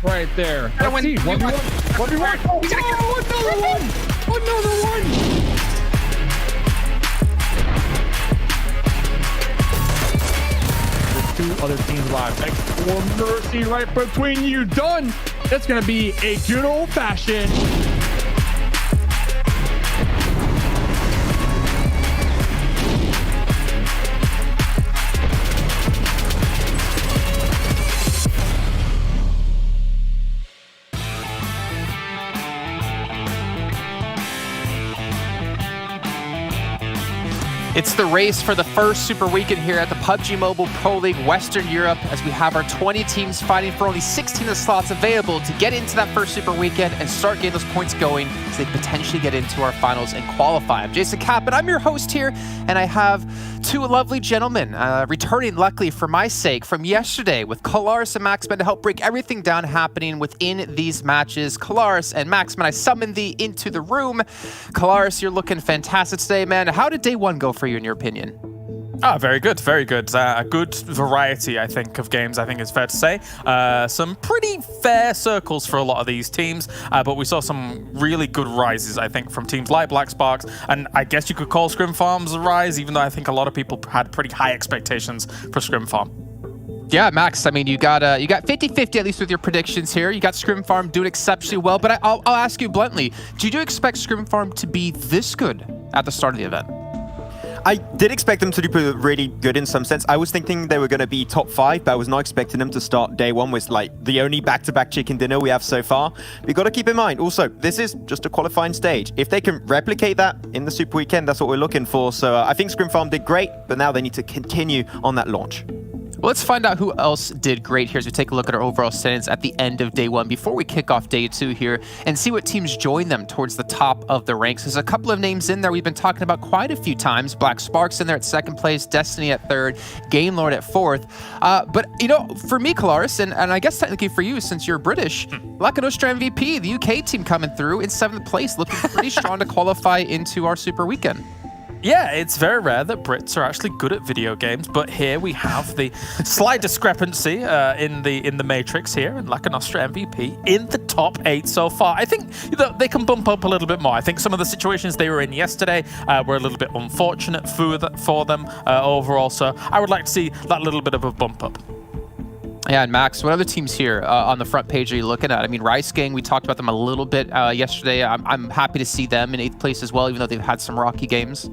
right there. Let's see. 1v1. 1v1. Oh, another one. There's 2 other teams live. Thanks for mercy right between you. Done. That's going to be a good old-fashioned. It's the race for the first Super Weekend here at the PUBG Mobile Pro League Western Europe, as we have our 20 teams fighting for only 16 of the slots available to get into that first Super Weekend and start getting those points going so they potentially get into our finals and qualify. I'm Jason Kapp, and I'm your host here, and I have 2 lovely gentlemen returning, luckily for my sake, from yesterday with QLASH and Maxman to help break everything down happening within these matches. QLASH and Maxman, I summoned thee into the room. QLASH, you're looking fantastic today, man. How did day 1 go for you, in your opinion? Very good, very good. A good variety, I think, of games, I think it's fair to say. Some pretty fair circles for a lot of these teams, but we saw some really good rises, I think, from teams like Black Sparks, and I guess you could call ScrimFarm's a rise, even though I think a lot of people had pretty high expectations for ScrimFarm. Yeah, Max, I mean, you got 50-50 at least with your predictions here. You got ScrimFarm doing exceptionally well, but I'll ask you bluntly, did you expect ScrimFarm to be this good at the start of the event? I did expect them to do really good in some sense. I was thinking they were going to be top 5, but I was not expecting them to start day 1 with like the only back-to-back chicken dinner we have so far. We got to keep in mind, also, this is just a qualifying stage. If they can replicate that in the Super Weekend, that's what we're looking for. So I think ScrimFarm did great, but now they need to continue on that launch. Well, let's find out who else did great here as we take a look at our overall standings at the end of day 1 before we kick off day 2 here and see what teams join them towards the top of the ranks. There's a couple of names in there we've been talking about quite a few times. Black Sparks in there at 2nd place, Destiny at 3rd, GAMELORD at 4th. But, you know, for me, QLASH, and I guess technically for you since you're British, Lakonostra MVP, the UK team coming through in 7th place, looking pretty strong to qualify into our Super Weekend. Yeah, it's very rare that Brits are actually good at video games, but here we have the slight discrepancy in the matrix here, and Lakonostra MVP in the top 8 so far. I think they can bump up a little bit more. I think some of the situations they were in yesterday were a little bit unfortunate for them overall, so I would like to see that little bit of a bump up. Yeah, and Max, what other teams here on the front page are you looking at? I mean, RESQ, we talked about them a little bit yesterday. I'm happy to see them in 8th place as well, even though they've had some rocky games.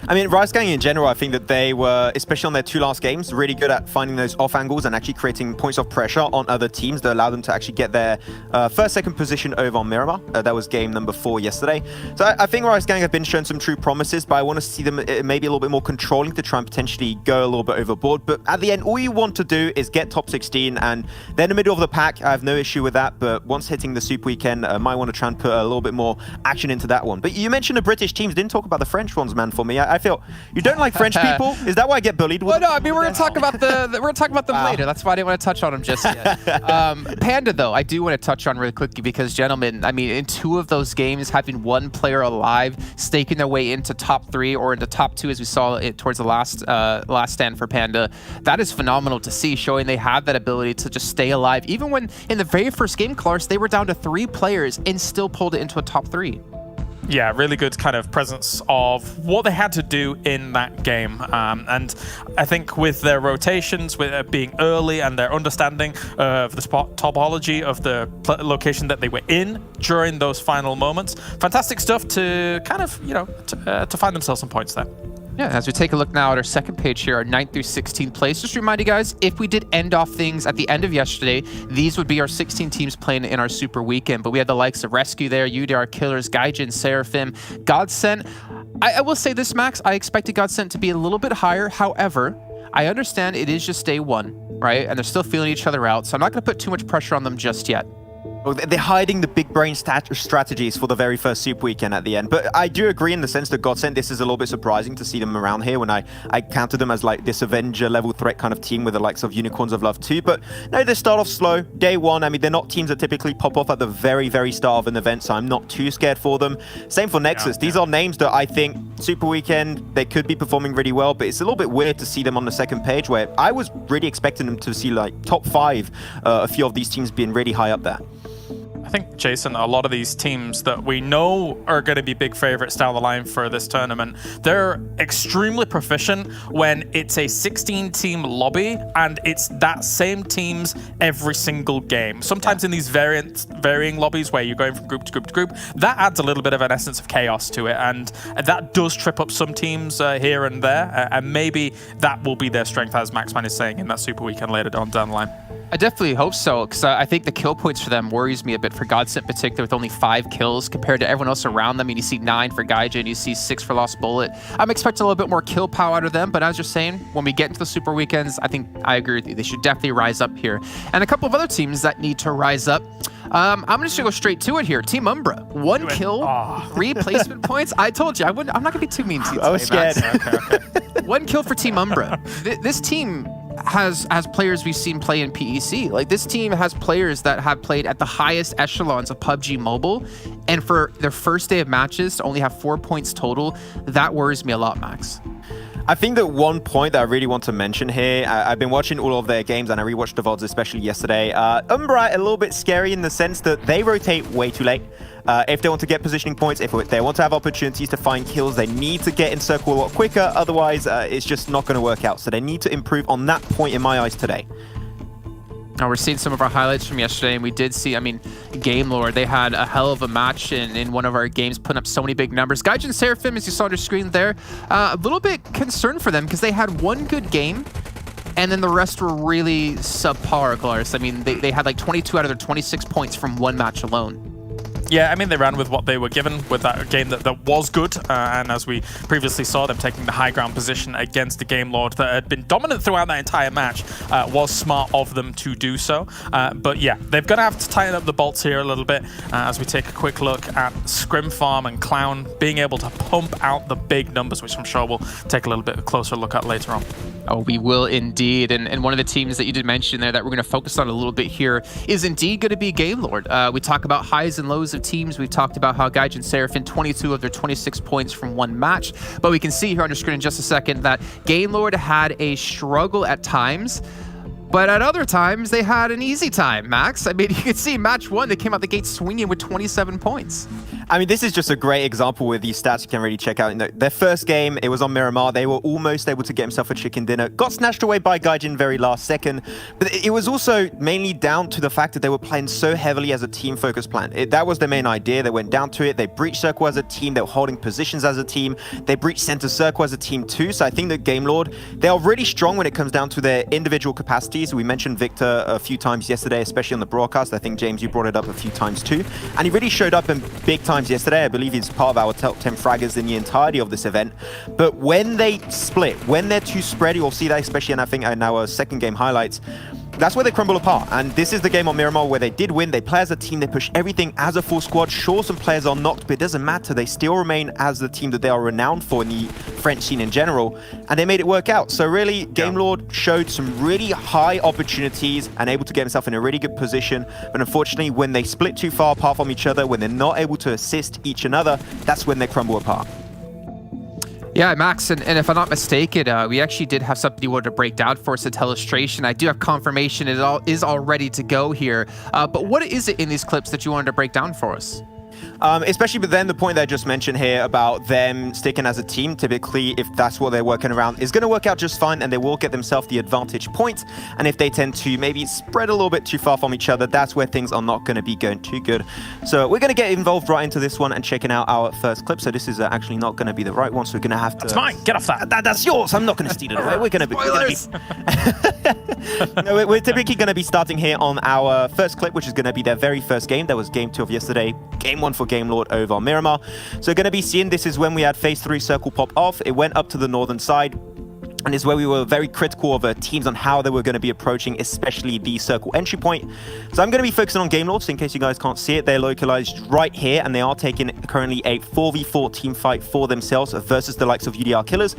I mean, RESQ in general, I think that they were, especially on their 2 last games, really good at finding those off angles and actually creating points of pressure on other teams that allow them to actually get their 1st, 2nd position over on Miramar. That was game number 4 yesterday. So I think RESQ have been shown some true promises, but I want to see them maybe a little bit more controlling to try and potentially go a little bit overboard. But at the end, all you want to do is get top 16, and they're in the middle of the pack. I have no issue with that, but once hitting the Super Weekend, I might want to try and put a little bit more action into that one. But you mentioned the British teams, didn't talk about the French ones, man, for me. I feel you don't like French people? Is that why I get bullied? Well, no, I mean, we're going to talk about them later. That's why I didn't want to touch on them just yet. Panda, though, I do want to touch on really quickly because, gentlemen, I mean, in 2 of those games, having 1 player alive, staking their way into top 3 or into top 2, as we saw it towards the last stand for Panda, that is phenomenal to see, showing they have that ability to just stay alive. Even when in the very first game, QLASH, they were down to 3 players and still pulled it into a top 3. Yeah, really good kind of presence of what they had to do in that game. And I think with their rotations, with it being early and their understanding of the topology of the location that they were in during those final moments, fantastic stuff to kind of, you know, to find themselves some points there. Yeah, as we take a look now at our 2nd page here, our 9th through 16th place, just to remind you guys, if we did end off things at the end of yesterday, these would be our 16 teams playing in our Super Weekend. But we had the likes of RESQ there, UDR Killers, Gaijin Seraphim, GODSENT. I will say this, Max, I expected GODSENT to be a little bit higher. However, I understand it is just day 1, right? And they're still feeling each other out, so I'm not going to put too much pressure on them just yet. They're hiding the big brain strategies for the very first Super Weekend at the end. But I do agree in the sense that GODSENT, this is a little bit surprising to see them around here when I counted them as like this Avenger level threat kind of team with the likes of Unicorns of Love 2. But no, they start off slow. Day one, I mean, they're not teams that typically pop off at the very, very start of an event, so I'm not too scared for them. Same for Nexus. These are names that I think Super Weekend, they could be performing really well, but it's a little bit weird to see them on the second page where I was really expecting them to see like top 5, a few of these teams being really high up there. I think, Jason, a lot of these teams that we know are going to be big favorites down the line for this tournament, they're extremely proficient when it's a 16-team lobby and it's that same teams every single game. Sometimes in these varying lobbies where you're going from group to group to group, that adds a little bit of an essence of chaos to it, and that does trip up some teams here and there, and maybe that will be their strength, as Maxman is saying, in that Super Weekend later on down the line. I definitely hope so, because I think the kill points for them worries me a bit. For GODSENT in particular, with only 5 kills compared to everyone else around them. I mean, you see 9 for Gaijin, you see 6 for Lost Bullet. I'm expecting a little bit more kill power out of them, but as you're saying, when we get into the Super Weekends, I think I agree with you. They should definitely rise up here. And a couple of other teams that need to rise up. I'm just gonna go straight to it here. Team UMBRA, 1 kill, 3 placement points. I told you, I'm not gonna be too mean to you today, I was scared. Okay. 1 kill for Team UMBRA. This team has players we've seen play in PEC. Like, this team has players that have played at the highest echelons of PUBG Mobile, and for their first day of matches to only have 4 points total, that worries me a lot, Max. I think that one point that I really want to mention here, I've been watching all of their games and I rewatched the VODs, especially yesterday. UMBRA, a little bit scary in the sense that they rotate way too late. If they want to get positioning points, if they want to have opportunities to find kills, they need to get in circle a lot quicker. Otherwise, it's just not going to work out. So they need to improve on that point in my eyes today. Now, we're seeing some of our highlights from yesterday, and we did see, I mean, GameLord, they had a hell of a match in one of our games, putting up so many big numbers. Gaijin Seraphim, as you saw on your screen there, a little bit concerned for them because they had one good game, and then the rest were really subpar, Claris. I mean, they had like 22 out of their 26 points from one match alone. Yeah, I mean, they ran with what they were given with that game that was good, and as we previously saw, them taking the high ground position against the GameLord that had been dominant throughout that entire match was smart of them to do so. But yeah, they're going to have to tighten up the bolts here a little bit as we take a quick look at ScrimFarm and Clown being able to pump out the big numbers, which I'm sure we'll take a little bit closer look at later on. Oh, we will indeed. And one of the teams that you did mention there that we're going to focus on a little bit here is indeed going to be GameLord. We talk about highs and lows of teams. We've talked about how Gaijin Seraphim, 22 of their 26 points from one match. But we can see here on your screen in just a second that GameLord had a struggle at times. But at other times, they had an easy time, Max. I mean, you can see match 1, they came out the gate swinging with 27 points. I mean, this is just a great example with these stats you can really check out. You know, their first game, it was on Miramar. They were almost able to get himself a chicken dinner. Got snatched away by Gaijin very last second. But it was also mainly down to the fact that they were playing so heavily as a team-focused plan. That was their main idea. They went down to it. They breached circle as a team. They were holding positions as a team. They breached center circle as a team too. So I think that GameLord, they are really strong when it comes down to their individual capacities. We mentioned Victor a few times yesterday, especially on the broadcast. I think, James, you brought it up a few times too. And he really showed up in big times yesterday. I believe he's part of our top 10 fraggers in the entirety of this event. But when they split, when they're too spread, you'll see that especially in, I think, in our second game highlights. That's where they crumble apart. And this is the game on Miramar where they did win. They play as a team. They push everything as a full squad. Sure, some players are knocked, but it doesn't matter. They still remain as the team that they are renowned for in the French scene in general. And they made it work out. So really, GameLord showed some really high opportunities and able to get himself in a really good position. But unfortunately, when they split too far apart from each other, when they're not able to assist each another, that's when they crumble apart. Yeah, Max, and if I'm not mistaken, we actually did have something you wanted to break down for us at illustration. I do have confirmation it is all ready to go here. But what is it in these clips that you wanted to break down for us? Especially, but then the point that I just mentioned here about them sticking as a team, typically, if that's what they're working around, is going to work out just fine, and they will get themselves the advantage point. And if they tend to maybe spread a little bit too far from each other, that's where things are not going to be going too good. So we're going to get involved right into this one and checking out our first clip. So this is actually not going to be the right one, so we're going to have to... That's mine. Get off that. That's yours. I'm not going to steal it away. We're going to be... No, we're typically going to be starting here on our first clip, which is going to be their very first game. That was game 2 of yesterday. Game 1 for GameLord over Miramar. So going to be seeing, this is when we had phase 3 circle pop off. It went up to the northern side. and is where we were very critical of teams on how they were going to be approaching, especially the circle entry point. So I'm going to be focusing on GameLords, so in case you guys can't see it, they're localized right here, and they are taking currently a 4v4 team fight for themselves versus the likes of UDR Killers.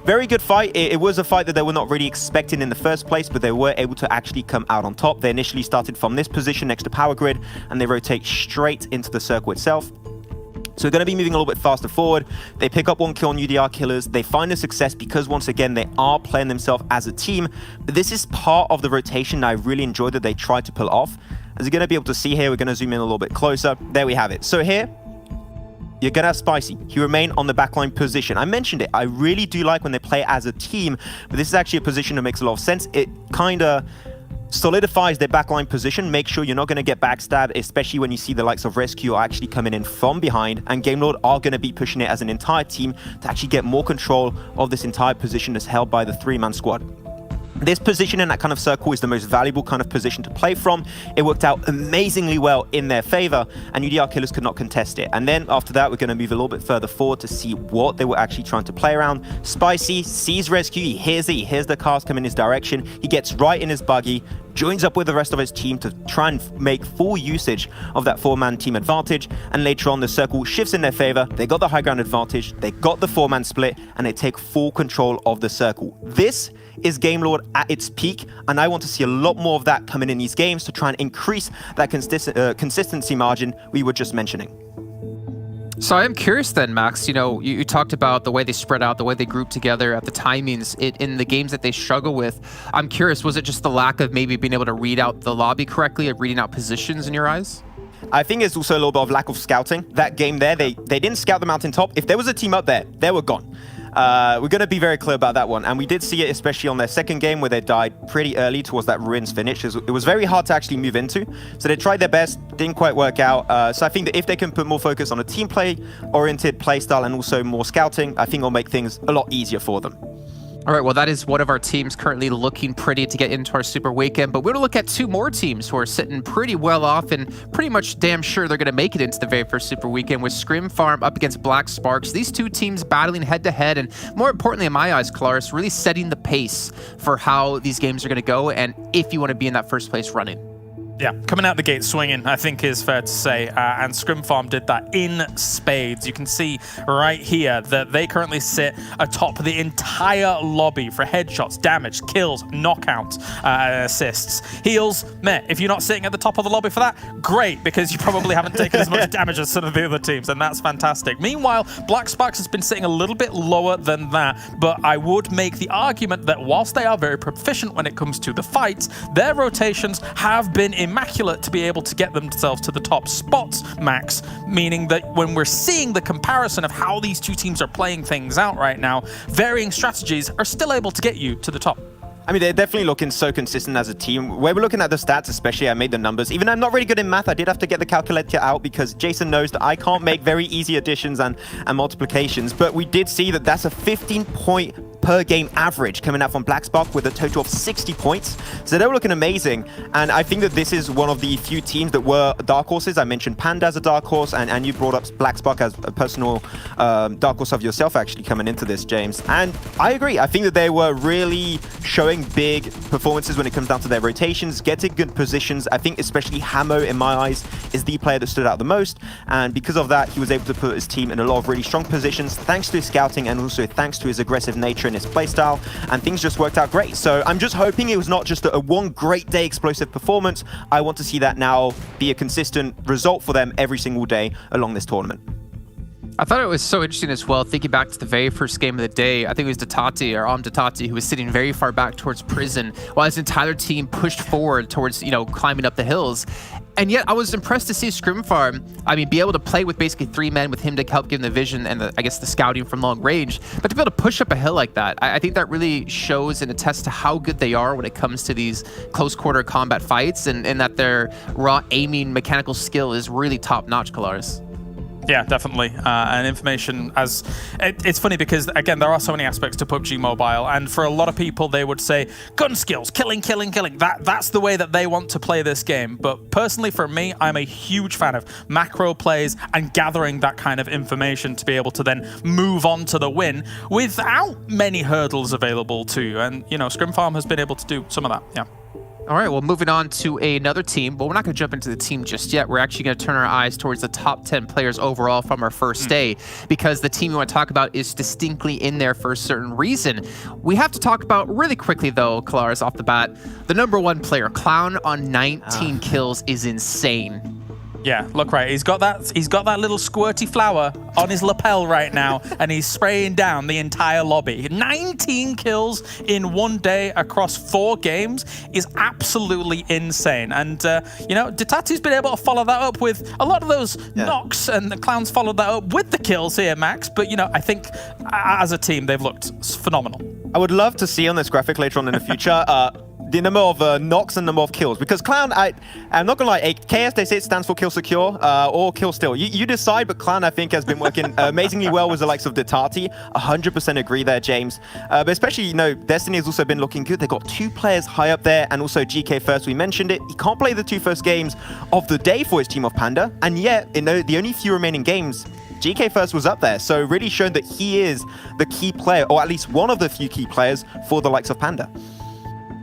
Very good fight. It was a fight that they were not really expecting in the first place, but they were able to actually come out on top. They initially started from this position next to power grid, and they rotate straight into the circle itself. So we're going to be moving a little bit faster forward. They pick up 1 kill on UDR Killers. They find a success because, once again, they are playing themselves as a team. But this is part of the rotation I really enjoyed that they tried to pull off. As you're going to be able to see here, we're going to zoom in a little bit closer. There we have it. So here, you're going to have Spicy. He remain on the backline position. I mentioned it. I really do like when they play as a team, but this is actually a position that makes a lot of sense. It kind of solidifies their backline position. Make sure you're not going to get backstabbed, especially when you see the likes of RESQ are actually coming in from behind, and GameLord are going to be pushing it as an entire team to actually get more control of this entire position that's held by the 3-man squad. This position in that kind of circle is the most valuable kind of position to play from. It worked out amazingly well in their favor, and UDR Killers could not contest it. And then after that, we're going to move a little bit further forward to see what they were actually trying to play around. Spicy sees RESQ, he hears the cars come in his direction, he gets right in his buggy, joins up with the rest of his team to try and make full usage of that 4-man team advantage, and later on the circle shifts in their favor. They got the high ground advantage, they got the 4-man split, and they take full control of the circle. This is GameLord at its peak, and I want to see a lot more of that coming in these games to try and increase that consistency margin we were just mentioning. So I am curious then, Max, you know, you talked about the way they spread out, the way they group together at the timings in the games that they struggle with. I'm curious, was it just the lack of maybe being able to read out the lobby correctly, of reading out positions in your eyes? I think it's also a little bit of lack of scouting. That game there, they didn't scout the mountaintop. If there was a team up there, they were gone. We're going to be very clear about that one. And we did see it, especially on their second game, where they died pretty early towards that ruins finish. It was very hard to actually move into. So they tried their best, didn't quite work out. So I think that if they can put more focus on a team play-oriented play style and also more scouting, I think it'll make things a lot easier for them. All right, well, that is one of our teams currently looking pretty to get into our Super Weekend, but we're going to look at 2 more teams who are sitting pretty well off and pretty much damn sure they're going to make it into the very first Super Weekend, with ScrimFarm up against Black Sparks. These 2 teams battling head-to-head, and more importantly in my eyes, Claris, really setting the pace for how these games are going to go, and if you want to be in that first place running. Yeah, coming out the gate swinging, I think is fair to say, and ScrimFarm did that in spades. You can see right here that they currently sit atop the entire lobby for headshots, damage, kills, knockouts, assists. Heals, meh, if you're not sitting at the top of the lobby for that, great, because you probably haven't taken as much damage as some of the other teams, and that's fantastic. Meanwhile, Black Sparks has been sitting a little bit lower than that, but I would make the argument that whilst they are very proficient when it comes to the fights, their rotations have been immaculate to be able to get themselves to the top spots, Max, meaning that when we're seeing the comparison of how these 2 teams are playing things out right now, varying strategies are still able to get you to the top. I mean, they're definitely looking so consistent as a team. Where we're looking at the stats, especially, I made the numbers. Even though I'm not really good in math, I did have to get the calculator out because Jason knows that I can't make very easy additions and multiplications. But we did see that that's a 15-point per game average coming out from Black Spark with a total of 60 points. So they were looking amazing. And I think that this is one of the few teams that were dark horses. I mentioned Panda as a dark horse, and you brought up Black Spark as a personal dark horse of yourself actually coming into this, James. And I agree. I think that they were really showing big performances when it comes down to their rotations, getting good positions. I think especially Hamo, in my eyes, is the player that stood out the most. And because of that, he was able to put his team in a lot of really strong positions, thanks to his scouting and also thanks to his aggressive nature and his playstyle, and things just worked out great. So I'm just hoping it was not just a one great day explosive performance. I want to see that now be a consistent result for them every single day along this tournament. I thought it was so interesting as well, thinking back to the very first game of the day. I think it was Datati, or Datati, who was sitting very far back towards prison, while his entire team pushed forward towards, you know, climbing up the hills. And yet I was impressed to see ScrimFarm, I mean, be able to play with basically 3 men with him to help give him the vision and I guess the scouting from long range, but to be able to push up a hill like that, I think that really shows and attests to how good they are when it comes to these close quarter combat fights, and that their raw aiming mechanical skill is really top notch, Kalaris. Yeah, definitely. And information as... It's funny because, again, there are so many aspects to PUBG Mobile, and for a lot of people, they would say, gun skills, killing. That's the way that they want to play this game. But personally, for me, I'm a huge fan of macro plays and gathering that kind of information to be able to then move on to the win without many hurdles available to you. And, you know, ScrimFarm has been able to do some of that, yeah. All right, well, moving on to another team, but we're not going to jump into the team just yet. We're actually going to turn our eyes towards the top 10 players overall from our first day, because the team we want to talk about is distinctly in there for a certain reason. We have to talk about really quickly, though, Kalaris, off the bat, the #1 player, Clown on 19 kills is insane. Yeah, look, right, he's got that little squirty flower on his lapel right now, and he's spraying down the entire lobby. 19 kills in one day across 4 games is absolutely insane. And, you know, Detati's been able to follow that up with a lot of those knocks, and the Clowns followed that up with the kills here, Max. But, you know, I think as a team, they've looked phenomenal. I would love to see on this graphic later on in the future, the number of knocks and number of kills, because Clown, I'm not gonna lie, KS, they say it stands for kill secure or kill still. You decide, but Clown, I think, has been working amazingly well with the likes of Detati. 100% agree there, James. But especially, you know, Destiny has also been looking good. They've got 2 players high up there, and also GK First, we mentioned it. He can't play the 2 first games of the day for his team of Panda, and yet, in the only few remaining games, GK First was up there, so really showing that he is the key player, or at least one of the few key players for the likes of Panda.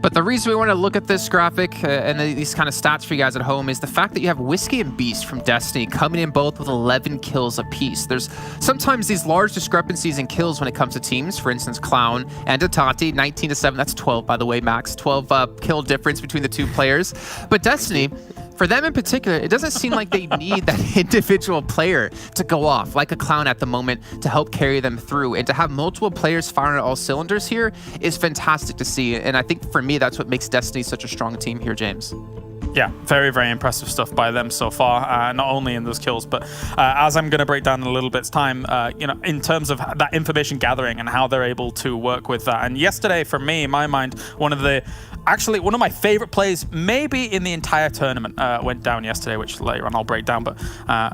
But the reason we want to look at this graphic and these kind of stats for you guys at home is the fact that you have Whiskey and Beast from Destiny coming in both with 11 kills apiece. There's sometimes these large discrepancies in kills when it comes to teams. For instance, Clown and Detati, 19-7. That's 12, by the way, Max. 12 kill difference between the 2 players. But Destiny, for them in particular, it doesn't seem like they need that individual player to go off like a Clown at the moment to help carry them through. And to have multiple players firing at all cylinders here is fantastic to see. And I think for me, that's what makes Destiny such a strong team here, James. Yeah, very, very impressive stuff by them so far, not only in those kills, but as I'm going to break down in a little bit's time, you know, in terms of that information gathering and how they're able to work with that. And yesterday, for me, in my mind, one of my favorite plays, maybe in the entire tournament, went down yesterday, which later on I'll break down. But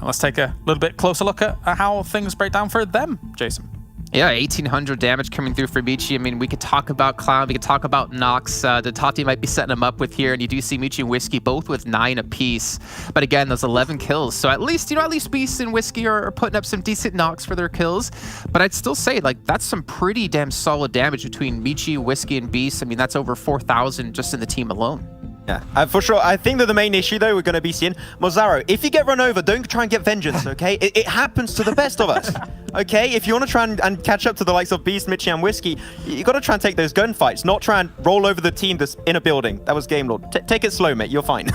let's take a little bit closer look at how things break down for them, Jason. Yeah, 1,800 damage coming through for Michi. I mean, we could talk about Clown, we could talk about Nox. Detati might be setting him up with here, and you do see Michi and Whiskey both with 9 apiece. But again, those 11 kills. So at least, you know, Beast and Whiskey are putting up some decent knocks for their kills. But I'd still say, like, that's some pretty damn solid damage between Michi, Whiskey, and Beast. I mean, that's over 4,000 just in the team alone. Yeah, for sure. I think that the main issue, though, we're going to be seeing, Mozaro, if you get run over, don't try and get vengeance, okay? It happens to the best of us, okay? If you want to try and catch up to the likes of Beast, Michi, and Whiskey, you got to try and take those gunfights, not try and roll over the team that's in a building. That was GameLord. Take it slow, mate. You're fine.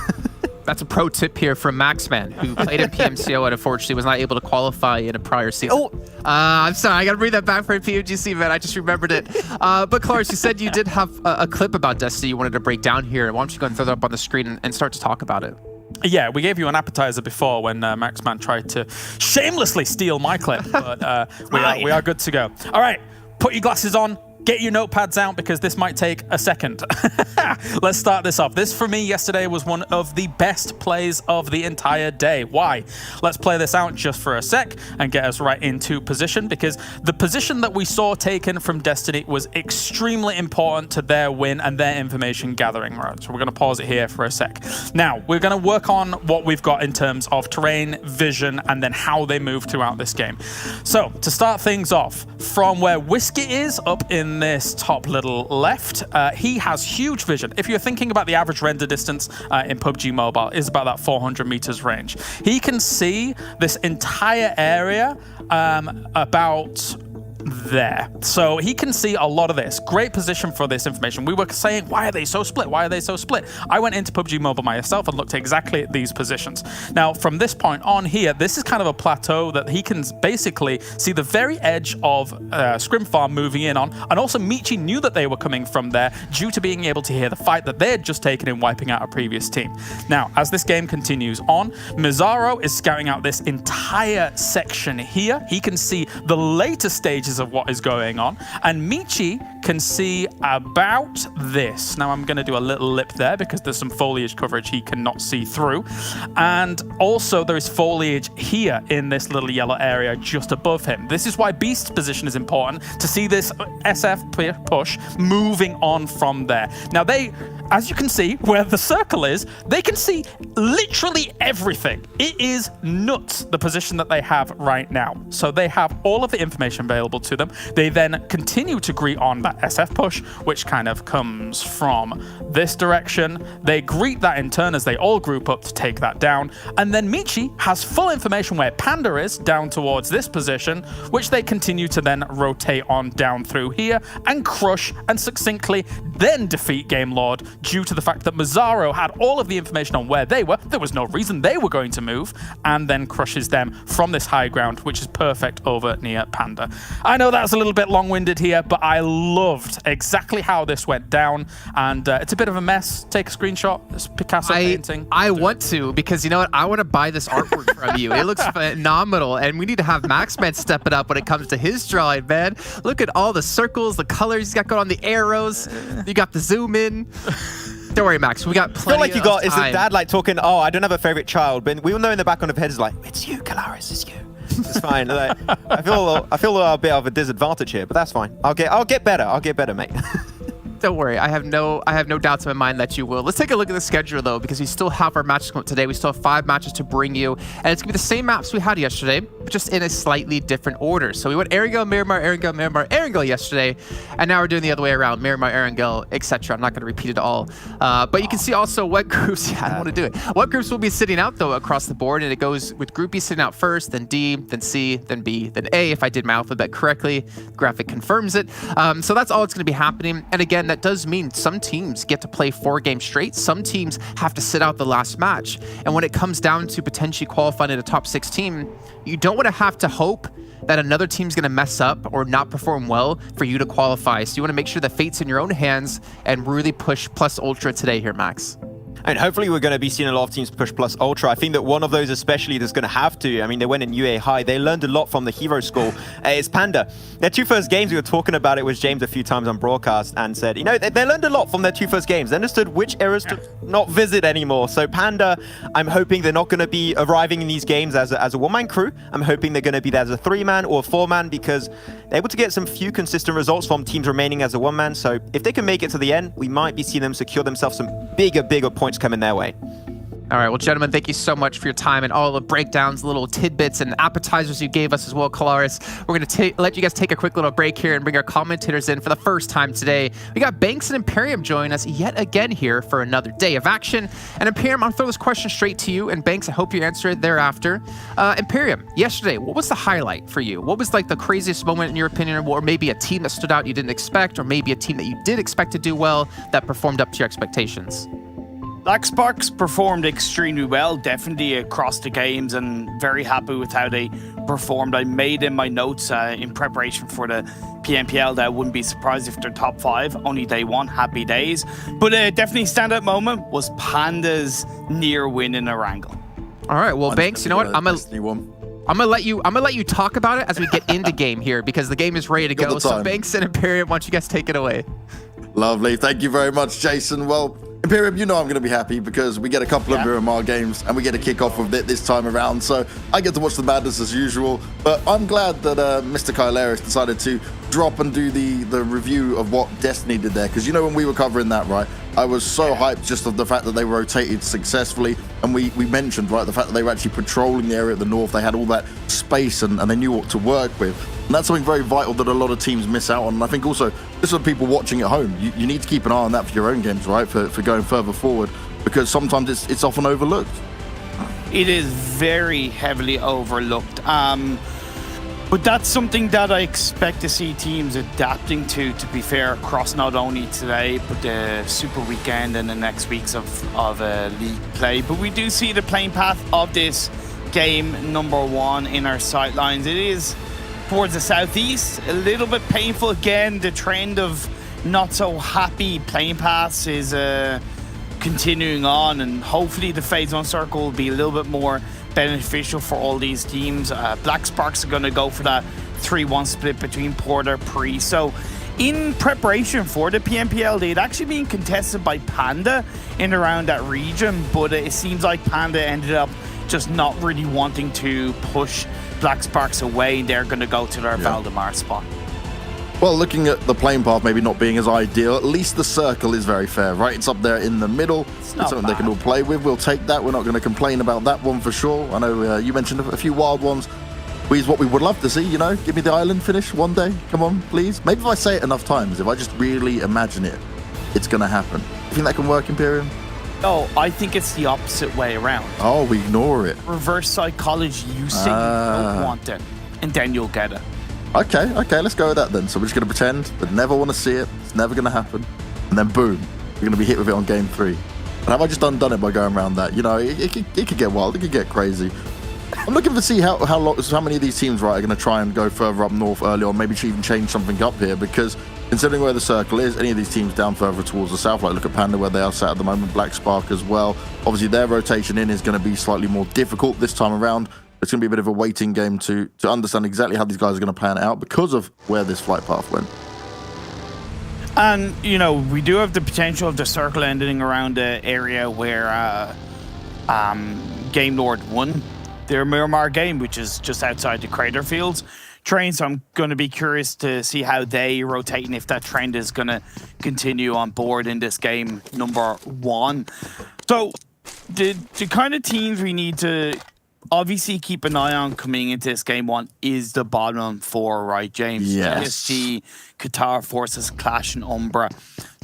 That's a pro tip here from Maxman, who played in PMCO and unfortunately was not able to qualify in a prior season. Oh, I'm sorry, I gotta bring that back for PUBGC, man. I just remembered it. But Clarence, you said you did have a clip about Destiny you wanted to break down here. Why don't you go and throw that up on the screen and start to talk about it? Yeah, we gave you an appetizer before when Maxman tried to shamelessly steal my clip, but we are good to go. All right, put your glasses on. Get your notepads out because this might take a second. Let's start this off. This, for me, yesterday was one of the best plays of the entire day. Why? Let's play this out just for a sec and get us right into position, because the position that we saw taken from Destiny was extremely important to their win and their information gathering. Right, so we're going to pause it here for a sec. Now, we're going to work on what we've got in terms of terrain, vision, and then how they move throughout this game. So, to start things off, from where Whiskey is up in this top little left, he has huge vision. If you're thinking about the average render distance in PUBG Mobile is about that 400 meters range. He can see this entire area about there. So he can see a lot of this. Great position for this information. We were saying, why are they so split? Why are they so split? I went into PUBG Mobile myself and looked exactly at these positions. Now, from this point on here, this is kind of a plateau that he can basically see the very edge of ScrimFarm moving in on. And also, Michi knew that they were coming from there due to being able to hear the fight that they had just taken in wiping out a previous team. Now, as this game continues on, Mizaro is scouting out this entire section here. He can see the later stages of what is going on, and Michi can see about this. Now I'm going to do a little lip there because there's some foliage coverage he cannot see through. And also there is foliage here in this little yellow area just above him. This is why Beast's position is important, to see this SF push moving on from there. Now as you can see where the circle is, they can see literally everything. It is nuts, the position that they have right now. So they have all of the information available to them. They then continue to greet on that SF push, which kind of comes from this direction. They greet that in turn as they all group up to take that down. And then Michi has full information where Panda is down towards this position, which they continue to then rotate on down through here and crush and succinctly then defeat GAMELORD due to the fact that Mazzaro had all of the information on where they were. There was no reason they were going to move, and then crushes them from this high ground, which is perfect over near Panda. I know that's a little bit long-winded here, but I loved exactly how this went down, and it's a bit of a mess. Take a screenshot. It's Picasso painting. I want to, because you know what? I want to buy this artwork from you. It looks phenomenal, and we need to have Maxman step it up when it comes to his drawing, man. Look at all the circles, the colors he's got going on, the arrows. You got the zoom in. Don't worry, Max. We got plenty of time. It's the dad like talking, oh, I don't have a favorite child, but we all know in the back of the head is like, it's you, Kalaris, it's you. It's fine. Like, I feel a bit of a disadvantage here, but that's fine. I'll get better. I'll get better, mate. Don't worry, I have no doubts in my mind that you will. Let's take a look at the schedule though, because we still have our matches coming up today. We still have 5 matches to bring you, and it's gonna be the same maps we had yesterday, but just in a slightly different order. So we went Erangel, Miramar, Erangel, Miramar, Erangel yesterday, and now we're doing the other way around, Miramar, Erangel, etc. I'm not gonna repeat it all, but you can see also what groups. I don't want to do it. What groups will be sitting out though across the board, and it goes with Group B sitting out first, then D, then C, then B, then A. If I did my alphabet correctly, the graphic confirms it. So that's all that's gonna be happening, and again, that does mean some teams get to play 4 games straight. Some teams have to sit out the last match. And when it comes down to potentially qualifying in a top 6 team, you don't want to have to hope that another team's going to mess up or not perform well for you to qualify. So you want to make sure the fate's in your own hands and really push Plus Ultra today here, Max. And hopefully we're going to be seeing a lot of teams push Plus Ultra. I think that one of those especially that's going to have to, I mean, they went in UA high. They learned a lot from the hero school. It's Panda. Their 2 first games, we were talking about it with James a few times on broadcast and said, you know, they learned a lot from their 2 first games. They understood which areas to not visit anymore. So Panda, I'm hoping they're not going to be arriving in these games as a one-man crew. I'm hoping they're going to be there as a 3-man or a 4-man because they're able to get some few consistent results from teams remaining as a 1-man. So if they can make it to the end, we might be seeing them secure themselves some bigger points coming their way. All right, well, gentlemen, thank you so much for your time and all the breakdowns, little tidbits and appetizers you gave us as well, Kalaris. We're going to let you guys take a quick little break here and bring our commentators in for the first time today. We got Banks and Imperium joining us yet again here for another day of action. And Imperium, I'll throw this question straight to you. And Banks, I hope you answer it thereafter. Imperium, yesterday, what was the highlight for you? What was like the craziest moment in your opinion, or maybe a team that stood out you didn't expect, or maybe a team that you did expect to do well that performed up to your expectations? Black Sparks performed extremely well, definitely across the games, and very happy with how they performed. I made in my notes in preparation for the PMPL that I wouldn't be surprised if they're top 5, only day 1, happy days. But definitely standout moment was Panda's near win in Erangel. All right, well, Banks, you know what? I'm gonna let you talk about it as we get into game here, because the game is ready to go. So Banks and Imperium, why don't you guys take it away? Lovely, thank you very much, Jason. Well, Imperium, you know I'm going to be happy because we get a couple of Miramar games and we get to kick off with it this time around. So I get to watch the madness as usual. But I'm glad that Mr. Kailaris decided to drop and do the review of what Destiny did there. Because, you know, when we were covering that, right, I was so hyped just of the fact that they rotated successfully. And we mentioned, right, the fact that they were actually patrolling the area at the north. They had all that space and they knew what to work with. And that's something very vital that a lot of teams miss out on. And I think also, this is for people watching at home. You need to keep an eye on that for your own games, right, for going further forward, because sometimes it's often overlooked. It is very heavily overlooked. But that's something that I expect to see teams adapting to be fair, across not only today, but the Super Weekend and the next weeks of league play. But we do see the playing path of this game number 1 in our sightlines. It is towards the southeast, a little bit painful again. The trend of not so happy playing paths is continuing on, and hopefully the phase 1 circle will be a little bit more beneficial for all these teams. Black Sparks are going to go for that 3-1 split between Porter, Pre. So in preparation for the PMPL, they'd actually been contested by Panda in around that region, but it seems like Panda ended up just not really wanting to push Black Sparks away. They're going to go to their Valdemar spot. Well, looking at the playing path maybe not being as ideal, at least the circle is very fair, right? It's up there in the middle. It's something they can all play with. We'll take that. We're not going to complain about that one for sure. I know you mentioned a few wild ones. Is what we would love to see, you know? Give me the island finish one day. Come on, please. Maybe if I say it enough times, if I just really imagine it, it's going to happen. You think that can work, Imperium? No, I think it's the opposite way around. Oh, we ignore it. Reverse psychology. You say you don't want it, and then you'll get it. Okay, let's go with that then. So we're just going to pretend that never want to see it. It's never going to happen. And then boom, we're going to be hit with it on game 3. And have I just undone it by going around that? You know, it could get wild. It could get crazy. I'm looking to see how many of these teams, right, are going to try and go further up north early on, maybe even change something up here, because considering where the circle is, any of these teams down further towards the south, like look at Panda where they are sat at the moment, Black Spark as well. Obviously, their rotation in is going to be slightly more difficult this time around. It's going to be a bit of a waiting game to understand exactly how these guys are going to plan it out because of where this flight path went. And, you know, we do have the potential of the circle ending around the area where GameLord won their Miramar game, which is just outside the Crater Fields train. So I'm going to be curious to see how they rotate and if that trend is going to continue on board in this game number 1. So the kind of teams we need to obviously keep an eye on coming into this game 1 is the bottom 4, right, James? Yes. ESG, Qatar Forces, Clash, and UMBRA.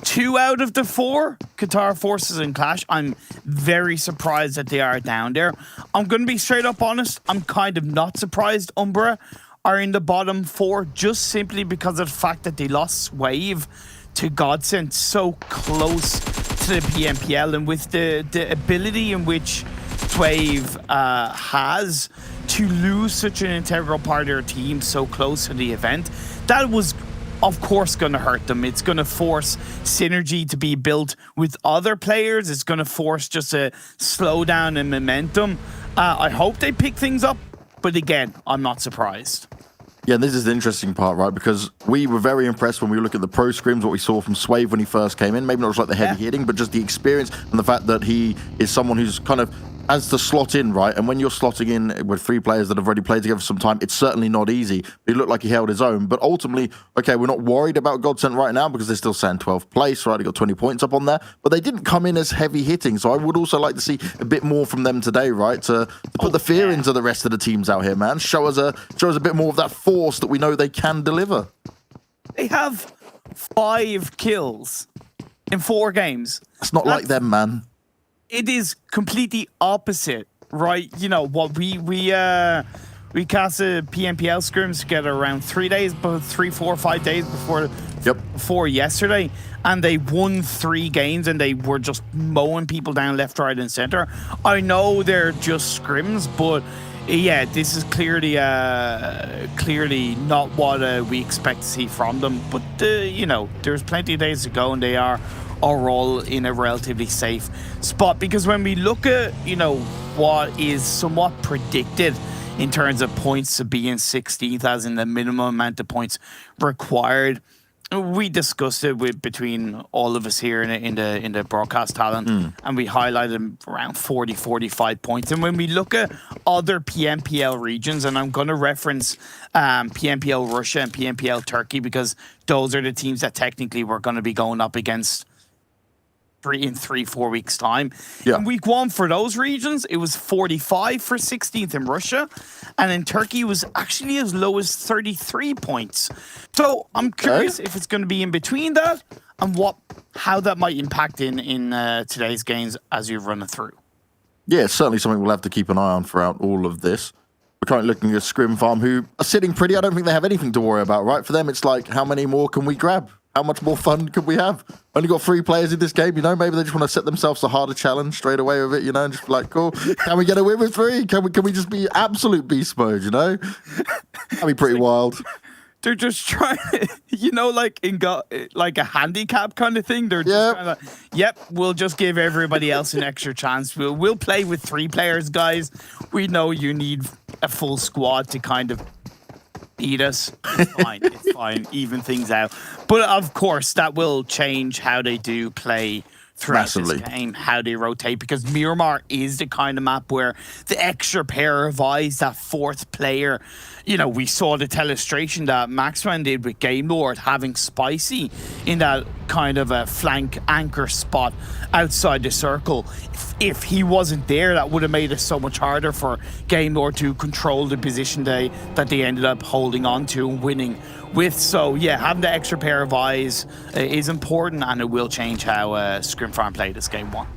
2 out of the 4, Qatar Forces and Clash, I'm very surprised that they are down there. I'm going to be straight up honest, I'm kind of not surprised UMBRA are in the bottom 4 just simply because of the fact that they lost Wave to GODSENT so close to the PMPL, and with the ability in which Wave has to lose such an integral part of their team so close to the event, that was of course going to hurt them. It's going to force synergy to be built with other players. It's going to force just a slowdown in momentum. I hope they pick things up, but again, I'm not surprised. Yeah, and this is the interesting part, right? Because we were very impressed when we look at the pro scrims, what we saw from Swave when he first came in. Maybe not just like the heavy hitting, but just the experience and the fact that he is someone who's kind of has to slot in, right? And when you're slotting in with 3 players that have already played together for some time, it's certainly not easy. He looked like he held his own. But ultimately, okay, we're not worried about GODSENT right now because they're still saying 12th place, right? They got 20 points up on there. But they didn't come in as heavy hitting. So I would also like to see a bit more from them today, right? To put the fear into the rest of the teams out here, man. Show us a bit more of that force that we know they can deliver. They have 5 kills in 4 games. It's not like them, man. It is completely opposite, right? You know what we cast a PMPL scrims together around 3 days, but 3, 4, 5 days before yesterday, and they won 3 games, and they were just mowing people down left, right, and center. I know they're just scrims, but yeah, this is clearly not what we expect to see from them. But you know, there's plenty of days to go, and they are all in a relatively safe spot, because when we look at, you know, what is somewhat predicted in terms of points to be in 16th as in the minimum amount of points required, we discussed it between all of us here in the broadcast talent, and we highlighted around 40-45 points. And when we look at other PMPL regions, and I'm going to reference PMPL Russia and PMPL Turkey because those are the teams that technically we're going to be going up against in 3-4 weeks time. Yeah. In week 1 for those regions, it was 45 for 16th in Russia, and in Turkey it was actually as low as 33 points. So I'm curious if it's going to be in between that and how that might impact in today's games as you run it through. Yeah, it's certainly something we'll have to keep an eye on throughout all of this. We're currently looking at ScrimFarm, who are sitting pretty. I don't think they have anything to worry about, right? For them, it's like, how many more can we grab? How much more fun could we have? Only got 3 players in this game, you know? Maybe they just want to set themselves a harder challenge straight away with it, you know? And just like, cool, can we get a win with 3? Can we just be absolute beast mode, you know? That'd be pretty wild. They're just trying, you know, like like a handicap kind of thing. They're just trying to, we'll just give everybody else an extra chance. We'll play with 3 players, guys. We know you need a full squad to kind of beat us. It's fine. It's fine. Even things out. But of course, that will change how they do play throughout this game, how they rotate, because Miramar is the kind of map where the extra pair of eyes, that fourth player, you know, we saw the illustration that Maxman did with GameLord, having Spicy in that kind of a flank anchor spot outside the circle. If he wasn't there, that would have made it so much harder for GameLord to control the position that they ended up holding on to and winning with. So yeah, having the extra pair of eyes is important, and it will change how ScrimFarm play this game one.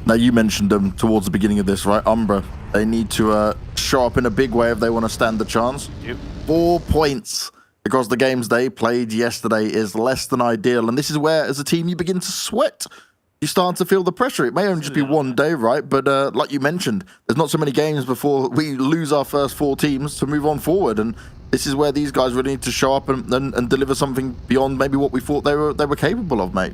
Now, you mentioned them towards the beginning of this, right? UMBRA, they need to show up in a big way if they want to stand the chance. Yep. 4 points across the games they played yesterday is less than ideal. And this is where, as a team, you begin to sweat. You start to feel the pressure. It may only just be one day, right? But like you mentioned, there's not so many games before we lose our first 4 teams to move on forward. And this is where these guys really need to show up and deliver something beyond maybe what we thought they were capable of, mate.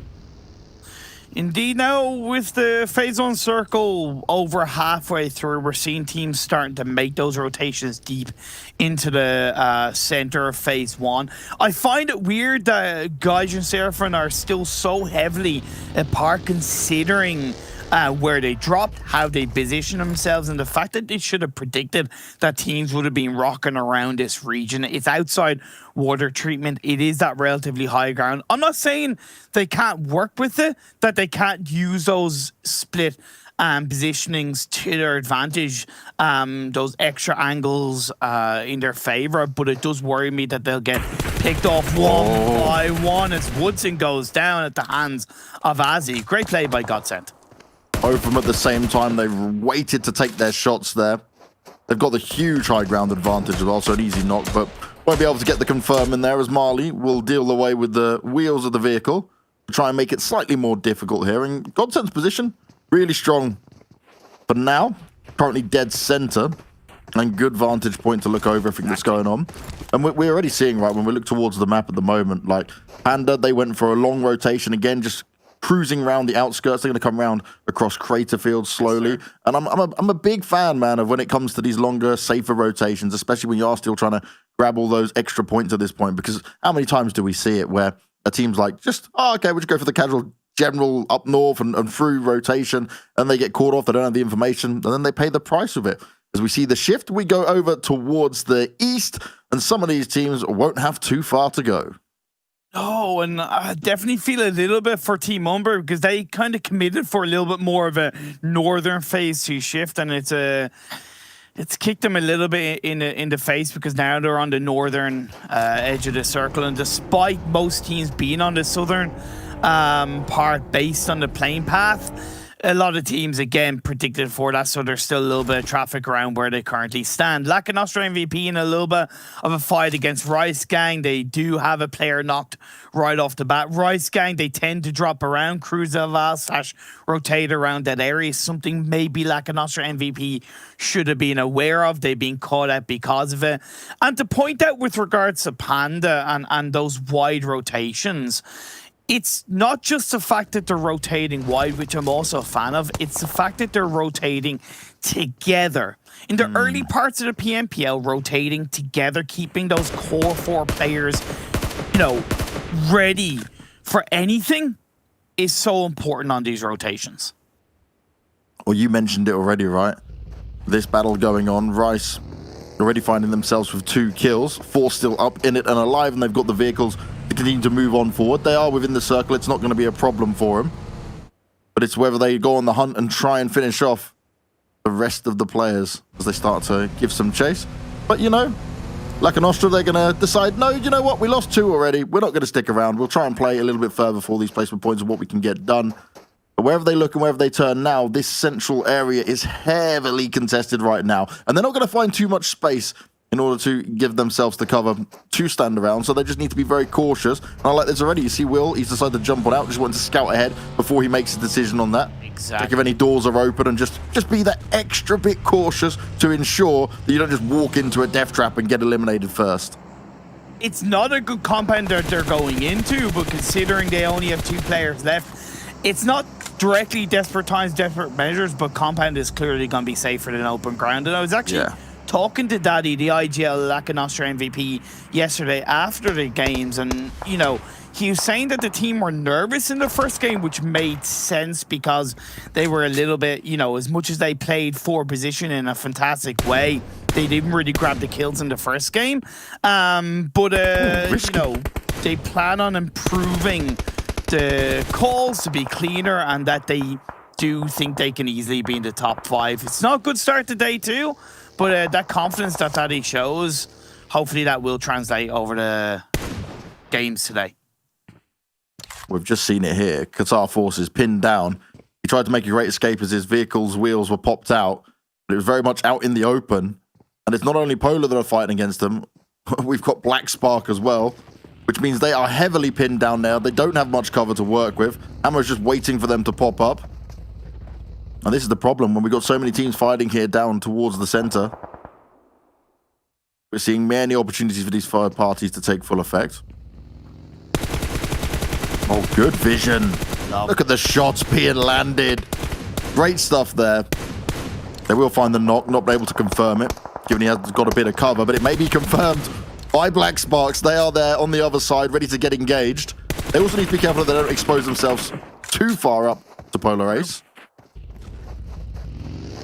Indeed. Now, with the phase 1 circle over halfway through, we're seeing teams starting to make those rotations deep into the center of phase 1. I find it weird that Gaijin Seraphim are still so heavily apart, considering where they dropped, how they position themselves, and the fact that they should have predicted that teams would have been rocking around this region. It's outside water treatment. It is that relatively high ground. I'm not saying they can't work with it, that they can't use those split positionings to their advantage, those extra angles in their favor, but it does worry me that they'll get picked off one by one as Woodson goes down at the hands of Azzy. Great play by GODSENT. Both of them at the same time. They've waited to take their shots there. They've got the huge high ground advantage as well, so an easy knock, but won't be able to get the confirm in there, as Marley will deal away with the wheels of the vehicle to try and make it slightly more difficult here. And GODSENT's position, really strong. But now, currently dead center, and good vantage point to look over everything that's going on. And we're already seeing, right, when we look towards the map at the moment, like Panda, they went for a long rotation again, just cruising around the outskirts. They're going to come around across Crater Field slowly. And I'm a big fan, man, of when it comes to these longer, safer rotations, especially when you are still trying to grab all those extra points at this point. Because how many times do we see it where a team's like, just, oh, okay, we'll just go for the casual general up north and through rotation, and they get caught off, they don't have the information, and then they pay the price of it. As we see the shift, we go over towards the east, and some of these teams won't have too far to go. Oh, and I definitely feel a little bit for Team UMBRA, because they kind of committed for a little bit more of a northern phase 2 shift, and it's kicked them a little bit in the face, because now they're on the northern edge of the circle, and despite most teams being on the southern part based on the plane path, a lot of teams, again, predicted for that, so there's still a little bit of traffic around where they currently stand. Lakonostra MVP in a little bit of a fight against RESQ. They do have a player knocked right off the bat. RESQ, they tend to drop around, cruise / rotate around that area, something maybe Lakonostra MVP should have been aware of. They've been caught out because of it. And to point out with regards to Panda and those wide rotations, it's not just the fact that they're rotating wide, which I'm also a fan of. It's the fact that they're rotating together. In the early parts of the PMPL, rotating together, keeping those core 4 players, you know, ready for anything is so important on these rotations. Well, you mentioned it already, right? This battle going on, Rice already finding themselves with 2 kills, 4 still up in it and alive, and they've got the vehicles to continue to move on forward. They are within the circle. It's not going to be a problem for them. But it's whether they go on the hunt and try and finish off the rest of the players as they start to give some chase. But, you know, Lakonostra, they're going to decide, no, you know what? We lost 2 already. We're not going to stick around. We'll try and play a little bit further for these placement points of what we can get done. But wherever they look and wherever they turn now, this central area is heavily contested right now. And they're not going to find too much space in order to give themselves the cover to stand around, so they just need to be very cautious. And I like this already. You see Will, he's decided to jump on out, just wanting to scout ahead before he makes a decision on that. Exactly. Check if any doors are open and just be that extra bit cautious to ensure that you don't just walk into a death trap and get eliminated first. It's not a good compound that they're going into, but considering they only have 2 players left, it's not directly desperate times, desperate measures, but compound is clearly going to be safer than open ground. And I was actually talking to Daddy, the IGL Lakonostra MVP, yesterday after the games, and, you know, he was saying that the team were nervous in the first game, which made sense because they were a little bit, you know, as much as they played for position in a fantastic way, they didn't really grab the kills in the first game. But you know, they plan on improving the calls to be cleaner, and that they do think they can easily be in the top 5. It's not a good start to day 2, but that confidence that he shows, hopefully that will translate over the games today. We've just seen it here. Qatar forces pinned down. He tried to make a great escape as his vehicle's wheels were popped out, but it was very much out in the open. And it's not only Polar that are fighting against them. We've got Black Spark as well, which means they are heavily pinned down now. They don't have much cover to work with. Ammo's just waiting for them to pop up. And this is the problem when we've got so many teams fighting here down towards the center. We're seeing many opportunities for these third parties to take full effect. Oh, good vision. Look at the shots being landed. Great stuff there. They will find the knock, not be able to confirm it, given he has got a bit of cover, but it may be confirmed by Black Sparks. They are there on the other side, ready to get engaged. They also need to be careful that they don't expose themselves too far up to Polar Ace.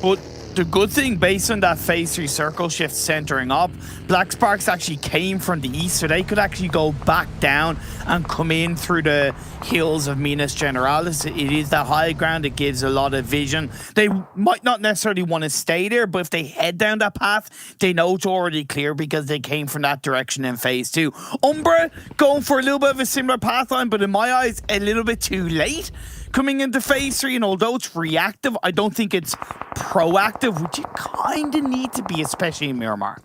But the good thing, based on that phase 3 circle shift centering up, Black Sparks actually came from the east, so they could actually go back down and come in through the hills of Minas Generalis. It is the high ground. It gives a lot of vision. They might not necessarily want to stay there, but if they head down that path, they know it's already clear because they came from that direction in phase 2. UMBRA going for a little bit of a similar path line, but in my eyes, a little bit too late coming into phase 3, and although it's reactive, I don't think it's proactive, which you kind of need to be, especially in Miramar.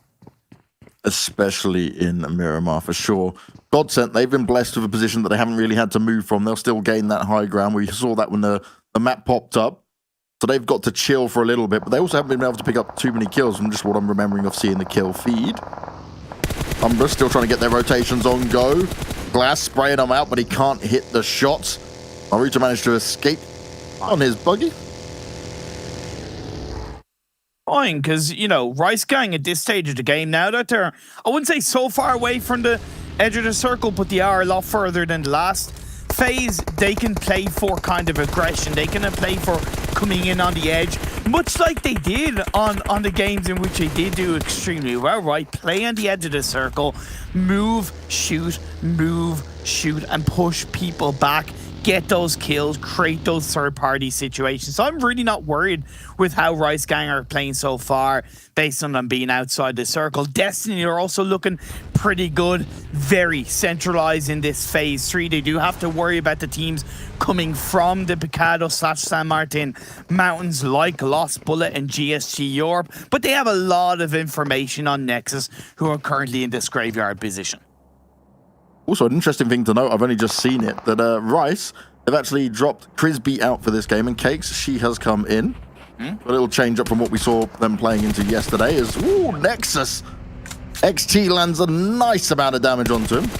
Especially in Miramar, for sure. GODSENT, they've been blessed with a position that they haven't really had to move from. They'll still gain that high ground. We saw that when the map popped up. So they've got to chill for a little bit, but they also haven't been able to pick up too many kills from just what I'm remembering of seeing the kill feed. UMBRA still trying to get their rotations on go. Glass spraying them out, but he can't hit the shots. Maruta managed to escape on his buggy. Fine, because, you know, Rice Gang at this stage of the game, now that they're, I wouldn't say so far away from the edge of the circle, but they are a lot further than the last phase. They can play for kind of aggression. They can play for coming in on the edge, much like they did on the games in which they did do extremely well, right? Play on the edge of the circle, move, shoot, and push people back. Get those kills, create those third-party situations. So I'm really not worried with how Rice Gang are playing so far based on them being outside the circle. Destiny are also looking pretty good, very centralized in this phase 3. They do have to worry about the teams coming from the Picado/San Martin mountains like Lost Bullet and GSG Europe, but they have a lot of information on Nexus, who are currently in this graveyard position. Also, an interesting thing to note, I've only just seen it, that Rice, they've actually dropped Crisby out for this game, and Cakes, she has come in. A little change up from what we saw them playing into yesterday is, ooh, Nexus. XT lands a nice amount of damage onto him.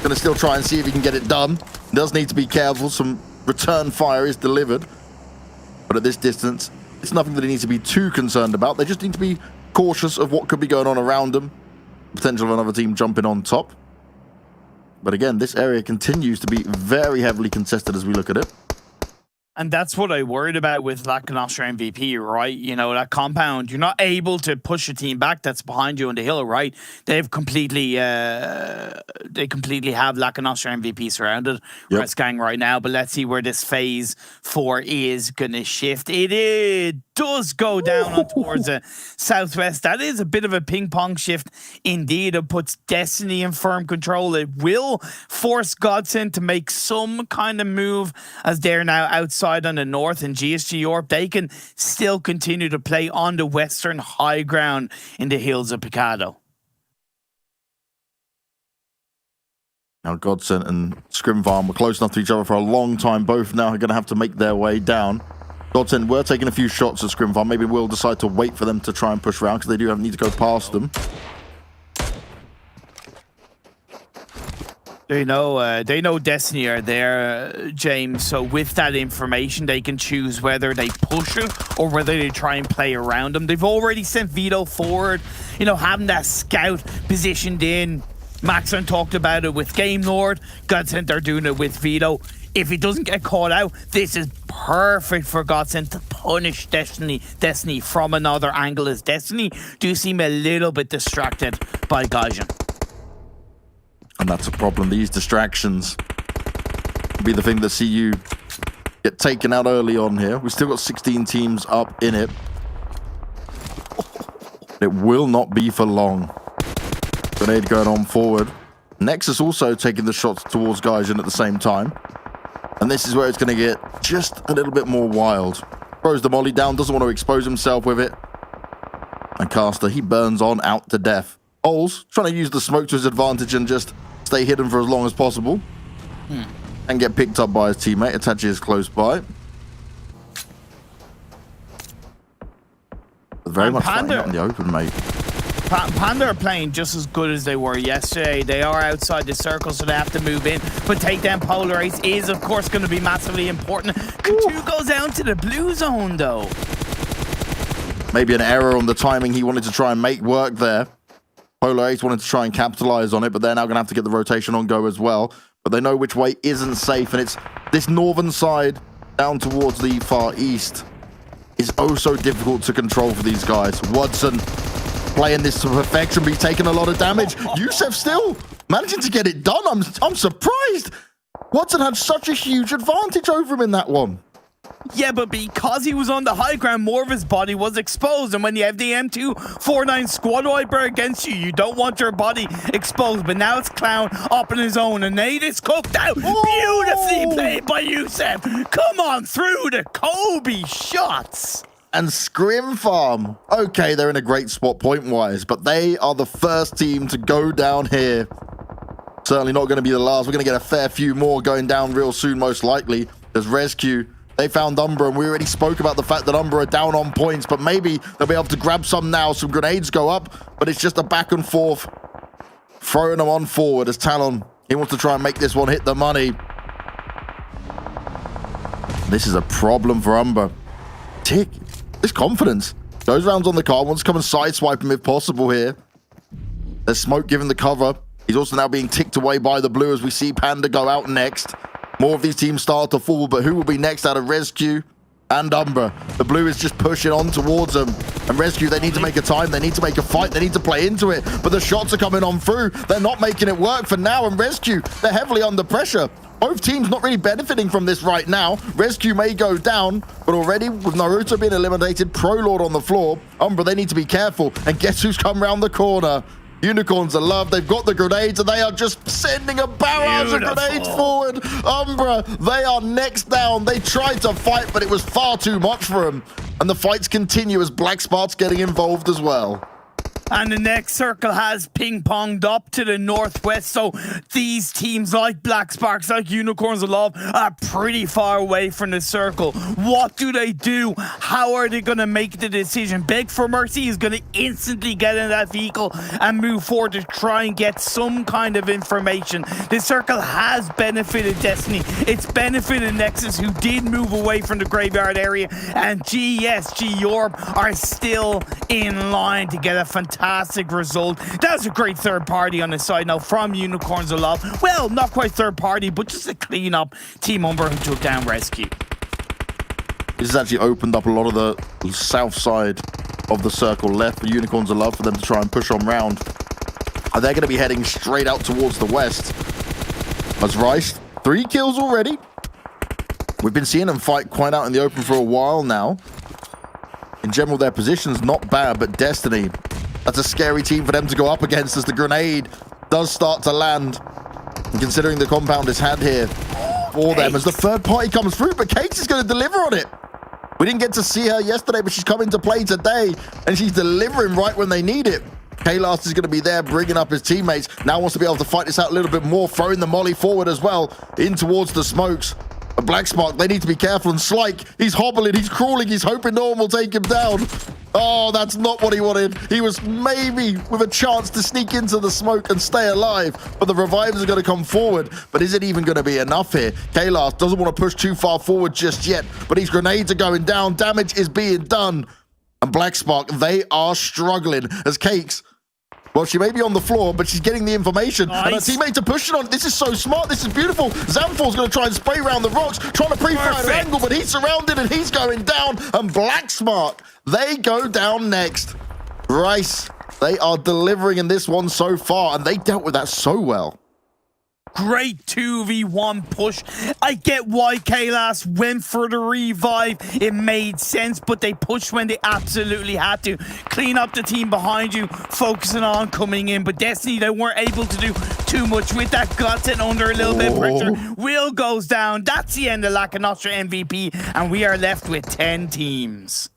Gonna still try and see if he can get it done. Does need to be careful, some return fire is delivered. But at this distance, it's nothing that he needs to be too concerned about. They just need to be cautious of what could be going on around them. Potential of another team jumping on top. But again, this area continues to be very heavily contested as we look at it. And that's what I worried about with Lakonostra MVP, right? You know, that compound, you're not able to push a team back that's behind you on the hill, right? They've completely, have Lakonostra MVP surrounded. Yep. Rice Gang right now, but let's see where this phase 4 is going to shift. It does go down on towards the southwest. That is a bit of a ping pong shift indeed. It puts Destiny in firm control. It will force GODSENT to make some kind of move as they're now outside on the north, and GSG Europe, they can still continue to play on the western high ground in the hills of Picado. Now GODSENT and ScrimFarm were close enough to each other for a long time. Both now are going to have to make their way down. GODSENT were taking a few shots at ScrimFarm. Maybe we'll decide to wait for them to try and push around because they do need to go past them. They know Destiny are there, James. So with that information, they can choose whether they push it or whether they try and play around them. They've already sent Vito forward, you know, having that scout positioned in. Maxon talked about it with GameLord. GODSENT are doing it with Vito. If he doesn't get caught out, this is perfect for GODSENT to punish Destiny from another angle, as Destiny do seem a little bit distracted by Gaijin. And that's a problem. These distractions will be the thing that see you get taken out early on here. We've still got 16 teams up in it. It will not be for long. Grenade going on forward. Nexus also taking the shots towards Gaijin at the same time. And this is where it's going to get just a little bit more wild. Throws the molly down, doesn't want to expose himself with it. And Caster, he burns on out to death. Ols trying to use the smoke to his advantage and just stay hidden for as long as possible. And get picked up by his teammate. Itachi is close by. Very much fighting out in the open, mate. Panda are playing just as good as they were yesterday. They are outside the circle, so they have to move in. But takedown Polarize is, of course, going to be massively important. K2 goes down to the blue zone, though. Maybe an error on the timing he wanted to try and make work there. Polarize wanted to try and capitalize on it, but they're now going to have to get the rotation on go as well. But they know which way isn't safe, and it's this northern side down towards the far east is oh so difficult to control for these guys. Watson playing this to perfection, but he's taking a lot of damage. Yusef still managing to get it done. I'm surprised. Watson had such a huge advantage over him in that one. Yeah, but because he was on the high ground, more of his body was exposed. And when you have the M249 squad wiper against you, you don't want your body exposed. But now it's Clown up on his own, and Nate is cooked out. Beautifully played by Yusef. Come on through the Kobe shots. And ScrimFarm, okay, they're in a great spot point-wise, but they are the first team to go down here. Certainly not going to be the last. We're going to get a fair few more going down real soon, most likely. There's RESQ. They found UMBRA, and we already spoke about the fact that UMBRA are down on points, but maybe they'll be able to grab some now. Some grenades go up, but it's just a back and forth. Throwing them on forward as Talon, he wants to try and make this one hit the money. This is a problem for UMBRA. Tick. This confidence. Goes rounds on the car, wants to come and sideswipe him if possible here. There's smoke giving the cover. He's also now being ticked away by the blue as we see Panda go out next. More of these teams start to fall, but who will be next out of RESQ and UMBRA? The blue is just pushing on towards them. And RESQ, they need to make a time, they need to make a fight, they need to play into it. But the shots are coming on through. They're not making it work for now, and RESQ, they're heavily under pressure. Both teams not really benefiting from this right now. RESQ may go down, but already with Naruto being eliminated, ProLord on the floor, UMBRA, they need to be careful. And guess who's come around the corner? Unicorns are loved. They've got the grenades, and they are just sending a barrage of grenades forward. UMBRA, they are next down. They tried to fight, but it was far too much for them. And the fights continue as Black Spark's getting involved as well. And the next circle has ping-ponged up to the northwest, so these teams like Black Sparks, like Unicorns of Love, are pretty far away from the circle. What do they do? How are they going to make the decision? Beg for Mercy is going to instantly get in that vehicle and move forward to try and get some kind of information. The circle has benefited Destiny. It's benefited Nexus, who did move away from the graveyard area, and Yorb are still in line to get a fantastic result. That was a great third party on the side now from Unicorns of Love. Well, not quite third party, but just a clean up Team UMBRA who took down RESQ. This has actually opened up a lot of the south side of the circle left for Unicorns of Love for them to try and push on round. And they're going to be heading straight out towards the west. As Rice, 3 kills already. We've been seeing them fight quite out in the open for a while now. In general, their position's not bad, but Destiny, that's a scary team for them to go up against as the grenade does start to land. And considering the compound is had here for them as the third party comes through, but Kate is going to deliver on it. We didn't get to see her yesterday, but she's come into play today, and she's delivering right when they need it. QLASH is going to be there, bringing up his teammates. Now wants to be able to fight this out a little bit more, throwing the molly forward as well, in towards the smokes. And Black Spark, they need to be careful. And Slyke, he's hobbling, he's crawling, he's hoping no one will take him down. Oh, that's not what he wanted. He was maybe with a chance to sneak into the smoke and stay alive, but the revives are going to come forward. But is it even going to be enough here? QLASH doesn't want to push too far forward just yet, but these grenades are going down. Damage is being done. And Black Spark, they are struggling as Cakes, well, she may be on the floor, but she's getting the information. Nice. And her teammates are pushing on. This is so smart. This is beautiful. Zamfor's going to try and spray around the rocks, trying to pre-fire Erangel, but he's surrounded and he's going down. And Black Spark, they go down next. Rice, they are delivering in this one so far, and they dealt with that so well. Great 2v1 push. I get why QLASH went for the revive. It made sense, but they pushed when they absolutely had to. Clean up the team behind you, focusing on coming in. But Destiny, they weren't able to do too much with that. GODSENT under a little bit of pressure. Will goes down. That's the end of Lakonostra MVP, and we are left with 10 teams.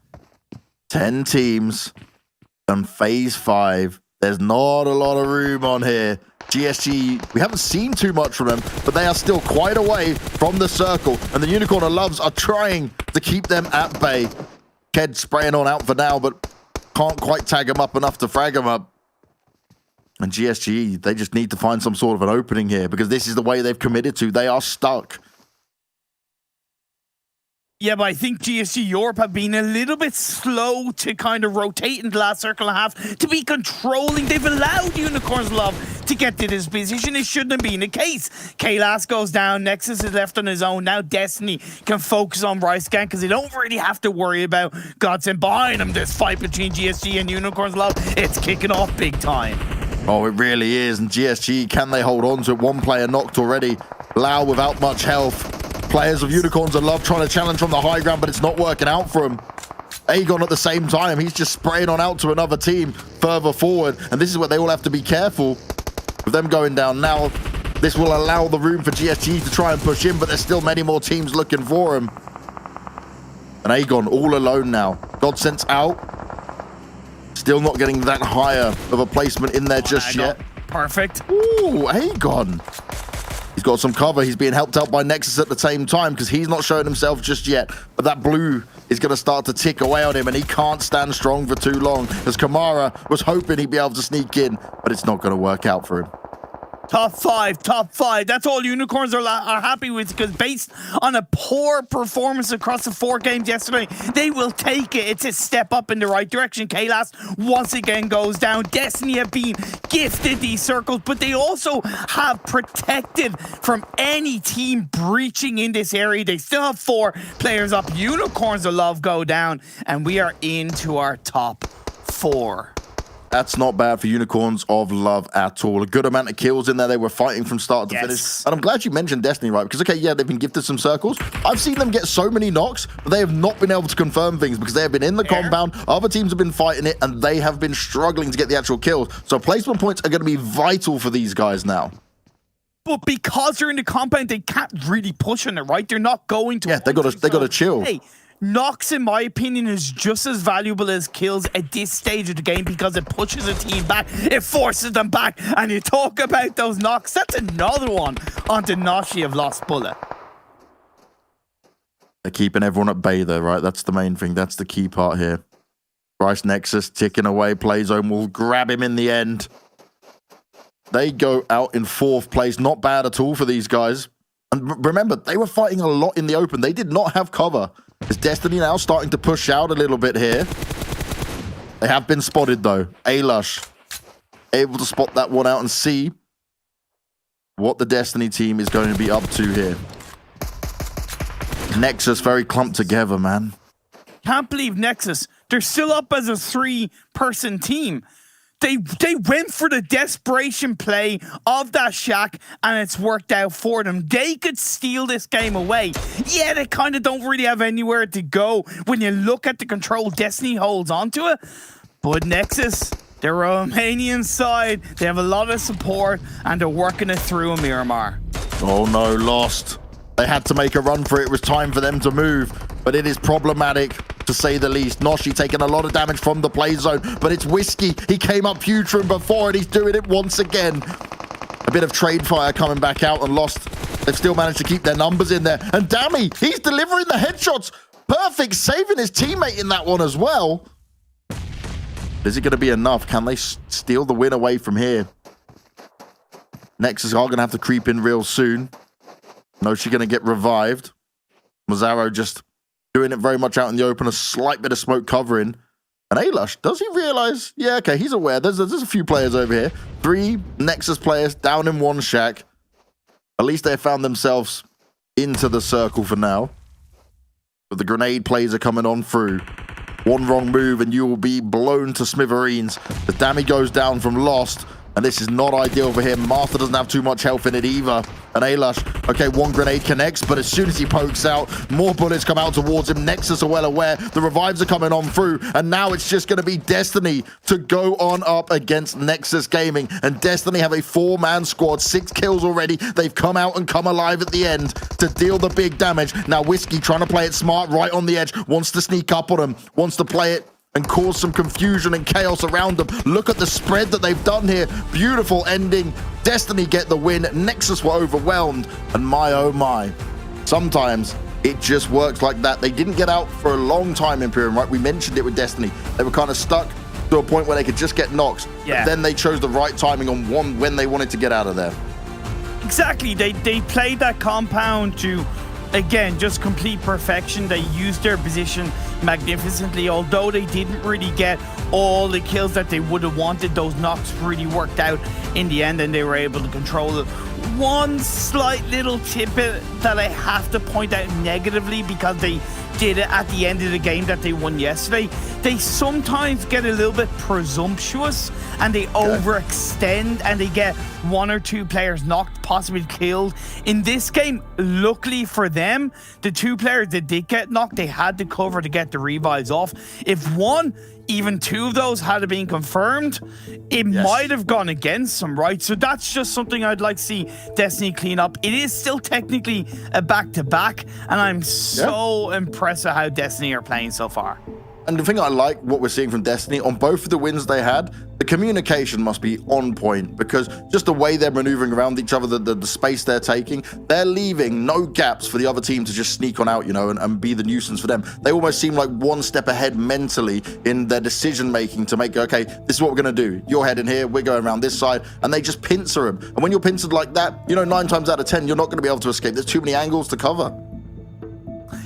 10 teams and phase 5. There's not a lot of room on here. GSG, we haven't seen too much from them, but they are still quite away from the circle, and the Unicorn of Loves are trying to keep them at bay. Ked spraying on out for now, but can't quite tag him up enough to frag him up. And GSG, they just need to find some sort of an opening here, because this is the way they've committed to. They are stuck. Yeah, but I think GSG Europe have been a little bit slow to kind of rotate in the last circle and a half to be controlling. They've allowed Unicorns Love to get to this position. It shouldn't have been the case. QLASH goes down. Nexus is left on his own. Now Destiny can focus on RESQ because they don't really have to worry about GODSENT behind them. This fight between GSG and Unicorns Love, it's kicking off big time. Oh, it really is. And GSG, can they hold on to it? One player knocked already. Lau without much health. Players of Unicorns of Love trying to challenge from the high ground, but it's not working out for him. Aegon at the same time, he's just spraying on out to another team further forward. And this is where they all have to be careful with them going down now. This will allow the room for GSG to try and push in, but there's still many more teams looking for him. And Aegon all alone now. GODSENT's out. Still not getting that higher of a placement in there just yet. Perfect. Ooh, Aegon. He's got some cover. He's being helped out by Nexus at the same time because he's not showing himself just yet. But that blue is going to start to tick away on him, and he can't stand strong for too long as Kamara was hoping he'd be able to sneak in, but it's not going to work out for him. Top five. That's all Unicorns are happy with, because based on a poor performance across the 4 games yesterday, they will take it. It's a step up in the right direction. QLASH once again goes down. Destiny have been gifted these circles, but they also have protected from any team breaching in this area. They still have 4 players up. Unicorns of Love go down, and we are into our top 4. That's not bad for Unicorns of Love at all. A good amount of kills in there. They were fighting from start to finish. And I'm glad you mentioned Destiny, right? Because, okay, yeah, they've been gifted some circles. I've seen them get so many knocks, but they have not been able to confirm things because they have been in the compound. Other teams have been fighting it, and they have been struggling to get the actual kills. So placement points are going to be vital for these guys now. But because they're in the compound, they can't really push on it, right? They're not going to. Yeah, they got to chill. Hey, knocks, in my opinion, is just as valuable as kills at this stage of the game because it pushes a team back. It forces them back. And you talk about those knocks, that's another one onto Nashi of Lost Bullet. They're keeping everyone at bay, though, right? That's the main thing. That's the key part here. Bryce Nexus ticking away. Playzone will grab him in the end. They go out in 4th place. Not bad at all for these guys. And remember, they were fighting a lot in the open. They did not have cover. Is Destiny now starting to push out a little bit here? They have been spotted, though. QLASH able to spot that one out and see what the Destiny team is going to be up to here. Nexus very clumped together, man. Can't believe Nexus. They're still up as a 3-person team. They went for the desperation play of that shack, and it's worked out for them. They could steal this game away. Yeah, they kind of don't really have anywhere to go when you look at the control Destiny holds onto it. But Nexus, the Romanian side, they have a lot of support, and they're working it through a Miramar. Oh no, lost. They had to make a run for it. It was time for them to move, but it is problematic to say the least. Noshi taking a lot of damage from the play zone, but it's Whiskey. He came up Putrid before, and he's doing it once again. A bit of trade fire coming back out, and Lost They've still managed to keep their numbers in there. And Dammy, he's delivering the headshots. Perfect, saving his teammate in that one as well. Is it going to be enough? Can they steal the win away from here? Nexus are going to have to creep in real soon. No, she's going to get revived. Mazzaro just doing it very much out in the open. A slight bit of smoke covering. And Alush, does he realize? Yeah, okay, he's aware. There's a few players over here. 3 Nexus players down in one shack. At least they found themselves into the circle for now. But the grenade plays are coming on through. One wrong move and you will be blown to smithereens. The Dammy goes down from Lost. And this is not ideal for him. Martha doesn't have too much health in it either. And Alush, okay, one grenade connects, but as soon as he pokes out, more bullets come out towards him. Nexus are well aware. The revives are coming on through. And now it's just going to be Destiny to go on up against Nexus Gaming. And Destiny have a 4-man squad, 6 kills already. They've come out and come alive at the end to deal the big damage. Now Whiskey trying to play it smart, right on the edge, wants to sneak up on him, wants to play it and cause some confusion and chaos around them. Look at the spread that they've done here. Beautiful ending. Destiny get the win. Nexus were overwhelmed. And my, oh my. Sometimes it just works like that. They didn't get out for a long time, Imperium, right? We mentioned it with Destiny. They were kind of stuck to a point where they could just get knocked. Yeah. But then they chose the right timing on when they wanted to get out of there. Exactly. They played that compound to, again, just complete perfection. They used their position magnificently. Although they didn't really get all the kills that they would have wanted, those knocks really worked out in the end and they were able to control it. One slight little tidbit that I have to point out negatively, because they did it at the end of the game that they won yesterday, they sometimes get a little bit presumptuous and they overextend and they get 1 or 2 players knocked, possibly killed. In this game, luckily for them, the 2 players that did get knocked, they had to cover to get the revives off. If 1, even 2 of those had been confirmed, it might have gone against them, right? So that's just something I'd like to see Destiny clean up. It is still technically a back-to-back, and I'm so impressed with how Destiny are playing so far. And the thing I like what we're seeing from Destiny, on both of the wins they had, the communication must be on point, because just the way they're maneuvering around each other, the space they're taking, they're leaving no gaps for the other team to just sneak on out, you know, and be the nuisance for them. They almost seem like one step ahead mentally in their decision making to make, okay, this is what we're going to do. You're heading here, we're going around this side, and they just pincer them. And when you're pincered like that, you know, 9 times out of 10, you're not going to be able to escape. There's too many angles to cover.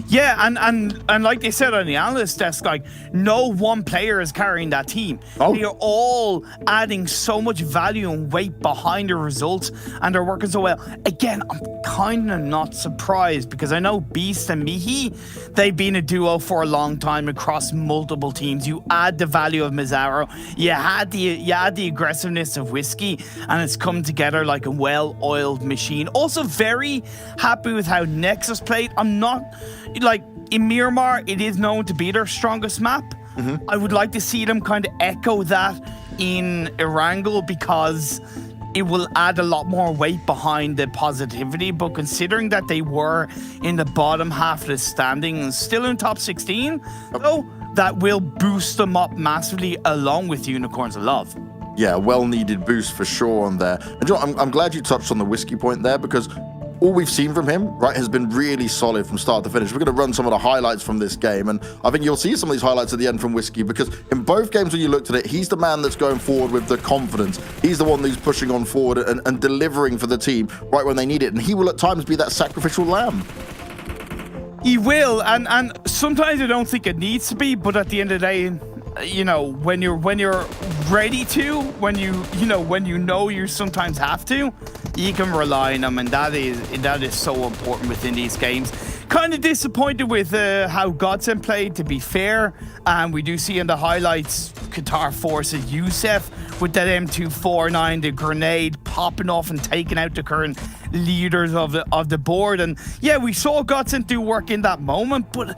Yeah, and like they said on the analyst desk, like, no one player is carrying that team. They are all adding so much value and weight behind the results, and they're working so well. Again, I'm kind of not surprised, because I know Beast and Mihi, they've been a duo for a long time across multiple teams. You add the value of Mazzaro, you add the aggressiveness of Whiskey, and it's come together like a well-oiled machine. Also very happy with how Nexus played. I'm not... Like, in Miramar, it is known to be their strongest map. I would like to see them kind of echo that in Erangel, because it will add a lot more weight behind the positivity. But considering that they were in the bottom half of the standings, still in top 16, though, that will boost them up massively along with Unicorns of Love. Yeah, well-needed boost for sure on there. And John, I'm glad you touched on the Whiskey point there, because all we've seen from him, right, has been really solid from start to finish. We're going to run some of the highlights from this game, and I think you'll see some of these highlights at the end from Whiskey, because in both games when you looked at it, he's the man that's going forward with the confidence. He's the one who's pushing on forward and delivering for the team right when they need it, and he will at times be that sacrificial lamb. He will, and sometimes I don't think it needs to be, but at the end of the day, you know, when you're ready to, when you sometimes have to, you can rely on them, and that is so important within these games. Kind of disappointed with how GODSENT played, to be fair, and we do see in the highlights Qatar forces Youssef with that M249, the grenade popping off and taking out the current leaders of the board. And yeah, we saw GODSENT do work in that moment, but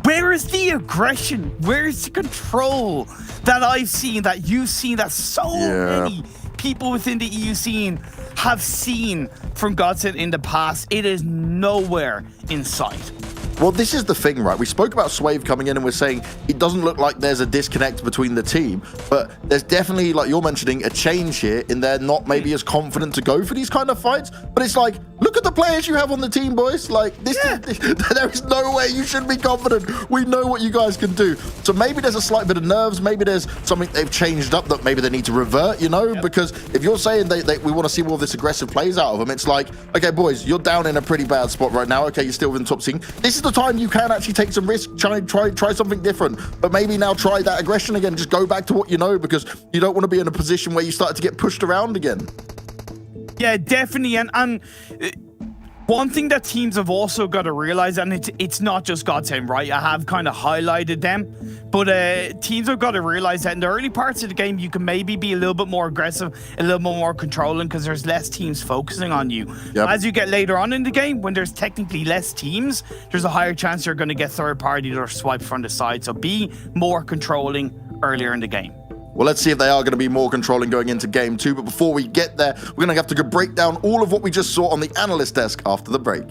where is the aggression? Where is the control that I've seen, that you've seen, that so many people within the EU scene have seen from GODSENT in the past? It is nowhere in sight. Well, this is the thing, right? We spoke about Swave coming in and we're saying it doesn't look like there's a disconnect between the team, but there's definitely, like you're mentioning, a change here in they're not maybe as confident to go for these kind of fights. But it's like, look at the players you have on the team, boys. Like, this there is no way you should be confident. We know what you guys can do. So maybe there's a slight bit of nerves. Maybe there's something they've changed up that maybe they need to revert, you know? Because if you're saying we want to see more of this aggressive plays out of them, it's like, okay, boys, you're down in a pretty bad spot right now. Okay, you're still within top 16. This is the time you can actually take some risk, try something different. But maybe now try that aggression again. Just go back to what you know, because you don't want to be in a position where you start to get pushed around again. Yeah, definitely. And one thing that teams have also got to realize, and it's not just GODSENT, right? I have kind of highlighted them, but teams have got to realize that in the early parts of the game, you can maybe be a little bit more aggressive, a little bit more controlling, because there's less teams focusing on you. Yep. As you get later on in the game, when there's technically less teams, there's a higher chance you're going to get third party or swipe from the side. So be more controlling earlier in the game. Well, let's see if they are going to be more controlling going into game 2. But before we get there, we're going to have to go break down all of what we just saw on the analyst desk after the break.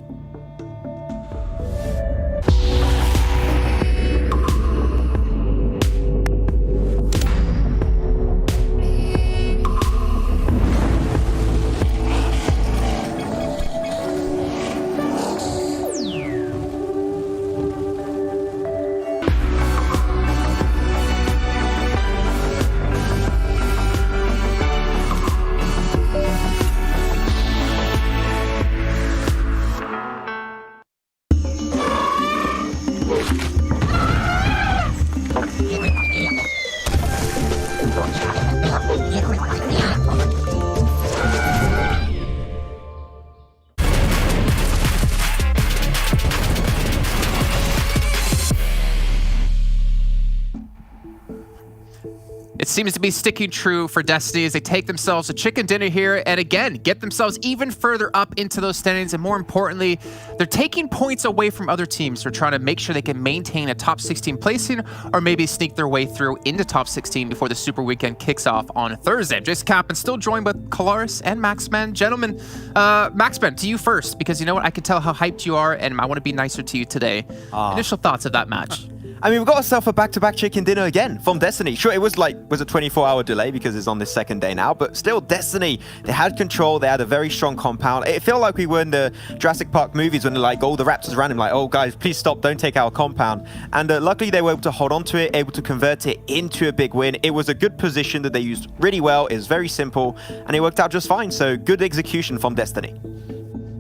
It seems to be sticking true for Destiny as they take themselves a chicken dinner here and again get themselves even further up into those standings, and more importantly, they're taking points away from other teams. They're trying to make sure they can maintain a top 16 placing or maybe sneak their way through into top 16 before the Super Weekend kicks off on Thursday. I'm Jason Kaplan, still joined by QLASH and Maxman. Gentlemen, Maxman, to you first, because you know what? I can tell how hyped you are and I want to be nicer to you today. Initial thoughts of that match? I mean, we've got ourselves a back-to-back chicken dinner again from Destiny. Sure, it was a 24-hour delay because it's on the second day now, but still, Destiny, they had control, they had a very strong compound. It felt like we were in the Jurassic Park movies when they're like, oh, the Raptors ran him, like, oh, guys, please stop, don't take our compound. And luckily, they were able to hold on to it, able to convert it into a big win. It was a good position that they used really well. It was very simple, and it worked out just fine. So, good execution from Destiny.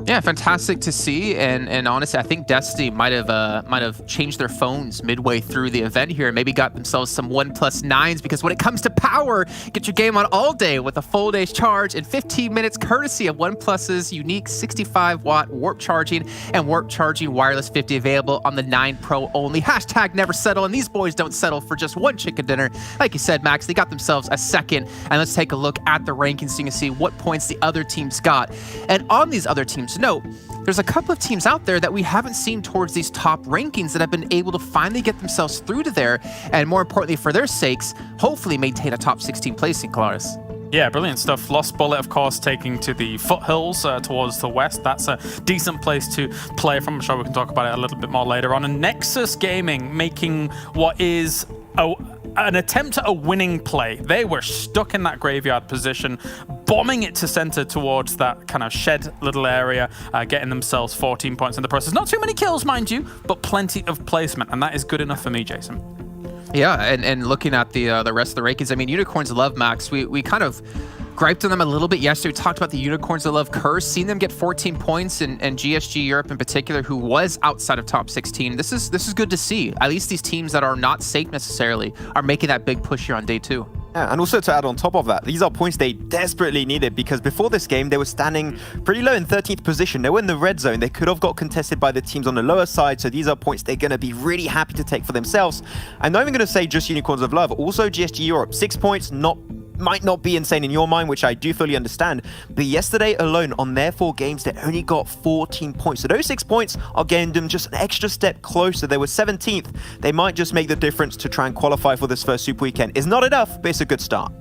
Yeah, fantastic to see, and honestly, I think Destiny might have changed their phones midway through the event here, and maybe got themselves some 1+9s, because when it comes to power, get your game on all day with a full day's charge in 15 minutes, courtesy of OnePlus's unique 65-watt warp charging and warp charging wireless 50 available on the 9 Pro only. Hashtag never settle, and these boys don't settle for just one chicken dinner. Like you said, Max, they got themselves a second, and let's take a look at the rankings so you can see what points the other teams got. And on these other teams, note, there's a couple of teams out there that we haven't seen towards these top rankings that have been able to finally get themselves through to there, and more importantly for their sakes, hopefully maintain a top 16 placing, Claris. Yeah, brilliant stuff. Lost Bullet, of course, taking to the foothills towards the west. That's a decent place to play from. I'm sure we can talk about it a little bit more later on. And Nexus Gaming making what is an attempt at a winning play. They were stuck in that graveyard position, bombing it to center towards that kind of shed little area, getting themselves 14 points in the process. Not too many kills, mind you, but plenty of placement, and that is good enough for me, Jason. Yeah, and looking at the rest of the rankings, I mean, Unicorns Love, Max, we kind of griped on them a little bit yesterday. We talked about the Unicorns of Love curse, seen them get 14 points, and GSG Europe in particular, who was outside of top 16. This is good to see. At least these teams that are not safe necessarily are making that big push here on day 2. Yeah, and also to add on top of that, these are points they desperately needed, because before this game, they were standing pretty low in 13th position. They were in the red zone. They could have got contested by the teams on the lower side, so these are points they're going to be really happy to take for themselves. I'm not even going to say just Unicorns of Love, also GSG Europe. 6 points, might not be insane in your mind, which I do fully understand, but yesterday alone on their 4 games, they only got 14 points. So those 6 points are getting them just an extra step closer. They were 17th. They might just make the difference to try and qualify for this first Super Weekend. It's not enough, but it's a good start.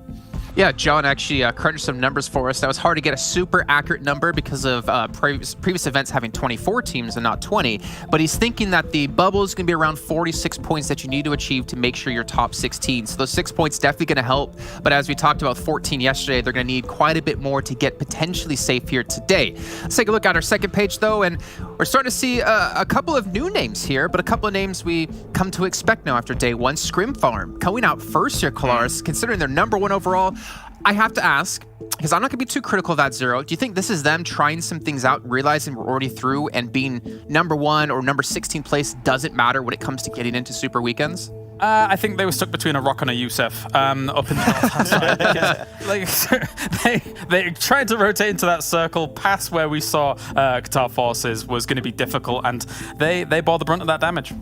Yeah, John actually crunched some numbers for us. That was hard to get a super accurate number because of previous events having 24 teams and not 20. But he's thinking that the bubble is going to be around 46 points that you need to achieve to make sure you're top 16. So those 6 points definitely going to help. But as we talked about 14 yesterday, they're going to need quite a bit more to get potentially safe here today. Let's take a look at our second page, though, and we're starting to see a couple of new names here, but a couple of names we come to expect now after day one. ScrimFarm coming out first here, QLASH, considering they're #1 overall. I have to ask, because I'm not going to be too critical of that Zero, do you think this is them trying some things out, realizing we're already through, and being #1 or number 16 place doesn't matter when it comes to getting into Super Weekends? I think they were stuck between a rock and a Yusef up in the north side. Because, they tried to rotate into that circle past where we saw Qatar forces was going to be difficult, and they bore the brunt of that damage.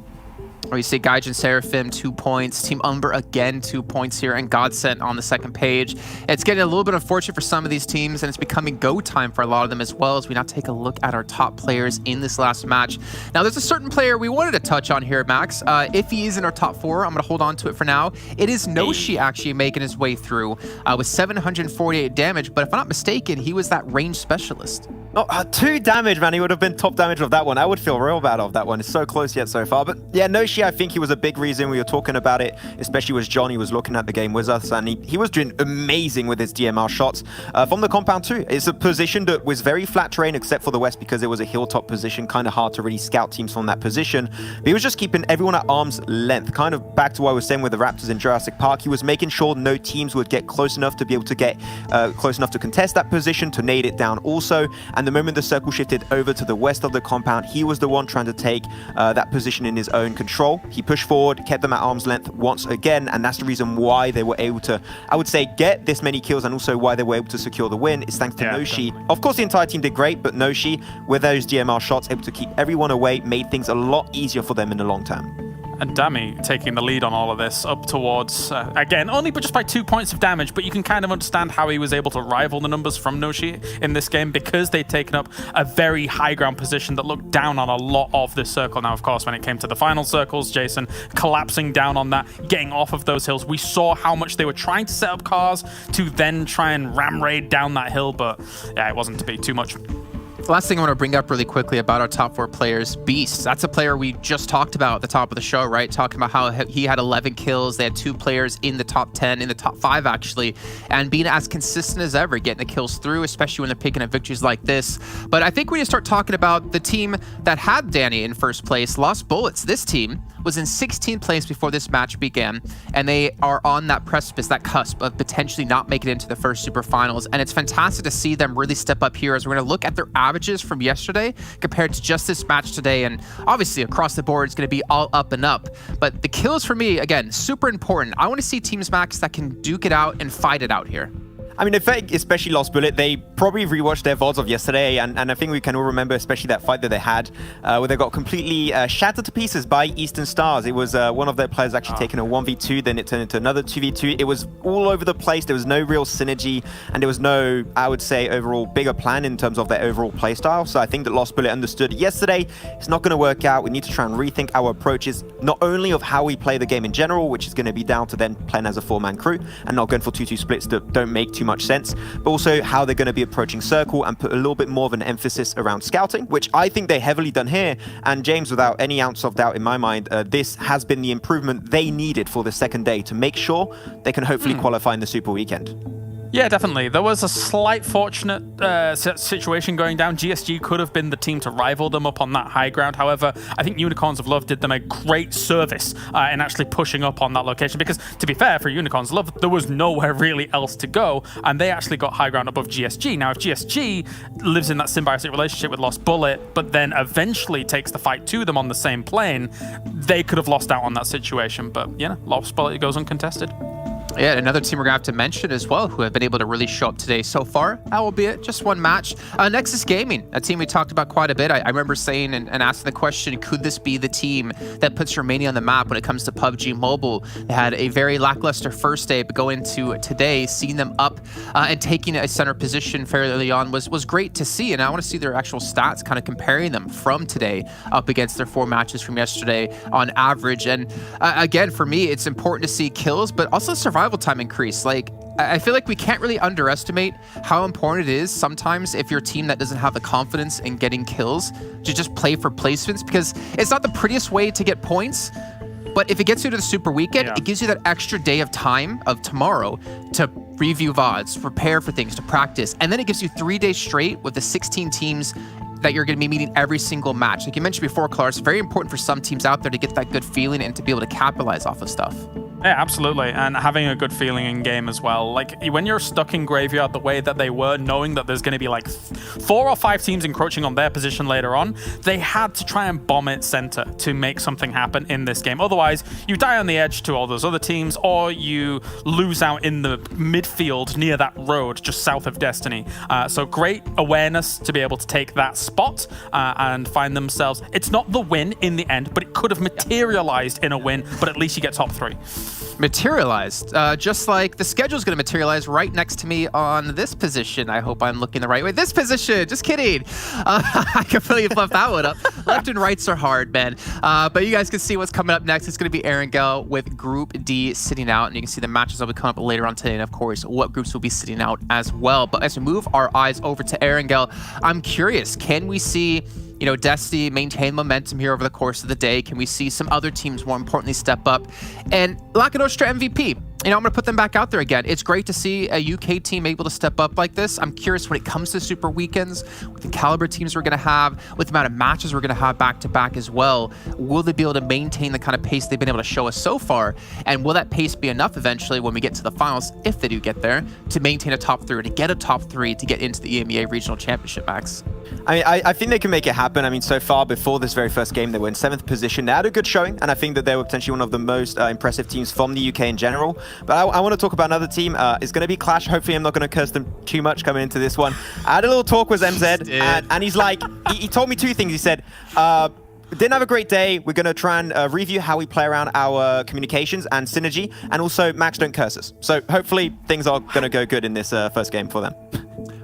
Or you see Gaijin Seraphim, 2 points. Team UMBRA again, 2 points here. And GODSENT on the second page. It's getting a little bit unfortunate for some of these teams, and it's becoming go time for a lot of them as well, as we now take a look at our top players in this last match. Now, there's a certain player we wanted to touch on here, Max. If he is in our top 4, I'm going to hold on to it for now. It is Noshi actually making his way through with 748 damage. But if I'm not mistaken, he was that range specialist. Oh, 2 damage, man. He would have been top damage of that one. I would feel real bad of that one. It's so close yet so far. But yeah, Noshi, I think he was a big reason we were talking about it, especially as Johnny was looking at the game with us, and he was doing amazing with his DMR shots from the compound too. It's a position that was very flat terrain except for the west because it was a hilltop position, kind of hard to really scout teams from that position. But he was just keeping everyone at arm's length, kind of back to what I was saying with the Raptors in Jurassic Park. He was making sure no teams would get close enough to be able to get close enough to contest that position, to nade it down also. And the moment the circle shifted over to the west of the compound, he was the one trying to take that position in his own control. He pushed forward, kept them at arm's length once again, and that's the reason why they were able to, I would say, get this many kills, and also why they were able to secure the win is thanks to Noshi. Definitely. Of course, the entire team did great, but Noshi, with those DMR shots, able to keep everyone away, made things a lot easier for them in the long term. And Dami taking the lead on all of this up towards, again, only but just by 2 points of damage, but you can kind of understand how he was able to rival the numbers from Noshi in this game because they'd taken up a very high ground position that looked down on a lot of this circle. Now, of course, when it came to the final circles, Jason collapsing down on that, getting off of those hills, we saw how much they were trying to set up cars to then try and ram raid down that hill, but yeah, it wasn't to be too much. The last thing I want to bring up really quickly about our top 4 players, Beast. That's a player we just talked about at the top of the show, right? Talking about how he had 11 kills. They had 2 players in the top 10, in the top 5 actually, and being as consistent as ever, getting the kills through, especially when they're picking up victories like this. But I think we need to start talking about the team that had Danny in first place, Lost Bullets. This team was in 16th place before this match began, and they are on that precipice, that cusp of potentially not making it into the first Super Finals. And it's fantastic to see them really step up here as we're going to look at their averages from yesterday compared to just this match today. And obviously across the board, it's going to be all up and up. But the kills for me, again, super important. I want to see teams, Max, that can duke it out and fight it out here. I mean, I think especially Lost Bullet, they probably rewatched their VODs of yesterday, and I think we can all remember especially that fight that they had where they got completely shattered to pieces by Eastern Stars. It was one of their players actually taking a 1v2, then it turned into another 2v2. It was all over the place. There was no real synergy, and there was no, I would say, overall bigger plan in terms of their overall playstyle. So I think that Lost Bullet understood yesterday it's not going to work out. We need to try and rethink our approaches, not only of how we play the game in general, which is going to be down to then playing as a 4-man crew and not going for 2-2 splits that don't make too much sense, but also how they're going to be approaching circle and put a little bit more of an emphasis around scouting, which I think they heavily done here. And James, without any ounce of doubt in my mind, this has been the improvement they needed for the second day to make sure they can hopefully qualify in the Super Weekend. Yeah, definitely. There was a slight fortunate situation going down. GSG could have been the team to rival them up on that high ground. However, I think Unicorns of Love did them a great service in actually pushing up on that location because, to be fair, for Unicorns of Love, there was nowhere really else to go, and they actually got high ground above GSG. Now, if GSG lives in that symbiotic relationship with Lost Bullet, but then eventually takes the fight to them on the same plane, they could have lost out on that situation. But, yeah, Lost Bullet goes uncontested. Yeah, another team we're going to have to mention as well who have been able to really show up today so far, albeit just one match. Nexus Gaming, a team we talked about quite a bit. I remember saying and asking the question, could this be the team that puts Romania on the map when it comes to PUBG Mobile? They had a very lackluster first day, but going into today, seeing them up and taking a center position fairly early on was great to see. And I want to see their actual stats, kind of comparing them from today up against their 4 matches from yesterday on average. And again, for me, it's important to see kills, but also survival time increase. Like, I feel like we can't really underestimate how important it is sometimes if you're a team that doesn't have the confidence in getting kills to just play for placements, because it's not the prettiest way to get points, but if it gets you to the Super Weekend, it gives you that extra day of time of tomorrow to review VODs, prepare for things, to practice, and then it gives you 3 days straight with the 16 teams that you're going to be meeting every single match. Like you mentioned before, Qatar, it's very important for some teams out there to get that good feeling and to be able to capitalize off of stuff. Yeah, absolutely. And having a good feeling in game as well. Like when you're stuck in Graveyard the way that they were, knowing that there's going to be like 4 or 5 teams encroaching on their position later on, they had to try and bomb it center to make something happen in this game. Otherwise, you die on the edge to all those other teams, or you lose out in the midfield near that road just south of Destiny. So great awareness to be able to take that spot and find themselves. It's not the win in the end, but it could have materialized in a win, but at least you get top 3. Materialized, just like the schedule is going to materialize right next to me on this position. I hope I'm looking the right way. This position, just kidding. I completely fluffed that one up. Left and rights are hard, man. But you guys can see what's coming up next. It's going to be Erangel with Group D sitting out, and you can see the matches that will be coming up later on today, and of course, what groups will be sitting out as well. But as we move our eyes over to Erangel, I'm curious, can we see, you know, Destiny maintain momentum here over the course of the day? Can we see some other teams, more importantly, step up? And Lakonostra MVP, you know, I'm going to put them back out there again. It's great to see a UK team able to step up like this. I'm curious when it comes to Super Weekends, with the caliber teams we're going to have, with the amount of matches we're going to have back-to-back as well, will they be able to maintain the kind of pace they've been able to show us so far? And will that pace be enough eventually when we get to the finals, if they do get there, to maintain a top 3 or to get a top 3 to get into the EMEA Regional Championship, Max? I mean, I think they can make it happen. I mean, so far before this very first game, they were in 7th position. They had a good showing, and I think that they were potentially one of the most impressive teams from the UK in general. But I want to talk about another team. It's going to be Clash. Hopefully, I'm not going to curse them too much coming into this one. I had a little talk with MZ, and he's like, he told me 2 things. He said, didn't have a great day. We're going to try and review how we play around our communications and synergy. And also, Max, don't curse us. So hopefully, things are going to go good in this first game for them.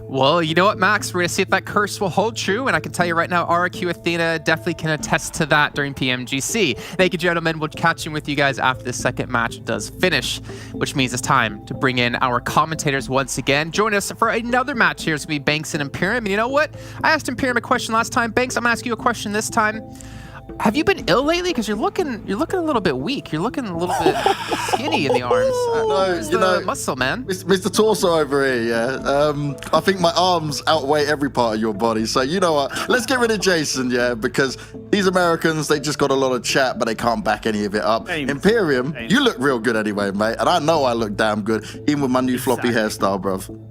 Well, you know what, Max? We're going to see if that curse will hold true. And I can tell you right now, RRQ Athena definitely can attest to that during PMGC. Thank you, gentlemen. We'll catch in with you guys after the second match does finish, which means it's time to bring in our commentators once again. Join us for another match here. It's going to be Banks and Imperium. And you know what? I asked Imperium a question last time. Banks, I'm going to ask you a question this time. Have you been ill lately? Because you're looking a little bit weak. You're looking a little bit skinny in the arms. Where's the muscle, man? Mr. Torso over here, yeah. I think my arms outweigh every part of your body. So you know what? Let's get rid of Jason, yeah, because these Americans, they just got a lot of chat, but they can't back any of it up. Imperium, you look real good anyway, mate. And I know I look damn good, even with my new floppy hairstyle, bruv.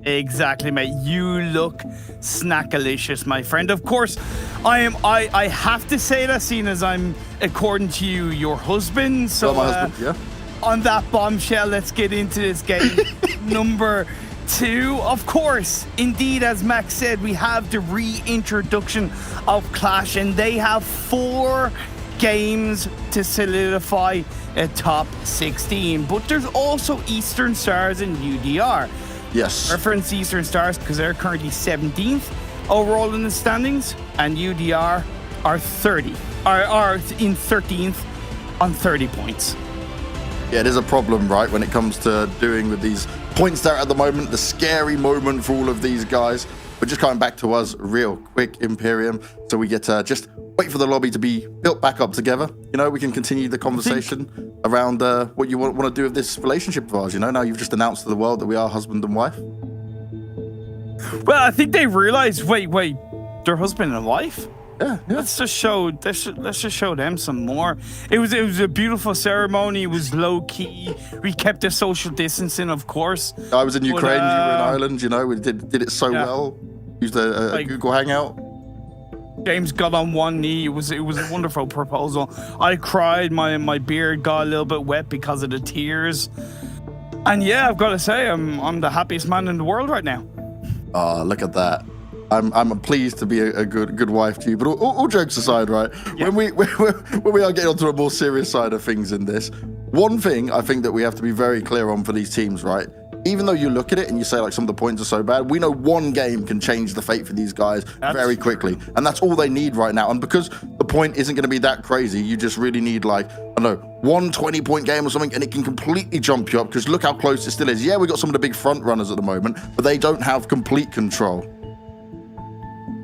Exactly, mate. You look snackalicious, my friend. Of course, I have to say that, seeing as I'm, according to you, your husband. So my husband, yeah. On that bombshell, let's get into this game. Number 2, of course. Indeed, as Max said, we have the reintroduction of Clash, and they have 4 games to solidify a top 16. But there's also Eastern Stars and UDR. Yes. Reference Eastern Stars because they're currently 17th overall in the standings, and UDR are in 13th on 30 points. Yeah, it is a problem, right, when it comes to doing with these points there at the moment, the scary moment for all of these guys. But just coming back to us real quick, Imperium, so we get to just wait for the lobby to be built back up together. You know, we can continue the conversation around what you want to do with this relationship of ours. You know, now you've just announced to the world that we are husband and wife. Well, I think they realized, wait, they're husband and wife? Yeah. Let's just show them some more. It was a beautiful ceremony. It was low key. We kept the social distancing, of course. I was in Ukraine, you were in Ireland, you know, we did it so well. Used a Google Hangout. James got on one knee. It was a wonderful proposal. I cried. My beard got a little bit wet because of the tears. And yeah, I've got to say, I'm the happiest man in the world right now. Oh, look at that. I'm pleased to be a good wife to you. But all jokes aside, right? Yeah. When we are getting onto a more serious side of things in this, one thing I think that we have to be very clear on for these teams, right, even though you look at it and you say like some of the points are so bad, we know one game can change the fate for these guys very quickly. And that's all they need right now. And because the point isn't going to be that crazy, you just really need like, I don't know, one 20-point game or something, and it can completely jump you up, because look how close it still is. Yeah, we got some of the big front runners at the moment, but they don't have complete control.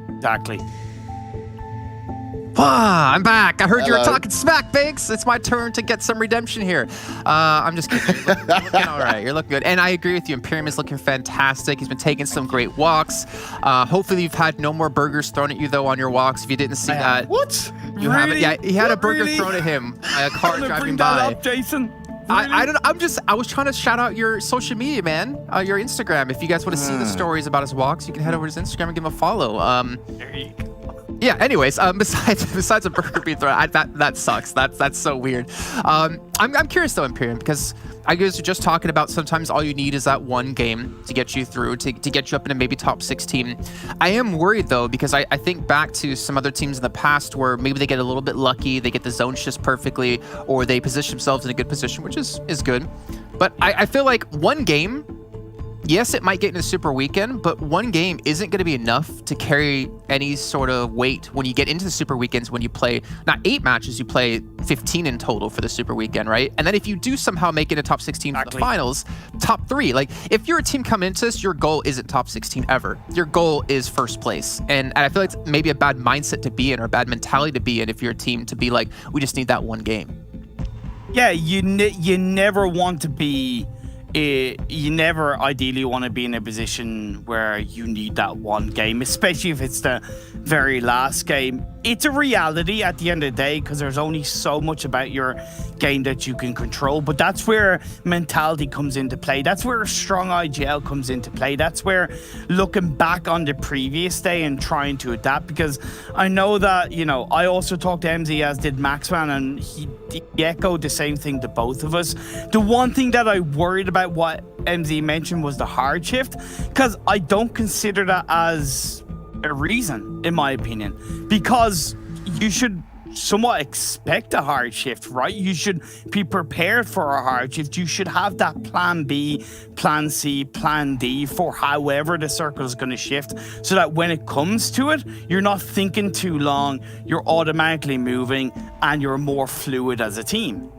Exactly. I'm back. I heard you were talking smack, Banks. It's my turn to get some redemption here. I'm just kidding. You're looking all right. You're looking good. And I agree with you. Imperium is looking fantastic. He's been taking some great walks. Hopefully you've had no more burgers thrown at you, though, on your walks. If you didn't see that. What? You haven't. Yeah, he had a burger thrown at him by a car driving by. Up, Jason. I don't. I was trying to shout out your social media, man. Your Instagram. If you guys want to see the stories about his walks, you can head over to his Instagram and give him a follow. There you go. Yeah. Anyways, besides a burger being thrown, that sucks. That's so weird. I'm curious though, Imperium, because I guess you're just talking about sometimes all you need is that one game to get you through, to get you up into maybe top 16. I am worried though, because I think back to some other teams in the past where maybe they get a little bit lucky, they get the zone shifts perfectly, or they position themselves in a good position, which is good. But I feel like one game, yes, it might get into the Super Weekend, but one game isn't going to be enough to carry any sort of weight when you get into the Super Weekends, when you play not 8 matches, you play 15 in total for the Super Weekend, right? And then if you do somehow make it a top 16 for the finals, top 3. Like, if you're a team coming into this, your goal isn't top 16 ever. Your goal is first place. And I feel like it's maybe a bad mindset to be in, or a bad mentality to be in, if you're a team, to be like, we just need that one game. Yeah, you never want to be... you never ideally want to be in a position where you need that one game, especially if it's the very last game. It's a reality at the end of the day, because there's only so much about your game that you can control. But that's where mentality comes into play. That's where a strong IGL comes into play. That's where looking back on the previous day and trying to adapt. Because I know that, you know, I also talked to MZ, as did Maxman, and he echoed the same thing to both of us. The one thing that I worried about what MZ mentioned was the hard shift, because I don't consider that as a reason, in my opinion, because you should somewhat expect a hard shift, right? You should be prepared for a hard shift. You should have that plan B, plan C, plan D for however the circle is going to shift, so that when it comes to it, you're not thinking too long, you're automatically moving, and you're more fluid as a team.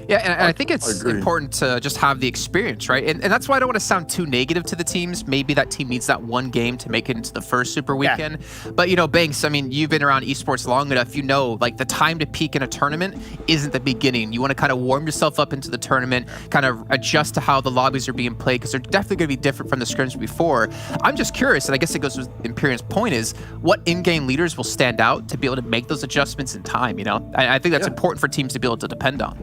Yeah, and I think it's important to just have the experience, right? And that's why I don't want to sound too negative to the teams. Maybe that team needs that one game to make it into the first Super Weekend. Yeah. But, you know, Banks, I mean, you've been around esports long enough. You know, like, the time to peak in a tournament isn't the beginning. You want to kind of warm yourself up into the tournament, kind of adjust to how the lobbies are being played, because they're definitely going to be different from the scrims before. I'm just curious, and I guess it goes with Imperium's point, is what in-game leaders will stand out to be able to make those adjustments in time, you know? I think that's important for teams to be able to depend on.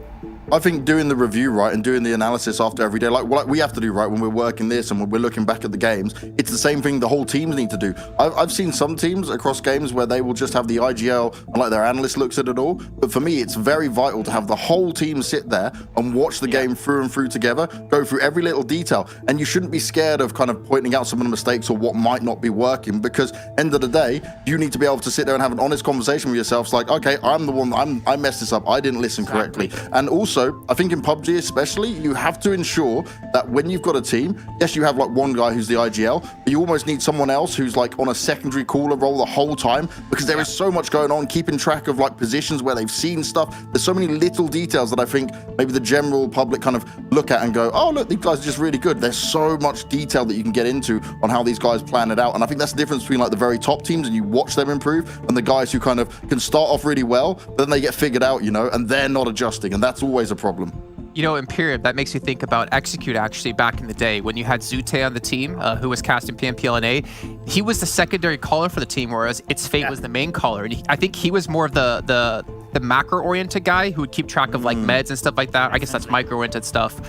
I think doing the review, right, and doing the analysis after every day, like we have to do, right, when we're working this and when we're looking back at the games, it's the same thing the whole teams need to do. I've seen some teams across games where they will just have the IGL and like their analyst looks at it all. But for me, it's very vital to have the whole team sit there and watch the game through and through together, go through every little detail. And you shouldn't be scared of kind of pointing out some of the mistakes or what might not be working, because end of the day, you need to be able to sit there and have an honest conversation with yourself. It's like, okay, I'm the one, I messed this up. I didn't listen correctly. And also, I think in PUBG especially, you have to ensure that when you've got a team, yes, you have like one guy who's the IGL, but you almost need someone else who's like on a secondary caller role the whole time, because there is so much going on, keeping track of like positions where they've seen stuff. There's so many little details that I think maybe the general public kind of look at and go, oh, look, these guys are just really good. There's so much detail that you can get into on how these guys plan it out. And I think that's the difference between like the very top teams and you watch them improve, and the guys who kind of can start off really well, but then they get figured out, you know, and they're not adjusting, and that's always a problem. You know, Imperium, that makes me think about Execute, actually, back in the day when you had Zute on the team, who was cast in PMPL NA. He was the secondary caller for the team, whereas Its Fate was the main caller. And I think he was more of the macro-oriented guy who would keep track of like meds and stuff like that. I guess that's micro-oriented stuff.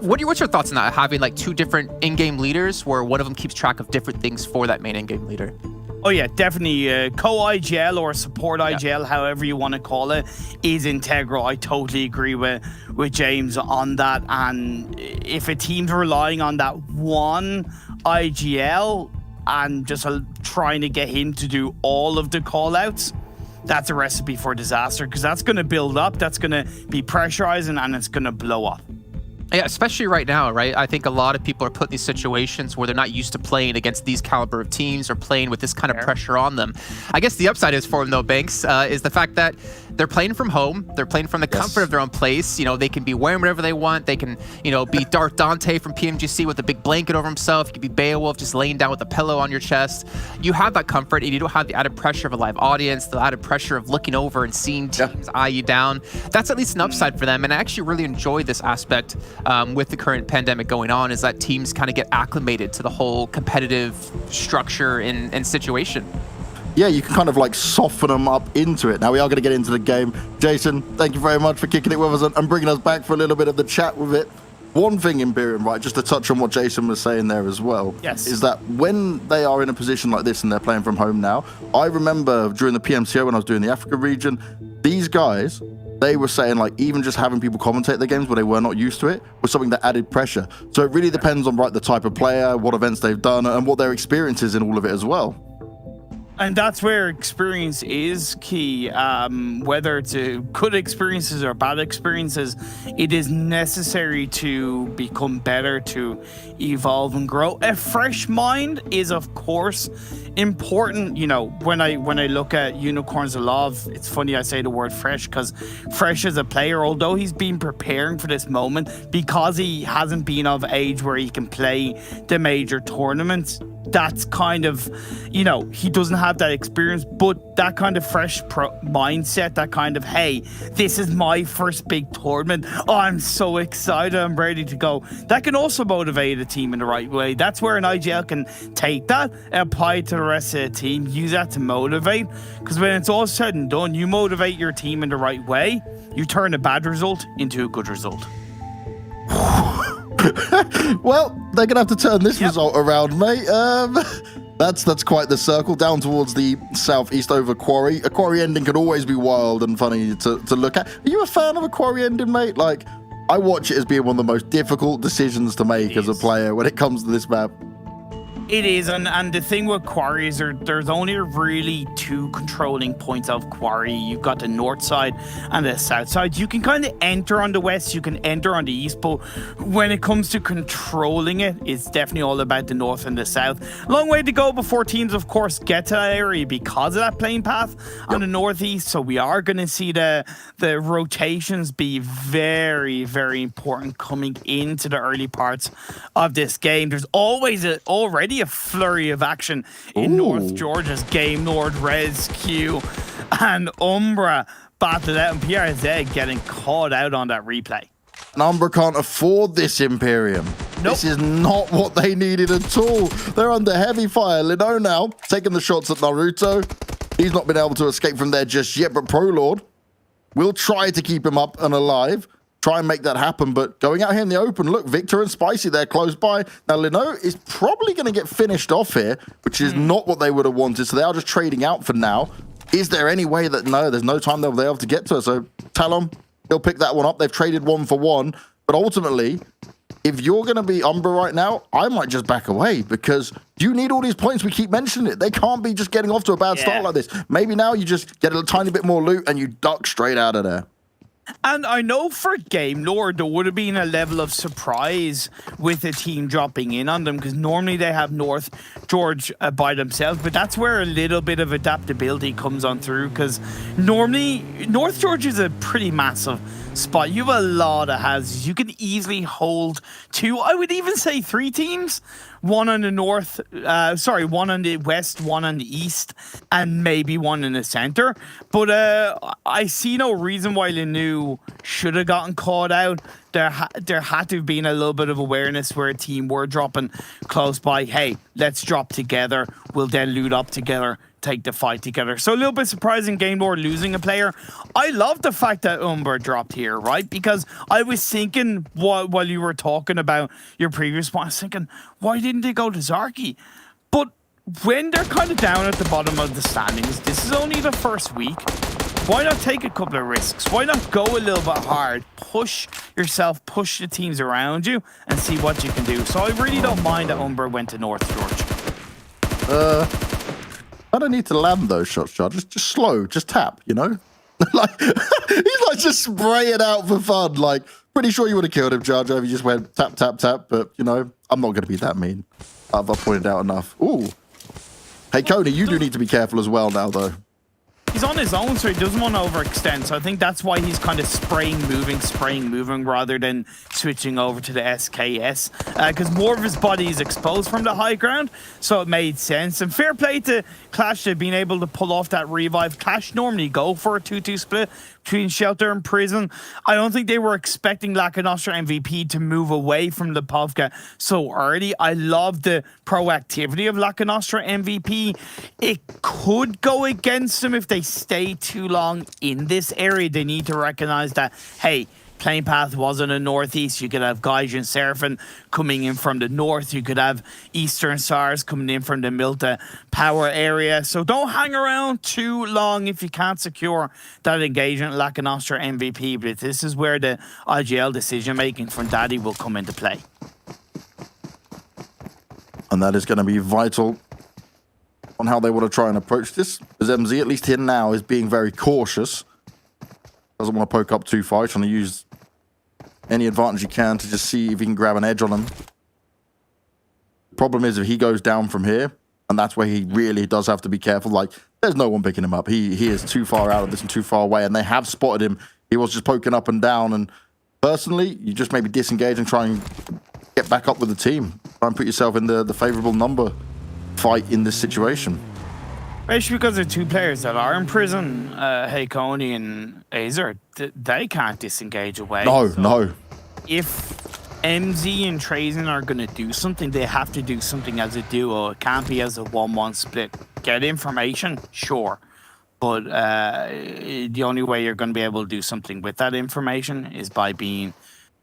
What's your thoughts on that, having like 2 different in-game leaders where one of them keeps track of different things for that main in-game leader? Oh yeah, definitely. Co-IGL or support IGL, however you want to call it, is integral. I totally agree with James on that. And if a team's relying on that one IGL and just trying to get him to do all of the call-outs, that's a recipe for disaster, because that's going to build up, that's going to be pressurizing, and it's going to blow up. Yeah, especially right now, right? I think a lot of people are put in these situations where they're not used to playing against these caliber of teams or playing with this kind of pressure on them. I guess the upside is for them, though, Banks, is the fact that they're playing from home. They're playing from the comfort of their own place. You know, they can be wearing whatever they want. They can, you know, be Dark Dante from PMGC with a big blanket over himself. You could be Beowulf just laying down with a pillow on your chest. You have that comfort, and you don't have the added pressure of a live audience, the added pressure of looking over and seeing teams eye you down. That's at least an upside for them, and I actually really enjoy this aspect with the current pandemic going on, is that teams kind of get acclimated to the whole competitive structure and situation. Yeah, you can kind of like soften them up into it. Now we are going to get into the game. Jason, thank you very much for kicking it with us and bringing us back for a little bit of the chat with it. One thing, Imperium, right, just to touch on what Jason was saying there as well, is that when they are in a position like this and they're playing from home now, I remember during the PMCO when I was doing the Africa region, these guys, they were saying like even just having people commentate their games where they were not used to it was something that added pressure. So it really depends on the type of player, what events they've done, and what their experience is in all of it as well. And that's where experience is key. Whether it's good experiences or bad experiences, it is necessary to become better, to evolve and grow. A fresh mind is, of course, important. You know, when I look at Unicorns of Love, it's funny I say the word fresh, because fresh as a player, although he's been preparing for this moment, because he hasn't been of age where he can play the major tournaments, that's kind of, you know, he doesn't have that experience, but that kind of fresh mindset, that kind of, hey, this is my first big tournament, oh, I'm so excited, I'm ready to go, that can also motivate a team in the right way. That's where an IGL can take that and apply it to the rest of the team, use that to motivate, because when it's all said and done, you motivate your team in the right way, you turn a bad result into a good result. Well, they're gonna have to turn this result around, mate. That's quite the circle down towards the southeast over Quarry. A Quarry ending can always be wild and funny to look at. Are you a fan of a Quarry ending, mate? Like, I watch it as being one of the most difficult decisions to make as a player when it comes to this map. It is, and the thing with Quarry is there's only really two controlling points of Quarry. You've got the north side and the south side. You can kind of enter on the west, you can enter on the east, but when it comes to controlling it, it's definitely all about the north and the south. Long way to go before teams, of course, get to that area because of that playing path on the northeast. So we are going to see the rotations be very, very important coming into the early parts of this game. There's always already a flurry of action in North Georgia's GAMELORD, RESQ, and UMBRA battled out, and PRZ getting caught out on that replay. And UMBRA can't afford this, Imperium. Nope. This is not what they needed at all. They're under heavy fire. Lino now taking the shots at Naruto. He's not been able to escape from there just yet, but ProLord will try to keep him up and alive. Try and make that happen, but going out here in the open, look, Victor and Spicy, they're close by. Now, Lino is probably going to get finished off here, which is not what they would have wanted, so they are just trading out for now. Is there any way that, no, there's no time they'll be able to get to her, so Talon, he'll pick that one up. They've traded 1 for 1, but ultimately, if you're going to be UMBRA right now, I might just back away, because you need all these points. We keep mentioning it. They can't be just getting off to a bad start like this. Maybe now you just get a tiny bit more loot and you duck straight out of there. And I know for GAMELORD, there would have been a level of surprise with a team dropping in on them, because normally they have North George by themselves, but that's where a little bit of adaptability comes on through, because normally North George is a pretty massive spot. You have a lot of houses. You can easily hold 2, I would even say 3 teams. 1 on the north, 1 on the west, 1 on the east, and maybe 1 in the center. But I see no reason why Linu should have gotten caught out. There had to have been a little bit of awareness where a team were dropping close by. Hey, let's drop together. We'll then loot up together, take the fight together. So a little bit surprising, GAMELORD losing a player. I love the fact that UMBRA dropped here, right? Because I was thinking while you were talking about your previous one, I was thinking, why didn't they go to Zarky? But when they're kind of down at the bottom of the standings, this is only the first week. Why not take a couple of risks? Why not go a little bit hard? Push yourself, push the teams around you, and see what you can do. So I really don't mind that UMBRA went to North Georgia. I don't need to land those shots, John. Just slow, just tap, you know? Like, he's like just spray it out for fun. Like, pretty sure you would have killed him, Jar Jar, if you just went tap, tap, tap. But, you know, I'm not going to be that mean. I've pointed out enough. Ooh. Hey, Coney, you do need to be careful as well now, though. He's on his own, so he doesn't want to overextend. So I think that's why he's kind of spraying, moving, rather than switching over to the SKS. Because more of his body is exposed from the high ground, so it made sense. And fair play to QLASH, they've been able to pull off that revive. QLASH normally go for a 2-2 split between Shelter and Prison. I don't think they were expecting Lakonostra MVP to move away from the PUBG so early. I love the proactivity of Lakonostra MVP. It could go against them if they stay too long in this area. They need to recognize that, hey, playing path was in the northeast. You could have Gaijin Seraphim coming in from the north. You could have Eastern Stars coming in from the Milta power area. So don't hang around too long if you can't secure that engagement, Lakonostra MVP. But this is where the IGL decision making from Daddy will come into play. And that is going to be vital on how they want to try and approach this. As MZ, at least here now, is being very cautious. Doesn't want to poke up too far. He's trying to use any advantage he can to just see if he can grab an edge on him. The problem is if he goes down from here, and that's where he really does have to be careful. Like, there's no one picking him up. He is too far out of this and too far away, and they have spotted him. He was just poking up and down, and personally, you just maybe disengage and try and get back up with the team. Try and put yourself in the favorable number fight in this situation. Especially because the two players that are in prison, Hey Coney and Azer, they can't disengage away. No. If MZ and Trazen are going to do something, they have to do something as a duo. It can't be as a 1-1 split. Get information, sure. But the only way you're going to be able to do something with that information is by being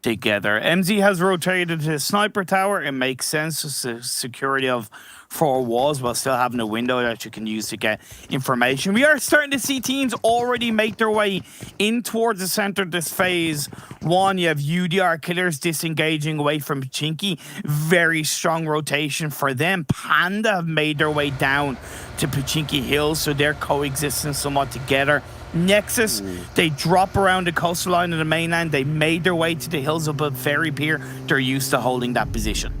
together. MZ has rotated his sniper tower. It makes sense. It's the security of 4 walls while still having a window that you can use to get information. We are starting to see teams already make their way in towards the center this phase 1. You have UDR Killers disengaging away from Pachinki. Very strong rotation for them. Panda have made their way down to Pachinki Hills, so they're coexisting somewhat together. Nexus, they drop around the coastline of the mainland. They made their way to the hills above Ferry Pier. They're used to holding that position.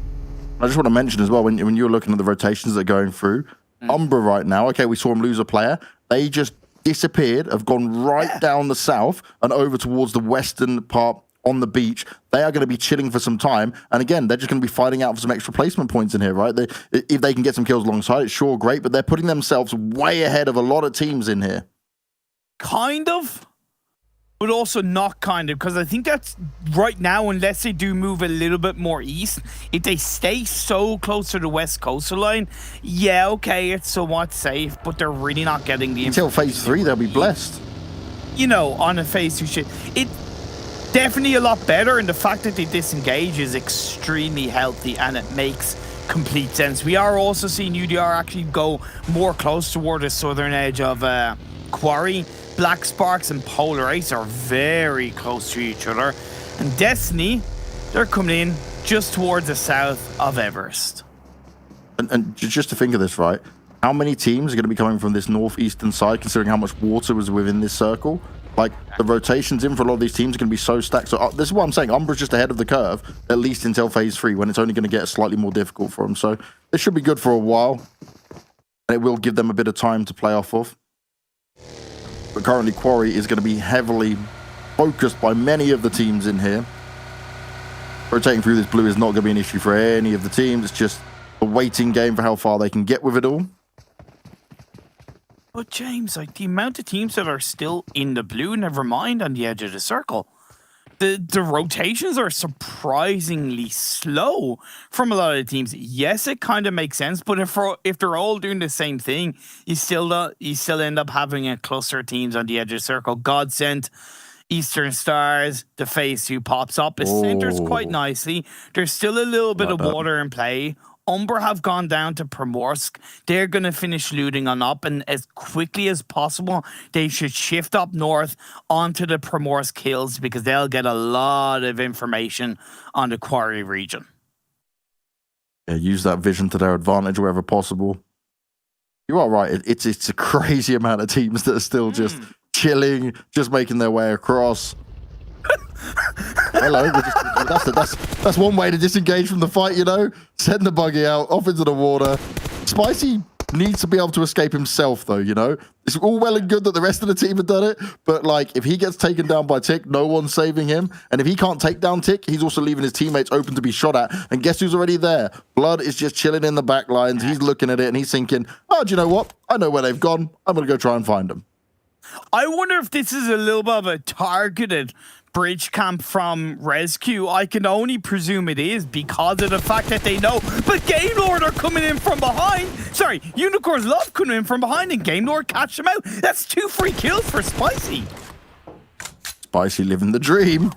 I just want to mention as well, when you're looking at the rotations that are going through, UMBRA right now, okay, we saw him lose a player. They just disappeared, have gone right down the south and over towards the western part on the beach. They are going to be chilling for some time. And again, they're just going to be fighting out for some extra placement points in here, right? If they can get some kills alongside, it's sure great, but they're putting themselves way ahead of a lot of teams in here. Kind of, but also not kind of, because I think that's right now, unless they do move a little bit more east, if they stay so close to the west coastal line, yeah, okay, it's somewhat safe, but they're really not getting the until phase 3, they'll be blessed. You know, on a phase 2 shit. It's definitely a lot better, and the fact that they disengage is extremely healthy, and it makes complete sense. We are also seeing UDR actually go more close toward the southern edge of Quarry. Black Sparks and Polar Ace are very close to each other. And Destiny, they're coming in just towards the south of Everest. And just to think of this, right? How many teams are going to be coming from this northeastern side, considering how much water was within this circle? Like, the rotations in for a lot of these teams are going to be so stacked. So this is what I'm saying. UMBRA's just ahead of the curve, at least until phase 3, when it's only going to get slightly more difficult for them. So this should be good for a while. And it will give them a bit of time to play off of. But currently, Quarry is going to be heavily focused by many of the teams in here. Rotating through this blue is not going to be an issue for any of the teams. It's just a waiting game for how far they can get with it all. But James, like the amount of teams that are still in the blue, never mind on the edge of the circle. The rotations are surprisingly slow from a lot of the teams. Yes, it kind of makes sense, but if they're all doing the same thing, you still end up having a cluster of teams on the edge of the circle. GODSENT, Eastern Stars, the phase 2 pops up. It centers quite nicely. There's still a little bit of water in play. UMBRA have gone down to Primorsk. They're going to finish looting on up, and as quickly as possible, they should shift up north onto the Primorsk Hills because they'll get a lot of information on the Quarry region. Yeah, use that vision to their advantage wherever possible. You are right. It's a crazy amount of teams that are still just chilling, just making their way across. Hello. That's one way to disengage from the fight, you know? Send the buggy out, off into the water. Spicy needs to be able to escape himself, though, you know? It's all well and good that the rest of the team have done it, but, like, if he gets taken down by Tick, no one's saving him. And if he can't take down Tick, he's also leaving his teammates open to be shot at. And guess who's already there? Blood is just chilling in the back lines. He's looking at it, and he's thinking, oh, do you know what? I know where they've gone. I'm going to go try and find them. I wonder if this is a little bit of a targeted bridge camp from RESQ. I can only presume it is because of the fact that they know, but GAMELORD are coming in from behind. Sorry, Unicorns love coming in from behind and GAMELORD catch them out. That's 2 free kills for Spicy. Spicy living the dream.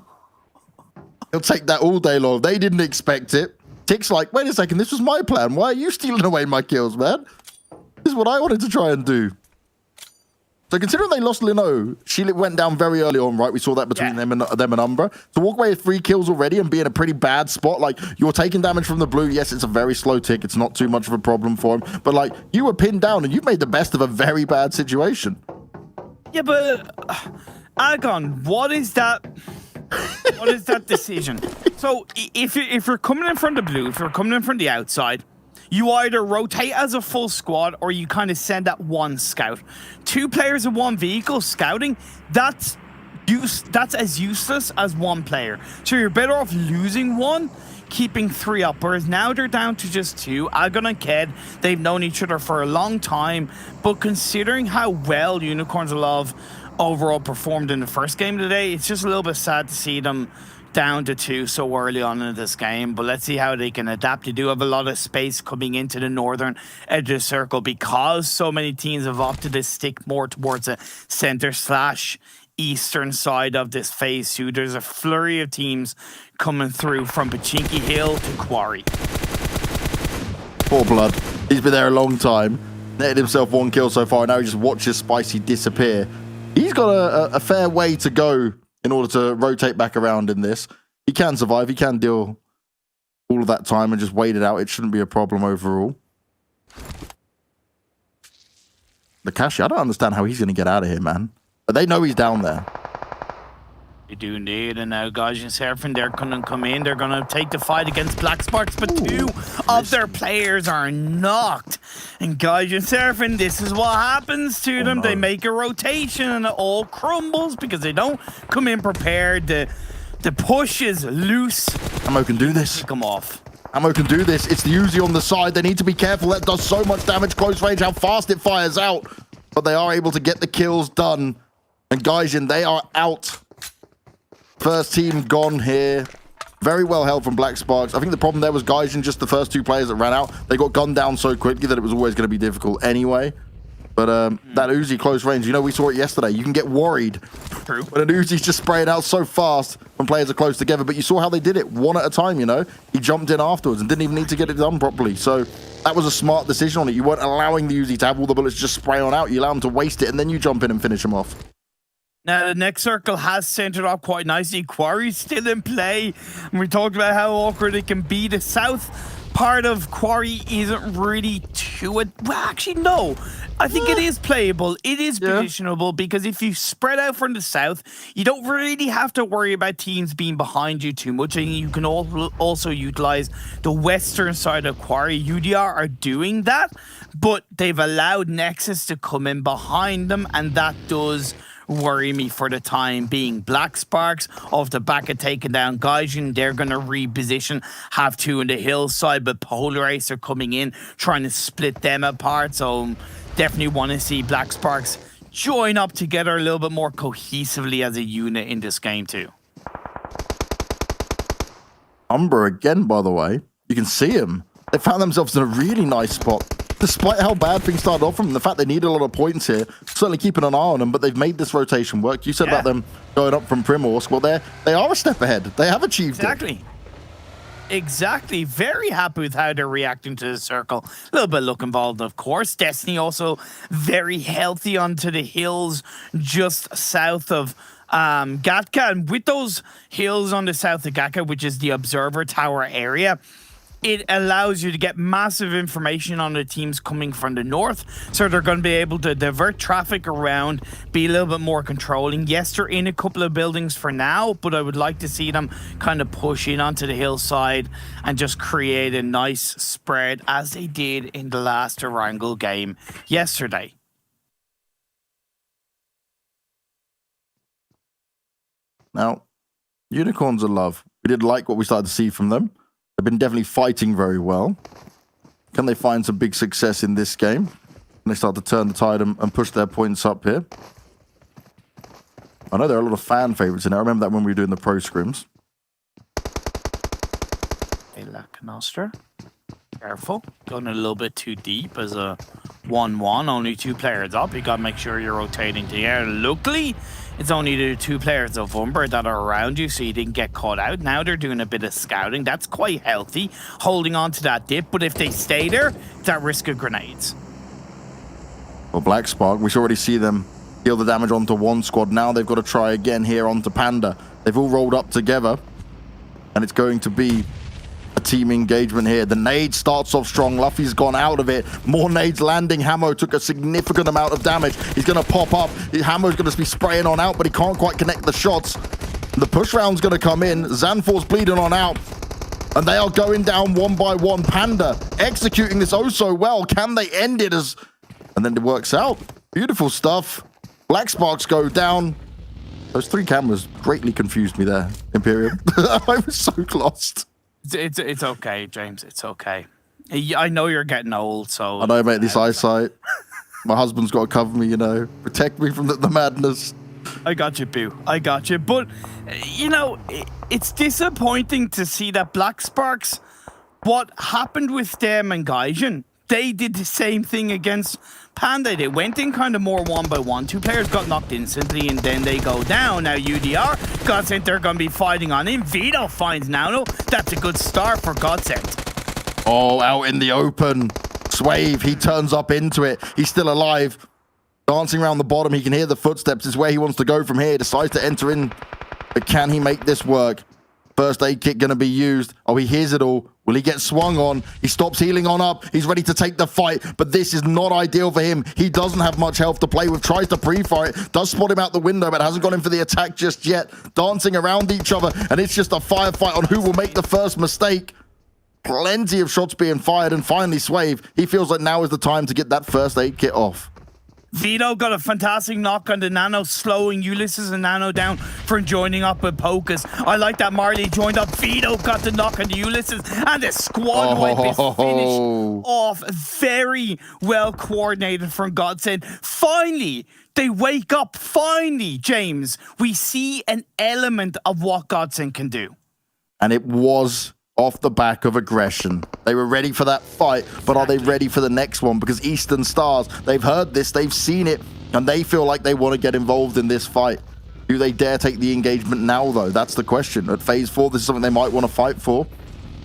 He'll take that all day long. They didn't expect it. Tick's like, wait a second, this was my plan. Why are you stealing away my kills, man? This is what I wanted to try and do. So considering they lost Lino, she went down very early on, right? We saw that between them and UMBRA. To walk away with 3 kills already and be in a pretty bad spot, like, you're taking damage from the blue. Yes, it's a very slow tick. It's not too much of a problem for him. But, like, you were pinned down and you made the best of a very bad situation. Yeah, but Agon, what is that? What is that decision? So if you're coming in from the blue, if you're coming in from the outside, you either rotate as a full squad or you kind of send that one scout. 2 players in 1 vehicle scouting, that's as useless as 1 player. So you're better off losing 1, keeping 3 up. Whereas now they're down to just 2. Agon and Ked, they've known each other for a long time. But considering how well Unicorns Love overall performed in the first game today, it's just a little bit sad to see them down to 2 so early on in this game, but let's see how they can adapt. They do have a lot of space coming into the northern edge of the circle because so many teams have opted to stick more towards the center/eastern side of this phase 2. There's a flurry of teams coming through from Pachinki Hill to Quarry. Poor Blood. He's been there a long time. Netted himself 1 kill so far, and now he just watches Spicy disappear. He's got a fair way to go in order to rotate back around in this. He can survive. He can deal all of that time and just wait it out. It shouldn't be a problem overall. The Kashi, I don't understand how he's going to get out of here, man. But they know he's down there. They do indeed, and now Gaijin Seraphim, they're going to come in. They're going to take the fight against Black Sparks, but 2 of their players are knocked. And Gaijin Seraphim, this is what happens to them. No. They make a rotation and it all crumbles because they don't come in prepared. The push is loose. Ammo can do this. Come off. Ammo can do this. It's the Uzi on the side. They need to be careful. That does so much damage close range, how fast it fires out. But they are able to get the kills done. And Gaijin, they are out. First team gone here. Very well held from Black Sparks. I think the problem there was Gaijin, just the first 2 players that ran out. They got gunned down so quickly that it was always going to be difficult anyway. But that Uzi close range, you know, we saw it yesterday. You can get worried when an Uzi's just spraying out so fast when players are close together. But you saw how they did it 1 at a time, you know. He jumped in afterwards and didn't even need to get it done properly. So that was a smart decision on it. You weren't allowing the Uzi to have all the bullets just spray on out. You allow them to waste it and then you jump in and finish them off. Now, the next circle has centered up quite nicely. Quarry's still in play. And we talked about how awkward it can be. The south part of Quarry isn't really too... Well, actually, no. I think it is playable. It is positionable because if you spread out from the south, you don't really have to worry about teams being behind you too much. And you can also utilize the western side of Quarry. UDR are doing that, but they've allowed Nexus to come in behind them, and that does worry me for the time being. Black Sparks off the back of taking down Gaijin, they're going to reposition, have 2 on the hillside, but Polar Ace are coming in, trying to split them apart. So definitely want to see Black Sparks join up together a little bit more cohesively as a unit in this game too. UMBRA again, by the way. You can see him. They found themselves in a really nice spot. Despite how bad things started off from them, the fact they need a lot of points here, certainly keeping an eye on them, but they've made this rotation work. You said about them going up from Primorsk. Well, they are a step ahead. They have achieved it. Exactly. Very happy with how they're reacting to the circle. A little bit of luck involved, of course. Destiny also very healthy onto the hills just south of Gatka. And with those hills on the south of Gatka, which is the observer tower area, it allows you to get massive information on the teams coming from the north, so they're going to be able to divert traffic around, be a little bit more controlling. Yes, they're in a couple of buildings for now, but I would like to see them kind of push in onto the hillside and just create a nice spread as they did in the last Erangel game yesterday. Now, Unicorns are love. We did like what we started to see from them. They've been definitely fighting very well. Can they find some big success in this game? Can they start to turn the tide and push their points up here? I know there are a lot of fan favorites in there. I remember that when we were doing the pro scrims. Hey, Lakonostra. Careful. Going a little bit too deep as a 1-1. Only 2 players up. You got to make sure you're rotating to the air. Luckily, it's only the 2 players of UMBRA that are around you, so you didn't get caught out. Now they're doing a bit of scouting. That's quite healthy, holding on to that dip. But if they stay there, it's at risk of grenades. Well, Black Spark, we should already see them deal the damage onto one squad. Now they've got to try again here onto Panda. They've all rolled up together, and it's going to be a team engagement here. The nade starts off strong. Luffy's gone out of it. More nades landing. Hamo took a significant amount of damage. He's going to pop up. Hamo's going to be spraying on out, but he can't quite connect the shots. The push round's going to come in. Zanfor's bleeding on out, and they are going down one by one. Panda executing this oh so well. Can they end it as... And then it works out. Beautiful stuff. Black Sparks go down. Those 3 cameras greatly confused me there, Imperium. I was so lost. It's okay, James. It's okay. I know you're getting old, so... I know, mate, this eyesight. My husband's got to cover me, you know. Protect me from the madness. I got you, Boo. I got you. But, you know, it's disappointing to see that Black Sparks, what happened with them and Gaijin, they did the same thing against Panda. They went in kind of more 1-by-1. 2 players got knocked instantly, and then they go down. Now UDR, GODSENT, they're going to be fighting on him. Vito finds Nano. That's a good start for GODSENT. Oh, out in the open. Swave, he turns up into it. He's still alive. Dancing around the bottom. He can hear the footsteps. It's where he wants to go from here. Decides to enter in. But can he make this work? First aid kit going to be used. Oh, he hears it all. Will he get swung on? He stops healing on up. He's ready to take the fight, but this is not ideal for him. He doesn't have much health to play with. Tries to pre-fire it. Does spot him out the window, but hasn't gone in for the attack just yet. Dancing around each other, and it's just a firefight on who will make the first mistake. Plenty of shots being fired, and finally Swave, he feels like now is the time to get that first aid kit off. Vito got a fantastic knock on the Nano, slowing Ulysses and Nano down for joining up with Pocus. I like that Marley joined up. Vito got the knock on the Ulysses, and the squad wipe is finished off. Very well coordinated from GODSENT. Finally, they wake up. Finally, James, we see an element of what GODSENT can do. And it was off the back of aggression. They were ready for that fight, but are they ready for the next one? Because Eastern Stars, they've heard this, they've seen it, and they feel like they want to get involved in this fight. Do they dare take the engagement now, though? That's the question. At Phase 4, this is something they might want to fight for,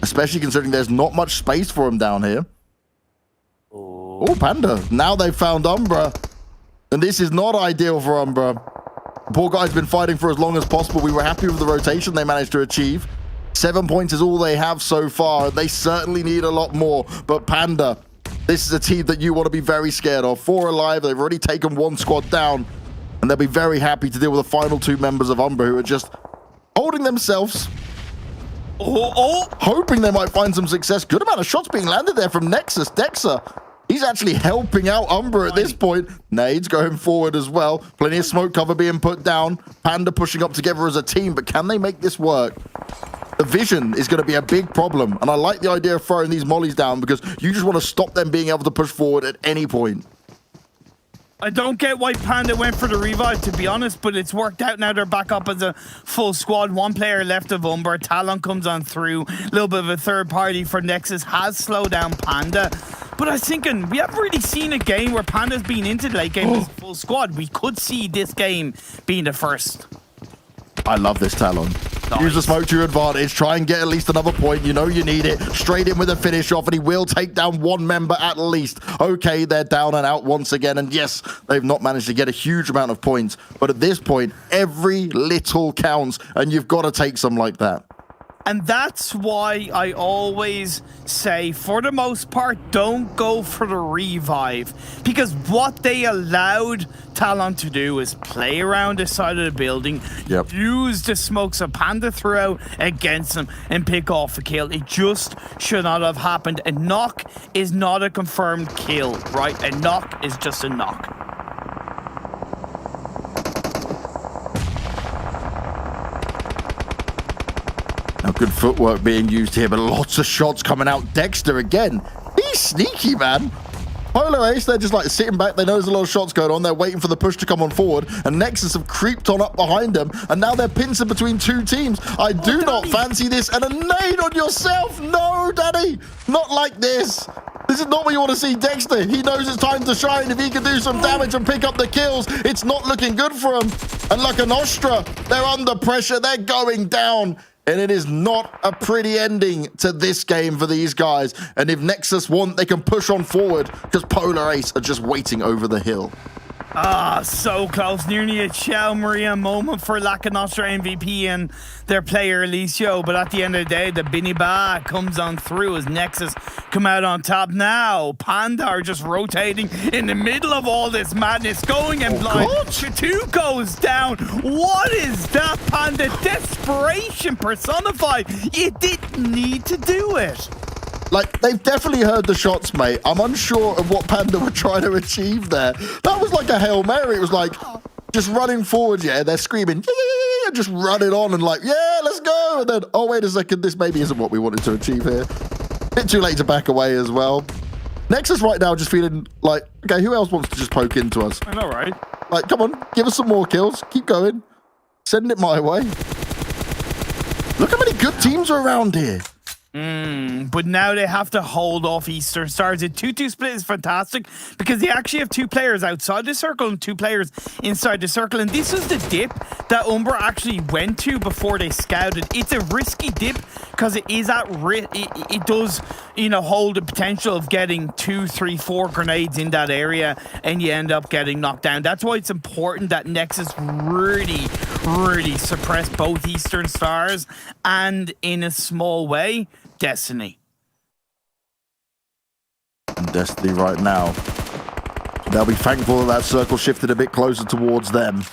especially considering there's not much space for them down here. Oh, Panda. Now they've found UMBRA, and this is not ideal for UMBRA. Poor guy's been fighting for as long as possible. We were happy with the rotation they managed to achieve. 7 points is all they have so far. They certainly need a lot more. But Panda, this is a team that you want to be very scared of. 4 alive. They've already taken 1 squad down. And they'll be very happy to deal with the final 2 members of UMBRA who are just holding themselves. Hoping they might find some success. Good amount of shots being landed there from Nexus. Dexa, he's actually helping out UMBRA at this point. Nades going forward as well. Plenty of smoke cover being put down. Panda pushing up together as a team. But can they make this work? The vision is going to be a big problem, and I like the idea of throwing these mollies down because you just want to stop them being able to push forward at any point. I don't get why Panda went for the revive, to be honest, but it's worked out now. They're back up as a full squad. 1 player left of UMBRA. Talon comes on through. A little bit of a third party for Nexus has slowed down Panda. But I was thinking, we haven't really seen a game where Panda's been into the late game as a full squad. We could see this game being the first. I love this Talon. Nice. Use the smoke to your advantage. Try and get at least another point. You know you need it. Straight in with a finish off, and he will take down 1 member at least. Okay, they're down and out once again. And yes, they've not managed to get a huge amount of points. But at this point, every little counts, and you've got to take some like that. And that's why I always say, for the most part, don't go for the revive. Because what they allowed Talon to do is play around the side of the building, use the smokes of Panda threw out against them, and pick off a kill. It just should not have happened. A knock is not a confirmed kill, right? A knock is just a knock. Now, good footwork being used here, but lots of shots coming out. Dexter again. He's sneaky, man. Polar Ace, they're just like sitting back. They know there's a lot of shots going on. They're waiting for the push to come on forward. And Nexus have creeped on up behind them. And now they're pinched between two teams. I do not fancy this. And a nade on yourself. No, Daddy. Not like this. This is not what you want to see. Dexter, he knows it's time to shine. If he can do some damage and pick up the kills, it's not looking good for him. And Lakonostra, they're under pressure. They're going down. And it is not a pretty ending to this game for these guys. And if Nexus want, they can push on forward because Polar Ace are just waiting over the hill. Ah, so close. Nearly a Chow Maria moment for Lakonostra MVP and their player Alicio. But at the end of the day, the Biniba comes on through as Nexus come out on top. Now, Panda are just rotating in the middle of all this madness, going and blind. Two goes down. What is that, Panda? Desperation personified. You didn't need to do it. Like, they've definitely heard the shots, mate. I'm unsure of what Panda were trying to achieve there. That was like a Hail Mary. It was like just running forward, yeah. They're screaming, yeah, just running on and like, yeah, let's go. And then, oh, wait a second. This maybe isn't what we wanted to achieve here. Bit too late to back away as well. Nexus right now just feeling like, okay, who else wants to just poke into us? I know, right? Like, come on, give us some more kills. Keep going. Send it my way. Look how many good teams are around here. But now they have to hold off Eastern Stars. A 2-2 split is fantastic because they actually have two players outside the circle and two players inside the circle. And this was the dip that UMBRA actually went to before they scouted. It's a risky dip because it is at risk. It does, you know, hold the potential of getting 2, 3, 4 grenades in that area and you end up getting knocked down. That's why it's important that Nexus really suppress both Eastern Stars and, in a small way, Destiny. And Destiny right now, they'll be thankful that that circle shifted a bit closer towards them.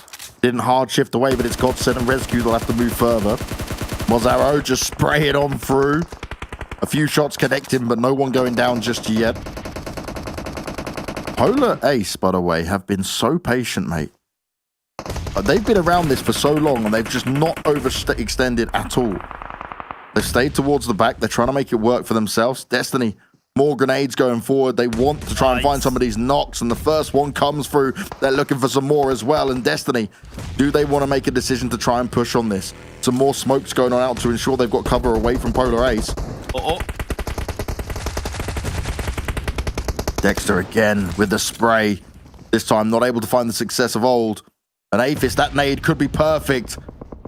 Didn't hard shift away, but it's GODSENT and RESQ. They'll have to move further. Mozzaro just spray it on through. A few shots connecting, but no one going down just yet. Polar Ace, by the way, have been so patient, mate. They've been around this for so long, and they've just not overextended at all. They've stayed towards the back. They're trying to make it work for themselves. Destiny, more grenades going forward. They want to try and find some of these knocks, and the first one comes through. They're looking for some more as well. And Destiny, do they want to make a decision to try and push on this? Some more smokes going on out to ensure they've got cover away from Polar Ace. Dexter again with the spray. This time not able to find the success of old. And Aphis, that nade could be perfect.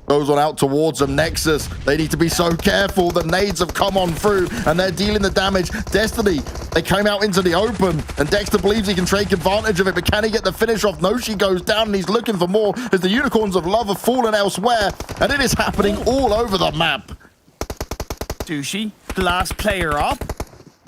Goes on out towards them. Nexus, they need to be so careful. The nades have come on through and they're dealing the damage. Destiny, they came out into the open and Dexter believes he can take advantage of it, but can he get the finish off? No, she goes down and he's looking for more as the Unicorns of Love have fallen elsewhere, and it is happening all over the map. Sushi, the last player up.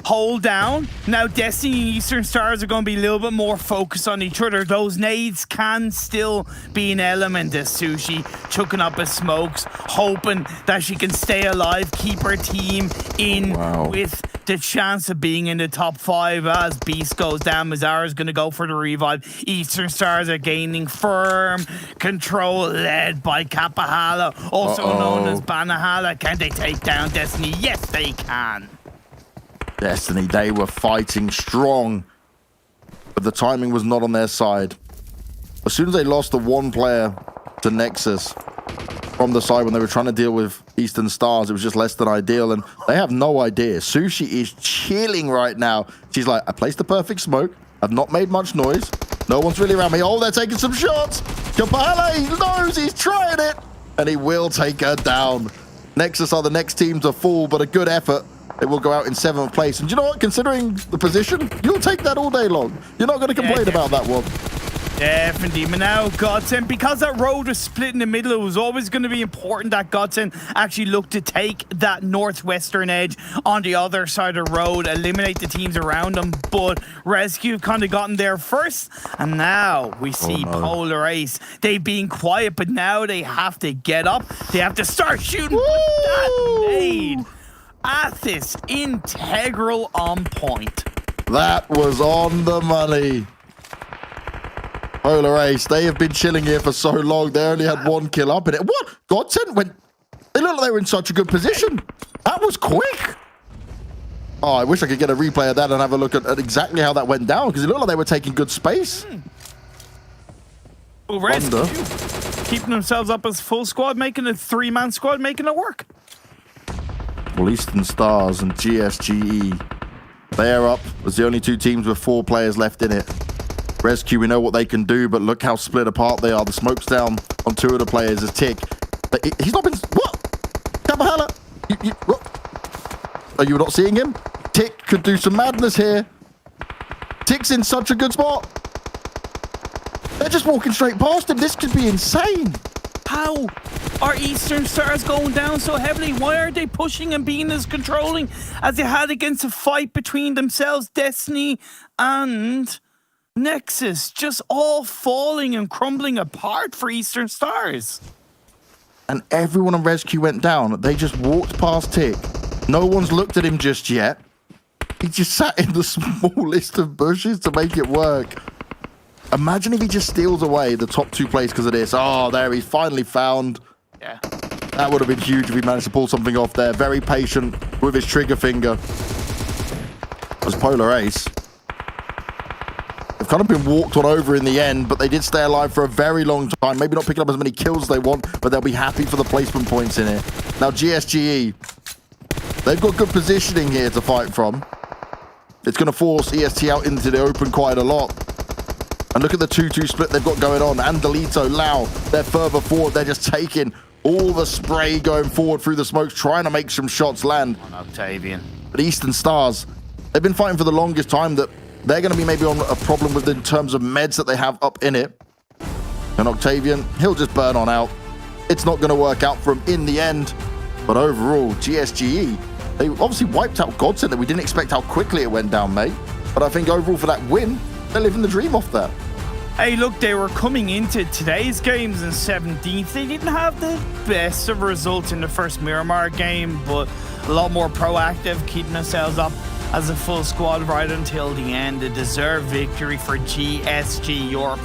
Hold down. Now Destiny and Eastern Stars are going to be a little bit more focused on each other. Those nades can still be an element of Sushi, chucking up his smokes, hoping that she can stay alive, keep her team in with the chance of being in the top 5 as Beast goes down. Mazzara's going to go for the revive. Eastern Stars are gaining firm control, led by Kapahala, also known as Banahala. Can they take down Destiny? Yes, they can. Destiny, they were fighting strong, but the timing was not on their side. As soon as they lost the one player to Nexus from the side when they were trying to deal with Eastern Stars, it was just less than ideal, and they have no idea. Sushi is chilling right now. She's like, I placed the perfect smoke. I've not made much noise. No one's really around me. Oh, they're taking some shots. Kapala, he knows he's trying it, and he will take her down. Nexus are the next team to fall, but a good effort. They will go out in 7th place. And you know what? Considering the position, you'll take that all day long. You're not going to complain about that one. Definitely. But now GODSENT, because that road was split in the middle, it was always going to be important that GODSENT actually looked to take that northwestern edge on the other side of the road, eliminate the teams around them. But RESQ kind of gotten there first, and now we see Polar Ace. They've been quiet, but now they have to get up. They have to start shooting. But that nade, Athis, integral on point. That was on the money. Polar Ace, they have been chilling here for so long. They only had 1 kill up in it. What? GODSENT went... They looked like they were in such a good position. That was quick. Oh, I wish I could get a replay of that and have a look at exactly how that went down, because it looked like they were taking good space. Well, RESQ keeping themselves up as full squad, making a 3-man squad, making it work. Well, Eastern Stars and GSGE, they are up as the only 2 teams with 4 players left in it. RESQ, we know what they can do, but look how split apart they are. The smoke's down on 2 of the players. As Tick, he's not been... What? Kabahala? What? Are you not seeing him? Tick could do some madness here. Tick's in such a good spot. They're just walking straight past him. This could be insane. How are Eastern Stars going down so heavily? Why are they pushing and being as controlling as they had against a fight between themselves, Destiny and Nexus? Just all falling and crumbling apart for Eastern Stars. And everyone on RESQ went down. They just walked past Tick. No one's looked at him just yet. He just sat in the smallest of bushes to make it work. Imagine if he just steals away the top 2 plays because of this. Oh, there, he's finally found. Yeah. That would have been huge if he managed to pull something off there. Very patient with his trigger finger. As Polar Ace. They've kind of been walked on over in the end, but they did stay alive for a very long time. Maybe not picking up as many kills as they want, but they'll be happy for the placement points in it. Now, GSGE, they've got good positioning here to fight from. It's going to force EST out into the open quite a lot. And look at the 2-2 split they've got going on. Andalito, Lau, they're further forward. They're just taking all the spray going forward through the smokes, trying to make some shots land. On Octavian. But Eastern Stars, they've been fighting for the longest time that they're going to be maybe on a problem with in terms of meds that they have up in it. And Octavian, he'll just burn on out. It's not going to work out for him in the end. But overall, GSGE, they obviously wiped out GODSENT that we didn't expect how quickly it went down, mate. But I think overall for that win, they're living the dream off that. Hey, look, they were coming into today's games in 17th. They didn't have the best of results in the first Miramar game, but a lot more proactive, keeping themselves up as a full squad right until the end. A deserved victory for GSG Europe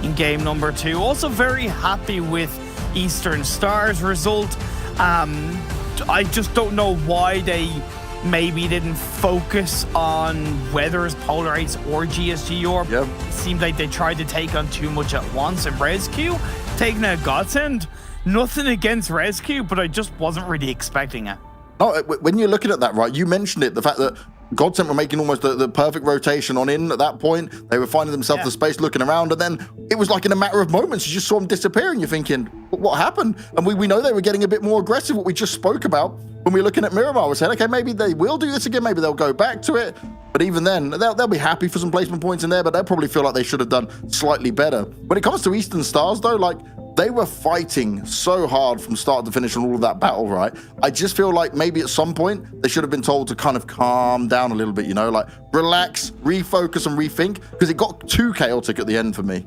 in game number 2. Also very happy with Eastern Stars result. I just don't know why they maybe didn't focus on whether it's Polar Ace or GSG Europe. Yep. It seemed like they tried to take on too much at once. And RESQ taking a GODSENT, nothing against RESQ, but I just wasn't really expecting it. No, when you're looking at that, right, you mentioned it, the fact that GODSENT were making almost the perfect rotation on in at that point. They were finding themselves the space, looking around, and then it was like in a matter of moments, you just saw them disappear, and you're thinking, what happened? And we know they were getting a bit more aggressive, what we just spoke about when we were looking at Miramar. We said, okay, maybe they will do this again, maybe they'll go back to it. But even then, they'll be happy for some placement points in there, but they'll probably feel like they should have done slightly better. When it comes to Eastern Stars, though, like, they were fighting so hard from start to finish on all of that battle, right? I just feel like maybe at some point they should have been told to kind of calm down a little bit, you know, like relax, refocus and rethink, because it got too chaotic at the end for me.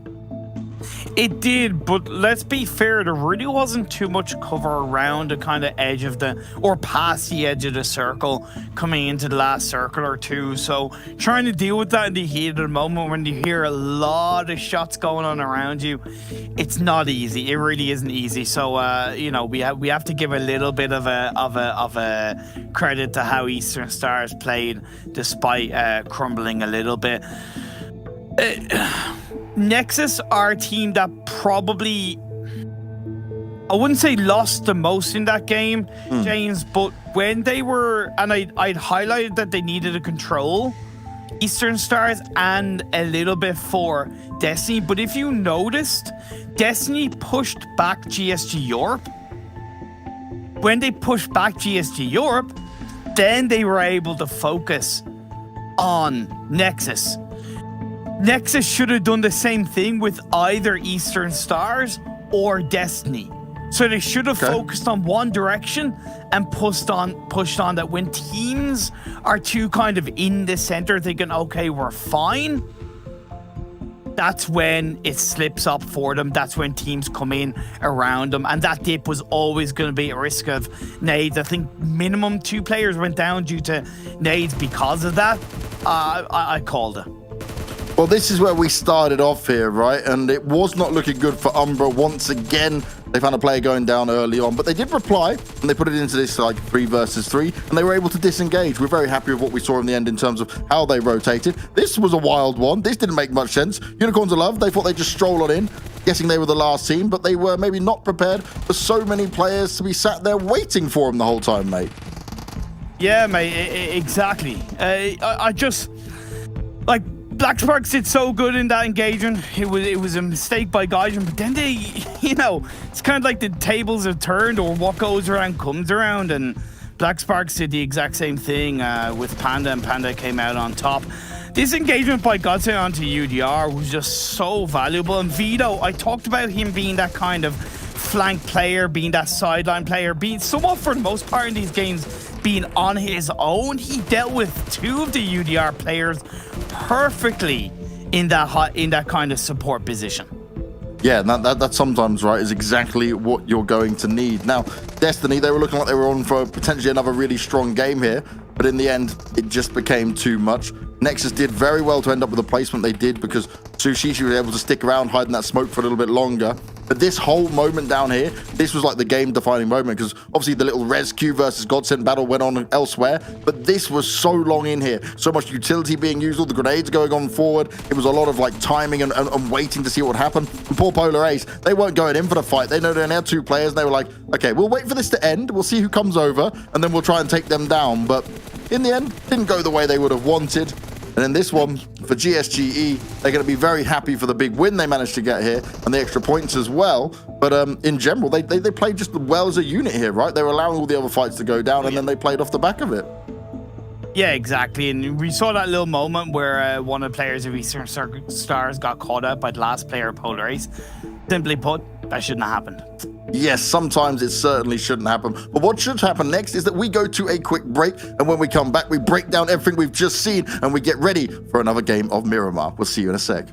It did, but let's be fair, there really wasn't too much cover around the kind of edge of the, or past the edge of the circle coming into the last circle or two. So trying to deal with that in the heat of the moment when you hear a lot of shots going on around you, it's not easy. It really isn't easy. So, you know, we have to give a little bit of a credit to how Eastern Stars played despite crumbling a little bit. Nexus are a team that probably, I wouldn't say lost the most in that game, James, but when they were, and I'd highlighted that they needed a control, Eastern Stars, and a little bit for Destiny. But if you noticed, Destiny pushed back GSG Europe. When they pushed back GSG Europe, then they were able to focus on Nexus. Nexus should have done the same thing with either Eastern Stars or Destiny. So they should have focused on one direction and pushed on that when teams are too kind of in the center thinking, okay, we're fine, that's when it slips up for them. That's when teams come in around them. And that dip was always going to be at risk of nades. I think minimum 2 players went down due to nades because of that. I called it. Well, this is where we started off here, right? And it was not looking good for UMBRA. Once again, they found a player going down early on, but they did reply, and they put it into this like 3 versus 3, and they were able to disengage. We're very happy with what we saw in the end in terms of how they rotated. This was a wild one. This didn't make much sense. Unicorns are love. They thought they'd just stroll on in, guessing they were the last team, but they were maybe not prepared for so many players to be sat there waiting for them the whole time, mate. Yeah, mate, exactly. I just, like, Black Sparks did so good in that engagement. It was a mistake by Gaijin, but then they, you know, it's kind of like the tables have turned, or what goes around comes around, and Black Sparks did the exact same thing with Panda, and Panda came out on top. This engagement by GODSENT onto UDR was just so valuable, and Vito, I talked about him being that kind of flank player, being that sideline player, being somewhat for the most part in these games being on his own. He dealt with 2 of the UDR players perfectly in that kind of support position. Yeah, that sometimes, right, is exactly what you're going to need. Now, Destiny, they were looking like they were on for potentially another really strong game here, but in the end, it just became too much. Nexus did very well to end up with the placement they did because Sushishi was able to stick around hiding that smoke for a little bit longer. But this whole moment down here, this was like the game-defining moment because obviously the little RESQ versus GODSENT battle went on elsewhere, but this was so long in here. So much utility being used, all the grenades going on forward. It was a lot of like timing and waiting to see what would happen. And poor Polar Ace, they weren't going in for the fight. They know they only had 2 players and they were like, okay, we'll wait for this to end. We'll see who comes over and then we'll try and take them down. But in the end, didn't go the way they would have wanted. And in this one, for GSGE, they're going to be very happy for the big win they managed to get here and the extra points as well. But in general, they played just well as a unit here, right? They were allowing all the other fights to go down, and then they played off the back of it. Yeah, exactly. And we saw that little moment where one of the players of Eastern Stars got caught out by the last player, Polar Ace. Simply put, that shouldn't have happened. Yes, sometimes it certainly shouldn't happen. But what should happen next is that we go to a quick break, and when we come back, we break down everything we've just seen, and we get ready for another game of Miramar. We'll see you in a sec.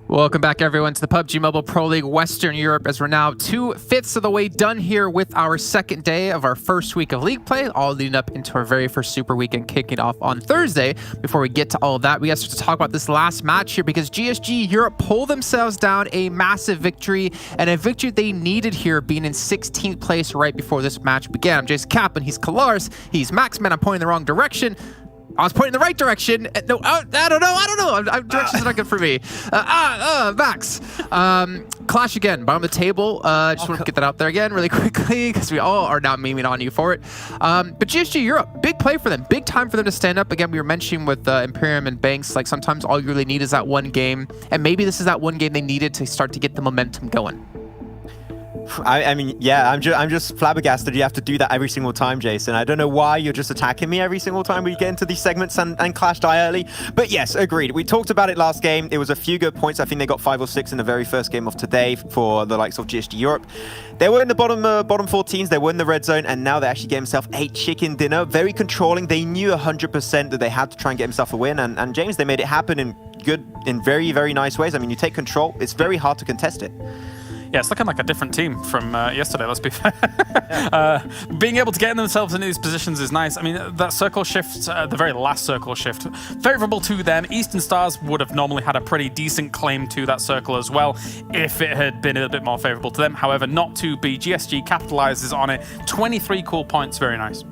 Welcome back, everyone, to the PUBG Mobile Pro League Western Europe, as we're now 2/5 of the way done here with our second day of our first week of league play, all leading up into our very first Super Weekend kicking off on Thursday. Before we get to all of that, we have to talk about this last match here because GSG Europe pulled themselves down a massive victory, and a victory they needed here, being in 16th place right before this match began. I'm Jason Kaplan, he's Kalaris, he's Maxman. I'm pointing the wrong direction. I was pointing in the right direction. No, I don't know. Directions are not good for me. Max. Clash again, bottom of the table. Just want to get that out there again really quickly because we all are now memeing on you for it. But GSG Europe, big play for them. Big time for them to stand up. Again, we were mentioning with Imperium and Banks, like sometimes all you really need is that one game. And maybe this is that one game they needed to start to get the momentum going. I mean, yeah, I'm just flabbergasted you have to do that every single time, Jason. I don't know why you're just attacking me every single time we get into these segments and Clash die early. But yes, agreed. We talked about it last game. It was a few good points. I think they got 5 or 6 in the very first game of today for the likes of GSG Europe. They were in the bottom 14s. They were in the red zone, and now they actually get himself a chicken dinner. Very controlling. They knew 100% that they had to try and get himself a win. And James, they made it happen in very, very nice ways. I mean, you take control. It's very hard to contest it. Yeah, it's looking like a different team from yesterday, let's be fair. Being able to get themselves into these positions is nice. I mean, that circle shift, the very last circle shift, favorable to them. Eastern Stars would have normally had a pretty decent claim to that circle as well if it had been a bit more favorable to them. However, not to be. GSG capitalizes on it. 23 cool points, very nice.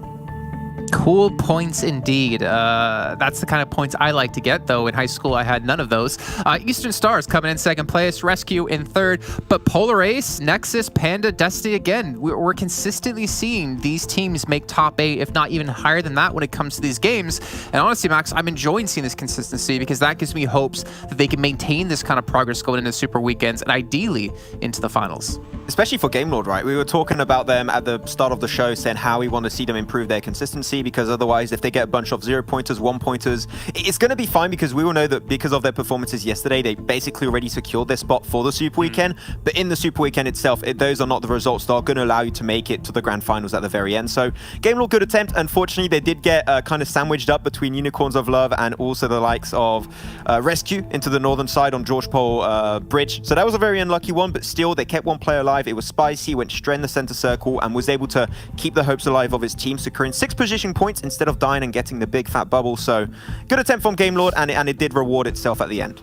Cool points indeed. That's the kind of points I like to get, though. In high school, I had none of those. Eastern Stars coming in second place, RESQ in third, but Polar Ace, Nexus, Panda, Destiny, again, we're consistently seeing these teams make top 8, if not even higher than that when it comes to these games. And honestly, Max, I'm enjoying seeing this consistency because that gives me hopes that they can maintain this kind of progress going into Super Weekends and ideally into the finals. Especially for GameLord, right? We were talking about them at the start of the show, saying how we want to see them improve their consistency, because otherwise, if they get a bunch of 0-pointers, 1-pointers, it's going to be fine, because we all know that because of their performances yesterday, they basically already secured their spot for the Super Weekend. But in the Super Weekend itself, those are not the results that are going to allow you to make it to the grand finals at the very end. So GameLord, good attempt. Unfortunately, they did get kind of sandwiched up between Unicorns of Love and also the likes of RESQ into the northern side on George Pole Bridge. So that was a very unlucky one, but still, they kept one player alive. It was Spicy, went straight in the center circle and was able to keep the hopes alive of his team, securing 6 position points instead of dying and getting the big fat bubble. So good attempt from GameLord, and it did reward itself at the end.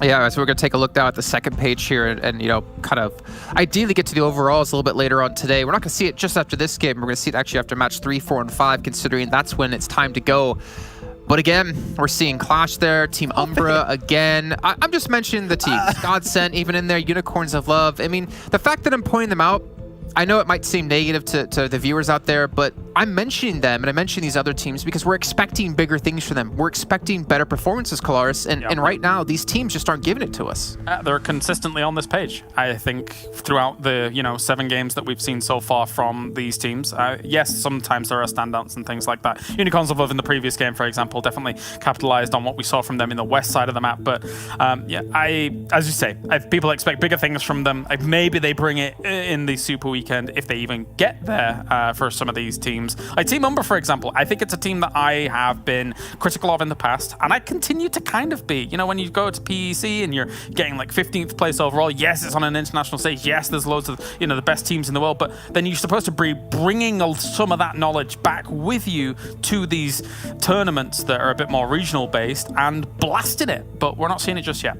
Yeah, so we're going to take a look now at the second page here and you know, kind of ideally get to the overalls a little bit later on today. We're not going to see it just after this game. We're going to see it actually after match 3, 4, and 5, considering that's when it's time to go. But again, we're seeing Clash there, Team UMBRA again. I'm just mentioning the teams. GODSENT even in there, Unicorns of Love. I mean, the fact that I'm pointing them out, I know it might seem negative to the viewers out there, but I'm mentioning them and I mention these other teams because we're expecting bigger things from them. We're expecting better performances, Kalaris, and right now these teams just aren't giving it to us. They're consistently on this page, I think, throughout the 7 games that we've seen so far from these teams. Yes, sometimes there are standouts and things like that. Unicorns of Love in the previous game, for example, definitely capitalized on what we saw from them in the west side of the map. But yeah, as you say, people expect bigger things from them. Maybe they bring it in the Super Weekend if they even get there for some of these teams. Like Team UMBRA, for example, I think it's a team that I have been critical of in the past, and I continue to kind of be. You know, when you go to PEC and you're getting like 15th place overall, yes, it's on an international stage, yes, there's loads of, the best teams in the world, but then you're supposed to be bringing some of that knowledge back with you to these tournaments that are a bit more regional based and blasting it, but we're not seeing it just yet.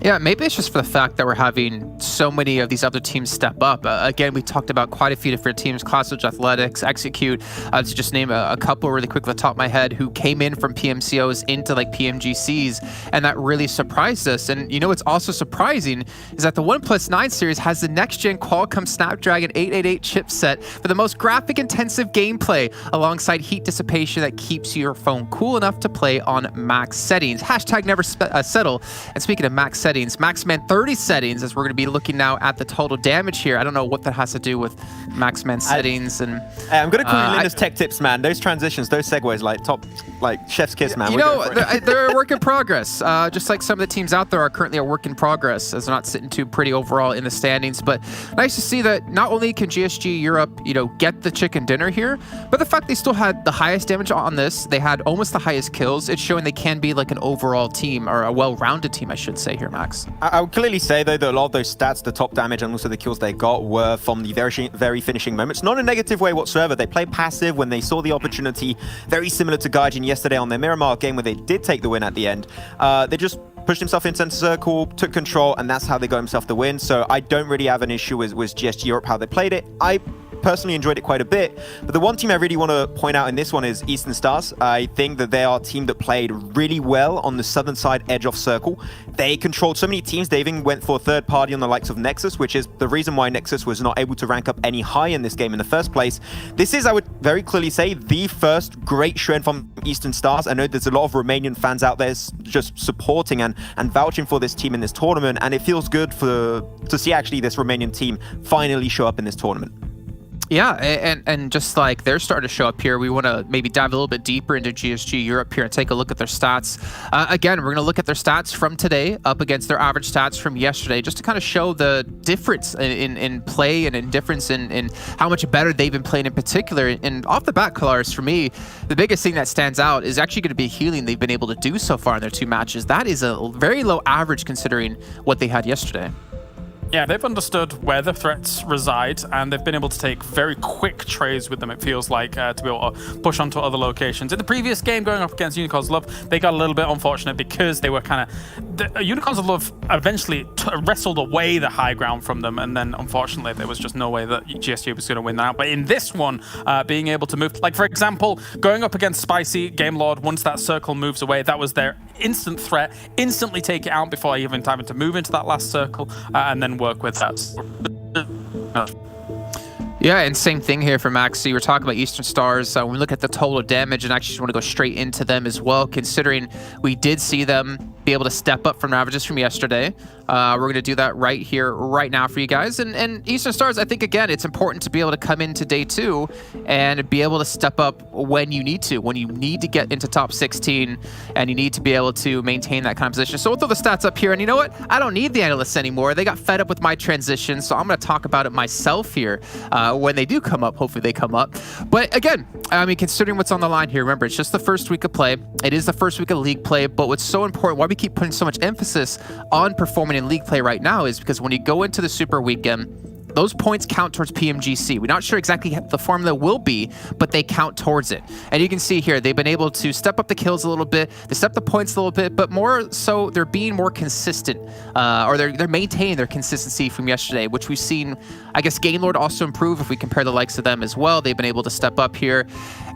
Yeah, maybe it's just for the fact that we're having so many of these other teams step up. Again, we talked about quite a few different teams, Classic Athletics, Execute, to just name a couple really quick at the top of my head, who came in from PMCOs into like PMGCs, and that really surprised us. And what's also surprising is that the 1+9 series has the next-gen Qualcomm Snapdragon 888 chipset for the most graphic-intensive gameplay, alongside heat dissipation that keeps your phone cool enough to play on max settings. Hashtag never settle. And speaking of max settings, Maxman 30 settings, as we're going to be looking now at the total damage here. I don't know what that has to do with Maxman settings. I'm going to call you Linus Tech Tips, man. Those transitions, those segues, like chef's kiss, man. They're a work in progress. Just like some of the teams out there are currently a work in progress, as they're not sitting too pretty overall in the standings. But nice to see that not only can GSG Europe, get the chicken dinner here, but the fact they still had the highest damage on this, they had almost the highest kills. It's showing they can be like an overall team, or a well-rounded team, I should say here, Max. I would clearly say, though, that a lot of those stats, the top damage and also the kills they got, were from the very, very finishing moments. Not in a negative way whatsoever. They played passive when they saw the opportunity, very similar to Gaijin yesterday on their Miramar game where they did take the win at the end. They just pushed himself in center circle, took control, and that's how they got himself the win. So I don't really have an issue with GSG Europe, how they played it. personally enjoyed it quite a bit. But the one team I really want to point out in this one is Eastern Stars. I think that they are a team that played really well on the southern side edge of circle. They controlled so many teams. They even went for a third party on the likes of Nexus, which is the reason why Nexus was not able to rank up any higher in this game in the first place. This is, I would very clearly say, the first great showing from Eastern Stars. I know there's a lot of Romanian fans out there just supporting and vouching for this team in this tournament, and it feels good to see actually this Romanian team finally show up in this tournament. Yeah, and just like they're starting to show up here, we want to maybe dive a little bit deeper into GSG Europe here and take a look at their stats. Again, we're going to look at their stats from today up against their average stats from yesterday, just to kind of show the difference in play and in difference in how much better they've been playing in particular. And off the bat, QLASH, for me, the biggest thing that stands out is actually going to be healing they've been able to do so far in their 2 matches. That is a very low average considering what they had yesterday. Yeah, they've understood where the threats reside, and they've been able to take very quick trades with them, it feels like, to be able to push onto other locations. In the previous game, going up against Unicorns of Love, they got a little bit unfortunate because they were kind of... Unicorns of Love eventually wrestled away the high ground from them, and then, unfortunately, there was just no way that GSG was going to win that out. But in this one, being able to move... Like, for example, going up against Spicy, GameLord, once that circle moves away, that was their instant threat. Instantly take it out before even having to move into that last circle, and then work with that. Yeah, and same thing here for Max. So you were talking about Eastern Stars. When we look at the total damage, and actually just want to go straight into them as well, considering we did see them be able to step up from averages from yesterday. We're going to do that right here, right now for you guys. And Eastern Stars, I think, again, it's important to be able to come into day 2 and be able to step up when you need to get into top 16, and you need to be able to maintain that kind of position. So we'll throw the stats up here, and you know what? I don't need the analysts anymore. They got fed up with my transitions, so I'm going to talk about it myself here when they do come up. Hopefully they come up. But again, I mean, considering what's on the line here, remember, it's just the first week of play. It is the first week of league play, but what's so important, why we keep putting so much emphasis on performing in league play right now, is because when you go into the Super Weekend, those points count towards PMGC. We're not sure exactly what the formula will be, but they count towards it. And you can see here, they've been able to step up the kills a little bit, they step the points a little bit, but more so they're being more consistent, or they're maintaining their consistency from yesterday, which we've seen, I guess, GameLord also improve if we compare the likes of them as well. They've been able to step up here.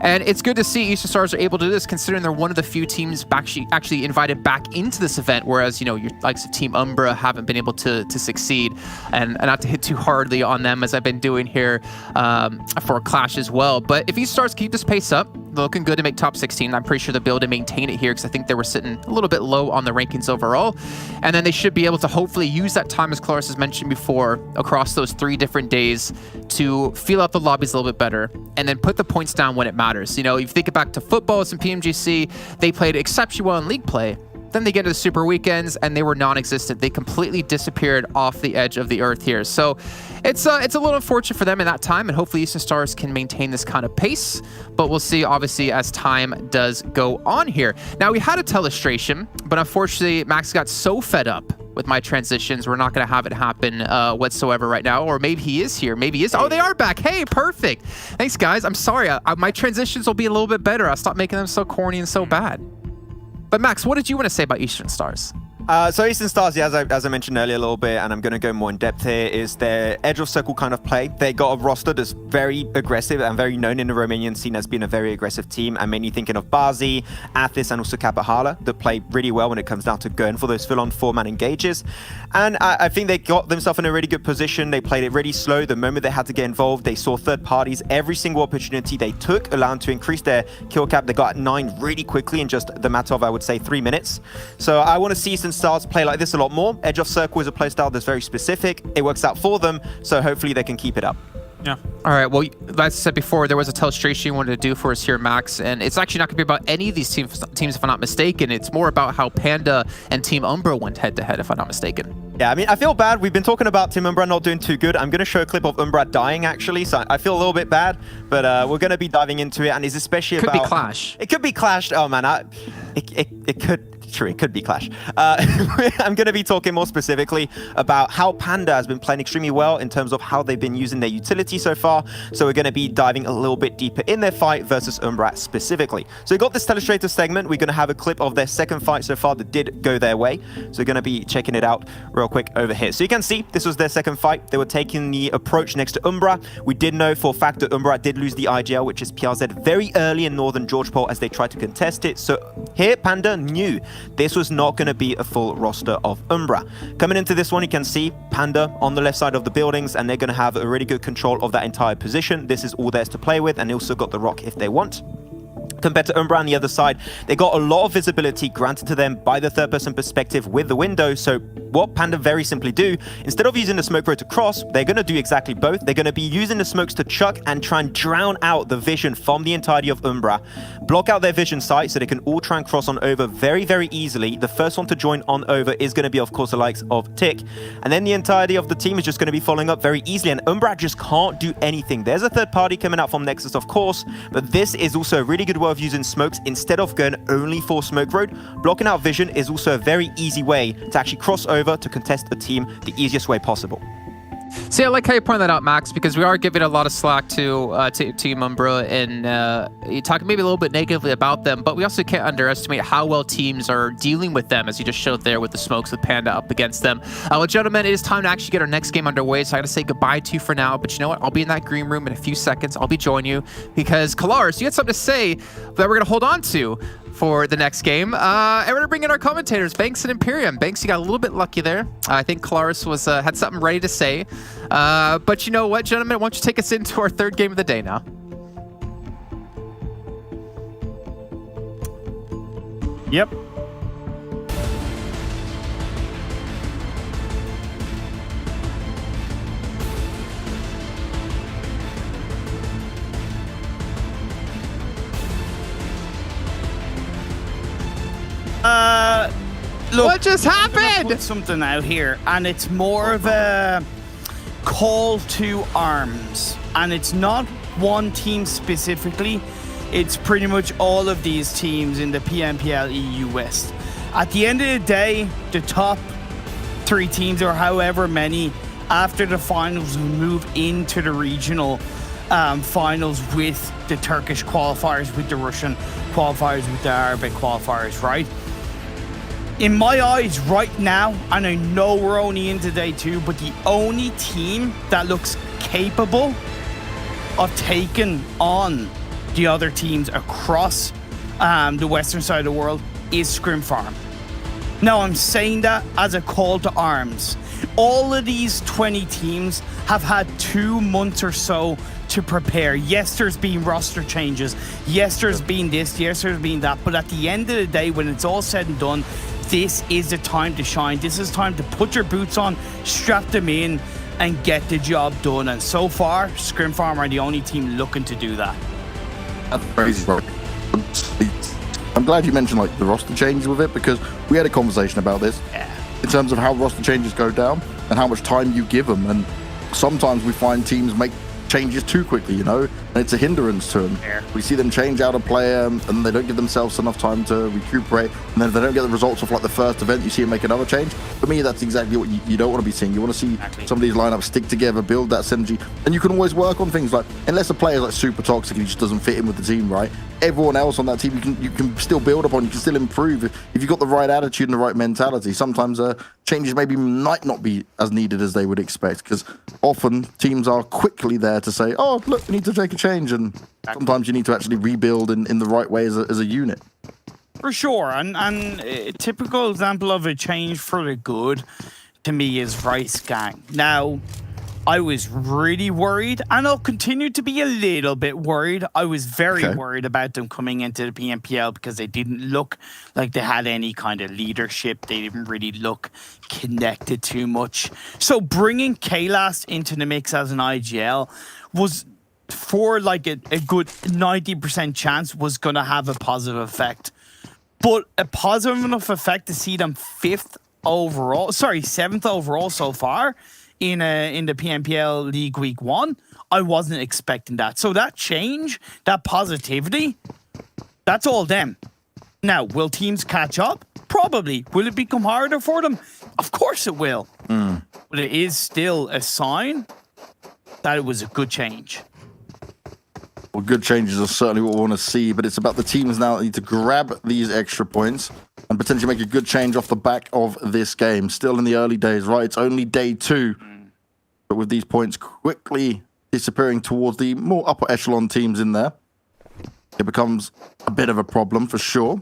And it's good to see Eastern Stars are able to do this, considering they're one of the few teams actually invited back into this event, whereas, you know, your likes of Team UMBRA haven't been able to succeed. And not to hit too hard on them as I've been doing here for Clash as well. But if Eastern Stars keep this pace up, looking good to make top 16. I'm pretty sure they'll be able to maintain it here, because I think they were sitting a little bit low on the rankings overall. And then they should be able to hopefully use that time, as QLASH has mentioned before, across those 3 different days to feel out the lobbies a little bit better, and then put the points down when it matters. You know, if you think back to football and PMGC, they played exceptionally well in league play. Then they get to the Super Weekends, and they were non-existent. They completely disappeared off the edge of the earth here. So it's a little unfortunate for them in that time, and hopefully Eastern Stars can maintain this kind of pace. But we'll see, obviously, as time does go on here. Now, we had a telestration, but unfortunately, Max got so fed up with my transitions, we're not going to have it happen whatsoever right now. Or maybe he is here. Maybe he is. Oh, they are back. Hey, perfect. Thanks, guys. I'm sorry. My transitions will be a little bit better. I'll stop making them so corny and so bad. But Max, what did you want to say about Eastern Stars? So Eastern Stars, yeah, as I mentioned earlier a little bit, and I'm going to go more in depth here, is their edge of circle kind of play. They got a roster that's very aggressive and very known in the Romanian scene as being a very aggressive team. I'm mainly thinking of Bazi, Athis, and also Kapahala that play really well when it comes down to going for those full-on 4-man engages. And I think they got themselves in a really good position. They played it really slow. The moment they had to get involved, they saw third parties. Every single opportunity they took allowed to increase their kill cap. They got 9 really quickly in just the matter of, I would say, 3 minutes. So I want to see Eastern Stars play like this a lot more. Edge of circle is a playstyle that's very specific. It works out for them, so hopefully they can keep it up. Yeah. All right. Well, as I said before, there was a telestration you wanted to do for us here, Max, and it's actually not going to be about any of these teams, if I'm not mistaken. It's more about how Panda and Team UMBRA went head-to-head, if I'm not mistaken. Yeah, I mean, I feel bad. We've been talking about Team UMBRA not doing too good. I'm going to show a clip of UMBRA dying, actually, so I feel a little bit bad, but we're going to be diving into it, and it's especially Could about... be Clash. It could be Clash. Oh, man, it could... True, it could be Clash. I'm going to be talking more specifically about how Panda has been playing extremely well in terms of how they've been using their utility so far. So we're going to be diving a little bit deeper in their fight versus UMBRA specifically. So we got this Telestrator segment. We're going to have a clip of their second fight so far that did go their way. So we're going to be checking it out real quick over here. So you can see this was their second fight. They were taking the approach next to UMBRA. We did know for a fact that UMBRA did lose the IGL, which is PRZ, very early in Northern Georgeport as they tried to contest it. So here, Panda knew this was not going to be a full roster of UMBRA. Coming into this one, you can see Panda on the left side of the buildings, and they're going to have a really good control of that entire position. This is all theirs to play with, and they also got the rock if they want. Compared to UMBRA on the other side, they got a lot of visibility granted to them by the third-person perspective with the window. So what Panda very simply do, instead of using the smoke road to cross, they're going to do exactly both. They're going to be using the smokes to chuck and try and drown out the vision from the entirety of UMBRA, block out their vision sight so they can all try and cross on over very, very easily. The first one to join on over is going to be, of course, the likes of Tick. And then the entirety of the team is just going to be following up very easily, and UMBRA just can't do anything. There's a third party coming out from Nexus, of course, but this is also a really good way of using smokes instead of going only for smoke road. Blocking out vision is also a very easy way to actually cross over to contest a team the easiest way possible. See, I like how you point that out, Max, because we are giving a lot of slack to Team UMBRA, and you talk maybe a little bit negatively about them, but we also can't underestimate how well teams are dealing with them, as you just showed there with the smokes with Panda up against them. Well, gentlemen, it is time to actually get our next game underway, so I gotta say goodbye to you for now, but you know what? I'll be in that green room in a few seconds. I'll be joining you, because QLASH, you had something to say that we're gonna hold on to for the next game. And we're gonna bring in our commentators, Banks and Imperium. Banks, you got a little bit lucky there. I think QLASH was had something ready to say. But you know what, gentlemen? Why don't you take us into our third game of the day now? Yep. Look, what just happened? Put something out here, and it's more of a call to arms, and it's not one team specifically. It's pretty much all of these teams in the PMPL EU West. At the end of the day, the top 3 teams, or however many, after the finals will move into the regional finals with the Turkish qualifiers, with the Russian qualifiers, with the Arabic qualifiers, right? In my eyes right now, and I know we're only into day 2, but the only team that looks capable of taking on the other teams across the western side of the world is ScrimFarm. Now, I'm saying that as a call to arms. All of these 20 teams have had 2 months or so to prepare. Yes, there's been roster changes. Yes, there's been this. Yes, there's been that. But at the end of the day, when it's all said and done, this is the time to shine. This is time to put your boots on, strap them in, and get the job done. And so far, ScrimFarm are the only team looking to do that. That's crazy, bro. I'm glad you mentioned like the roster changes with it, because we had a conversation about this in terms of how roster changes go down and how much time you give them. And sometimes we find teams make changes too quickly, you know, and it's a hindrance to them. We see them change out a player and they don't give themselves enough time to recuperate, and then if they don't get the results of like the first event, you see them make another change. For me, that's exactly what you don't want to be seeing. You want to see some of these lineups stick together, build that synergy, and you can always work on things like, unless a player is like super toxic and he just doesn't fit in with the team, right? Everyone else on that team you can still build upon, you can still improve if you've got the right attitude and the right mentality. Sometimes changes maybe might not be as needed as they would expect, because often teams are quickly there to say, oh look, we need to take a change, and sometimes you need to actually rebuild in the right way as a unit. For sure, and a typical example of a change for the good to me is RESQ. Now, I was really worried, and I'll continue to be a little bit worried. I was very worried about them coming into the PMPL because they didn't look like they had any kind of leadership. They didn't really look connected too much. So bringing QLASH into the mix as an IGL was, for like a good 90% chance, was going to have a positive effect. But a positive enough effect to see them 7th overall so far in the PMPL League Week 1, I wasn't expecting that. So that change, that positivity, that's all them. Now, will teams catch up? Probably. Will it become harder for them? Of course it will. But it is still a sign that it was a good change. Well, good changes are certainly what we want to see, but it's about the teams now that need to grab these extra points and potentially make a good change off the back of this game. Still in the early days, right? It's only day 2. But with these points quickly disappearing towards the more upper echelon teams in there, it becomes a bit of a problem for sure.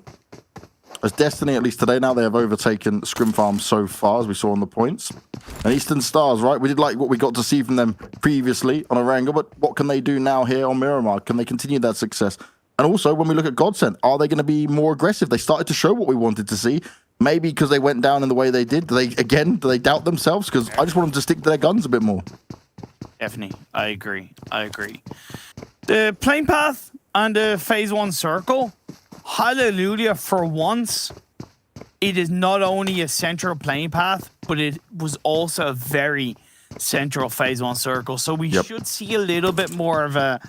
As Destiny, at least today now, they have overtaken ScrimFarm so far, as we saw on the points. And Eastern Stars, right? We did like what we got to see from them previously on Erangel, but what can they do now here on Miramar? Can they continue that success? And also, when we look at GODSENT, are they going to be more aggressive? They started to show what we wanted to see. Maybe because they went down in the way they did. Do they doubt themselves? Because I just want them to stick to their guns a bit more. Definitely. I agree. The plane path and the phase 1 circle, hallelujah, for once, it is not only a central plane path, but it was also a very central phase 1 circle. So we should see a little bit more of a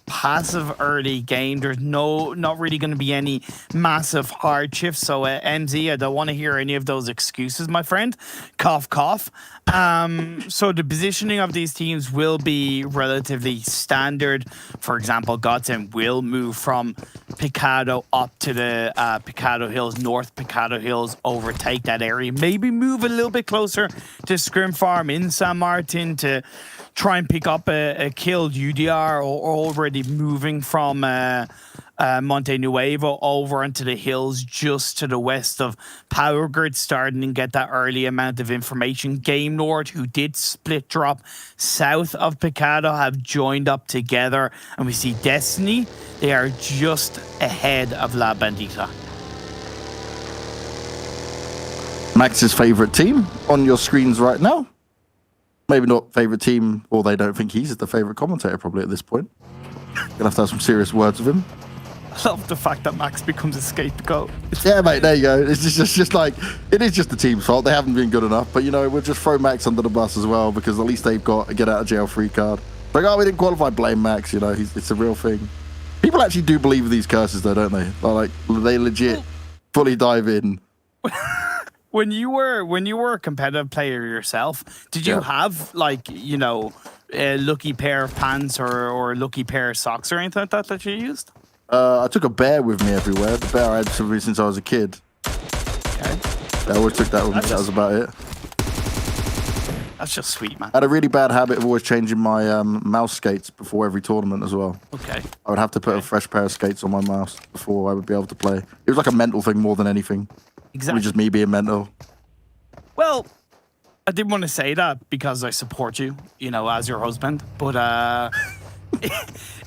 passive early game. There's not really going to be any massive hardships. So MZ, I don't want to hear any of those excuses, my friend. Cough, cough. So the positioning of these teams will be relatively standard. For example, GODSENT will move from Picado up to the Picado Hills, North Picado Hills, overtake that area. Maybe move a little bit closer to ScrimFarm in San Martin to try and pick up a killed UDR, or already moving from Monte Nuevo over into the hills just to the west of Power Grid, starting to get that early amount of information. GameLord, who did split drop south of Picado, have joined up together, and we see Destiny. They are just ahead of La Bandita. Max's favorite team on your screens right now. Maybe not favorite team, or they don't think he's the favorite commentator probably at this point. Gonna have to have some serious words with him. I love the fact that Max becomes a scapegoat. Yeah, mate, there you go. It's just like, it is just the team's fault. They haven't been good enough. But, you know, we'll just throw Max under the bus as well, because at least they've got a get out of jail free card. Like, oh, we didn't qualify, blame Max, you know, it's a real thing. People actually do believe these curses though, don't they? Like, they legit fully dive in. When you were a competitive player yourself, did you have, like, you know, a lucky pair of pants or a lucky pair of socks or anything like that you used? I took a bear with me everywhere. The bear I had since I was a kid. Okay. I always took that with me. That was about it. That's just sweet, man. I had a really bad habit of always changing my mouse skates before every tournament as well. Okay. I would have to put a fresh pair of skates on my mouse before I would be able to play. It was like a mental thing more than anything. Exactly. It was just me being mental. Well, I didn't want to say that because I support you, you know, as your husband, but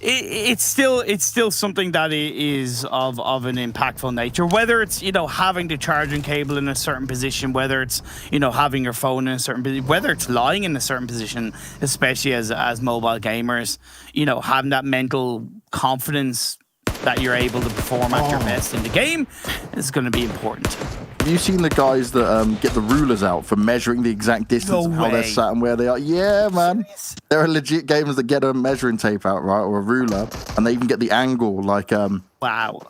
it's still something that is of an impactful nature. Whether it's, you know, having the charging cable in a certain position, whether it's, you know, having your phone in a certain position, whether it's lying in a certain position, especially as mobile gamers, you know, having that mental confidence that you're able to perform at your best in the game is going to be important. Have you seen the guys that get the rulers out for measuring the exact distance of how they're sat and where they are? Yeah, man. There are legit gamers that get a measuring tape out, right, or a ruler, and they even get the angle, like wow.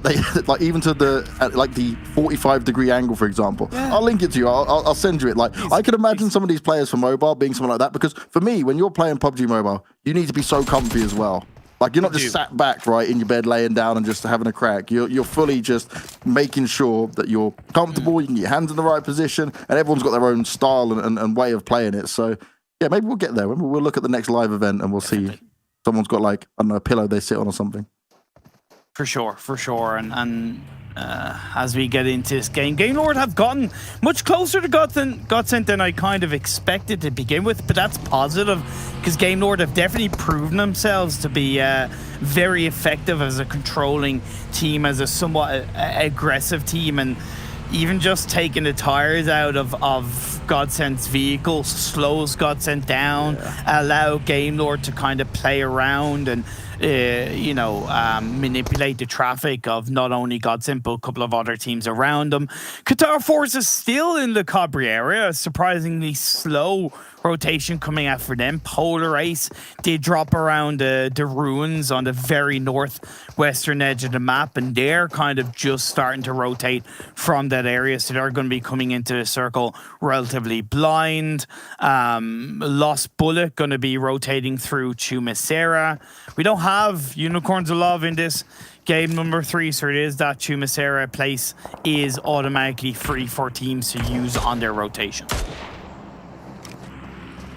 They like even to the 45-degree angle, for example. Yeah. I'll link it to you. I'll send you it. Like, I could imagine some of these players for mobile being something like that, because for me, when you're playing PUBG Mobile, you need to be so comfy as well. Like, you're not just sat back, right, in your bed, laying down and just having a crack. You're fully just making sure that you're comfortable, you can get your hands in the right position, and everyone's got their own style and way of playing it. So, yeah, maybe we'll get there. We'll look at the next live event and we'll see someone's got, like, I don't know, a pillow they sit on or something. For sure. And as we get into this game, GameLord have gotten much closer to GODSENT than I kind of expected to begin with, but that's positive because GameLord have definitely proven themselves to be very effective as a controlling team, as a somewhat aggressive team, and even just taking the tires out of GODSENT's vehicle slows GODSENT down, allow GameLord to kind of play around and manipulate the traffic of not only GODSENT but a couple of other teams around them. Qatar Force is still in the Cabri area, surprisingly slow rotation coming out for them. Polar Ace did drop around the ruins on the very northwestern edge of the map, and they're kind of just starting to rotate from that area, so they're going to be coming into the circle relatively blind. Lost Bullet going to be rotating through Chumisera. We don't have Unicorns of Love in this game number 3, so it is that Chumisera place is automatically free for teams to use on their rotation.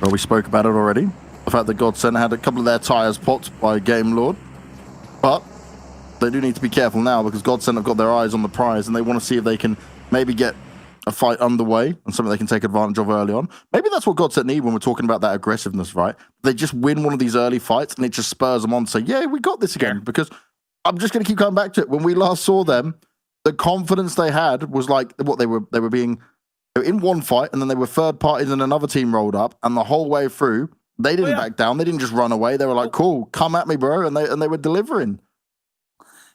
Well, we spoke about it already. The fact that GODSENT had a couple of their tires popped by GAMELORD. But they do need to be careful now because GODSENT have got their eyes on the prize and they want to see if they can maybe get a fight underway and something they can take advantage of early on. Maybe that's what GODSENT need when we're talking about that aggressiveness, right? They just win one of these early fights and it just spurs them on to say, yeah, we got this again. Because I'm just going to keep coming back to it. When we last saw them, the confidence they had was like what they were in one fight, and then they were third parties and another team rolled up, and the whole way through, they didn't back down. They didn't just run away. They were like, cool, come at me, bro. And they were delivering.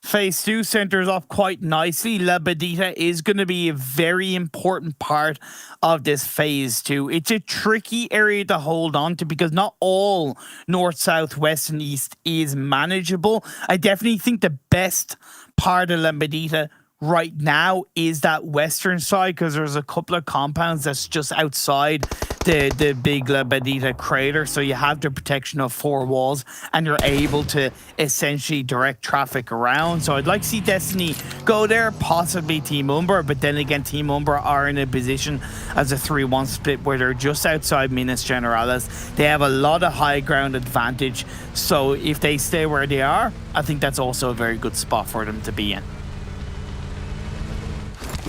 Phase 2 centers off quite nicely. La Badita is going to be a very important part of this Phase 2. It's a tricky area to hold on to because not all north, south, west, and east is manageable. I definitely think the best part of La Badita right now is that western side because there's a couple of compounds that's just outside the big La Badita crater, so you have the protection of 4 walls and you're able to essentially direct traffic around. So I'd like to see Destiny go there, possibly Team UMBRA, but then again Team UMBRA are in a position as a 3-1 split where they're just outside Minas Generalis. They have a lot of high ground advantage, so if they stay where they are, I think that's also a very good spot for them to be in.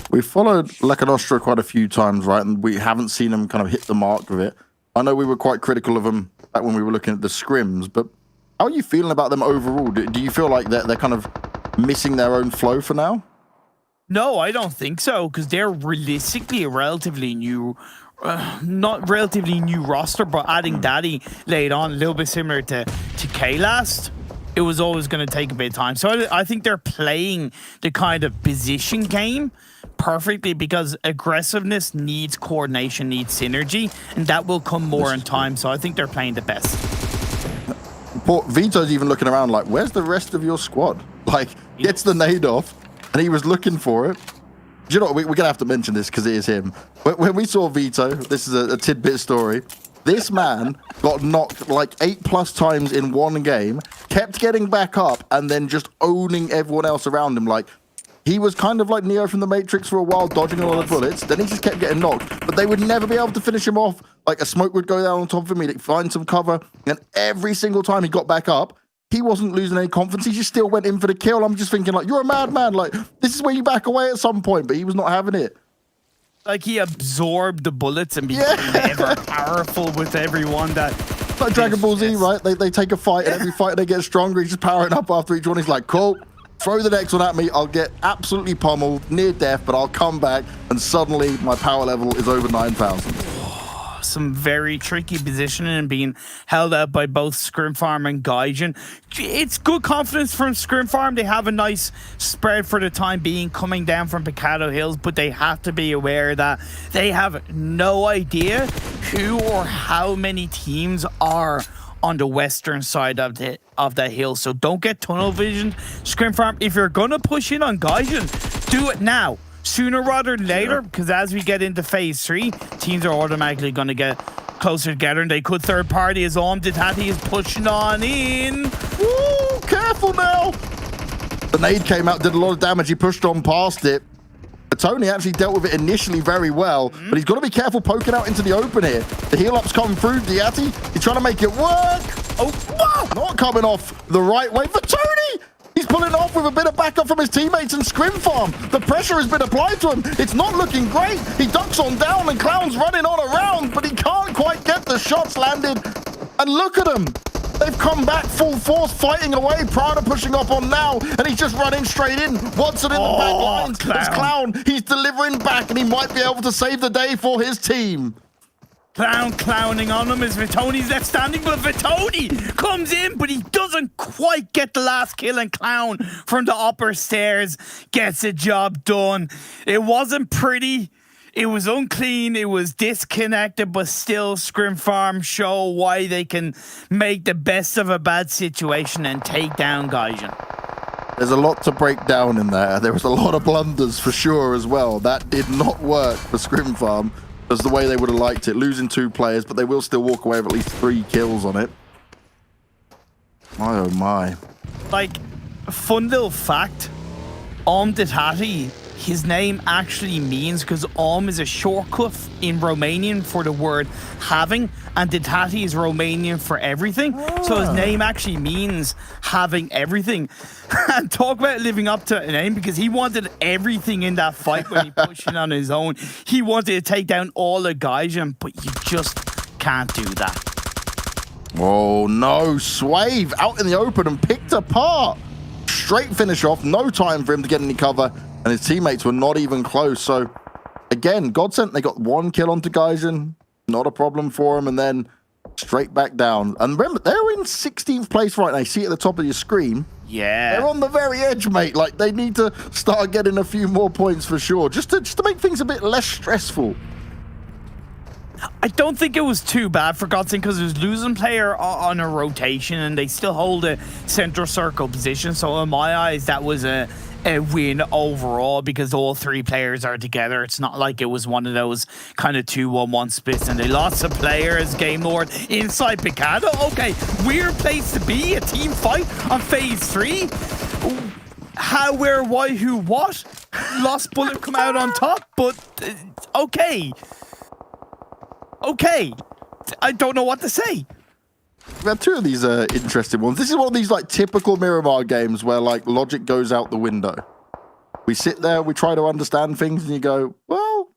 We followed Lakonostra quite a few times, right? And we haven't seen them kind of hit the mark with it. I know we were quite critical of them back when we were looking at the scrims, but how are you feeling about them overall? Do you feel like they're kind of missing their own flow for now? No, I don't think so, because they're realistically a relatively new, not relatively new roster, but adding Daddy late on, a little bit similar to QLASH. It was always going to take a bit of time. So I think they're playing the kind of position game perfectly because aggressiveness needs coordination, needs synergy, and that will come more in time. So I think they're playing the best. Vito's even looking around like, where's the rest of your squad? Like, gets the nade off, and he was looking for it. Do you know what? We're going to have to mention this because it is him. When we saw Vito, this is a tidbit story. This man got knocked like 8+ times in one game, kept getting back up, and then just owning everyone else around him. Like, he was kind of like Neo from the Matrix for a while, dodging a lot of bullets. Then he just kept getting knocked, but they would never be able to finish him off. Like, a smoke would go down on top of him, he'd find some cover, and every single time he got back up, he wasn't losing any confidence. He just still went in for the kill. I'm just thinking, like, you're a madman. Like, this is where you back away at some point, but he was not having it. Like, he absorbed the bullets and became ever powerful with everyone that... Like Dragon Ball Z, right? They take a fight, and every fight they get stronger. He's just powering up after each one. He's like, cool, throw the next one at me. I'll get absolutely pummeled, near death, but I'll come back, and suddenly my power level is over 9,000. Some very tricky positioning and being held out by both ScrimFarm and Gaijin. It's good confidence from ScrimFarm. They have a nice spread for the time being coming down from Picado Hills, but they have to be aware that they have no idea who or how many teams are on the western side of the hill. So don't get tunnel vision. ScrimFarm, if you're going to push in on Gaijin, do it now. Sooner rather than later, because as we get into Phase 3, teams are automatically going to get closer together, and they could third party as Tati is pushing on in. Woo, careful now. The nade came out, did a lot of damage. He pushed on past it. But Tony actually dealt with it initially very well, but he's got to be careful poking out into the open here. The heal up's coming through. Diati, he's trying to make it work. Oh, wow. Not coming off the right way for Tony. He's pulling off with a bit of backup from his teammates and ScrimFarm. The pressure has been applied to him. It's not looking great. He ducks on down and Clown's running on around, but he can't quite get the shots landed. And look at them. They've come back full force, fighting away. Prada pushing up on now, and he's just running straight in. Watson in the back lines. It's Clown. He's delivering back, and he might be able to save the day for his team. Clown clowning on him as Vitoni's left standing, but Vitoni comes in, but he doesn't quite get the last kill, and Clown from the upper stairs gets the job done. It wasn't pretty. it was unclean, it was disconnected, but still ScrimFarm show why they can make the best of a bad situation and take down Gaijin. There's a lot to break down in there. There was a lot of blunders for sure as well. That did not work for ScrimFarm as the way they would have liked it. Losing 2 players, but they will still walk away with at least 3 kills on it. My oh my. Like, a fun little fact, Ditati, his name actually means, because is a shortcut in Romanian for the word having, and Ditati is Romanian for everything. So his name actually means having everything. And talk about living up to a name, because he wanted everything in that fight when he pushed it on his own. He wanted to take down all the Gaijin, but you just can't do that. Oh no, Swave out in the open and picked apart. Straight finish off, no time for him to get any cover, and his teammates were not even close. So again, GODSENT, they got 1 kill onto Gaijin, not a problem for him, and then straight back down. And remember, they're in 16th place right now. You see at the top of your screen. Yeah. They're on the very edge, mate. Like, they need to start getting a few more points for sure, just to make things a bit less stressful. I don't think it was too bad for GODSENT, because it was losing player on a rotation and they still hold a central circle position. So in my eyes, that was a win overall, because all 3 players are together. It's not like it was one of those kind of 2-1-1 splits and they lost a player as GAMELORD inside Picado. Okay, weird place to be, a team fight on phase 3. How, where, why, who, what? Lost Bullet come out on top, but okay. Okay, I don't know what to say. We had 2 of these interesting ones. This is one of these like typical Miramar games where like logic goes out the window. We sit there, we try to understand things, and you go, well,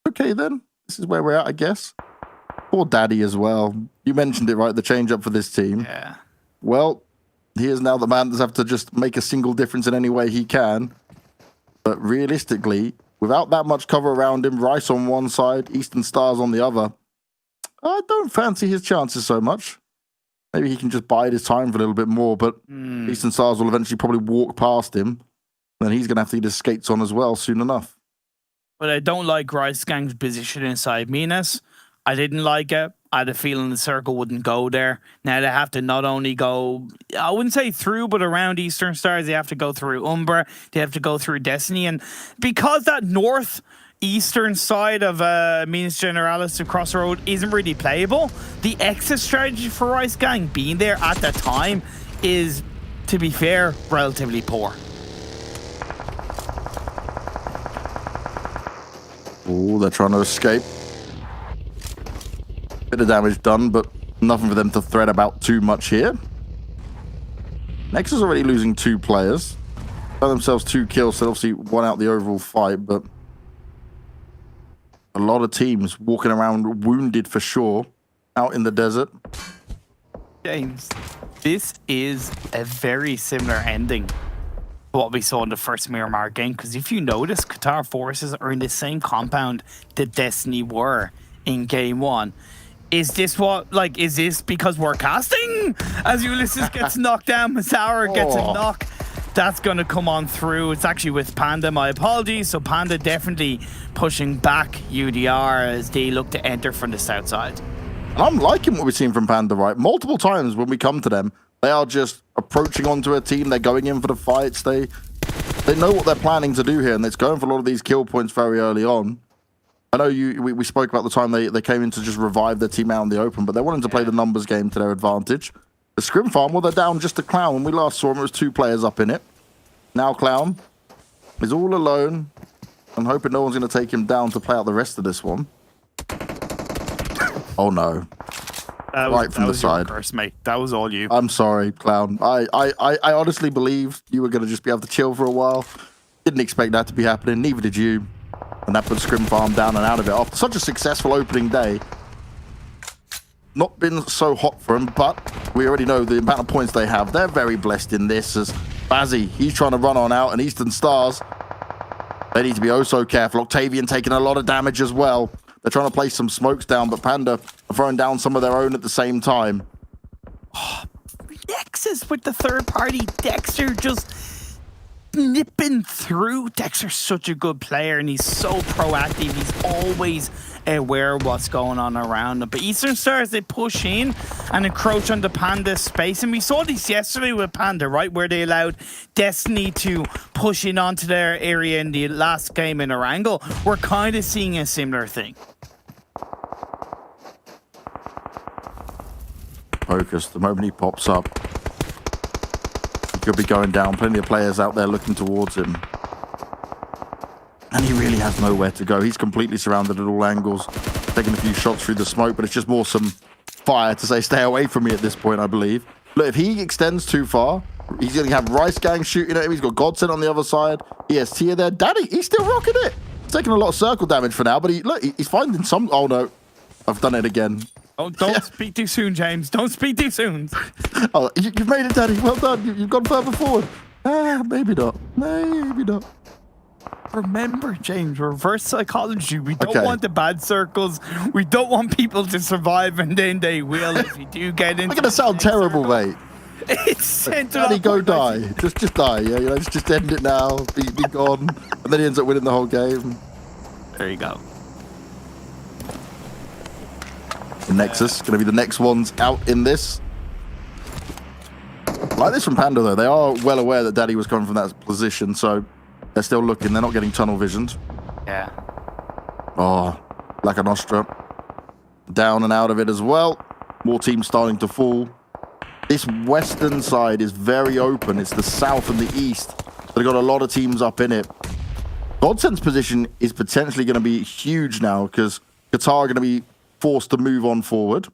okay then. This is where we're at, I guess. Poor Daddy as well. You mentioned it, right? The change up for this team. Yeah. Well, he is now the man that's have to just make a single difference in any way he can. But realistically, without that much cover around him, Rice on one side, Eastern Stars on the other, I don't fancy his chances so much. Maybe he can just bide his time for a little bit more, but Eastern Stars will eventually probably walk past him. Then he's going to have to get his skates on as well soon enough. But I don't like Rice Gang's position inside Minas. I didn't like it. I had a feeling the circle wouldn't go there. Now they have to not only go, I wouldn't say through, but around Eastern Stars. They have to go through UMBRA. They have to go through Destiny. And because that northeastern side of Minas Generalis to Crossroad isn't really playable, the exit strategy for Rice Gang being there at that time is, to be fair, relatively poor. Oh, they're trying to escape. Bit of damage done, but nothing for them to thread about too much here. Nexus already losing 2 players. Got themselves 2 kills, so obviously won out the overall fight, but a lot of teams walking around wounded for sure, out in the desert. James, this is a very similar ending to what we saw in the first Miramar game, because if you notice, Qatar forces are in the same compound that Destiny were in game 1. Is this because we're casting? As Ulysses gets knocked down, Masaur gets a knock. That's going to come on through. It's actually with Panda, my apologies. So Panda definitely pushing back UDR as they look to enter from the south side. And I'm liking what we've seen from Panda, right? Multiple times when we come to them, they are just approaching onto a team. They're going in for the fights. They know what they're planning to do here, and it's going for a lot of these kill points very early on. I know we spoke about the time they came in to just revive their team out in the open, but they're wanting to play the numbers game to their advantage. The ScrimFarm, well, they're down just a Clown. When we last saw him, it was 2 players up in it. Now Clown is all alone. I'm hoping no one's going to take him down to play out the rest of this one. Oh, no. Right from the side. Curse, mate. That was all you. I'm sorry, Clown. I honestly believed you were going to just be able to chill for a while. Didn't expect that to be happening. Neither did you. And that put ScrimFarm down and out of it. After such a successful opening day, not been so hot for them, but we already know the amount of points they have. They're very blessed in this as Bazzy, he's trying to run on out, and Eastern Stars, they need to be oh so careful. Octavian taking a lot of damage as well. They're trying to place some smokes down, but Panda are throwing down some of their own at the same time. Oh, Nexus with the third party. Dexter just nipping through. Dexter's such a good player and he's so proactive. He's always aware of what's going on around him. But Eastern Stars, they push in and encroach on the Panda space. And we saw this yesterday with Panda, right? Where they allowed Destiny to push in onto their area in the last game in Erangel. We're kind of seeing a similar thing. Focus. The moment he pops up, he could be going down. Plenty of players out there looking towards him. And he really has nowhere to go. He's completely surrounded at all angles. Taking a few shots through the smoke, but it's just more some fire to say, stay away from me at this point, I believe. Look, if he extends too far, he's going to have RESQ shooting at him. He's got GODSENT on the other side. EST there. Daddy, he's still rocking it. He's taking a lot of circle damage for now, but he's finding some... Oh, no. I've done it again. Oh, don't speak too soon, James. Don't speak too soon. Oh, you've made it, Daddy. Well done. You've gone further forward. Maybe not. Maybe not. Remember, James, reverse psychology. We don't want the bad circles. We don't want people to survive, and then they will if you do get into. It's going to sound terrible, mate. It's sent Daddy, go die. Just die. Yeah, you know, just end it now. Be gone, and then he ends up winning the whole game. There you go. The Nexus going to be the next ones out in this. Like this from Panda, though. They are well aware that Daddy was coming from that position, so they're still looking. They're not getting tunnel visioned. Yeah. Oh, Lakonostra down and out of it as well. More teams starting to fall. This western side is very open. It's the south and the east. They've got a lot of teams up in it. GODSENT's position is potentially going to be huge now because Qatar are going to be forced to move on forward.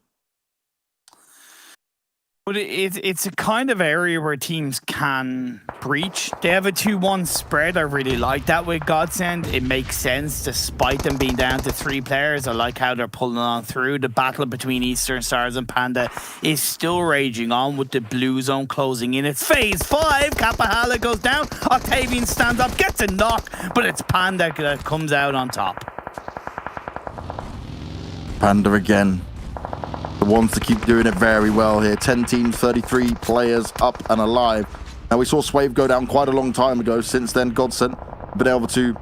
But it's a kind of area where teams can breach. They have a 2-1 spread. I really like that with GODSENT. It makes sense despite them being down to 3 players. I like how they're pulling on through. The battle between Eastern Stars and Panda is still raging on with the blue zone closing in. It's phase 5. Kapahala goes down. Octavian stands up, gets a knock, but it's Panda that comes out on top. Panda again. The ones to keep doing it very well here. 10 teams, 33 players up and alive. Now, we saw Swave go down quite a long time ago. Since then, GODSENT been able to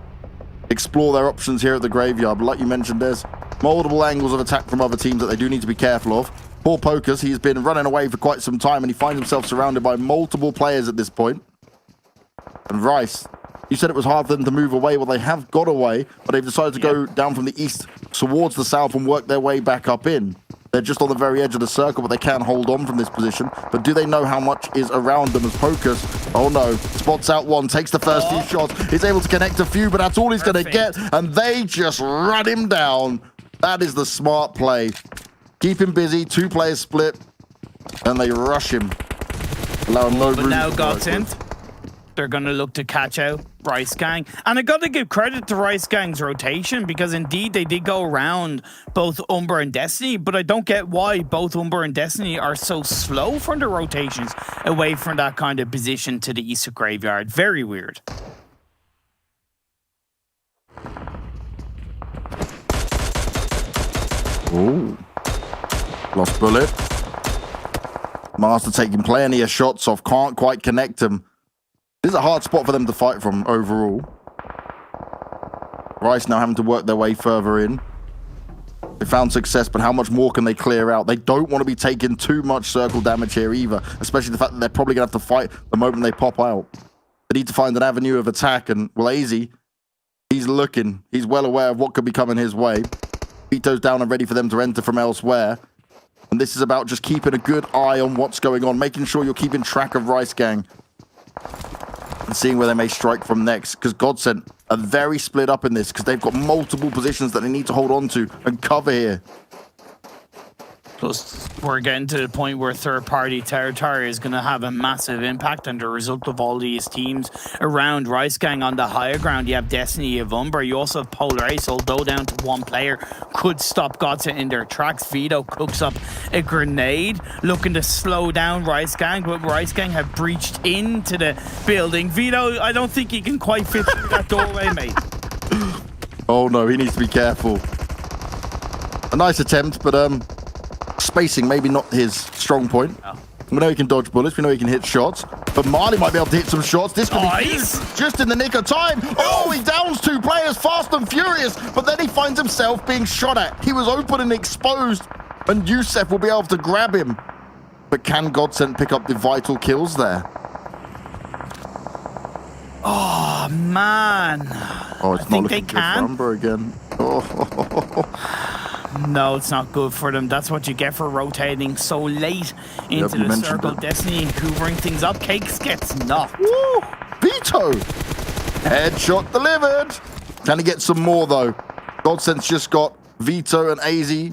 explore their options here at the graveyard. But like you mentioned, there's multiple angles of attack from other teams that they do need to be careful of. Poor Pokers, he's been running away for quite some time, and he finds himself surrounded by multiple players at this point. And Rice, you said it was hard for them to move away. Well, they have got away, but they've decided to go down from the east towards the south and work their way back up in. They're just on the very edge of the circle, but they can hold on from this position. But do they know how much is around them as Pokers? Oh no, spots out one, takes the first few shots. He's able to connect a few, but that's all he's going to get. And they just run him down. That is the smart play. Keep him busy, 2 players split, and they rush him. Allow him no room. But now GODSENT, they're going to look to catch out RESQ. And I got to give credit to RESQ's rotation because indeed they did go around both UMBRA and Destiny, but I don't get why both UMBRA and Destiny are so slow from their rotations away from that kind of position to the east of graveyard. Very weird. Ooh. Lost bullet. Master taking plenty of shots off, can't quite connect him. This is a hard spot for them to fight from overall. Rice now having to work their way further in. They found success, but how much more can they clear out? They don't want to be taking too much circle damage here either, especially the fact that they're probably going to have to fight the moment they pop out. They need to find an avenue of attack, and well, Easy, he's looking. He's well aware of what could be coming his way. Vito's down and ready for them to enter from elsewhere. And this is about just keeping a good eye on what's going on, making sure you're keeping track of RESQ and seeing where they may strike from next, because GODSENT are very split up in this because they've got multiple positions that they need to hold on to and cover here. Plus, we're getting to the point where third-party territory is going to have a massive impact, and the result of all these teams around RESQ on the higher ground. You have Destiny, you have UMBRA, you also have Polar Ace, although down to 1 player, could stop GODSENT in their tracks. Vito cooks up a grenade, looking to slow down RESQ, but RESQ have breached into the building. Vito, I don't think he can quite fit through that doorway, mate. Oh no, he needs to be careful. A nice attempt, but spacing maybe not his strong point. We know he can dodge bullets. We know he can hit shots. But Marley might be able to hit some shots. This could be huge. Just in the nick of time. Oh, he downs 2 players fast and furious. But then he finds himself being shot at. He was open and exposed. And Youssef will be able to grab him. But can GODSENT pick up the vital kills there? Oh, man. Oh, it's I think they not looking good for UMBRA again. Oh. No, it's not good for them. That's what you get for rotating so late into the circle. Destiny hoovering things up. Cakes gets knocked. Woo! Vito! Headshot delivered. Can he get some more, though? GODSENT's just got Vito and AZ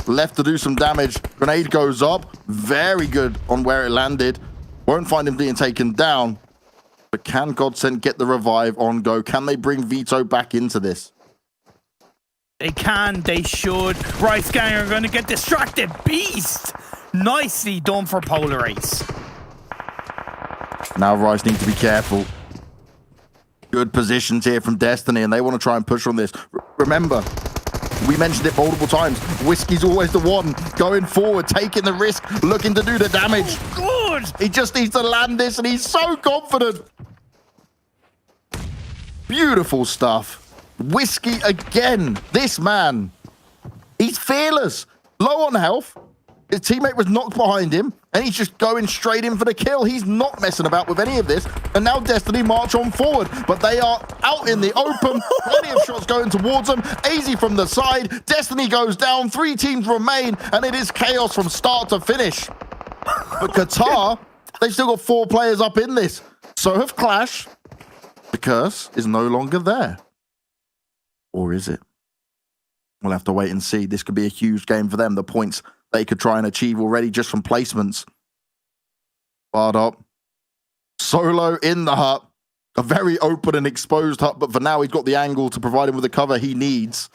left to do some damage. Grenade goes up. Very good on where it landed. Won't find him being taken down. But can GODSENT get the revive on go? Can they bring Vito back into this? They can, they should. RESQ are going to get distracted. Beast! Nicely done for Polar Ace. Now RESQ need to be careful. Good positions here from Destiny, and they want to try and push on this. Remember, we mentioned it multiple times. Whiskey's always the one going forward, taking the risk, looking to do the damage. Oh, good! He just needs to land this, and he's so confident. Beautiful stuff. Whiskey again. This man, he's fearless. Low on health. His teammate was knocked behind him, and he's just going straight in for the kill. He's not messing about with any of this. And now Destiny march on forward, but they are out in the open. Plenty of shots going towards them. AZ from the side. Destiny goes down. 3 teams remain, and it is chaos from start to finish. But Qatar, they've still got 4 players up in this. So have QLASH. The curse is no longer there. Or is it? We'll have to wait and see. This could be a huge game for them. The points they could try and achieve already just from placements. Barred up. Solo in the hut. A very open and exposed hut, but for now he's got the angle to provide him with the cover he needs.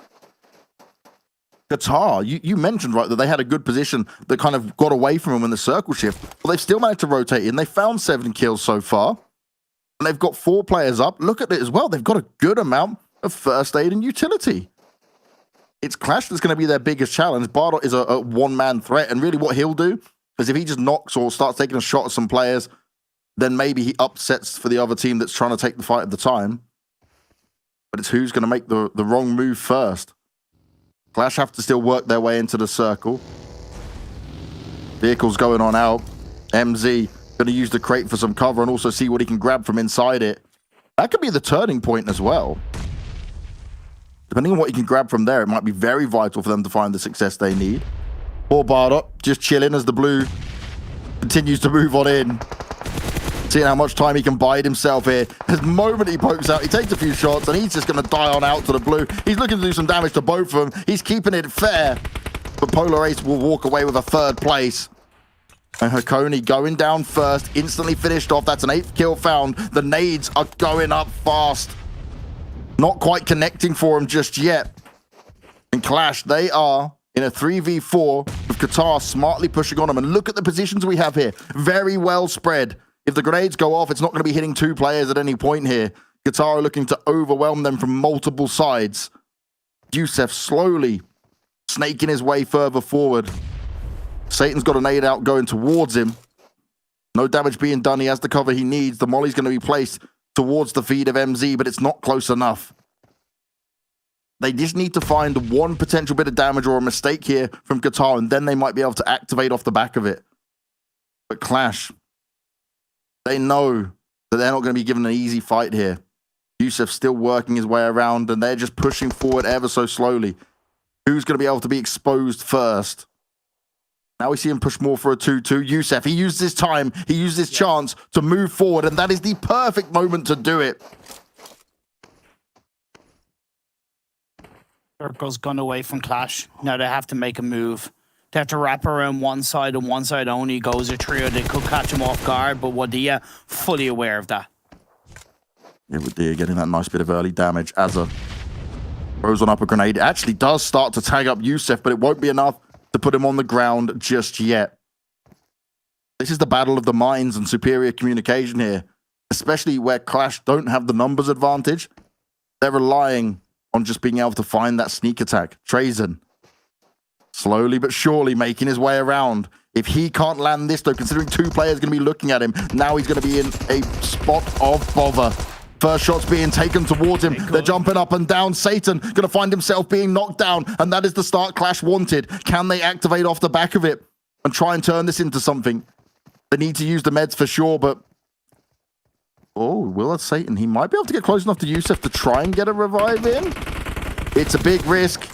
Qatar, you mentioned, right, that they had a good position that kind of got away from him in the circle shift. But they've still managed to rotate in. They found 7 kills so far. And they've got 4 players up. Look at it as well. They've got a good amount of first aid and utility. It's QLASH that's going to be their biggest challenge. Bardot is a one-man threat, and really what he'll do is if he just knocks or starts taking a shot at some players, then maybe he upsets for the other team that's trying to take the fight at the time. But it's who's going to make the wrong move first. QLASH have to still work their way into the circle. Vehicles going on out. MZ going to use the crate for some cover and also see what he can grab from inside it. That could be the turning point as well. Depending on what you can grab from there, it might be very vital for them to find the success they need. Poor Bardot, just chilling as the blue continues to move on in. Seeing how much time he can bide himself here. The moment he pokes out, he takes a few shots, and he's just going to die on out to the blue. He's looking to do some damage to both of them. He's keeping it fair. But Polar Ace will walk away with a 3rd place. And Hakoni going down first, instantly finished off. That's an 8th kill found. The nades are going up fast. Not quite connecting for him just yet. And QLASH, they are in a 3v4 with Qatar smartly pushing on them. And look at the positions we have here. Very well spread. If the grenades go off, it's not going to be hitting 2 players at any point here. Qatar are looking to overwhelm them from multiple sides. Youssef slowly snaking his way further forward. Satan's got a nade out going towards him. No damage being done. He has the cover he needs. The molly's going to be placed towards the feed of MZ, but it's not close enough. They just need to find one potential bit of damage or a mistake here from Qatar, and then they might be able to activate off the back of it. But QLASH, they know that they're not going to be given an easy fight here. Youssef's still working his way around, and they're just pushing forward ever so slowly. Who's going to be able to be exposed first? Now we see him push more for a 2-2. Youssef, he used his time, he used his chance to move forward, and that is the perfect moment to do it. Circle's gone away from QLASH. Now they have to make a move. They have to wrap around one side, and one side only goes a trio. They could catch him off guard, but Wadia fully aware of that. Yeah, Wadia getting that nice bit of early damage. Azza throws on up a grenade. It actually does start to tag up Youssef, but it won't be enough to put him on the ground just yet. This is the battle of the minds and superior communication here, especially where QLASH don't have the numbers advantage. They're relying on just being able to find that sneak attack. Trazen, slowly but surely making his way around. If he can't land this, though, considering 2 players are going to be looking at him, now he's going to be in a spot of bother. First shot's being taken towards him. They're jumping up and down. Satan going to find himself being knocked down, and that is the start Clash wanted. Can they activate off the back of it and try and turn this into something? They need to use the meds for sure, but... Oh, will it Satan? He might be able to get close enough to Yusuf to try and get a revive in. It's a big risk.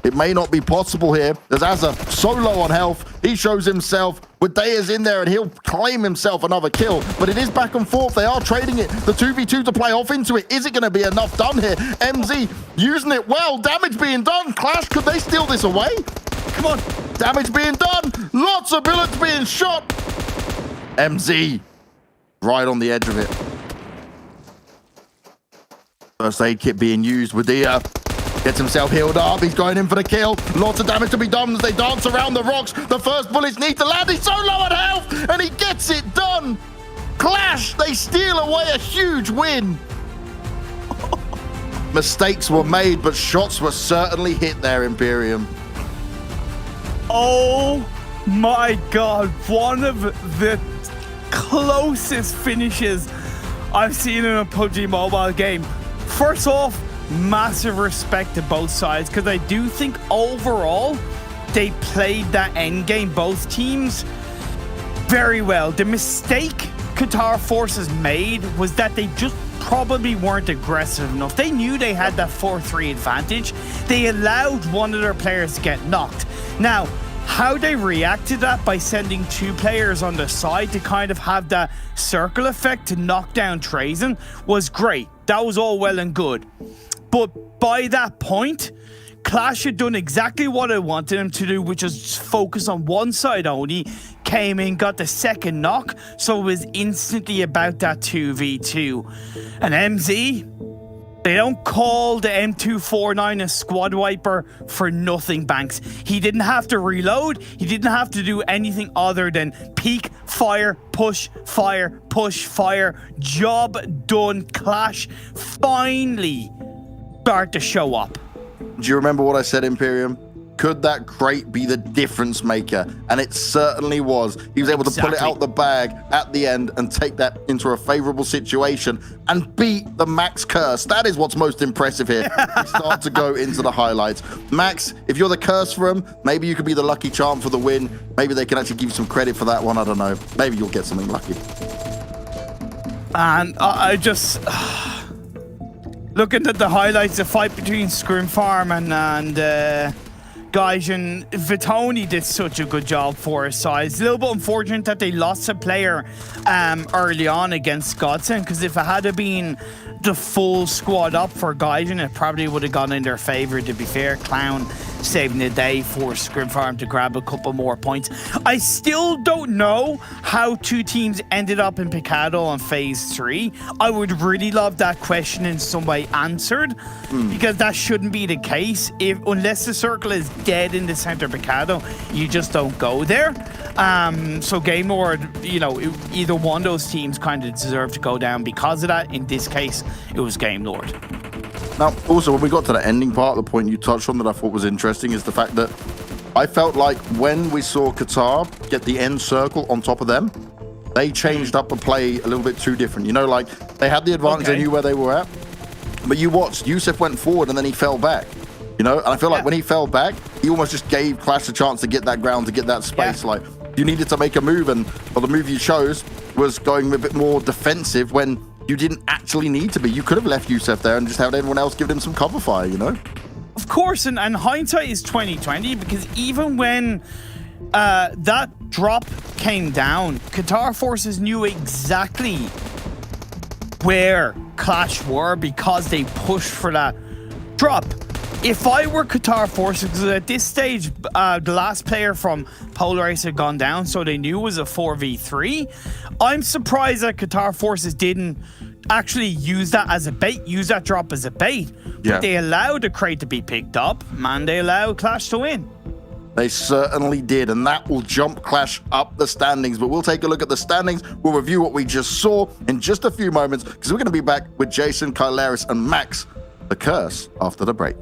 It may not be possible here. There's Azza so low on health. He shows himself. Wadea's in there and he'll claim himself another kill. But it is back and forth. They are trading it. The 2v2 to play off into it. Is it going to be enough done here? MZ using it well. Damage being done. Clash, could they steal this away? Come on. Damage being done. Lots of bullets being shot. MZ right on the edge of it. First aid kit being used. Wadea gets himself healed up. He's going in for the kill. Lots of damage to be done as they dance around the rocks. The first bullets need to land. He's so low on health, and he gets it done. Clash, they steal away a huge win. Mistakes were made, but shots were certainly hit there, Imperium. Oh my God. One of the closest finishes I've seen in a PUBG Mobile game. First off, massive respect to both sides, because I do think overall they played that end game, both teams, very well. The mistake Qatar Forces made was that they just probably weren't aggressive enough. They knew they had that 4-3 advantage. They allowed one of their players to get knocked. Now, how they reacted to that by sending 2 players on the side to kind of have that circle effect to knock down Trazen was great. That was all well and good. But by that point, Clash had done exactly what I wanted him to do, which was focus on one side only, came in, got the second knock, so it was instantly about that 2v2. And MZ, they don't call the M249 a squad wiper for nothing, Banks. He didn't have to reload. He didn't have to do anything other than peek, fire, push, fire, push, fire. Job done. Clash finally start to show up. Do you remember what I said, Imperium? Could that crate be the difference maker? And it certainly was. He was able to pull it out the bag at the end and take that into a favorable situation and beat the Max curse. That is what's most impressive here. We start to go into the highlights. Max, if you're the curse for him, maybe you could be the lucky charm for the win. Maybe they can actually give you some credit for that one. I don't know. Maybe you'll get something lucky. And I just... looking at the highlights, the fight between ScrimFarm and Gaijin, Vitoni did such a good job for his side. It's a little bit unfortunate that they lost a player early on against GODSENT, because if it had been the full squad up for Gaijin, it probably would have gone in their favor, to be fair. Clown saving the day for ScrimFarm to grab a couple more points. I still don't know how 2 teams ended up in Picado on phase 3. I would really love that question in some way answered, because that shouldn't be the case. Unless the circle is dead in the center of Picado, you just don't go there. So GAMELORD, you know, either one of those teams kind of deserved to go down because of that. In this case, it was GAMELORD. Now, also, when we got to the ending part, the point you touched on that I thought was interesting is the fact that I felt like when we saw Qatar get the end circle on top of them, they changed up the play a little bit too different. You know, like, they had the advantage, they knew where they were at, but you watched, Yusuf went forward and then he fell back. You know, and I feel like when he fell back, he almost just gave Clash a chance to get that ground, to get that space. Like, you needed to make a move, and the move you chose was going a bit more defensive when you didn't actually need to be. You could have left Yusuf there and just had everyone else give him some cover fire, you know? Of course, and hindsight is 20/20, because even when that drop came down, Qatar Forces knew exactly where Clash were because they pushed for that drop. If I were Qatar Forces, because at this stage, the last player from Polaris had gone down, so they knew it was a 4v3. I'm surprised that Qatar Forces didn't actually use that as a bait, use that drop as a bait. But they allowed the crate to be picked up, and they allowed Clash to win. They certainly did, and that will jump Clash up the standings. But we'll take a look at the standings. We'll review what we just saw in just a few moments, because we're going to be back with Jason, Kylaris, and Max, the Curse, after the break.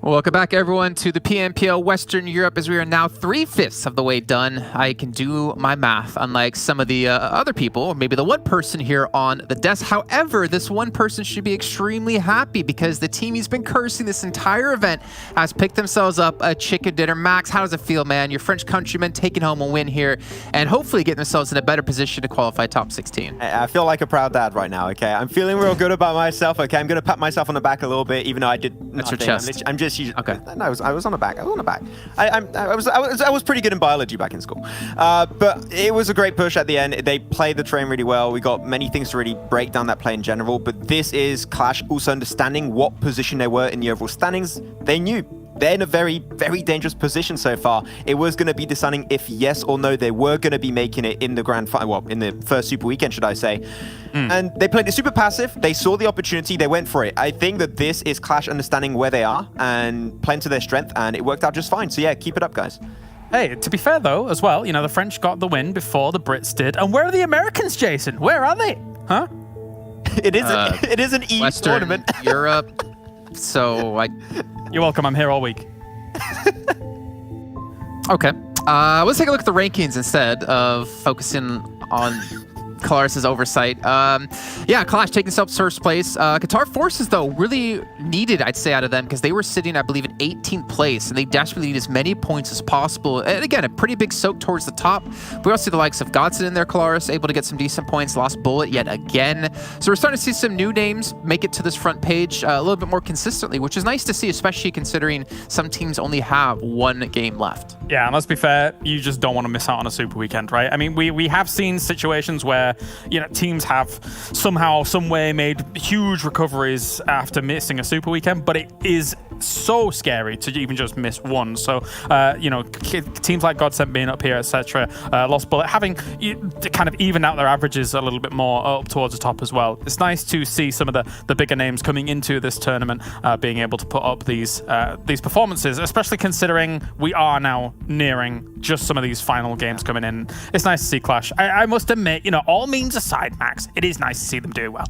Welcome back, everyone, to the PMPL Western Europe, as we are now 3/5 of the way done. I can do my math, unlike some of the other people, or maybe the one person here on the desk. However, this one person should be extremely happy because the team he's been cursing this entire event has picked themselves up a chicken dinner. Max, how does it feel, man? Your French countrymen taking home a win here and hopefully getting themselves in a better position to qualify top 16. I feel like a proud dad right now, okay? I'm feeling real good about myself, okay? I'm going to pat myself on the back a little bit, even though I did That's nothing. your chest. I'm just Okay. No, I was on the back. I was on the back. I was pretty good in biology back in school. But it was a great push at the end. They played the train really well. We got many things to really break down that play in general. But this is Clash also understanding what position they were in the overall standings. They knew they're in a very, very dangerous position so far. It was going to be deciding if yes or no they were going to be making it in the grand final, well, in the first super weekend, should I say. And they played it super passive. They saw the opportunity. They went for it. I think that this is Clash understanding where they are and playing to their strength, and it worked out just fine. So yeah, keep it up, guys. Hey, to be fair though, as well, you know, the French got the win before the Brits did. And where are the Americans, Jason? Where are they? Huh? It is an E Western tournament. Europe. So You're welcome. I'm here all week. Okay. Let's take a look at the rankings instead of focusing on Claris's oversight. Yeah, Clash taking themselves first place. Qatar Forces, though, really needed, I'd say, out of them because they were sitting, I believe, in 18th place, and they desperately need as many points as possible. And again, a pretty big soak towards the top. We also see the likes of GODSENT in there, Claris, able to get some decent points. Lost Bullet yet again. So we're starting to see some new names make it to this front page a little bit more consistently, which is nice to see, especially considering some teams only have one game left. Yeah, and let's be fair, you just don't want to miss out on a super weekend, right? I mean, we have seen situations where, you know, teams have somehow, some way made huge recoveries after missing a super weekend, but it is so scary to even just miss one. So, you know, teams like GODSENT being up here, etc., Lost Bullet, having to kind of even out their averages a little bit more up towards the top as well. It's nice to see some of the bigger names coming into this tournament being able to put up these performances, especially considering we are now nearing just some of these final games coming in. It's nice to see Clash. I must admit, you know, all memes aside, Max, it is nice to see them do well.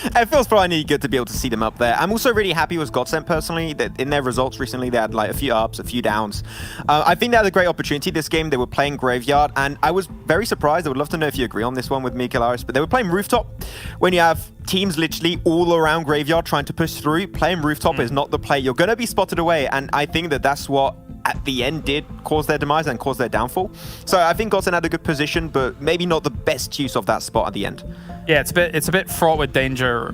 It feels probably good to be able to see them up there. I'm also really happy with GODSENT personally, that in their results recently, they had like a few ups, a few downs. I think they had a great opportunity this game. They were playing Graveyard, and I was very surprised. I would love to know if you agree on this one with me, Kalaris, but they were playing Rooftop. When you have teams literally all around Graveyard trying to push through, playing Rooftop is not the play. You're going to be spotted away, and I think that that's what at the end did cause their demise and cause their downfall. So I think GODSENT had a good position, but maybe not the best use of that spot at the end. Yeah, it's a bit fraught with danger,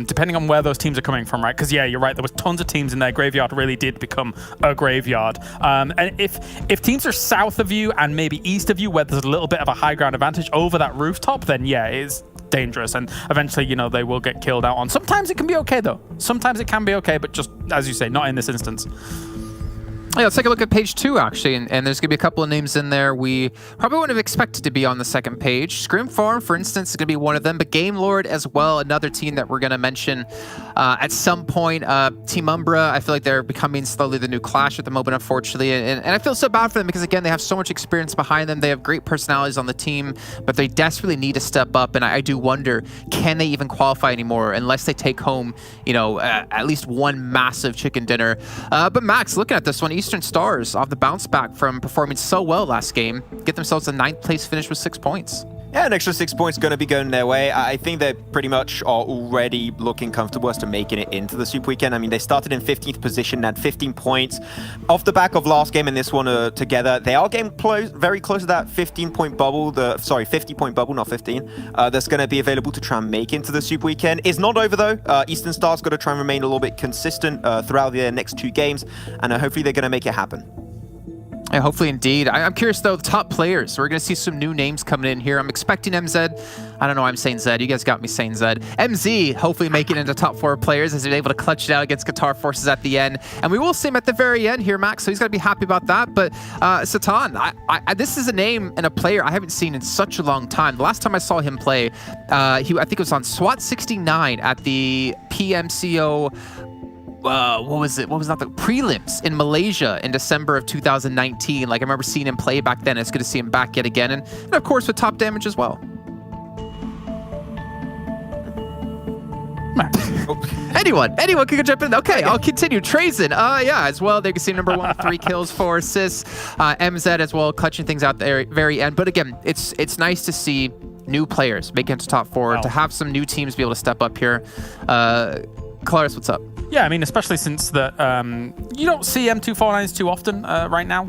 depending on where those teams are coming from, right? Because yeah, you're right. There was tons of teams in there. Graveyard really did become a graveyard. And if teams are south of you and maybe east of you, where there's a little bit of a high ground advantage over that rooftop, then yeah, it's dangerous, and eventually, you know, they will get killed out on. Sometimes it can be okay though. Sometimes it can be okay, but just as you say, not in this instance. Yeah, let's take a look at page 2, actually, and there's going to be a couple of names in there we probably wouldn't have expected to be on the second page. ScrimFarm, for instance, is going to be one of them, but GameLord as well, another team that we're going to mention at some point. Team UMBRA, I feel like they're becoming slowly the new Clash at the moment, unfortunately, and I feel so bad for them because, again, they have so much experience behind them. They have great personalities on the team, but they desperately need to step up, and I do wonder, can they even qualify anymore unless they take home, you know, at least one massive chicken dinner. But Max, looking at this one, Eastern Stars, off the bounce back from performing so well last game, get themselves a 9th place finish with 6 points. Yeah, an extra 6 points going to be going their way. I think they pretty much are already looking comfortable as to making it into the Super Weekend. I mean, they started in 15th position, had 15 points. Off the back of last game and this one together, they are getting very close to that 15-point bubble, 50-point bubble, not 15, that's going to be available to try and make into the Super Weekend. It's not over, though. Eastern Stars got to try and remain a little bit consistent throughout their next 2 games, and hopefully they're going to make it happen. Yeah, hopefully indeed. I'm curious, though, the top players. We're going to see some new names coming in here. I'm expecting MZ. I don't know why I'm saying Zed. You guys got me saying Zed. MZ, hopefully making it into top 4 players as they're able to clutch it out against Qatar Forces at the end. And we will see him at the very end here, Max, so he's going to be happy about that. But Satan, this is a name and a player I haven't seen in such a long time. The last time I saw him play, I think it was on SWAT 69 at the PMCO what was it? What was that? The prelims in Malaysia in December of 2019. Like, I remember seeing him play back then. It's good to see him back yet again. And of course, with top damage as well. Anyone can jump in. Okay, I'll continue. Trazen, yeah, as well. They can see number 1, 3 kills, 4 assists. MZ as well, clutching things out there at the very end. But again, it's nice to see new players making it to top 4, to have some new teams be able to step up here. Claris, what's up? Yeah, I mean, especially since that you don't see M249s too often right now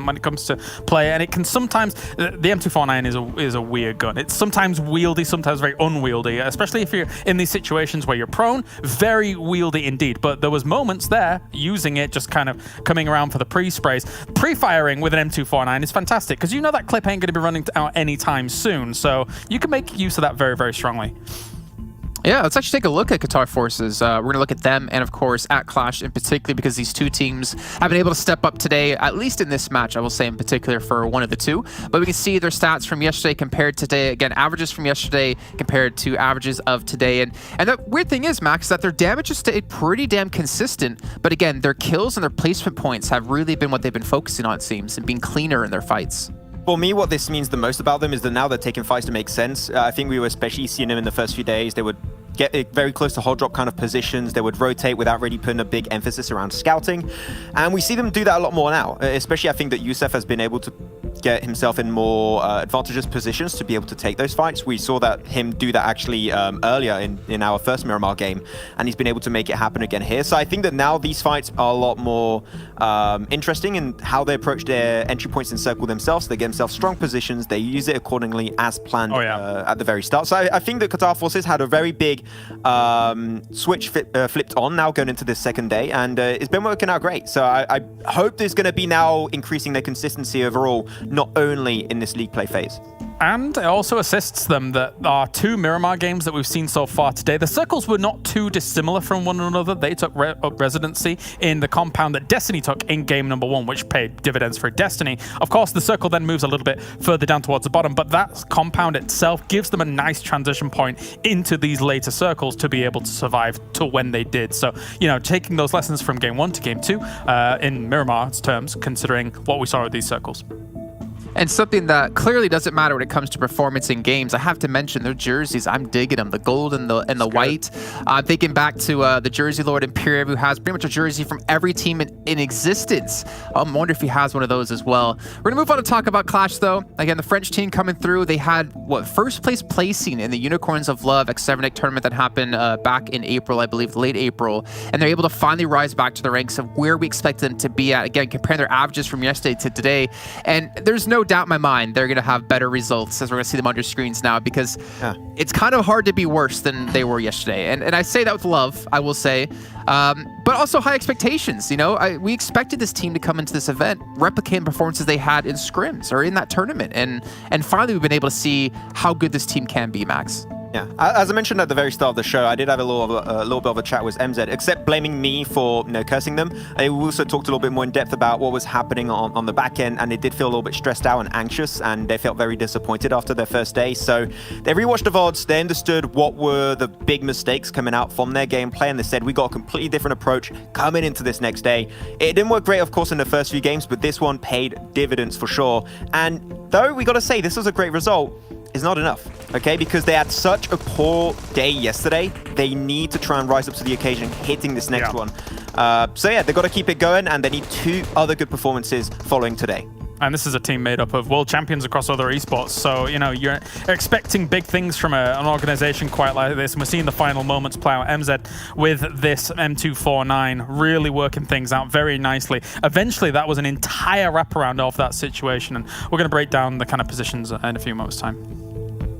when it comes to play, and it can sometimes the M249 is a weird gun. It's sometimes wieldy, sometimes very unwieldy, especially if you're in these situations where you're prone. Very wieldy indeed. But there was moments there using it, just kind of coming around for the pre-sprays. Pre-firing with an M249 is fantastic because you know that clip ain't going to be running out anytime soon, so you can make use of that very, very strongly. Yeah, let's actually take a look at Qatar Forces. We're going to look at them and, of course, at Clash in particular, because these two teams have been able to step up today, at least in this match, I will say in particular for one of the two. But we can see their stats from yesterday compared to today. Again, averages from yesterday compared to averages of today. And the weird thing is, Max, is that their damage has stayed pretty damn consistent. But again, their kills and their placement points have really been what they've been focusing on, it seems, and being cleaner in their fights. For me, what this means the most about them is that now they're taking fights to make sense. I think we were especially seeing them in the first few days. They would get very close to hot drop kind of positions. They would rotate without really putting a big emphasis around scouting. And we see them do that a lot more now. Especially, I think that Youssef has been able to get himself in more advantageous positions to be able to take those fights. We saw that him do that actually earlier in our first Miramar game, and he's been able to make it happen again here. So I think that now these fights are a lot more interesting in how they approach their entry points in circle themselves. They get themselves strong positions. They use it accordingly as planned at the very start. So I think that Qatar Forces had a very big switch flipped on now going into this second day, and it's been working out great. So I hope there's going to be now increasing their consistency overall, not only in this league play phase. And it also assists them that our two Miramar games that we've seen so far today, the circles were not too dissimilar from one another. They took up residency in the compound that Destiny took in game number 1, which paid dividends for Destiny. Of course, the circle then moves a little bit further down towards the bottom, but that compound itself gives them a nice transition point into these later circles to be able to survive to when they did. So, you know, taking those lessons from game 1 to game 2 in Miramar's terms, considering what we saw with these circles. And something that clearly doesn't matter when it comes to performance in games, I have to mention their jerseys. I'm digging them, the gold and the white. I'm thinking back to the Jersey Lord Imperium, who has pretty much a jersey from every team in existence. I wonder if he has one of those as well. We're gonna move on to talk about Clash, though. Again, the French team coming through. They had first place placing in the Unicorns of Love X7 tournament that happened back in April, I believe, late April, and they're able to finally rise back to the ranks of where we expect them to be at. Again, comparing their averages from yesterday to today, and there's no doubt in my mind they're going to have better results, as we're going to see them on your screens now, because it's kind of hard to be worse than they were yesterday. And I say that with love, I will say, but also high expectations. You know, we expected this team to come into this event replicating performances they had in scrims or in that tournament, and finally we've been able to see how good this team can be, Max. Yeah, as I mentioned at the very start of the show, I did have a little bit of a chat with MZ, except blaming me for cursing them. We also talked a little bit more in depth about what was happening on the back end, and they did feel a little bit stressed out and anxious, and they felt very disappointed after their first day. So they rewatched the VODs, they understood what were the big mistakes coming out from their gameplay, and they said, we got a completely different approach coming into this next day. It didn't work great, of course, in the first few games, but this one paid dividends for sure. And though we got to say this was a great result, is not enough, okay? Because they had such a poor day yesterday. They need to try and rise up to the occasion, hitting this next one. So yeah, they've got to keep it going, and they need 2 other good performances following today. And this is a team made up of world champions across other esports. So, you know, you're expecting big things from an organization quite like this. And we're seeing the final moments play out. MZ with this M249 really working things out very nicely. Eventually, that was an entire wraparound of that situation. And we're going to break down the kind of positions in a few moments' time.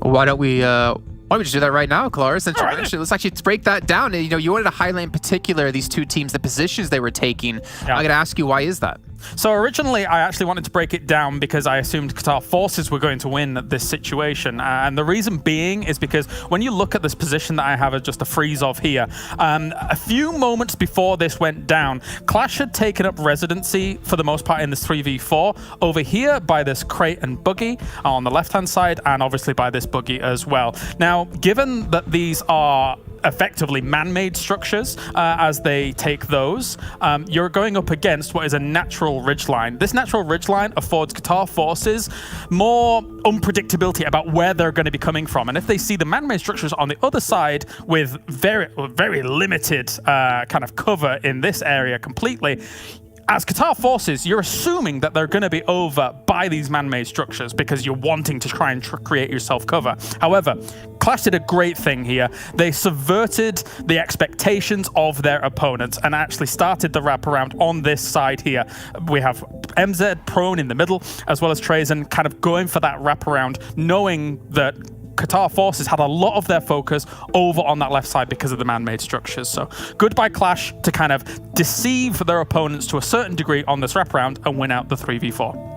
Why don't we just do that right now, Claris? Since you mentioned, let's actually break that down. You know, you wanted to highlight in particular these two teams, the positions they were taking. I'm going to ask you, why is that? So originally, I actually wanted to break it down because I assumed Qatar Forces were going to win this situation. And the reason being is because when you look at this position that I have as just a freeze of here, a few moments before this went down, Clash had taken up residency for the most part in this 3v4 over here by this crate and buggy on the left-hand side, and obviously by this buggy as well. Now, given that these are effectively man-made structures as they take those. You're going up against what is a natural ridgeline. This natural ridgeline affords Qatar forces more unpredictability about where they're going to be coming from. And if they see the man-made structures on the other side with very limited kind of cover in this area completely, as Qatar forces, you're assuming that they're going to be over by these man-made structures because you're wanting to try and create yourself cover. However, QLASH did a great thing here. They subverted the expectations of their opponents and actually started the wraparound on this side here. We have MZ prone in the middle, as well as Trazen kind of going for that wraparound, knowing that Qatar forces had a lot of their focus over on that left side because of the man-made structures. So good by QLASH to kind of deceive their opponents to a certain degree on this wraparound and win out the 3v4.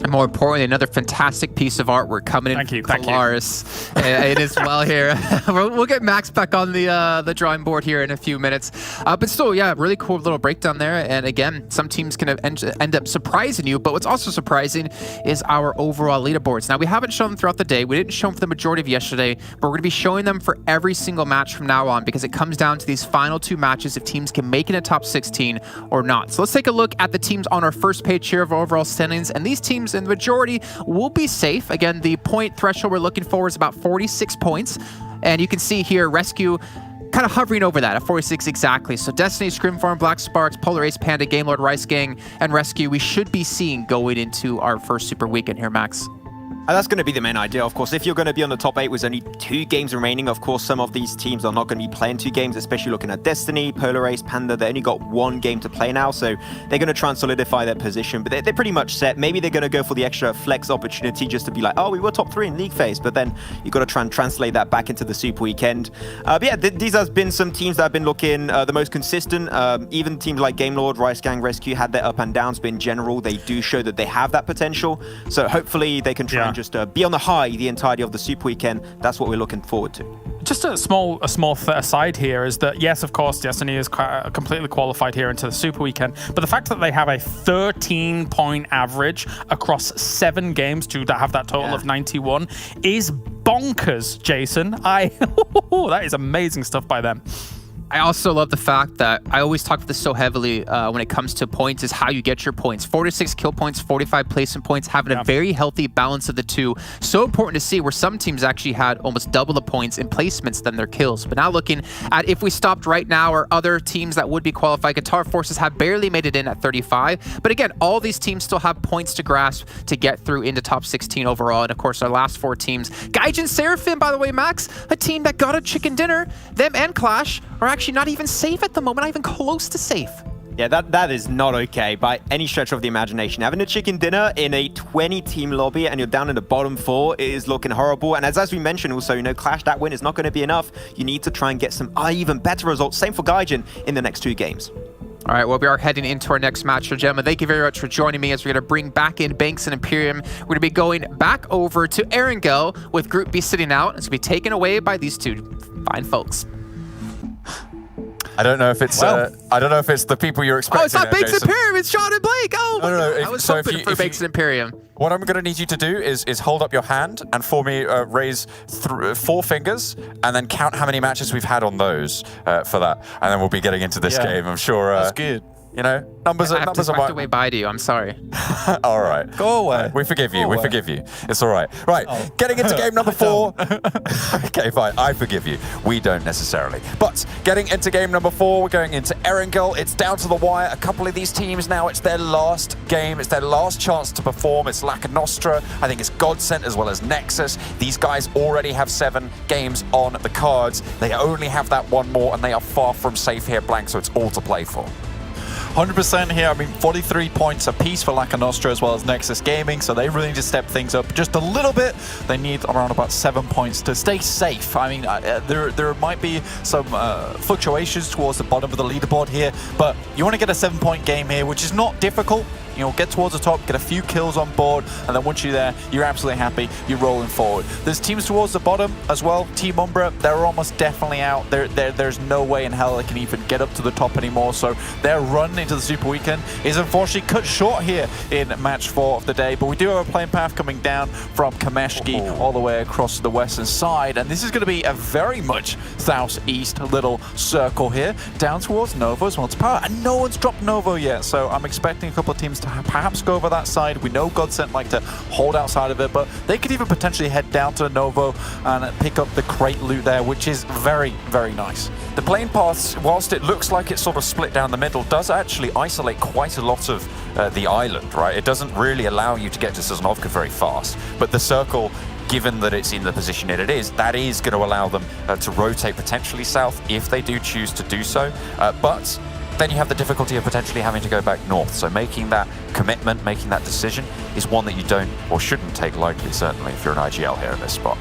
And more importantly, another fantastic piece of artwork coming in from Polaris. It is well here. We'll get Max back on the drawing board here in a few minutes. But still, yeah, really cool little breakdown there. And again, some teams can end up surprising you. But what's also surprising is our overall leaderboards. Now, we haven't shown them throughout the day. We didn't show them for the majority of yesterday. But we're going to be showing them for every single match from now on because it comes down to these final 2 matches if teams can make it in a top 16 or not. So let's take a look at the teams on our first page here of overall standings. And these teams in the majority will be safe. Again, the point threshold we're looking for is about 46 points. And you can see here, RESQ kind of hovering over that at 46 exactly. So Destiny, ScrimFarm, Black Sparks, Polar Ace, Panda, GameLord, RESQ, and RESQ, we should be seeing going into our first super weekend here, Max. And that's going to be the main idea, of course. If you're going to be on the top 8 with only 2 games remaining, of course, some of these teams are not going to be playing 2 games, especially looking at Destiny, Polar Ace, Panda. They only got 1 game to play now, so they're going to try and solidify their position. But they're pretty much set. Maybe they're going to go for the extra flex opportunity just to be like, oh, we were top 3 in league phase. But then you've got to try and translate that back into the Super Weekend. But yeah, these have been some teams that have been looking the most consistent. Even teams like GameLord, RESQ had their up and downs, but in general, they do show that they have that potential. So hopefully they can try and just be on the high the entirety of the Super Weekend. That's what we're looking forward to. Just a small aside here is that, yes, of course, Destiny is completely qualified here into the Super Weekend, but the fact that they have a 13-point average across 7 games to have that total of 91 is bonkers, Jason. That is amazing stuff by them. I also love the fact that I always talk about this so heavily when it comes to points is how you get your points. 46 kill points, 45 placement points, having a very healthy balance of the two. So important to see where some teams actually had almost double the points in placements than their kills. But now looking at if we stopped right now or other teams that would be qualified, Qatar forces have barely made it in at 35. But again, all these teams still have points to grasp to get through into top 16 overall. And of course, our last 4 teams, Gaijin Seraphim, by the way, Max, a team that got a chicken dinner, them and QLASH are actually not even safe at the moment, not even close to safe. Yeah, that is not okay by any stretch of the imagination. Having a chicken dinner in a 20-team lobby and you're down in the bottom 4 is looking horrible. And as we mentioned also, QLASH, that win is not going to be enough. You need to try and get some even better results. Same for Gaijin in the next 2 games. All right, well, we are heading into our next match. So, gentlemen, thank you very much for joining me as we're going to bring back in Banks and Imperium. We're going to be going back over to Erangel with Group B sitting out. It's going to be taken away by these 2 fine folks. I don't know if it's the people you're expecting. Oh, it's not Banks and Imperium, it's Sean and Blake. Oh, no. I was hoping for Banks and Imperium. What I'm going to need you to do is hold up your hand and for me raise 4 fingers and then count how many matches we've had on those for that, and then we'll be getting into this game. I'm sure. That's good. You know, numbers are to way by to you. I'm sorry. All right. Go away. We forgive you. We forgive you. It's all right. Right. Getting into game number 4. Okay, fine. I forgive you. We don't necessarily. But getting into game number 4, we're going into Erangel. It's down to the wire. A couple of these teams now, it's their last game. It's their last chance to perform. It's Lakonostra. I think it's GODSENT as well as Nexus. These guys already have 7 games on the cards. They only have that 1 more, and they are far from safe here, Blank, so it's all to play for. 100% here. I mean, 43 points apiece for Lakonostra as well as Nexus Gaming, so they really need to step things up just a little bit. They need around about 7 points to stay safe. I mean, there might be some fluctuations towards the bottom of the leaderboard here, but you want to get a 7-point game here, which is not difficult. you know, get towards the top, get a few kills on board, and then once you're there, you're absolutely happy, you're rolling forward. There's teams towards the bottom as well. Team UMBRA, they're almost definitely out. There's no way in hell they can even get up to the top anymore, so their run into the Super Weekend is unfortunately cut short here in match 4 of the day, but we do have a playing path coming down from Kameshki all the way across the western side, and this is going to be a very much southeast little circle here, down towards Novo's multi-power, and no one's dropped Novo yet, so I'm expecting a couple of teams to perhaps go over that side. We know GODSENT like to hold outside of it, but they could even potentially head down to Novo and pick up the crate loot there, which is very, very nice. The plane paths, whilst it looks like it's sort of split down the middle, does actually isolate quite a lot of the island, right? It doesn't really allow you to get to Sosnovka very fast, but the circle, given that it's in the position that it is, that is going to allow them to rotate potentially south if they do choose to do so. But then you have the difficulty of potentially having to go back north. So making that commitment, making that decision is one that you don't or shouldn't take lightly, certainly if you're an IGL here in this spot.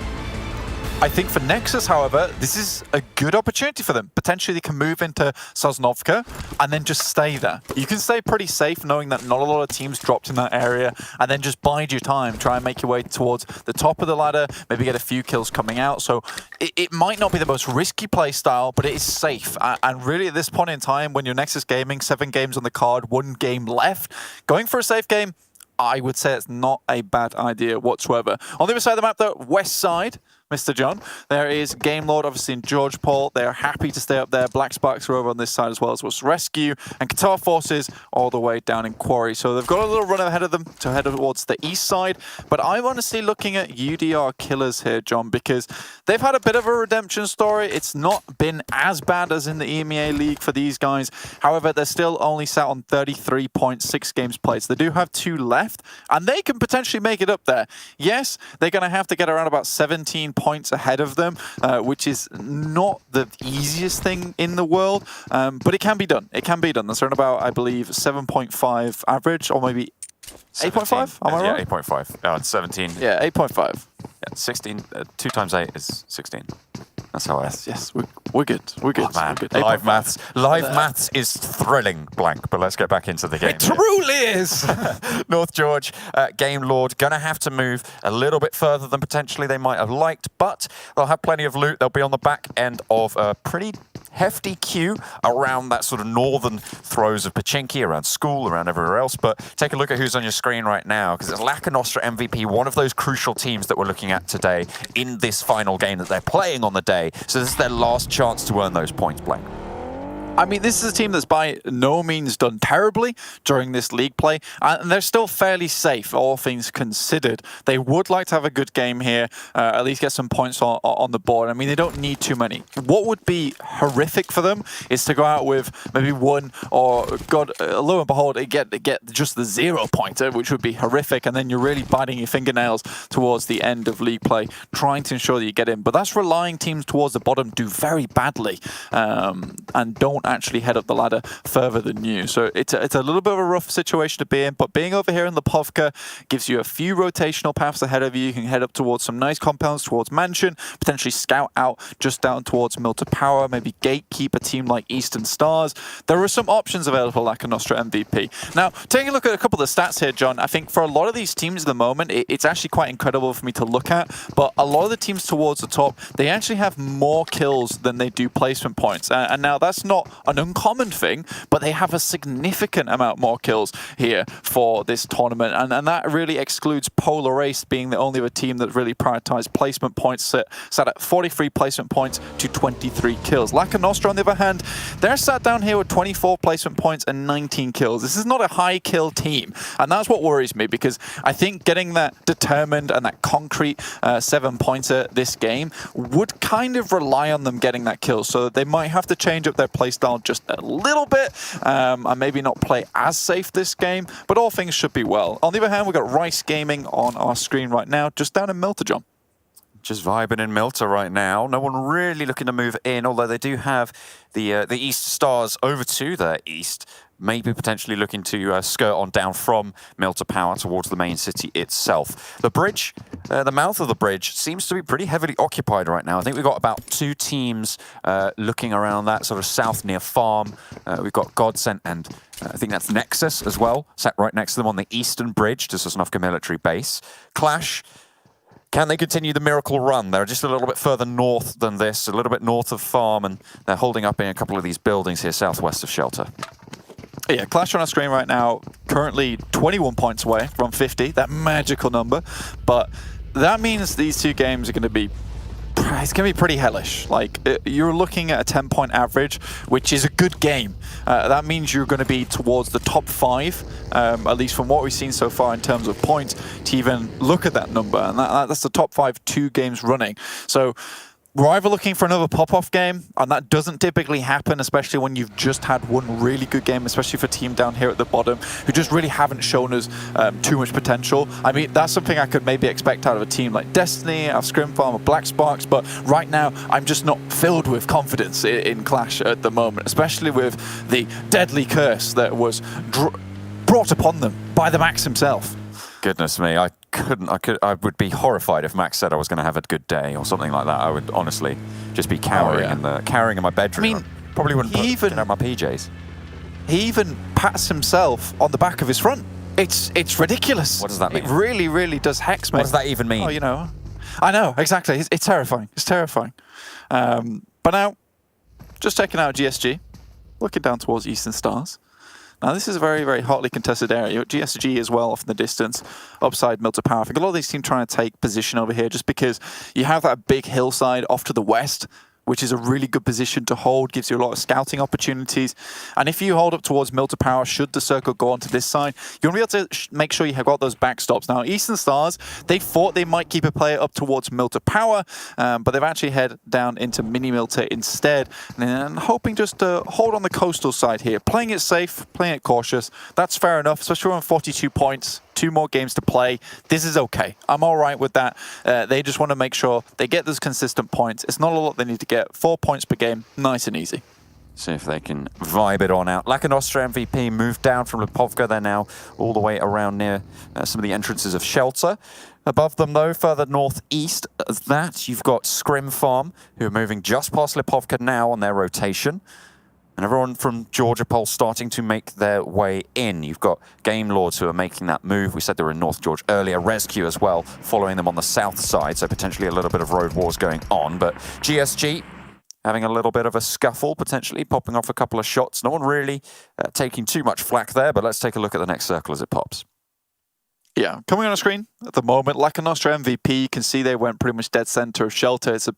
I think for Nexus, however, this is a good opportunity for them. Potentially they can move into Sosnovka and then just stay there. You can stay pretty safe knowing that not a lot of teams dropped in that area, and then just bide your time, try and make your way towards the top of the ladder, maybe get a few kills coming out. So it might not be the most risky play style, but it is safe. And really at this point in time, when you're Nexus Gaming, 7 games on the card, 1 game left, going for a safe game, I would say it's not a bad idea whatsoever. On the other side of the map, though, west side, Mr. John, there is GameLord, obviously in George Paul. They are happy to stay up there. Black Sparks are over on this side as well, as was RESQ, and Qatar Forces all the way down in Quarry. So they've got a little run ahead of them to head towards the east side. But I'm honestly looking at UDR Killers here, John, because they've had a bit of a redemption story. It's not been as bad as in the EMEA League for these guys. However, they're still only sat on 33.6 games played. So they do have 2 left, and they can potentially make it up there. Yes, they're going to have to get around about 17 points ahead of them, which is not the easiest thing in the world, but it can be done. It can be done. That's around about, I believe, 7.5 average, or maybe 8.5? Am I right? 8.5. 17. Yeah, 8.5. Yeah, 16. 2 times 8 is 16. That's how I... Yes, we're good. We're good. Oh, man. We're good. Live maths. Live maths is thrilling, Blank, but let's get back into the game. It truly is! North George, GameLord, going to have to move a little bit further than potentially they might have liked, but they'll have plenty of loot. They'll be on the back end of a pretty hefty queue around that sort of northern throes of Pachinki, around school, around everywhere else. But take a look at who's on your screen right now, because it's Lakonostra MVP, one of those crucial teams that we're looking at today in this final game that they're playing on the day. So this is their last chance to earn those points, Blake. I mean, this is a team that's by no means done terribly during this league play, and they're still fairly safe, all things considered. They would like to have a good game here, at least get some points on the board. I mean, they don't need too many. What would be horrific for them is to go out with maybe 1, or God, lo and behold, get just the 0-pointer, which would be horrific, and then you're really biting your fingernails towards the end of league play, trying to ensure that you get in. But that's relying teams towards the bottom do very badly, and don't actually head up the ladder further than you. So it's a little bit of a rough situation to be in, but being over here in the Povka gives you a few rotational paths ahead of you. You can head up towards some nice compounds towards Mansion, potentially scout out just down towards Milta Power, maybe gatekeep a team like Eastern Stars. There are some options available like Lakonostra MVP. Now, taking a look at a couple of the stats here, John, I think for a lot of these teams at the moment, it's actually quite incredible for me to look at, but a lot of the teams towards the top, they actually have more kills than they do placement points. And now that's not an uncommon thing, but they have a significant amount more kills here for this tournament, and that really excludes Polar Ace being the only other team that really prioritized placement points, sat at 43 placement points to 23 kills. Lakonostra, on the other hand, they're sat down here with 24 placement points and 19 kills. This is not a high kill team, and that's what worries me, because I think getting that determined and that concrete 7-pointer this game would kind of rely on them getting that kill, so they might have to change up their playstyle just a little bit, and maybe not play as safe this game, but all things should be well. On the other hand, we've got RESQ Gaming on our screen right now, just down in Milta, John. Just vibing in Milta right now. No one really looking to move in, although they do have the East Stars over to the east, maybe potentially looking to skirt on down from Milta Power towards the main city itself. The bridge, the mouth of the bridge, seems to be pretty heavily occupied right now. I think we've got about 2 teams looking around that sort of south near farm. We've got GODSENT and I think that's Nexus as well, sat right next to them on the eastern bridge, just as an off military base. QLASH, can they continue the miracle run? They're just a little bit further north than this, a little bit north of Farm, and they're holding up in a couple of these buildings here southwest of Shelter. Yeah, QLASH on our screen right now, currently 21 points away from 50, that magical number. But that means these two games are going to be pretty hellish. Like, you're looking at a 10-point average, which is a good game. That means you're going to be towards the top 5, at least from what we've seen so far in terms of points, to even look at that number. And that's the top 5 2 games running. So we're either looking for another pop-off game, and that doesn't typically happen, especially when you've just had one really good game, especially for a team down here at the bottom, who just really haven't shown us too much potential. I mean, that's something I could maybe expect out of a team like Destiny, out of ScrimFarm, or Black Sparks, but right now, I'm just not filled with confidence in QLASH at the moment, especially with the deadly curse that was brought upon them by the Max himself. Goodness me, I would be horrified if Max said I was going to have a good day or something like that. I would honestly just be cowering in my bedroom. I mean, probably wouldn't put out my PJs. He even pats himself on the back of his front. It's ridiculous. What does that mean? It really, really does hex me. What does that even mean? Oh, you know, I know exactly. It's terrifying. It's terrifying. But now, just checking out GSG, looking down towards Eastern Stars. Now, this is a very, very hotly contested area. GSG as well off in the distance, upside Milton Power. I think a lot of these teams trying to take position over here just because you have that big hillside off to the west, which is a really good position to hold, gives you a lot of scouting opportunities. And if you hold up towards Milton Power, should the circle go onto this side, you want to be able to make sure you have got those backstops. Now, Eastern Stars, they thought they might keep a player up towards Milton Power, but they've actually head down into Mini Milton instead, and hoping just to hold on the coastal side here. Playing it safe, playing it cautious. That's fair enough, especially we're on 42 points. 2 more games to play. This is okay. I'm all right with that. They just want to make sure they get those consistent points. It's not a lot they need to get. 4 points per game. Nice and easy. See if they can vibe it on out. Lakonostra MVP moved down from Lipovka. They're now all the way around near some of the entrances of Shelter. Above them, though, further northeast of that, you've got ScrimFarm, who are moving just past Lipovka now on their rotation. And everyone from Georgia Pole starting to make their way in. You've got GAMELORDs who are making that move. We said they were in North Georgia earlier. RESQ as well, following them on the south side, so potentially a little bit of road wars going on. But GSG having a little bit of a scuffle, potentially popping off a couple of shots. No one really taking too much flack there, but let's take a look at the next circle as it pops. Yeah, coming on the screen at the moment, Lakonostra MVP, you can see they went pretty much dead center of Shelter. It's a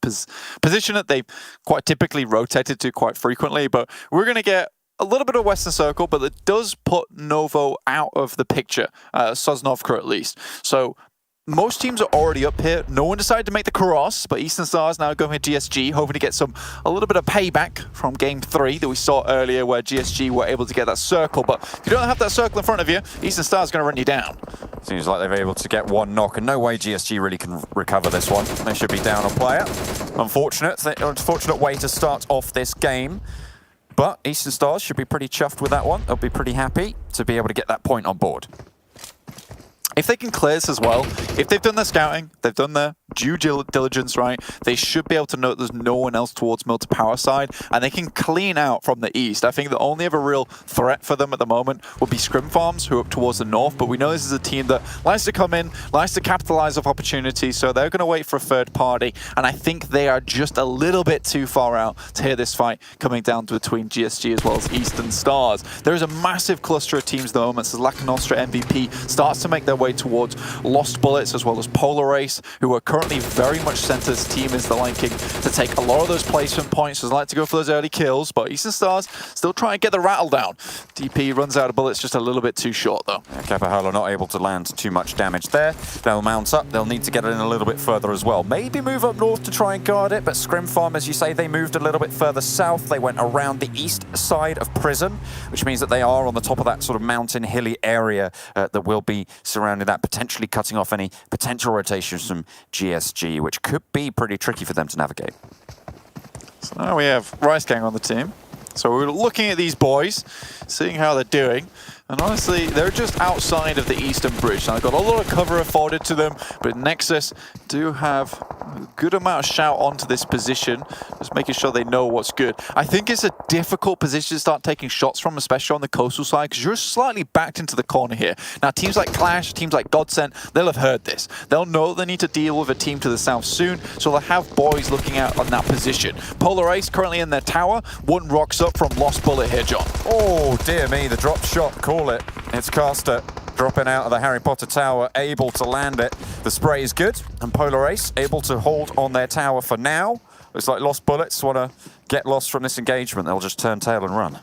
position that they quite typically rotated to quite frequently, but we're going to get a little bit of Western Circle, but it does put Novo out of the picture, Sosnovka at least. So most teams are already up here. No one decided to make the cross, but Eastern Stars now going with GSG, hoping to get a little bit of payback from Game 3 that we saw earlier where GSG were able to get that circle. But if you don't have that circle in front of you, Eastern Stars is going to run you down. Seems like they're able to get one knock, and no way GSG really can recover this one. They should be down a player. Unfortunate way to start off this game. But Eastern Stars should be pretty chuffed with that one. They'll be pretty happy to be able to get that point on board. If they can clear this as well, if they've done their scouting, they've done their due diligence, right, they should be able to know that there's no one else towards Milton Power side, and they can clean out from the east. I think the only other real threat for them at the moment would be ScrimFarms, who are up towards the north, but we know this is a team that likes to come in, likes to capitalize off opportunities, so they're going to wait for a third party, and I think they are just a little bit too far out to hear this fight coming down between GSG as well as Eastern Stars. There is a massive cluster of teams at the moment, as Lakonostra MVP starts to make their way towards Lost Bullets as well as Polar Race, who are currently very much sent as team is the Lion King to take a lot of those placement points. So they like to go for those early kills, but Eastern Stars still trying to get the rattle down. DP runs out of bullets just a little bit too short though. Yeah, Kapahalo not able to land too much damage there. They'll mount up. They'll need to get it in a little bit further as well. Maybe move up north to try and guard it, but ScrimFarm, as you say, they moved a little bit further south. They went around the east side of Prison, which means that they are on the top of that sort of mountain hilly area that will be surrounding that, potentially cutting off any potential rotations from GSG, which could be pretty tricky for them to navigate. So now we have RESQ on the team. So we're looking at these boys, seeing how they're doing. And honestly, they're just outside of the eastern bridge. Now, they've got a lot of cover afforded to them, but Nexus do have a good amount of shout onto this position, just making sure they know what's good. I think it's a difficult position to start taking shots from, especially on the coastal side, because you're slightly backed into the corner here. Now, teams like QLASH, teams like GODSENT, they'll have heard this. They'll know they need to deal with a team to the south soon, so they'll have boys looking out on that position. Polar Ace currently in their tower. One rocks up from Lost Bullet here, John. Oh, dear me, the drop shot, call it. It's Caster dropping out of the Harry Potter tower, able to land it. The spray is good, and Polar Ace able to hold on their tower for now. Looks like Lost Bullets want to get lost from this engagement. They'll just turn tail and run.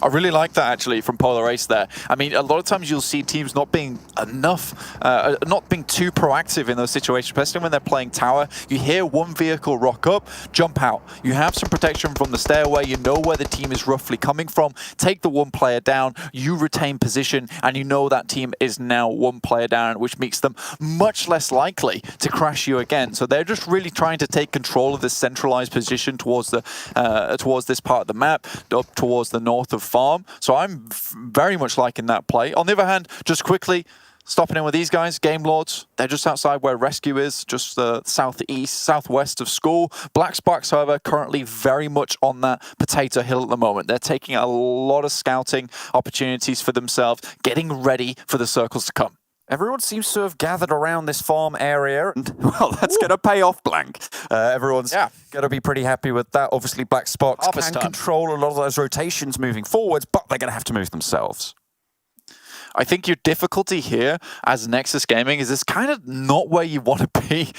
I really like that, actually, from Polar Ace there. I mean, a lot of times you'll see teams not being not being too proactive in those situations, especially when they're playing tower. You hear one vehicle rock up, jump out. You have some protection from the stairway. You know where the team is roughly coming from. Take the one player down. You retain position, and you know that team is now one player down, which makes them much less likely to crash you again. So they're just really trying to take control of this centralized position towards the towards this part of the map, up towards the north of farm. So I'm very much liking that play. On the other hand, just quickly stopping in with these guys, GAMELORDs, they're just outside where RESQ is, just the southwest of school. Black Sparks, however, currently very much on that potato hill at the moment. They're taking a lot of scouting opportunities for themselves, getting ready for the circles to come. Everyone seems to have gathered around this farm area, and, well, that's going to pay off, Blank. Everyone's going to be pretty happy with that. Obviously, Black Sparks can control a lot of those rotations moving forwards, but they're going to have to move themselves. I think your difficulty here as Nexus Gaming is it's kind of not where you want to be.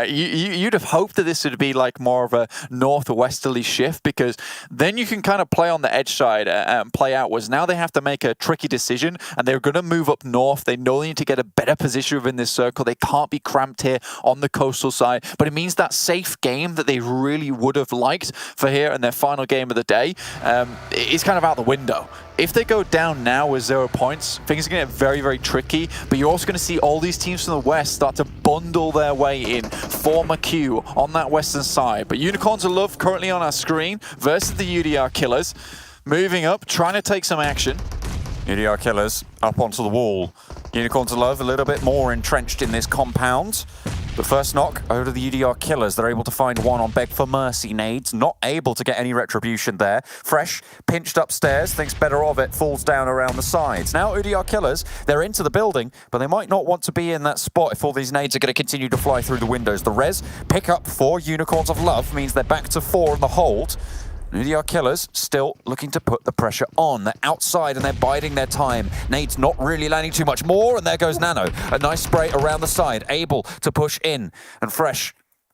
You'd have hoped that this would be like more of a northwesterly shift, because then you can kind of play on the edge side and play outwards. Now they have to make a tricky decision, and they're going to move up north. They know they need to get a better position within this circle. They can't be cramped here on the coastal side, but it means that safe game that they really would have liked for here in their final game of the day is kind of out the window. If they go down now with 0 points, things are going to get very, very tricky, but you're also going to see all these teams from the west start to bundle their way in, form a queue on that western side. But Unicorns of Love currently on our screen versus the UDR Killers, moving up, trying to take some action. UDR Killers up onto the wall. Unicorns of Love a little bit more entrenched in this compound. The first knock over to the UDR Killers. They're able to find one on Beg for Mercy nades. Not able to get any retribution there. Fresh, pinched upstairs, thinks better of it, falls down around the sides. Now UDR Killers, they're into the building, but they might not want to be in that spot if all these nades are going to continue to fly through the windows. The res pick up for Unicorns of Love means they're back to 4 in the hold. UDR Killers still looking to put the pressure on. They're outside and they're biding their time. Nade's not really landing too much more, and there goes Nano. A nice spray around the side, able to push in. And Fresh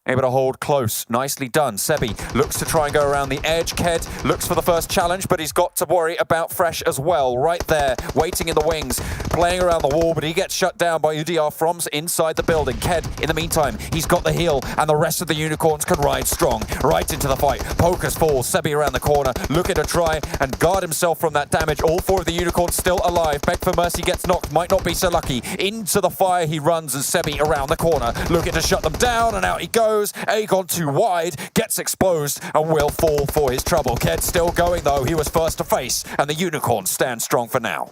able to hold close. Nicely done. Sebi looks to try and go around the edge. Ked looks for the first challenge, but he's got to worry about Fresh as well. Right there, waiting in the wings, playing around the wall, but he gets shut down by UDR from inside the building. Ked, in the meantime, he's got the heal, and the rest of the Unicorns can ride strong right into the fight. Pocus falls. Sebi around the corner, looking to try and guard himself from that damage. All 4 of the Unicorns still alive. Beg for Mercy gets knocked, might not be so lucky. Into the fire he runs, and Sebi around the corner, looking to shut them down, and out he goes. Aegon too wide, gets exposed, and will fall for his trouble. Ked still going though, he was first to face, and the Unicorns stand strong for now.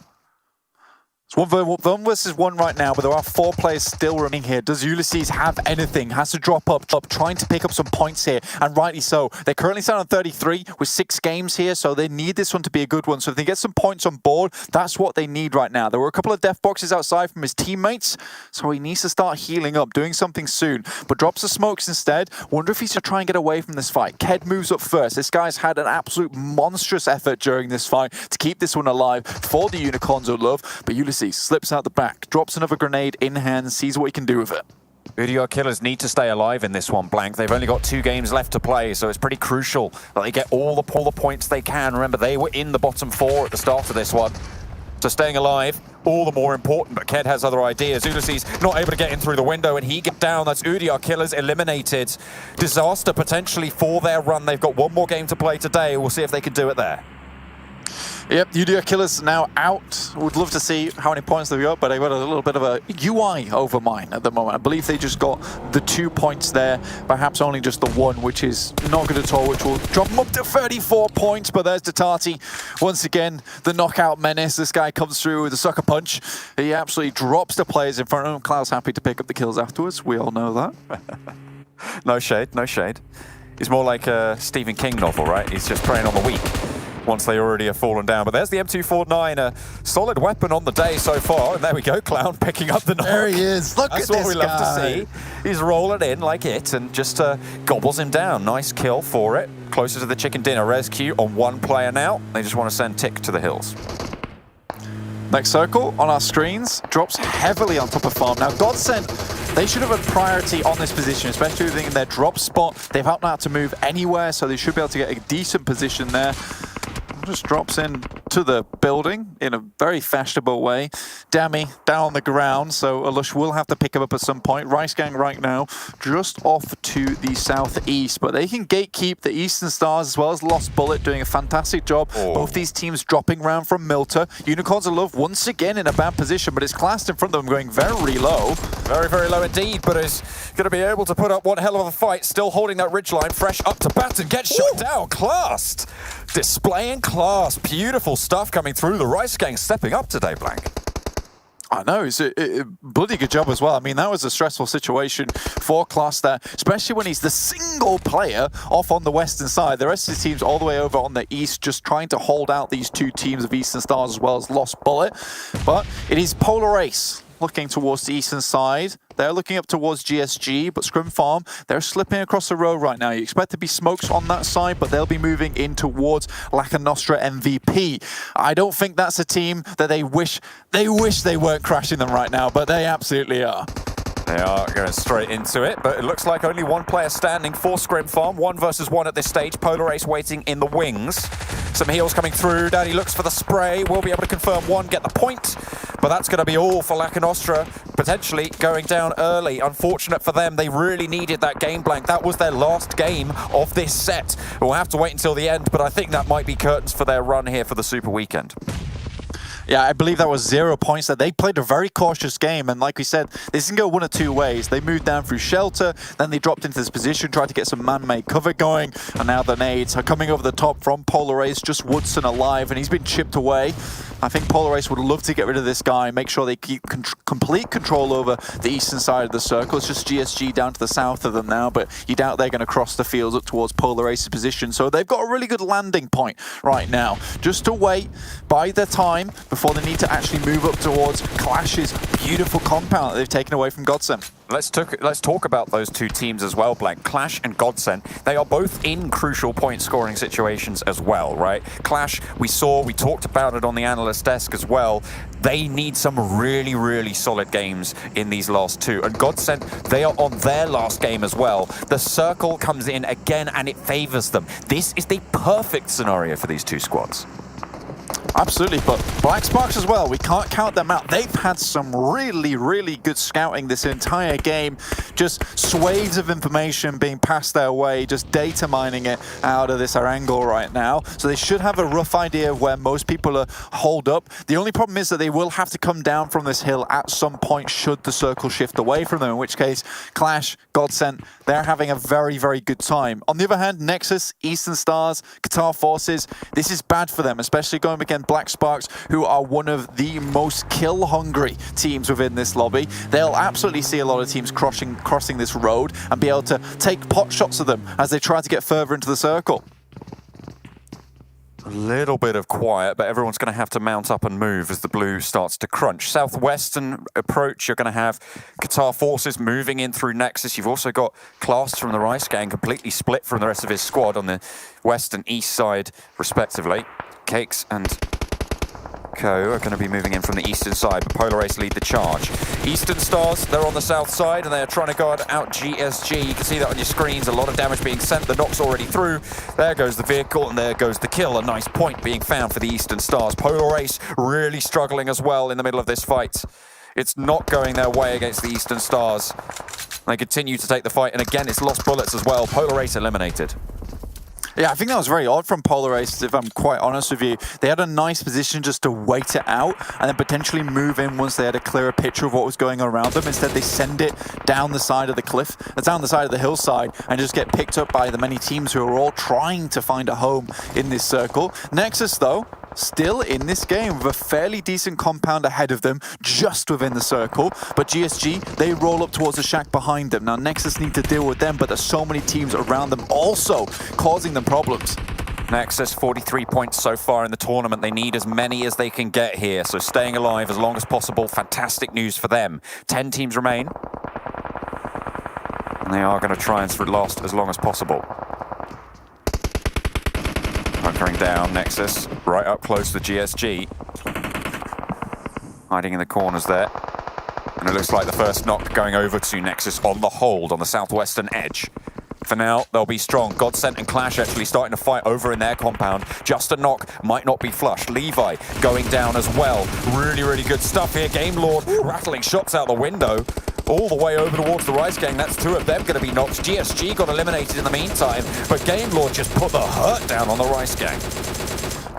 It's 1 versus 1 right now, but there are 4 players still remaining here. Does Ulysses have anything? Has to drop up, trying to pick up some points here, and rightly so. They currently stand on 33 with 6 games here, so they need this one to be a good one. So if they get some points on board, that's what they need right now. There were a couple of death boxes outside from his teammates, so he needs to start healing up, doing something soon. But drops the smokes instead. Wonder if he's going to try and get away from this fight. Ked moves up first. This guy's had an absolute monstrous effort during this fight to keep this one alive for the Unicorns of Love, but Ulysses slips out the back, drops another grenade in hand, sees what he can do with it. UDR Killers need to stay alive in this one, Blank. They've only got 2 games left to play, so it's pretty crucial that they get all the points they can. Remember, they were in the bottom 4 at the start of this one. So staying alive, all the more important, but Ked has other ideas. Ulysses not able to get in through the window, and he gets down. That's UDR Killers eliminated. Disaster potentially for their run. They've got 1 more game to play today. We'll see if they can do it there. Yep, UDR Killers now out. Would love to see how many points they've got, but they've got a little bit of a UI over mine at the moment. I believe they just got the 2 points there, perhaps only just the 1, which is not good at all, which will drop them up to 34 points. But there's Tatati. Once again, the knockout menace. This guy comes through with a sucker punch. He absolutely drops the players in front of him. Cloud's happy to pick up the kills afterwards. We all know that. No shade, no shade. It's more like a Stephen King novel, right? He's just preying on the weak once they already have fallen down. But there's the M249, a solid weapon on the day so far. And there we go, Clown picking up the knock. There he is. Look That's at what this we love to guy. see. He's rolling in like it and just gobbles him down. Nice kill for it. Closer to the chicken dinner. RESQ on 1 player now. They just want to send Tick to the hills. Next circle on our screens drops heavily on top of farm. Now, GODSENT, they should have a priority on this position, especially in their drop spot. They've not had to move anywhere, so they should be able to get a decent position there. Just drops in to the building in a very fashionable way. Dammy down on the ground, so Alush will have to pick him up at some point. RESQ right now just off to the southeast, but they can gatekeep the Eastern Stars as well as Lost Bullet doing a fantastic job. Both these teams dropping round from Milta. Unicorns of Love once again in a bad position, but it's Classed in front of them going very low. Very, very low indeed, but is going to be able to put up one hell of a fight. Still holding that ridgeline, fresh up to bat and gets shot down. Classed. Displaying class. Beautiful stuff coming through. The Rice Gang stepping up today, Blank. I know, it's a bloody good job as well. I mean, that was a stressful situation for Class there, especially when he's the single player off on the western side. The rest of the teams all the way over on the east, just trying to hold out these 2 teams of Eastern Stars as well as Lost Bullet. But it is Polar Ace looking towards the eastern side. They're looking up towards GSG, but ScrimFarm, they're slipping across the road right now. You expect to be smokes on that side, but they'll be moving in towards Lakonostra MVP. I don't think that's a team that they wish they weren't crashing them right now, but they absolutely are. They are going straight into it, but it looks like only 1 player standing for ScrimFarm. 1 versus 1 at this stage. Polar Ace waiting in the wings. Some heals coming through. Daddy looks for the spray. Will be able to confirm 1, get the point. But that's going to be all for Lakonostra, potentially going down early. Unfortunate for them. They really needed that game blank. That was their last game of this set. We'll have to wait until the end, but I think that might be curtains for their run here for the Super Weekend. Yeah, I believe that was 0 points. That they played a very cautious game, and like we said, this can go 1 of 2 ways. They moved down through shelter, then they dropped into this position, tried to get some man-made cover going, and now the nades are coming over the top from Polar Ace. Just Woodson alive, and he's been chipped away. I think Polar Ace would love to get rid of this guy, make sure they keep complete control over the eastern side of the circle. It's just GSG down to the south of them now, but you doubt they're going to cross the fields up towards Polar Ace's position. So they've got a really good landing point right now, just to wait, buy their time before they need to actually move up towards Clash's beautiful compound that they've taken away from GODSENT. Let's talk about those 2 teams as well, Blank. Clash and GODSENT, they are both in crucial point scoring situations as well, right? Clash, we talked about it on the analyst desk as well. They need some really, really solid games in these last 2. And GODSENT, they are on their last game as well. The circle comes in again and it favors them. This is the perfect scenario for these 2 squads. Absolutely, but Black Sparks as well, we can't count them out. They've had some really, really good scouting this entire game. Just swathes of information being passed their way, just data mining it out of this Erangel right now. So they should have a rough idea of where most people are holed up. The only problem is that they will have to come down from this hill at some point should the circle shift away from them, in which case Clash, GODSENT, they're having a very, very good time. On the other hand, Nexus, Eastern Stars, Qatar Forces, this is bad for them, especially going against Black Sparks, who are one of the most kill-hungry teams within this lobby. They'll absolutely see a lot of teams crossing this road and be able to take pot shots of them as they try to get further into the circle. A little bit of quiet, but everyone's going to have to mount up and move as the blue starts to crunch. Southwestern approach, you're going to have Qatar Forces moving in through Nexus. You've also got Class from the Rice Gang completely split from the rest of his squad on the west and east side, respectively. Cakes and Co are going to be moving in from the eastern side, but Polar Ace lead the charge. Eastern Stars, they're on the south side, and they're trying to guard out GSG. You can see that on your screens, a lot of damage being sent. The knock's already through. There goes the vehicle, and there goes the kill. A nice point being found for the Eastern Stars. Polar Ace really struggling as well in the middle of this fight. It's not going their way against the Eastern Stars. They continue to take the fight, and again, it's lost bullets as well. Polar Ace eliminated. Yeah, I think that was very odd from Polar Aces, if I'm quite honest with you. They had a nice position just to wait it out and then potentially move in once they had a clearer picture of what was going on around them. Instead, they send it down the side of the cliff, down the side of the hillside, and just get picked up by the many teams who are all trying to find a home in this circle. Nexus, though, still in this game with a fairly decent compound ahead of them, just within the circle. But GSG, they roll up towards the shack behind them. Now, Nexus need to deal with them, but there's so many teams around them also causing them problems. Nexus, 43 points so far in the tournament. They need as many as they can get here, so staying alive as long as possible. Fantastic news for them. 10 teams remain, and they are going to try and last as long as possible. Hunkering down, Nexus, right up close to GSG. Hiding in the corners there. And it looks like the first knock going over to Nexus on the hold on the southwestern edge. For now, they'll be strong. GODSENT and QLASH actually starting to fight over in their compound. Just a knock, might not be flushed. Levi going down as well. Really, really good stuff here. GAMELORD rattling shots out the window. All the way over towards the Rice Gang. That's two of them going to be knocked. GSG got eliminated in the meantime, but GAMELORD just put the hurt down on the Rice Gang.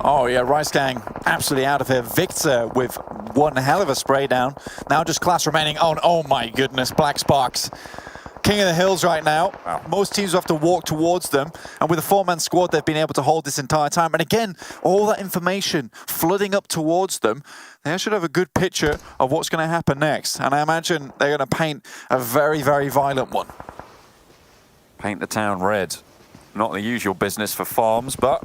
Oh yeah, Rice Gang absolutely out of here. Victor with one hell of a spray down. Now just QLASH remaining on. Oh my goodness, Black Sparks. King of the hills right now. Wow. Most teams will have to walk towards them, and with a 4-man squad, they've been able to hold this entire time. And again, all that information flooding up towards them, they should have a good picture of what's going to happen next. And I imagine they're going to paint a very, very violent one. Paint the town red. Not the usual business for farms, but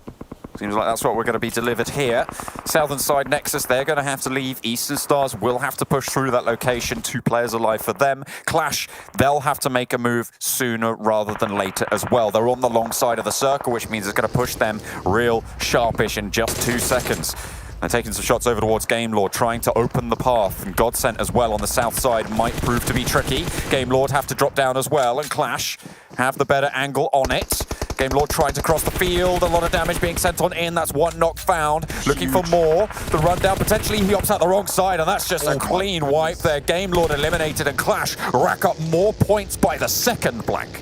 seems like that's what we're going to be delivered here. Southern side Nexus, they're going to have to leave. Eastern Stars will have to push through that location. 2 players alive for them. QLASH, they'll have to make a move sooner rather than later as well. They're on the long side of the circle, which means it's going to push them real sharpish in just 2 seconds. They're taking some shots over towards GAMELORD, trying to open the path. And GODSENT as well on the south side might prove to be tricky. GAMELORD have to drop down as well, and QLASH have the better angle on it. GAMELORD trying to cross the field, a lot of damage being sent on in. That's one knock found, looking for more. The rundown, potentially he opts out the wrong side, and that's just a clean wipe there. GAMELORD eliminated, and QLASH rack up more points by the second, Blank.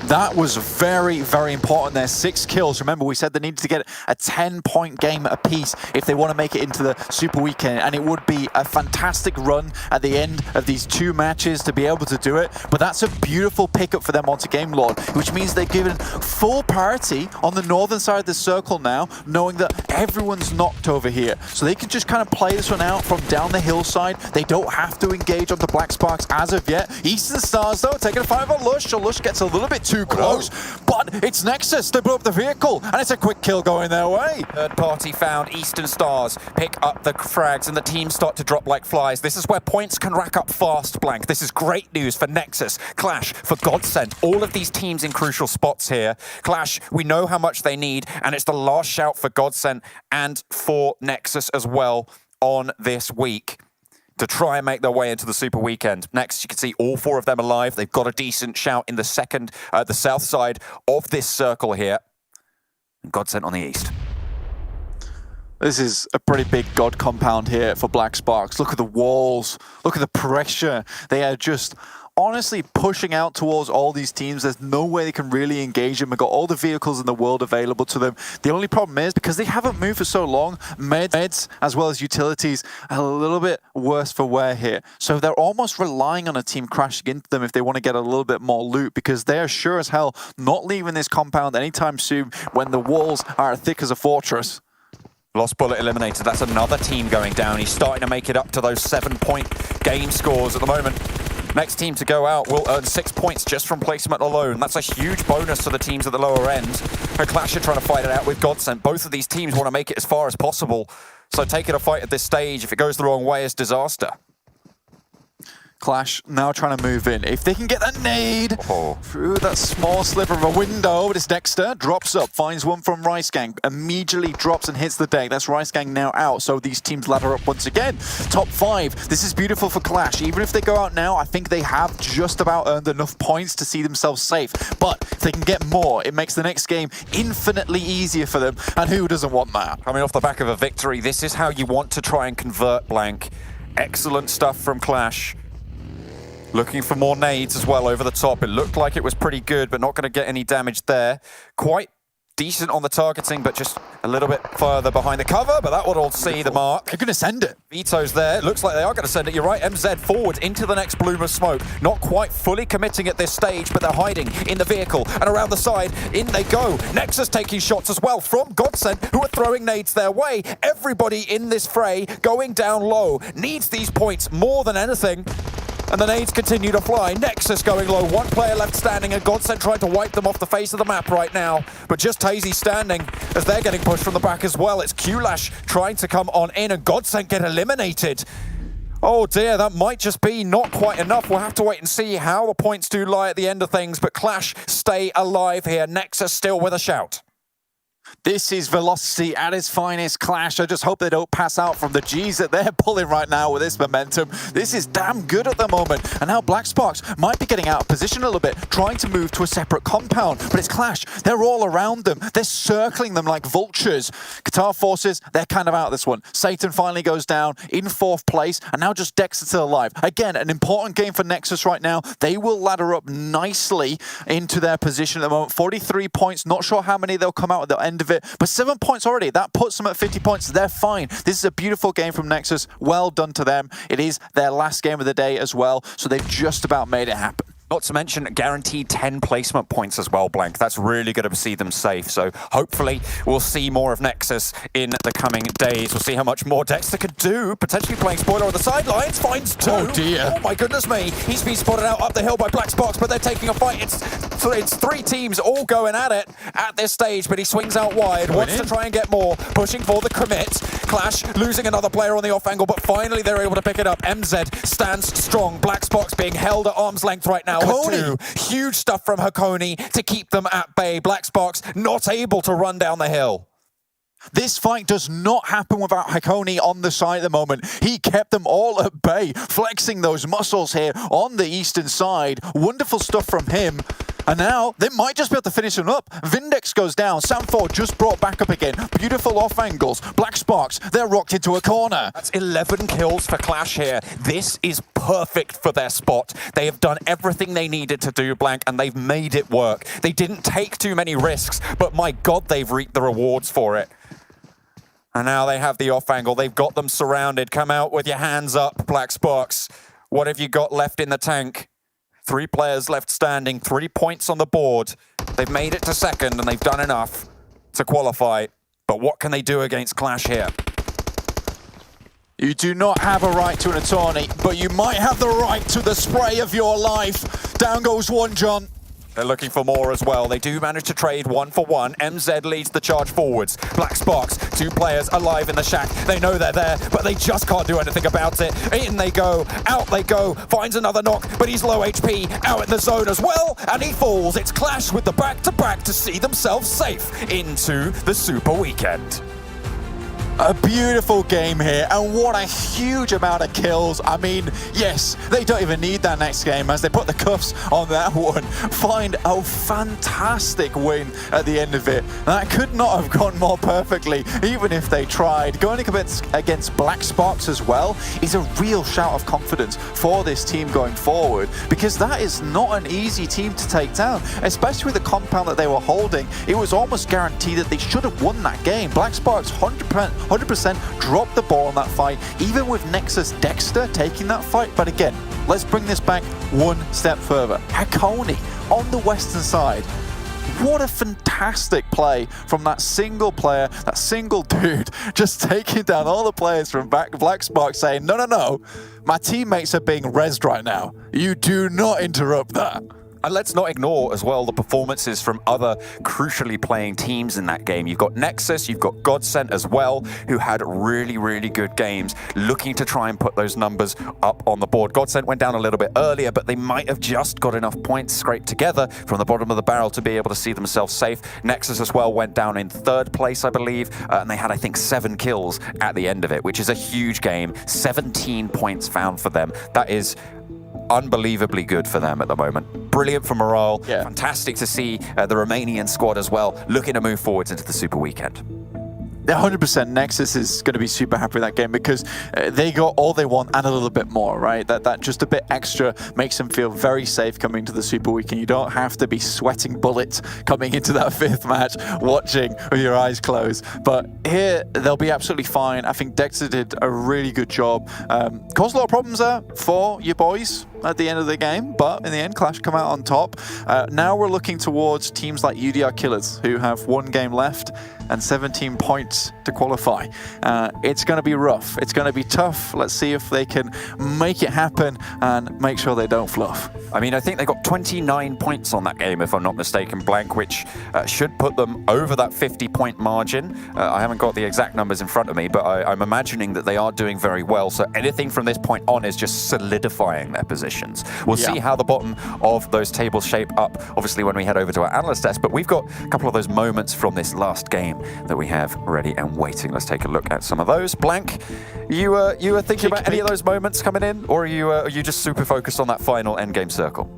That was very, very important there. 6 kills. Remember, we said they needed to get a 10-point game apiece if they want to make it into the Super Weekend. And it would be a fantastic run at the end of these 2 matches to be able to do it. But that's a beautiful pickup for them onto GAMELORD, which means they're given full parity on the northern side of the circle now, knowing that everyone's knocked over here. So they can just kind of play this one out from down the hillside. They don't have to engage onto Black Sparks as of yet. Eastern Stars, though, taking a fight on Lush. So Lush gets a little bit too close, but it's Nexus. They blew up the vehicle, and it's a quick kill going their way. Third party found. Eastern Stars pick up the frags, and the teams start to drop like flies. This is where points can rack up fast, Blank. This is great news for Nexus, QLASH, for GODSENT. All of these teams in crucial spots here. QLASH, we know how much they need, and it's the last shout for GODSENT and for Nexus as well on this week to try and make their way into the Super Weekend. Next, you can see all 4 of them alive. They've got a decent shout in the the south side of this circle here. And GODSENT on the east. This is a pretty big God compound here for Black Sparks. Look at the walls. Look at the pressure. They are just honestly pushing out towards all these teams. There's no way they can really engage them. They've got all the vehicles in the world available to them. The only problem is, because they haven't moved for so long, meds as well as utilities are a little bit worse for wear here. So they're almost relying on a team crashing into them if they want to get a little bit more loot, because they are sure as hell not leaving this compound anytime soon when the walls are as thick as a fortress. Lost Bullet eliminated. That's another team going down. He's starting to make it up to those 7-point game scores at the moment. Next team to go out will earn 6 points just from placement alone. That's a huge bonus to the teams at the lower end. And QLASH are trying to fight it out with GODSENT. Both of these teams want to make it as far as possible. So taking a fight at this stage, if it goes the wrong way, is disaster. QLASH now trying to move in. If they can get that nade through that small sliver of a window, but it's Dexter, drops up, finds one from Rice Gang, immediately drops and hits the deck. That's Rice Gang now out, so these teams ladder up once again. Top 5. This is beautiful for QLASH. Even if they go out now, I think they have just about earned enough points to see themselves safe. But if they can get more, it makes the next game infinitely easier for them, and who doesn't want that? Coming off the back of a victory, this is how you want to try and convert, Blank. Excellent stuff from QLASH. Looking for more nades as well over the top. It looked like it was pretty good, but not going to get any damage there. Quite decent on the targeting, but just a little bit further behind the cover, but that would all see the mark. They're going to send it. Vito's there. Looks like they are going to send it. You're right. MZ forward into the next bloom of smoke. Not quite fully committing at this stage, but they're hiding in the vehicle. And around the side, in they go. Nexus taking shots as well from GODSENT, who are throwing nades their way. Everybody in this fray going down low needs these points more than anything. And the nades continue to fly. Nexus going low. One player left standing, and GODSENT trying to wipe them off the face of the map right now. But just Hazy standing as they're getting pushed from the back as well. It's QLASH trying to come on in, and GODSENT get eliminated. Oh dear, that might just be not quite enough. We'll have to wait and see how the points do lie at the end of things. But QLASH stay alive here. Nexus still with a shout. This is velocity at its finest, QLASH. I just hope they don't pass out from the G's that they're pulling right now with this momentum. This is damn good at the moment. And now Black Sparks might be getting out of position a little bit, trying to move to a separate compound. But it's QLASH. They're all around them. They're circling them like vultures. Qatar forces, they're kind of out of this one. Satan finally goes down in 4th place, and now just Dexter still alive. Again, an important game for Nexus right now. They will ladder up nicely into their position at the moment. 43 points. Not sure how many they'll come out at the end of it, but 7 points already. That puts them at 50 points. They're fine. This is a beautiful game from Nexus. Well done to them. It is their last game of the day as well, so they've just about made it happen. Not to mention guaranteed 10 placement points as well, Blank. That's really going to see them safe. So hopefully we'll see more of Nexus in the coming days. We'll see how much more Dexter could do. Potentially playing spoiler on the sidelines. Finds 2. Oh dear. Oh my goodness me. He's been spotted out up the hill by Black Sparks, but they're taking a fight. It's 3 teams all going at it at this stage, but he swings out wide. Wants to try and get more. Pushing for the commit. QLASH losing another player on the off angle, but finally they're able to pick it up. MZ stands strong. Black Sparks being held at arm's length right now. Huge stuff from Hakoni to keep them at bay. Black Sparks not able to run down the hill. This fight does not happen without Hakoni on the side at the moment. He kept them all at bay, flexing those muscles here on the eastern side. Wonderful stuff from him. And now they might just be able to finish him up. Vindex goes down. Sam4 just brought back up again. Beautiful off angles. Black Sparks, they're rocked into a corner. That's 11 kills for QLASH here. This is perfect for their spot. They have done everything they needed to do, Blank, and they've made it work. They didn't take too many risks, but my God, they've reaped the rewards for it. And now they have the off angle. They've got them surrounded. Come out with your hands up, Black Sparks. What have you got left in the tank? 3 players left standing, 3 points on the board. They've made it to second and they've done enough to qualify. But what can they do against QLASH here? You do not have a right to an attorney, but you might have the right to the spray of your life. Down goes one, John. They're looking for more as well. They do manage to trade 1 for 1. MZ leads the charge forwards. Black Sparks, 2 players alive in the shack. They know they're there, but they just can't do anything about it. In they go, out they go. Finds another knock, but he's low HP. Out in the zone as well, and he falls. It's QLASH with the back-to-back to see themselves safe into the Super Weekend. A beautiful game here, and what a huge amount of kills. I mean, yes, they don't even need that next game as they put the cuffs on that one. Find a fantastic win at the end of it. That could not have gone more perfectly, even if they tried. Going against Black Sparks as well is a real shout of confidence for this team going forward, because that is not an easy team to take down, especially with the compound that they were holding. It was almost guaranteed that they should have won that game. Black Sparks 100% dropped the ball in that fight, even with Nexus Dexter taking that fight. But again, let's bring this back one step further. Hakoni on the western side. What a fantastic play from that single player, that single dude, just taking down all the players from Black Spark, saying, no, no, no, my teammates are being rezzed right now. You do not interrupt that. And let's not ignore as well the performances from other crucially playing teams in that game. You've got Nexus, you've got GODSENT as well, who had really, really good games, looking to try and put those numbers up on the board. GODSENT went down a little bit earlier, but they might have just got enough points scraped together from the bottom of the barrel to be able to see themselves safe. Nexus as well went down in 3rd place, I believe, and they had, I think, 7 kills at the end of it, which is a huge game. 17 points found for them. That is unbelievably good for them at the moment. Brilliant for morale. Yeah. Fantastic to see the Romanian squad as well looking to move forwards into the Super Weekend. 100% Nexus is going to be super happy with that game because they got all they want and a little bit more, right? That just a bit extra makes them feel very safe coming to the Super Weekend. You don't have to be sweating bullets coming into that 5th match, watching with your eyes closed. But here, they'll be absolutely fine. I think Dexter did a really good job. Caused a lot of problems there for your boys at the end of the game, but in the end, Clash come out on top. Now we're looking towards teams like UDR Killers, who have 1 game left and 17 points to qualify. It's going to be rough. It's going to be tough. Let's see if they can make it happen and make sure they don't fluff. I mean, I think they got 29 points on that game, if I'm not mistaken, Blank, which should put them over that 50-point margin. I haven't got the exact numbers in front of me, but I'm imagining that they are doing very well. So anything from this point on is just solidifying their positions. We'll see how the bottom of those tables shape up, obviously, when we head over to our analyst desk. But we've got a couple of those moments from this last game that we have ready and waiting. Let's take a look at some of those. Blank, you were thinking about any of those moments coming in, or are you just super focused on that final endgame circle?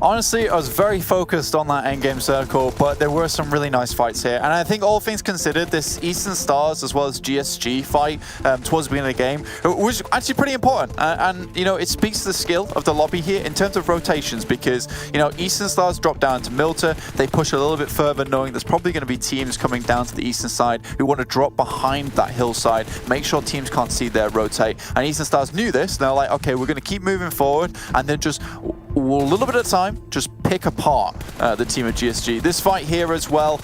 Honestly, I was very focused on that endgame circle, but there were some really nice fights here. And I think all things considered, this Eastern Stars as well as GSG fight towards the beginning of the game was actually pretty important. And, you know, it speaks to the skill of the lobby here in terms of rotations because, you know, Eastern Stars drop down to Milta. They push a little bit further, knowing there's probably going to be teams coming down to the Eastern side who want to drop behind that hillside, make sure teams can't see their rotate. And Eastern Stars knew this. They're like, okay, we're going to keep moving forward and then just a little bit at a time, just pick apart the team of GSG. This fight here as well,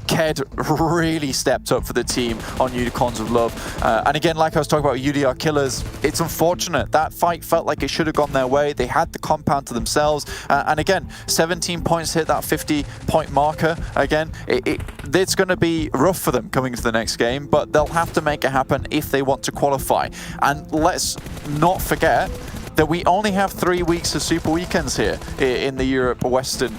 Ked really stepped up for the team on Unicorns of Love. And again, like I was talking about UDR Killers, it's unfortunate. That fight felt like it should have gone their way. They had the compound to themselves. And again, 17 points hit that 50-point marker. Again, it's going to be rough for them coming into the next game, but they'll have to make it happen if they want to qualify. And let's not forget that we only have 3 weeks of Super Weekends here in the Europe Western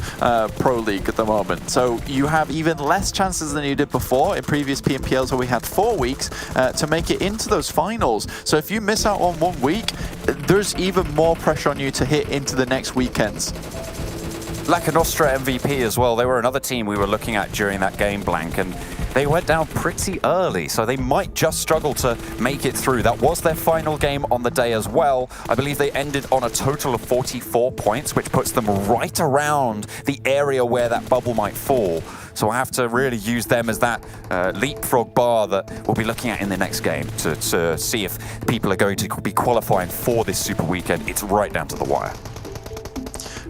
Pro League at the moment. So you have even less chances than you did before in previous PMPLs where we had 4 weeks to make it into those finals. So if you miss out on 1 week, there's even more pressure on you to hit into the next weekends. Lakonostra MVP as well. They were another team we were looking at during that game, Blank, and they went down pretty early, so they might just struggle to make it through. That was their final game on the day as well. I believe they ended on a total of 44 points, which puts them right around the area where that bubble might fall. So I have to really use them as that leapfrog bar that we'll be looking at in the next game to see if people are going to be qualifying for this Super Weekend. It's right down to the wire.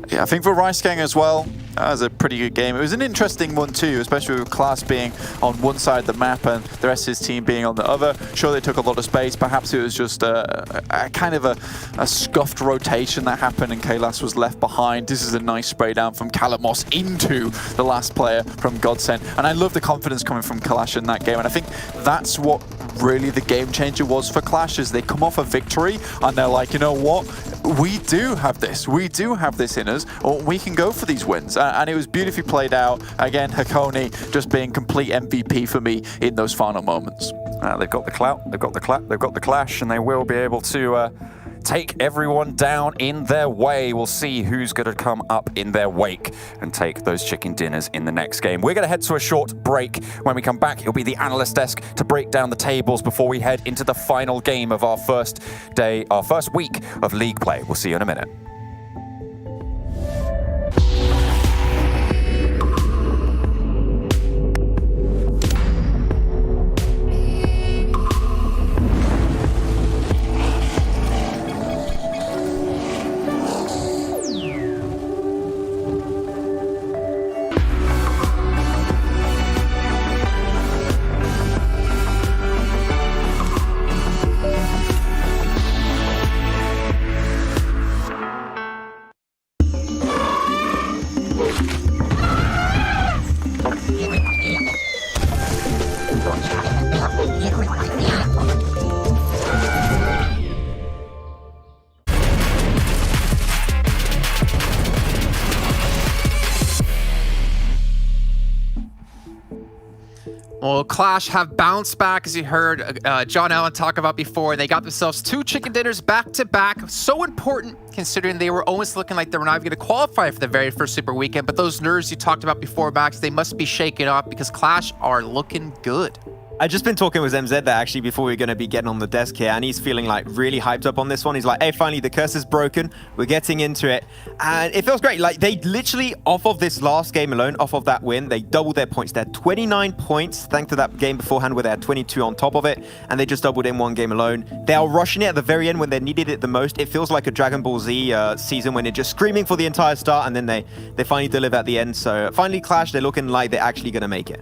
Yeah, I think for RESQ as well, that was a pretty good game. It was an interesting one too, especially with QLASH being on one side of the map and the rest of his team being on the other. Sure, they took a lot of space. Perhaps it was just a kind of a scuffed rotation that happened and QLASH was left behind. This is a nice spray down from Calamos into the last player from GODSENT. And I love the confidence coming from QLASH in that game. And I think that's what really the game changer was for QLASH, is they come off a victory and they're like, you know what? We do have this. We do have this in us. Or we can go for these wins. And it was beautifully played out. Again, Hakone just being complete MVP for me in those final moments. They've got the clout, they've got the clap, they've got the clash, and they will be able to take everyone down in their way. We'll see who's going to come up in their wake and take those chicken dinners in the next game. We're going to head to a short break. When we come back, it'll be the analyst desk to break down the tables before we head into the final game of our first day, our first week of league play. We'll see you in a minute. Well, QLASH have bounced back, as you heard John Allen talk about before. They got themselves 2 chicken dinners back to back. So important, considering they were almost looking like they were not even going to qualify for the very first Super Weekend. But those nerves you talked about before, Max, they must be shaken up because QLASH are looking good. I've just been talking with MZ there actually before we are going to be getting on the desk here, and he's feeling like really hyped up on this one. He's like, hey, finally the curse is broken. We're getting into it. And it feels great. Like, they literally, off of this last game alone, off of that win, they doubled their points. They had 29 points thanks to that game beforehand where they had 22 on top of it, and they just doubled in one game alone. They are rushing it at the very end when they needed it the most. It feels like a Dragon Ball Z season when they're just screaming for the entire start, and then they finally deliver at the end. So finally Clash, they're looking like they're actually going to make it.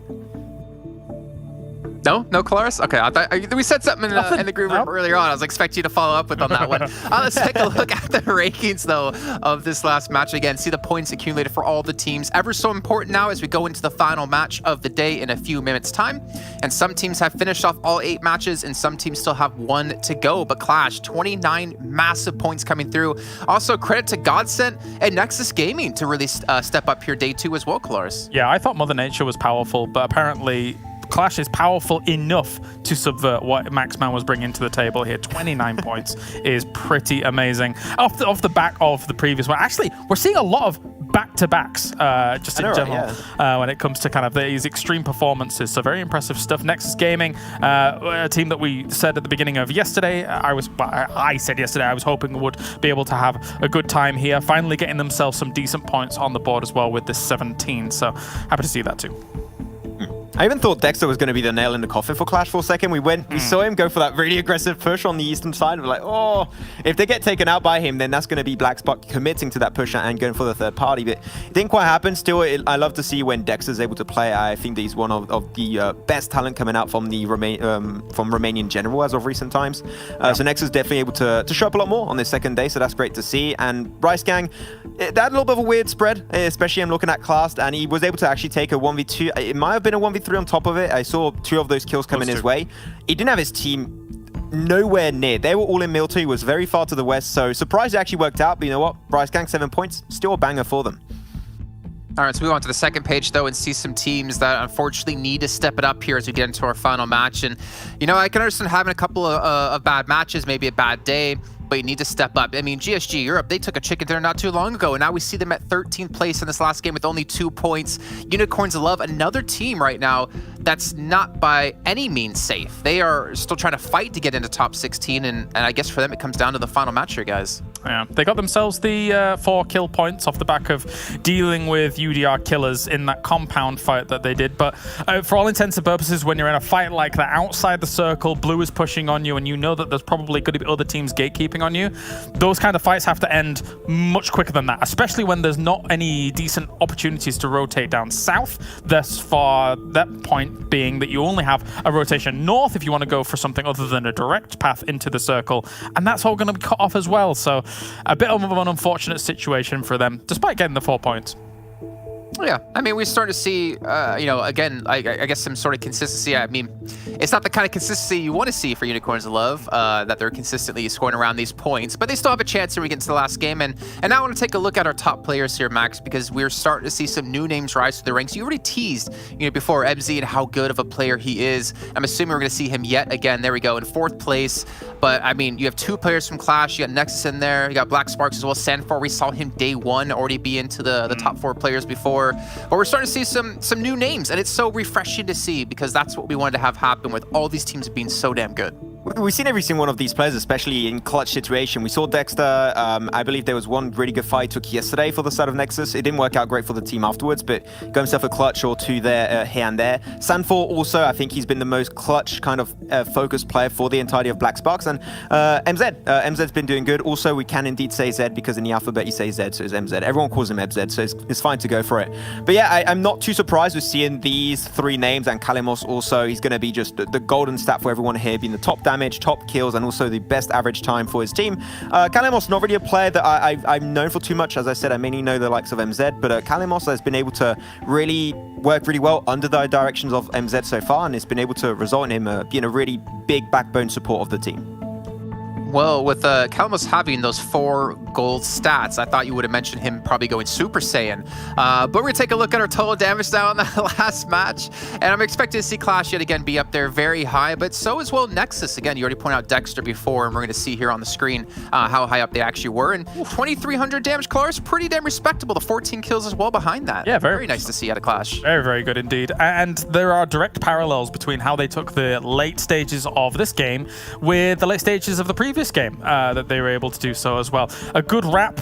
No, Claris? Okay, I thought we said something in the group room earlier on. I was expecting you to follow up with on that one. Let's take a look at the rankings, though, of this last match. Again, see the points accumulated for all the teams. Ever so important now as we go into the final match of the day in a few minutes' time. And some teams have finished off all 8 matches, and some teams still have 1 to go. But Clash, 29 massive points coming through. Also, credit to GODSENT and Nexus Gaming to really step up here day 2 as well, Claris. Yeah, I thought Mother Nature was powerful, but apparently Clash is powerful enough to subvert what Maxman was bringing to the table here. 29 points is pretty amazing. Off the back of the previous one, actually, we're seeing a lot of back-to-backs just in general when it comes to kind of these extreme performances. So very impressive stuff. Nexus Gaming, a team that we said at the beginning of yesterday, I said yesterday I was hoping would be able to have a good time here, finally getting themselves some decent points on the board as well with this 17. So happy to see that too. I even thought Dexter was going to be the nail in the coffin for Clash for a second. We saw him go for that really aggressive push on the eastern side. We're like, oh, if they get taken out by him, then that's going to be Black Spark committing to that push and going for the third party. But it didn't quite happen. Still, I love to see when Dexter's able to play. I think that he's one of the best talent coming out from the from Romania in general as of recent times. So Nexus is definitely able to show up a lot more on this second day. So that's great to see. And Rice Gang, they had a little bit of a weird spread, especially I'm looking at Class, and he was able to actually take a 1v2. It might have been a 1v3 on top of it. I saw 2 of those kills coming his way. He didn't have his team nowhere near. They were all in Milton. He was very far to the west. So surprised it actually worked out. But you know what? Bryce Gang, 7 points. Still a banger for them. All right, so we move on to the second page, though, and see some teams that unfortunately need to step it up here as we get into our final match. And, you know, I can understand having a couple of bad matches, maybe a bad day, but you need to step up. I mean, GSG Europe, they took a chicken dinner not too long ago, and now we see them at 13th place in this last game with only 2 points. Unicorns Love, another team right now that's not by any means safe. They are still trying to fight to get into top 16, and I guess for them it comes down to the final match here, guys. Yeah, they got themselves the 4 kill points off the back of dealing with UDR Killers in that compound fight that they did. But for all intents and purposes, when you're in a fight like that, outside the circle, blue is pushing on you, and you know that there's probably going to be other teams gatekeeping on you, those kind of fights have to end much quicker than that, especially when there's not any decent opportunities to rotate down south. Thus far, that point being that you only have a rotation north if you want to go for something other than a direct path into the circle, and that's all going to be cut off as well. So a bit of an unfortunate situation for them, despite getting the 4 points. Yeah, I mean, we're starting to see, you know, again, I guess some sort of consistency. I mean, it's not the kind of consistency you want to see for Unicorns of Love, that they're consistently scoring around these points, but they still have a chance here when we get into the last game. And now I want to take a look at our top players here, Max, because we're starting to see some new names rise to the ranks. You already teased, you know, before MZ and how good of a player he is. I'm assuming we're going to see him yet again. There we go, in 4th place. But, I mean, you have 2 players from Clash. You got Nexus in there. You got Black Sparks as well. Sanfor, we saw him day 1 already be into the top 4 players before. But we're starting to see some new names, and it's so refreshing to see because that's what we wanted to have happen with all these teams being so damn good. We've seen every single one of these players, especially in clutch situation. We saw Dexter. I believe there was one really good fight he took yesterday for the side of Nexus. It didn't work out great for the team afterwards, but got himself a clutch or 2 there, here and there. Sanfor also, I think he's been the most clutch kind of focused player for the entirety of Black Sparks. And MZ. MZ's been doing good. Also, we can indeed say Z because in the alphabet you say Z, so it's MZ. Everyone calls him MZ, so it's fine to go for it. But yeah, I'm not too surprised with seeing these 3 names, and Kalemos also. He's going to be just the golden stat for everyone here, being the top damage, top kills, and also the best average time for his team. Kalemos, not really a player that I'm known for too much. As I said, I mainly know the likes of MZ, but Kalemos has been able to really work really well under the directions of MZ so far, and it's been able to result in him being a really big backbone support of the team. Well, with Kalmos having those 4 gold stats, I thought you would have mentioned him probably going Super Saiyan. But we're going to take a look at our total damage now in the last match. And I'm expecting to see Clash yet again be up there very high, but so as well Nexus. Again, you already pointed out Dexter before, and we're going to see here on the screen how high up they actually were. And 2,300 damage, Clash, pretty damn respectable. The 14 kills as well behind that. Yeah, very nice to see out of Clash. Very, very good indeed. And there are direct parallels between how they took the late stages of this game with the late stages of the previous game that they were able to do so as well. A good wrap.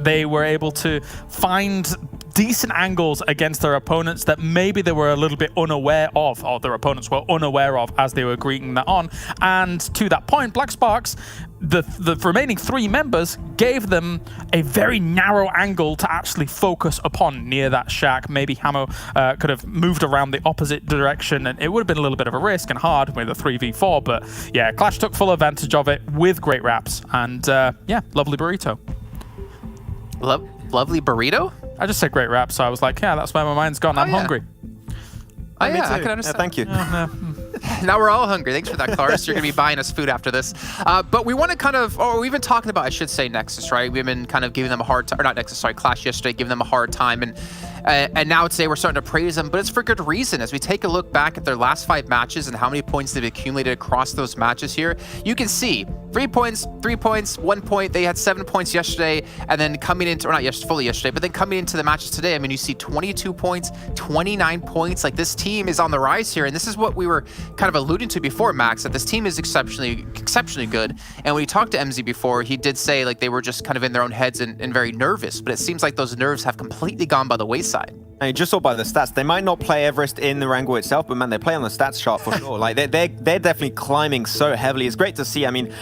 They were able to find decent angles against their opponents that maybe they were a little bit unaware of, or their opponents were unaware of as they were greeting that on. And to that point, Black Sparks, the remaining 3 members gave them a very narrow angle to actually focus upon near that shack. Maybe Hamo could have moved around the opposite direction, and it would have been a little bit of a risk and hard with a 3v4, but yeah, Clash took full advantage of it with great wraps, and yeah, lovely burrito. Lovely burrito? I just said great wrap, so I was like, yeah, that's where my mind's gone. I'm hungry. Oh, yeah, I can understand. Thank you. Now we're all hungry. Thanks for that, Claris. You're going to be buying us food after this. But we want to kind of, or we've been talking about, I should say, Nexus, right? We've been kind of giving them a hard time, or not Nexus, sorry, Clash yesterday, giving them a hard time. And now today we're starting to praise them, but it's for good reason. As we take a look back at their last 5 matches and how many points they've accumulated across those matches here, you can see 3 points, 3 points, 1 point. They had 7 points yesterday, and then coming into, or not fully yesterday, but then coming into the matches today, I mean, you see 22 points, 29 points. Like, this team is on the rise here, and this is what we were kind of alluding to before, Max, that this team is exceptionally good. And when you talked to MZ before, he did say like they were just kind of in their own heads and very nervous, but it seems like those nerves have completely gone by the wayside. I mean, just saw by the stats, they might not play Everest in the Erangel itself, but man, they play on the stats chart for sure. Like they're definitely climbing so heavily. It's great to see. I mean,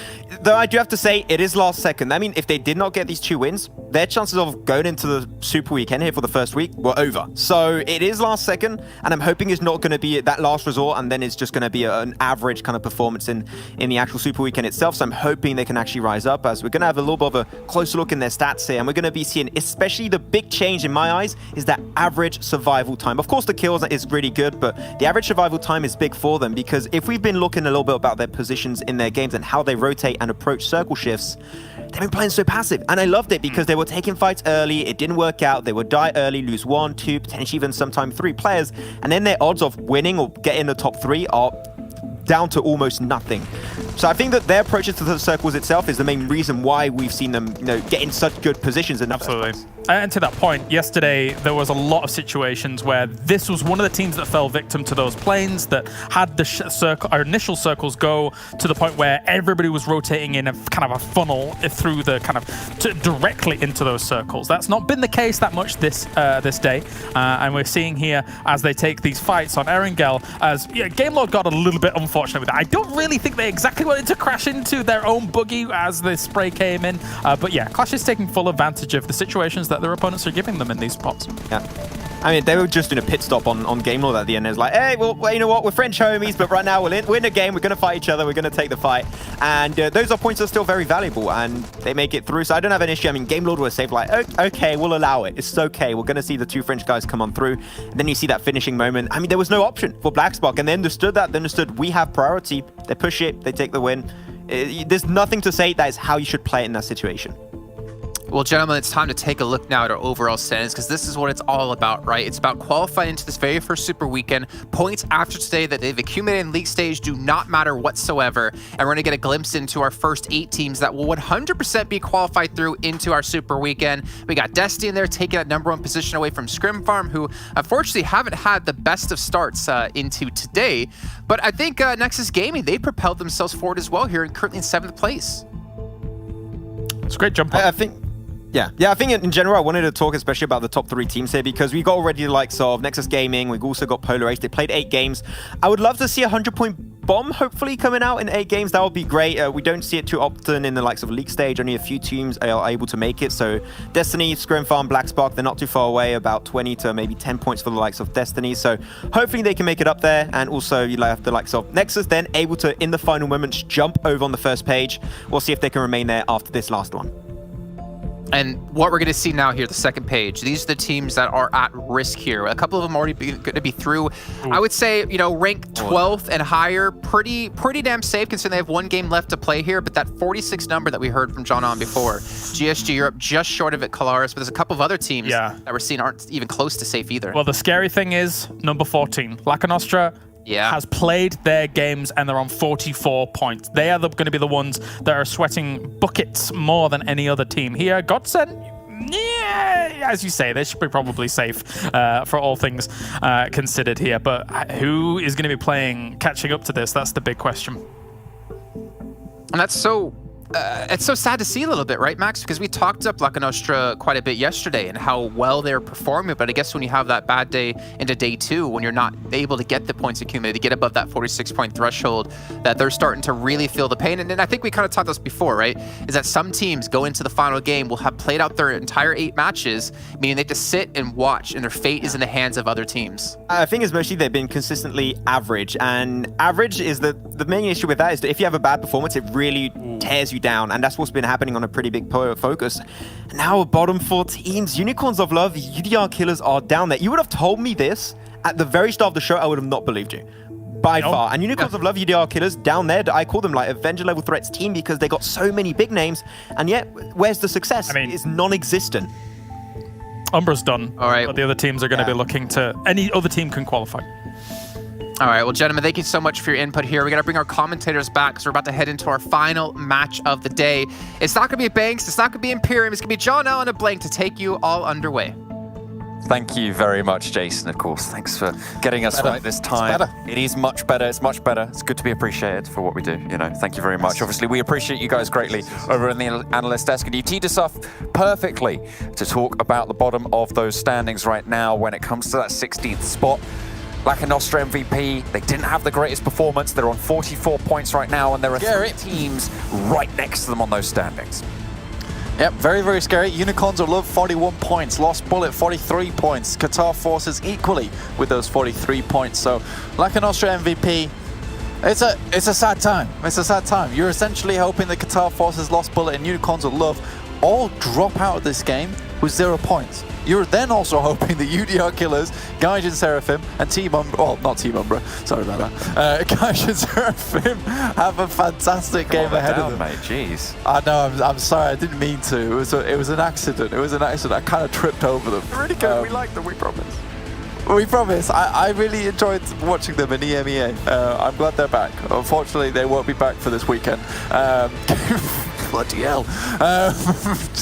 though I do have to say it is last second. I mean, if they did not get these 2 wins, their chances of going into the Super Weekend here for the first week were over. So it is last second, and I'm hoping it's not going to be that last resort, and then it's just going to be an average kind of performance in the actual Super Weekend itself. So I'm hoping they can actually rise up, as we're going to have a little bit of a closer look in their stats here, and we're going to be seeing, especially the big change in my eyes, is that average survival time. Of course, the kills is really good, but the average survival time is big for them, because if we've been looking a little bit about their positions in their games and how they rotate and approach circle shifts, they've been playing so passive, and I loved it because they were taking fights early, it didn't work out, they would die early, lose 1, 2, potentially even sometimes 3 players, and then their odds of winning or getting the top 3 are down to almost nothing. So I think that their approaches to the circles itself is the main reason why we've seen them, get in such good positions. Absolutely. And to that point, yesterday there was a lot of situations where this was one of the teams that fell victim to those planes that had the initial circles go to the point where everybody was rotating in a kind of a funnel through the kind of directly into those circles. That's not been the case that much this day, and we're seeing here as they take these fights on Erangel, as GameLord got a little bit unfortunate with that. I don't really think they exactly wanted to crash into their own buggy as the spray came in, but yeah, Clash is taking full advantage of the situations that their opponents are giving them in these spots. Yeah. I mean, they were just doing a pit stop on GameLord at the end. It was like, hey, well, you know what? We're French homies, but right now we're in a game. We're going to fight each other. We're going to take the fight. And those points are still very valuable, and they make it through. So I don't have an issue. I mean, GameLord was safe, like, okay, we'll allow it. It's okay. We're going to see the 2 French guys come on through. And then you see that finishing moment. I mean, there was no option for Black Spark, and they understood that. They understood we have priority. They push it. They take the win. There's nothing to say that is how you should play it in that situation. Well, gentlemen, it's time to take a look now at our overall standings, because this is what it's all about, right? It's about qualifying into this very first Super Weekend. Points after today that they've accumulated in league stage do not matter whatsoever. And we're going to get a glimpse into our first 8 teams that will 100% be qualified through into our Super Weekend. We got Destiny in there taking that #1 position away from ScrimFarm, who unfortunately haven't had the best of starts into today. But I think Nexus Gaming, they propelled themselves forward as well here and currently in 7th place. It's a great jump up. I think... Yeah, I think in general, I wanted to talk especially about the top 3 teams here, because we've got already the likes of Nexus Gaming, we've also got Polar Ace. They played 8 games. I would love to see a 100-point bomb, hopefully, coming out in 8 games. That would be great. We don't see it too often in the likes of league stage. Only a few teams are able to make it. So Destiny, ScrimFarm, Black Spark, they're not too far away, about 20 to maybe 10 points for the likes of Destiny. So hopefully they can make it up there. And also you have the likes of Nexus, then able to, in the final moments, jump over on the first page. We'll see if they can remain there after this last one. And what we're going to see now here, the second page, these are the teams that are at risk here. A couple of them already going to be through. I would say, you know, rank 12th and higher, pretty damn safe considering they have one game left to play here. But that 46 number that we heard from John on before, GSG Europe just short of it, QLASH. But there's a couple of other teams that we're seeing aren't even close to safe either. Well, the scary thing is number 14, Lakonostra. Has played their games and they're on 44 points. They are going to be the ones that are sweating buckets more than any other team here. GODSENT, yeah, as you say, they should be probably safe for all things considered here. But who is going to be playing catching up to this? That's the big question. And that's so... it's so sad to see a little bit, right, Max? Because we talked up Lakonostra quite a bit yesterday and how well they're performing. But I guess when you have that bad day into day 2, when you're not able to get the points accumulated, to get above that 46-point threshold, that they're starting to really feel the pain. And I think we kind of talked this before, right? Is that some teams go into the final game, will have played out their entire 8 matches, meaning they have to sit and watch, and their fate is in the hands of other teams. I think it's mostly they've been consistently average. And average is the main issue with that is that if you have a bad performance, it really tears you down, and that's what's been happening on a pretty big focus. Now, bottom 4 teams, Unicorns of Love, UDR Killers are down there. You would have told me this at the very start of the show, I would have not believed you. By far. And Unicorns of Love, UDR Killers, down there, I call them like Avenger level threats team because they got so many big names, and yet, where's the success? I mean, it's non-existent. UMBRA's done. All right. But the other teams are going to be looking to... Any other team can qualify. All right, well, gentlemen, thank you so much for your input here. We got to bring our commentators back because we're about to head into our final match of the day. It's not going to be Banks. It's not going to be Imperium. It's going to be John L and a Blank to take you all underway. Thank you very much, Jason, of course. Thanks for getting us right this time. It is much better. It's much better. It's good to be appreciated for what we do. You know, thank you very much. Obviously, we appreciate you guys greatly over in the analyst desk. And you teed us up perfectly to talk about the bottom of those standings right now when it comes to that 16th spot. Lakonostra MVP, they didn't have the greatest performance. They're on 44 points right now, and there are 3 teams right next to them on those standings. Yep, very, very scary. Unicorns of Love, 41 points. Lost Bullet, 43 points. Qatar Forces equally with those 43 points. So, Lakonostra MVP, it's a sad time. It's a sad time. You're essentially hoping that Qatar Forces, Lost Bullet, and Unicorns of Love all drop out of this game with 0 points. You're then also hoping the UDR Killers, Gaijin Seraphim, and Team UMBRA, well, not Team UMBRA, sorry about that, Gaijin Seraphim have a fantastic game ahead of them. Mate, jeez. I know, I'm sorry, I didn't mean to. It was an accident. It was an accident. I kind of tripped over them. Really good. We like them, we promise. We promise. I really enjoyed watching them in EMEA. I'm glad they're back. Unfortunately, they won't be back for this weekend. Bloody hell.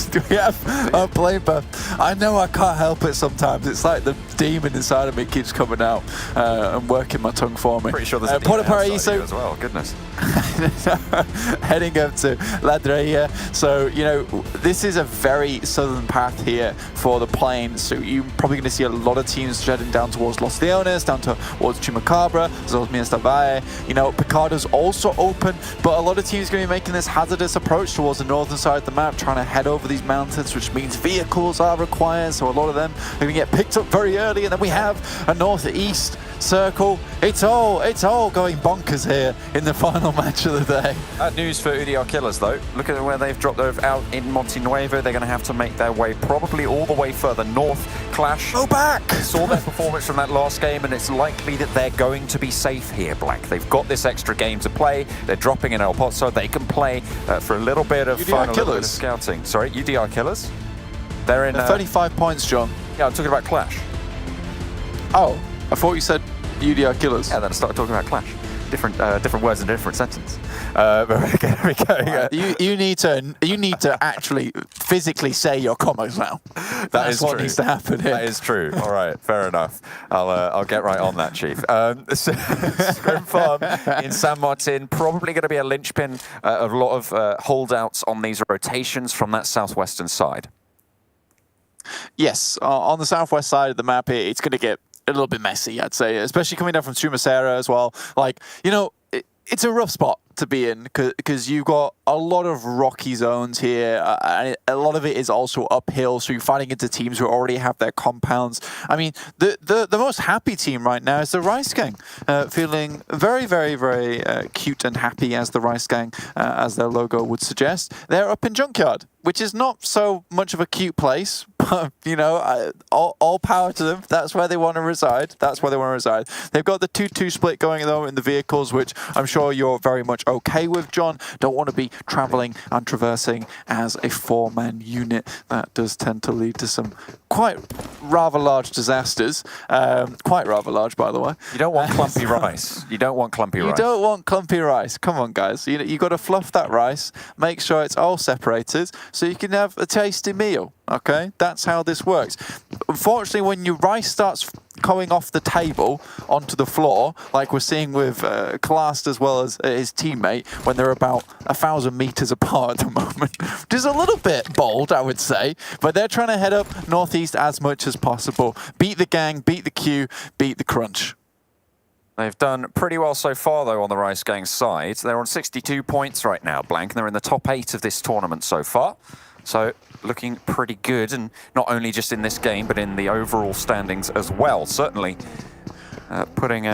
Do we have a play buff? I know I can't help it sometimes. It's like the demon inside of me keeps coming out and working my tongue for me. Pretty sure there's a demon outside you as well. Goodness. Heading up to Ladreia. So, you know, this is a very southern path here for the plains. So you're probably going to see a lot of teams heading down towards Los Leones, down towards Chumacabra, as well as Miastavalle. You know, Picardo's also open, but a lot of teams are going to be making this hazardous approach towards the northern side of the map, trying to head over these mountains, which means vehicles are required. So a lot of them are going to get picked up very early. And then we have a northeast circle. It's all going bonkers here in the final match of the day. Bad news for UDR Killers, though. Look at where they've dropped out in Monte Nuevo. They're going to have to make their way probably all the way further north. QLASH. Go back! Saw their performance from that last game, and it's likely that they're going to be safe here, Black. They've got this extra game to play. They're dropping in El Pozo. They can play for a little bit of fun, a little bit of scouting. Sorry, UDR Killers? They're in... 35 points, John. Yeah, I'm talking about QLASH. Oh, I thought you said UDR Killers. Yeah, then I started talking about QLASH. Different words in a different sentence. But we're going. You need to actually physically say your commas now. That's what needs to happen here. That is true. All right, fair enough. I'll get right on that, Chief. So, ScrimFarm in San Martin, probably going to be a linchpin of a lot of holdouts on these rotations from that southwestern side. Yes, on the southwest side of the map, it's going to get a little bit messy, I'd say, especially coming down from Sumacera as well. Like, you know, it's a rough spot to be in because you've got a lot of rocky zones here. And a lot of it is also uphill, so you're fighting into teams who already have their compounds. I mean, the most happy team right now is the Rice Gang, feeling very, very, very cute and happy as the Rice Gang, as their logo would suggest. They're up in Junkyard. which is not so much of a cute place, but, you know, all power to them. That's where they want to reside. That's where they want to reside. They've got the 2-2 split going, though, in the vehicles, which I'm sure you're very much okay with, John. Don't want to be traveling and traversing as a 4-man unit. That does tend to lead to some quite rather large disasters. Quite rather large, by the way. You don't want clumpy rice. You don't want clumpy rice. You don't want clumpy rice. Come on, guys. You got to fluff that rice, make sure it's all separated, so you can have a tasty meal, okay? That's how this works. Unfortunately, when your rice starts going off the table onto the floor, like we're seeing with QLASH as well as his teammate, when they're about 1,000 meters apart at the moment, which is a little bit bold, I would say, but they're trying to head up northeast as much as possible. Beat the gang, beat the queue, beat the crunch. They've done pretty well so far, though, on the Rice Gang side. They're on 62 points right now, Blank, and they're in the top 8 of this tournament so far. So looking pretty good, and not only just in this game, but in the overall standings as well. Certainly doing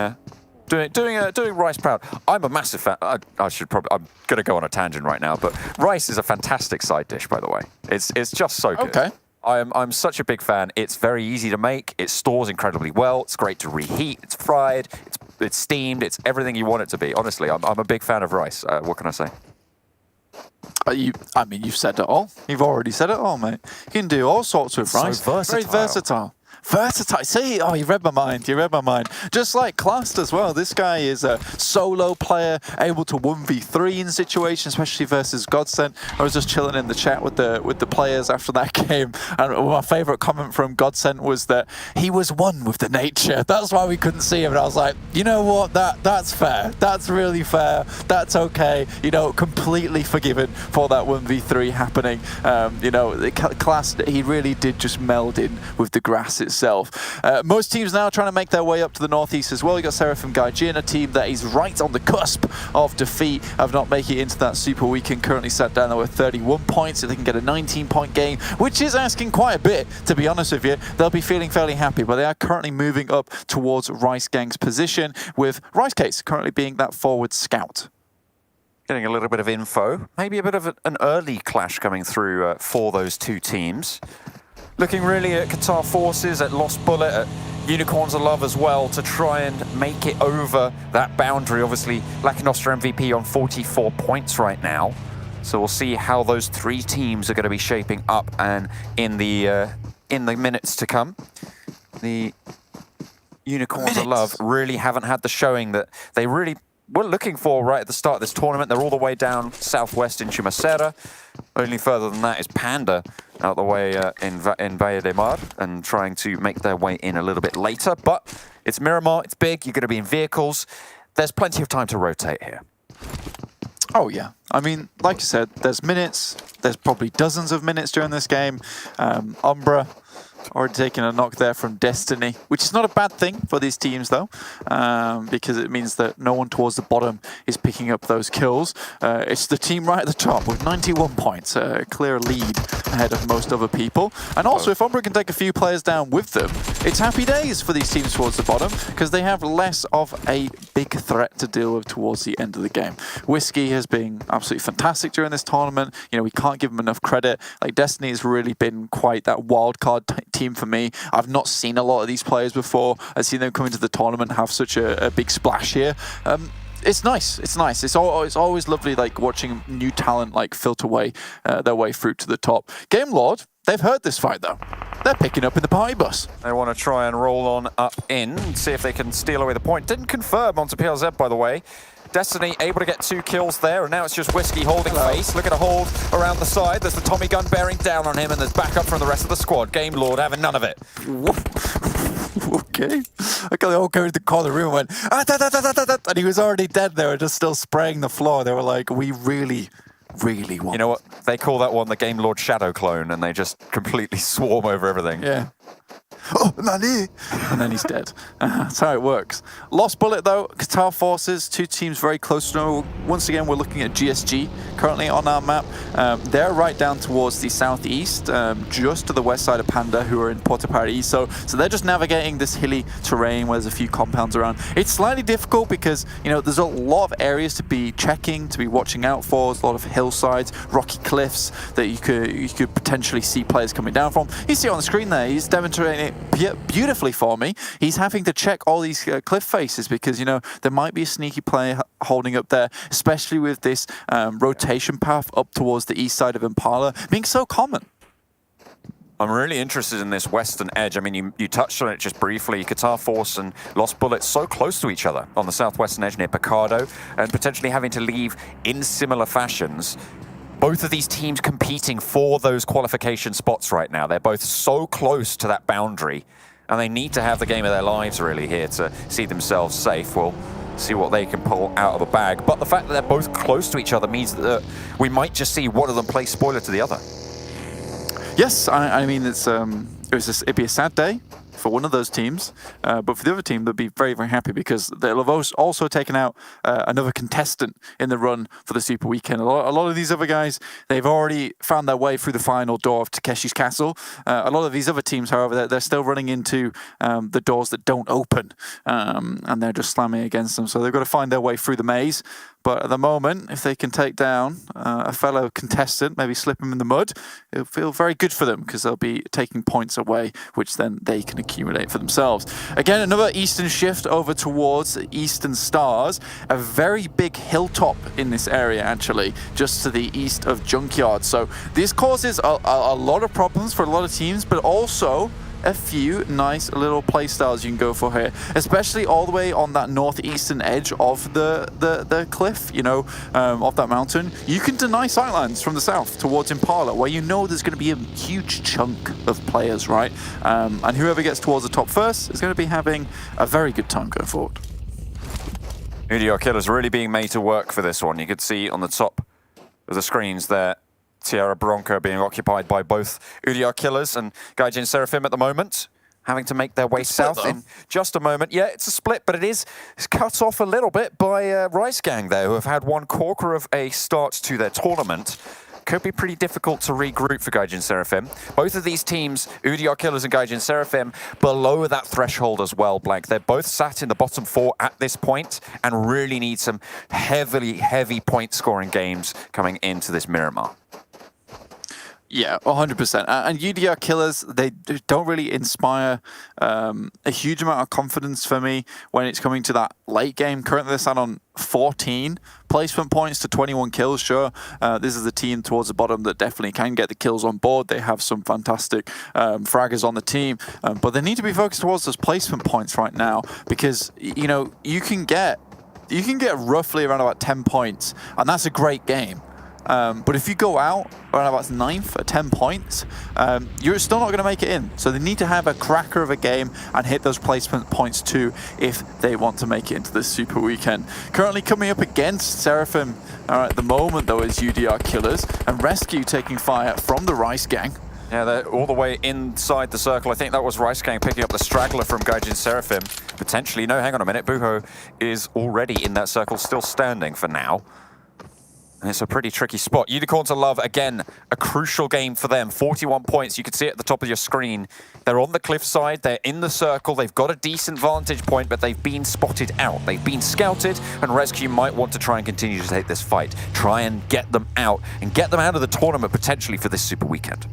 Rice proud. I'm a massive fan. I'm going to go on a tangent right now, but rice is a fantastic side dish, by the way. It's just so good. Okay. I'm such a big fan. It's very easy to make. It stores incredibly well. It's great to reheat. It's fried. It's steamed. It's everything you want it to be. Honestly, I'm a big fan of rice. What can I say? I mean, you've said it all. You've already said it all, mate. You can do all sorts with rice. So versatile. Very versatile. Versatile. See, oh, you read my mind. You read my mind. Just like QLASH as well. This guy is a solo player, able to 1v3 in situations, especially versus GODSENT. I was just chilling in the chat with the players after that game, and my favorite comment from GODSENT was that he was one with the nature. That's why we couldn't see him. And I was like, you know what? That's fair. That's really fair. That's okay. You know, completely forgiven for that 1v3 happening. You know, QLASH, he really did just meld in with the grass itself. Most teams now trying to make their way up to the northeast as well. You got Seraphim Gaijin, a team that is right on the cusp of defeat, of not making it into that super weekend. Currently sat down there with 31 points. If they can get a 19-point game, which is asking quite a bit, to be honest with you, they'll be feeling fairly happy. But they are currently moving up towards Rice Gang's position, with Rice Case currently being that forward scout. Getting a little bit of info. Maybe a bit of an early clash coming through for those two teams. Looking really at Qatar Forces, at Lost Bullet, at Unicorns of Love as well, to try and make it over that boundary. Obviously, Lakonostra MVP on 44 points right now. So we'll see how those three teams are going to be shaping up and in the minutes to come. The Unicorns of Love really haven't had the showing that they really were looking for right at the start of this tournament. They're all the way down southwest in Chumasera. Only further than that is Panda out the way in Valle de Mar and trying to make their way in a little bit later. But it's Miramar, it's big, you're going to be in vehicles. There's plenty of time to rotate here. Oh, yeah. I mean, like you said, there's minutes. There's probably dozens of minutes during this game. UMBRA already taking a knock there from Destiny, which is not a bad thing for these teams, though, because it means that no one towards the bottom is picking up those kills. It's the team right at the top with 91 points, a clear lead ahead of most other people. And also, if UMBRA can take a few players down with them, it's happy days for these teams towards the bottom, because they have less of a big threat to deal with towards the end of the game. Whiskey has been absolutely fantastic during this tournament. You know, we can't give them enough credit. Like, Destiny has really been quite that wild card team for me. I've not seen a lot of these players before. I've seen them come into the tournament and have such a big splash here. It's nice. It's nice. It's always lovely, like watching new talent like filter their way through to the top. GAMELORD, they've heard this fight though. They're picking up in the party bus. They want to try and roll on up in and see if they can steal away the point. Didn't confirm onto PLZ, by the way. Destiny able to get 2 kills there, and now it's just Whiskey holding face. Look at a hold around the side. There's the Tommy gun bearing down on him, and there's backup from the rest of the squad. GAMELORD having none of it. Okay. Okay, they all go to the corner of the room and went, and he was already dead. They were just still spraying the floor. They were like, we really want. You know what? They call that one the GAMELORD shadow clone, and they just completely swarm over everything. Yeah. oh, Nani, and then he's dead. That's how it works. Lost bullet though, Qatar forces, 2 teams very close to know. Once again, we're looking at GSG currently on our map. They're right down towards the southeast, just to the west side of Panda, who are in Porto Paraíso. So they're just navigating this hilly terrain where there's a few compounds around. It's slightly difficult because, you know, there's a lot of areas to be checking, to be watching out for. There's a lot of hillsides, rocky cliffs that you could potentially see players coming down from. You see it on the screen there, he's demonstrating it beautifully for me. He's having to check all these cliff faces because, you know, there might be a sneaky player holding up there, especially with this rotation path up towards the east side of Impala being so common. I'm really interested in this western edge. I mean, you touched on it just briefly. Qatar Force and Lost Bullet so close to each other on the southwestern edge near Picado, and potentially having to leave in similar fashions. Both of these teams competing for those qualification spots right now. They're both so close to that boundary, and they need to have the game of their lives really here to see themselves safe. We'll see what they can pull out of the bag. But the fact that they're both close to each other means that we might just see one of them play spoiler to the other. Yes, I mean, it'd be a sad day for one of those teams, but for the other team, they'll be very, very happy because they'll have also taken out another contestant in the run for the Super Weekend. A lot of these other guys, they've already found their way through the final door of Takeshi's Castle. A lot of these other teams, however, they're still running into the doors that don't open, and they're just slamming against them. So they've got to find their way through the maze. But at the moment, if they can take down a fellow contestant, maybe slip him in the mud, it'll feel very good for them because they'll be taking points away, which then they can accumulate for themselves. Again, another eastern shift over towards Eastern Stars. A very big hilltop in this area, actually, just to the east of Junkyard. So this causes a lot of problems for a lot of teams, but also a few nice little play styles you can go for here, especially all the way on that northeastern edge of the cliff, you know, of that mountain. You can deny sightlines from the south towards Impala, where you know there's going to be a huge chunk of players, right? And whoever gets towards the top first is going to be having a very good time going forward. UDR Killers really being made to work for this one. You could see on the top of the screens there, Tierra Bronca being occupied by both UDR Killers and Gaijin Seraphim at the moment, having to make their way south in just a moment. Yeah, it's a split, but it's cut off a little bit by RESQ, there, who have had one corker of a start to their tournament. Could be pretty difficult to regroup for Gaijin Seraphim. Both of these teams, UDR Killers and Gaijin Seraphim, below that threshold as well, Blank. They're both sat in the bottom 4 at this point and really need some heavy point-scoring games coming into this Miramar. Yeah, 100%. And UDR Killers, they don't really inspire a huge amount of confidence for me when it's coming to that late game. Currently, they're sat on 14 placement points to 21 kills. Sure, this is a team towards the bottom that definitely can get the kills on board. They have some fantastic fraggers on the team, but they need to be focused towards those placement points right now because, you know, you can get roughly around about 10 points, and that's a great game. But if you go out around about 9th at 10 points, you're still not going to make it in. So they need to have a cracker of a game and hit those placement points too if they want to make it into this Super Weekend. Currently coming up against Seraphim at the moment, though, is UDR Killers and RESQ taking fire from the RESQ. Yeah, they're all the way inside the circle. I think that was RESQ picking up the straggler from Gaijin Seraphim. Potentially. No, hang on a minute. Buho is already in that circle, still standing for now. And it's a pretty tricky spot. Unicorns of Love, again, a crucial game for them. 41 points, you can see it at the top of your screen. They're on the cliffside, they're in the circle, they've got a decent vantage point, but they've been spotted out. They've been scouted, and RESQ might want to try and continue to take this fight. Try and get them out, and get them out of the tournament potentially for this Super Weekend.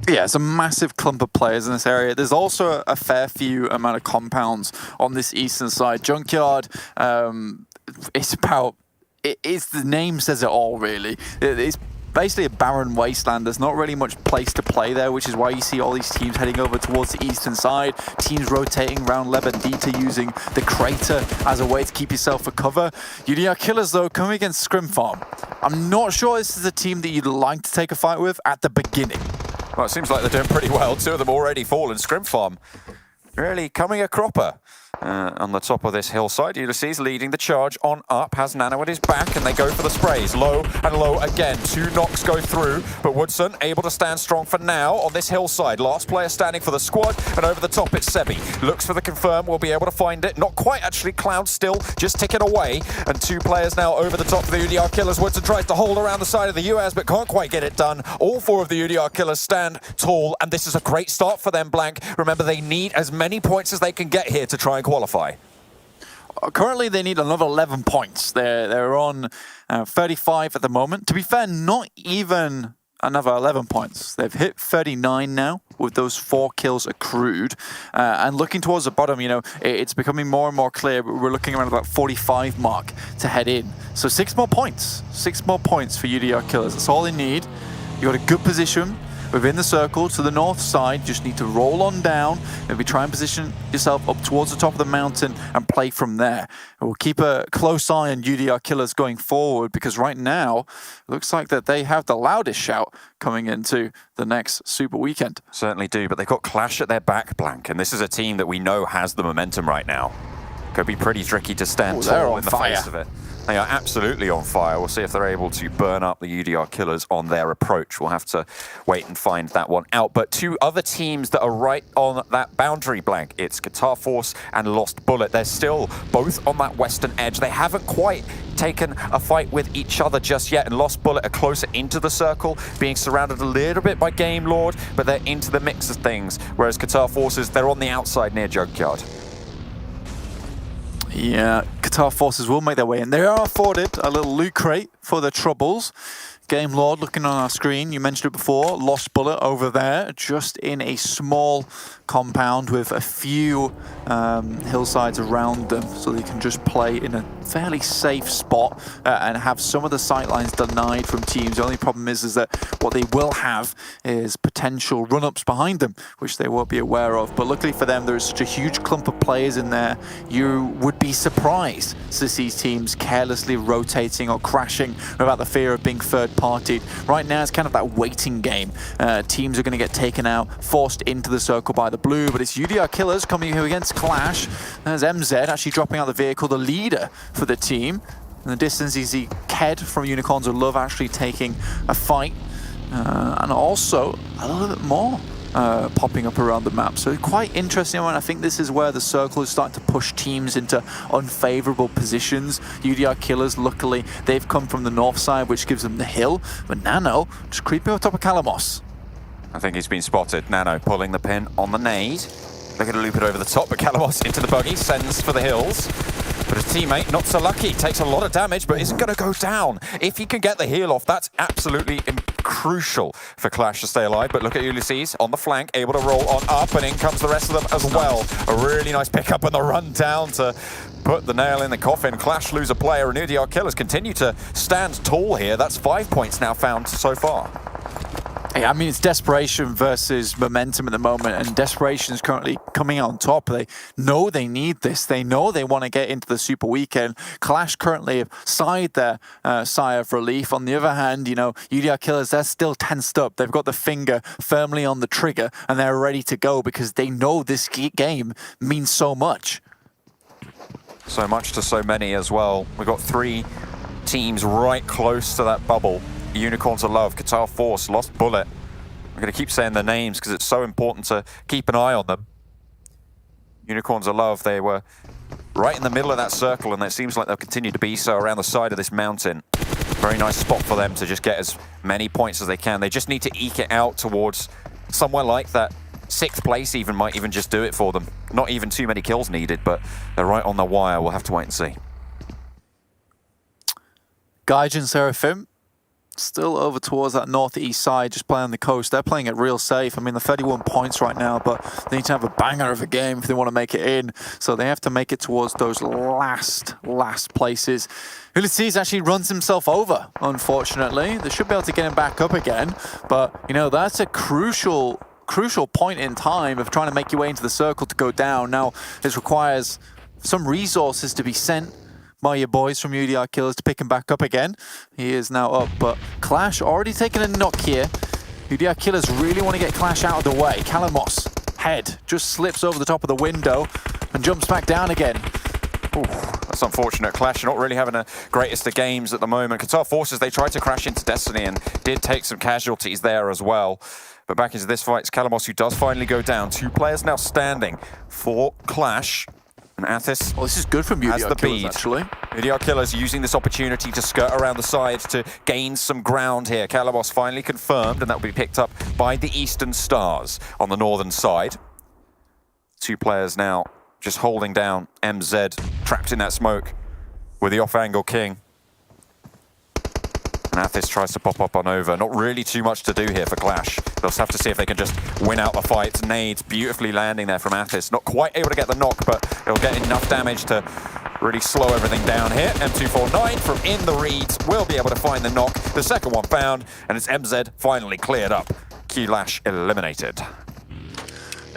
Yeah, it's a massive clump of players in this area. There's also a fair few amount of compounds on this eastern side. Junkyard, it's about... the name says it all, really. It's basically a barren wasteland. There's not really much place to play there, which is why you see all these teams heading over towards the eastern side. Teams rotating around Lebendita using the crater as a way to keep yourself for cover. UDR Killers, though, coming against ScrimFarm. I'm not sure this is a team that you'd like to take a fight with at the beginning. Well, it seems like they're doing pretty well. 2 of them already fallen. ScrimFarm really coming a cropper. on the top of this hillside. Ulysses leading the charge on up, has Nano at his back, and they go for the sprays. Low and low again. 2 knocks go through, but Woodson able to stand strong for now on this hillside. Last player standing for the squad, and over the top it's Sebi. Looks for the confirm, will be able to find it. Not quite actually, Cloud still just ticking away, and 2 players now over the top for the UDR Killers. Woodson tries to hold around the side of the US, but can't quite get it done. All 4 of the UDR Killers stand tall, and this is a great start for them, Blank. Remember, they need as many points as they can get here to try and qualify. Currently, they need another 11 points. They're on 35 at the moment. To be fair, not even another 11 points. They've hit 39 now with those 4 kills accrued. And looking towards the bottom, you know, it's becoming more and more clear. We're looking around about 45 mark to head in. So 6 more points. 6 more points for UDR Killers. That's all they need. You got a good position within the circle to the north side. Just need to roll on down, maybe try and position yourself up towards the top of the mountain and play from there. And we'll keep a close eye on UDR Killers going forward, because right now it looks like that they have the loudest shout coming into the next Super Weekend. Certainly do, but they've got Clash at their back, Blank, and this is a team that we know has the momentum right now. Could be pretty tricky to stand tall in the face of it. They are absolutely on fire. We'll see if they're able to burn up the UDR Killers on their approach. We'll have to wait and find that one out. But 2 other teams that are right on that boundary, Blank. It's Qatar Force and Lost Bullet. They're still both on that western edge. They haven't quite taken a fight with each other just yet, and Lost Bullet are closer into the circle, being surrounded a little bit by GAMELORD, but they're into the mix of things, whereas Qatar Forces, they're on the outside near Junkyard. Yeah, Qatar Forces will make their way in. They are afforded a little loot crate for their troubles. GAMELORD looking on our screen, you mentioned it before, Lost Bullet over there, just in a small compound with a few hillsides around them, so they can just play in a fairly safe spot and have some of the sightlines denied from teams. The only problem is that what they will have is potential run-ups behind them, which they won't be aware of. But luckily for them, there is such a huge clump of players in there, you would be surprised to see teams carelessly rotating or crashing without the fear of being third-partied. Right now, it's kind of that waiting game. Teams are going to get taken out, forced into the circle by the blue, but it's UDR Killers coming here against Clash. There's MZ actually dropping out the vehicle, the leader for the team. In the distance, you see Ked from Unicorns of Love actually taking a fight, and also a little bit more popping up around the map. So quite interesting one. I think this is where the circle is starting to push teams into unfavorable positions. UDR Killers, luckily, they've come from the north side, which gives them the hill, but Nano just creeping on top of Calamos. I think he's been spotted. Nano pulling the pin on the nade. They're going to loop it over the top, but Calamos into the buggy, sends for the hills. But his teammate, not so lucky, takes a lot of damage, but isn't going to go down. If he can get the heal off, that's absolutely crucial for Clash to stay alive. But look at Ulysses on the flank, able to roll on up, and in comes the rest of them as well. A really nice pickup and the run down to put the nail in the coffin. Clash lose a player, and UDR Killers continue to stand tall here. That's 5 points now found so far. Yeah, I mean, it's desperation versus momentum at the moment, and desperation is currently coming out on top. They know they need this. They know they want to get into the Super Weekend. Clash currently have sighed their sigh of relief. On the other hand, you know, UDR Killers, they're still tensed up. They've got the finger firmly on the trigger, and they're ready to go because they know this game means so much. So much to so many as well. We've got 3 teams right close to that bubble. Unicorns of Love, Qatar Force, Lost Bullet. I'm going to keep saying their names because it's so important to keep an eye on them. Unicorns of Love, they were right in the middle of that circle, and it seems like they'll continue to be so around the side of this mountain. Very nice spot for them to just get as many points as they can. They just need to eke it out towards somewhere like that. 6th place even might even just do it for them. Not even too many kills needed, but they're right on the wire. We'll have to wait and see. Gaijin Seraphim still over towards that northeast side, just playing on the coast. They're playing it real safe. I mean, they're 31 points right now, but they need to have a banger of a game if they want to make it in. So they have to make it towards those last places. Ulysses actually runs himself over, unfortunately. They should be able to get him back up again, but, you know, that's a crucial point in time of trying to make your way into the circle to go down. Now, this requires some resources to be sent by your boys from UDR Killers to pick him back up again. He is now up, but Clash already taking a knock here. UDR Killers really want to get Clash out of the way. Calamos, head, just slips over the top of the window. and jumps back down again. Ooh, that's unfortunate. Clash are not really having the greatest of games at the moment. Qatar Forces, they tried to crash into Destiny and did take some casualties there as well. But back into this fight, it's Calamos who does finally go down. 2 players now standing for Clash. And Athis Well, this is good from has UDR the Killers, bead. actually. UDR Killers using this opportunity to skirt around the sides to gain some ground here. Calamos finally confirmed, and that will be picked up by the Eastern Stars on the northern side. 2 players now just holding down MZ, trapped in that smoke with the off-angle king. And Athis tries to pop up on over. Not really too much to do here for Clash. They'll just have to see if they can just win out the fight. Nades beautifully landing there from Athis. Not quite able to get the knock, but it'll get enough damage to really slow everything down here. M249 from in the reeds will be able to find the knock. The second one found, and it's MZ finally cleared up. QLASH eliminated.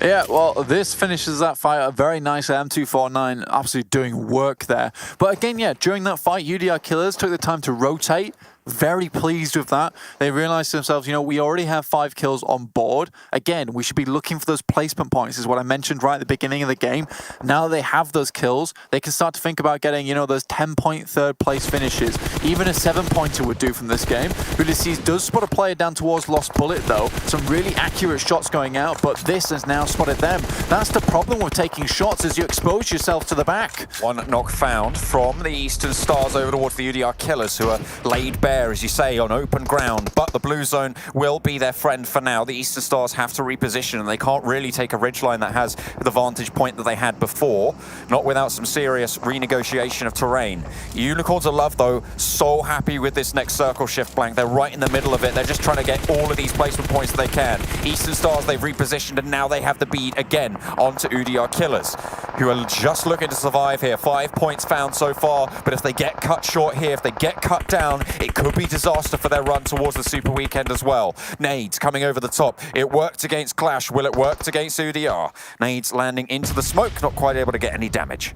Yeah, well, this finishes that fight. A very nice M249, absolutely doing work there. But again, yeah, during that fight, UDR Killers took the time to rotate. Very pleased with that. They realized to themselves, you know, we already have 5 kills on board. Again, we should be looking for those placement points, is what I mentioned right at the beginning of the game. Now that they have those kills, they can start to think about getting, you know, those 10-point third-place finishes. Even a 7-pointer would do from this game. Ulysses does spot a player down towards Lost Bullet, though. Some really accurate shots going out, but this has now spotted them. That's the problem with taking shots, as you expose yourself to the back. 1 knock found from the Eastern Stars over towards the UDR Killers, who are laid bare, as you say, on open ground, but the blue zone will be their friend for now. The Eastern Stars have to reposition, and they can't really take a ridgeline that has the vantage point that they had before, not without some serious renegotiation of terrain. Unicorns of Love, though, so happy with this next circle shift blank. They're right in the middle of it. They're just trying to get all of these placement points that they can. Eastern Stars, they've repositioned, and now they have the bead again onto UDR Killers, who are just looking to survive here. 5 points found so far, but if they get cut short here, if they get cut down, it could be disaster for their run towards the Super Weekend as well. Nades coming over the top. It worked against Clash. Will it work against UDR? Nades landing into the smoke, not quite able to get any damage.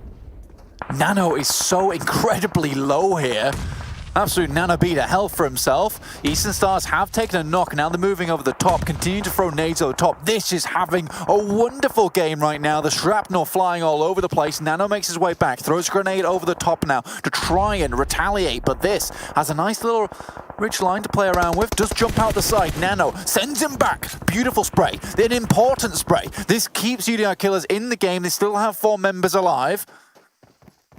Nano is so incredibly low here. Absolute Nano beat of hell for himself. Eastern Stars have taken a knock. Now they're moving over the top, continue to throw nades over the top. This is having a wonderful game right now. The shrapnel flying all over the place. Nano makes his way back, throws a grenade over the top now to try and retaliate. But this has a nice little rich line to play around with. Does jump out the side. Nano sends him back. Beautiful spray. An important spray. This keeps UDR Killers in the game. They still have 4 members alive.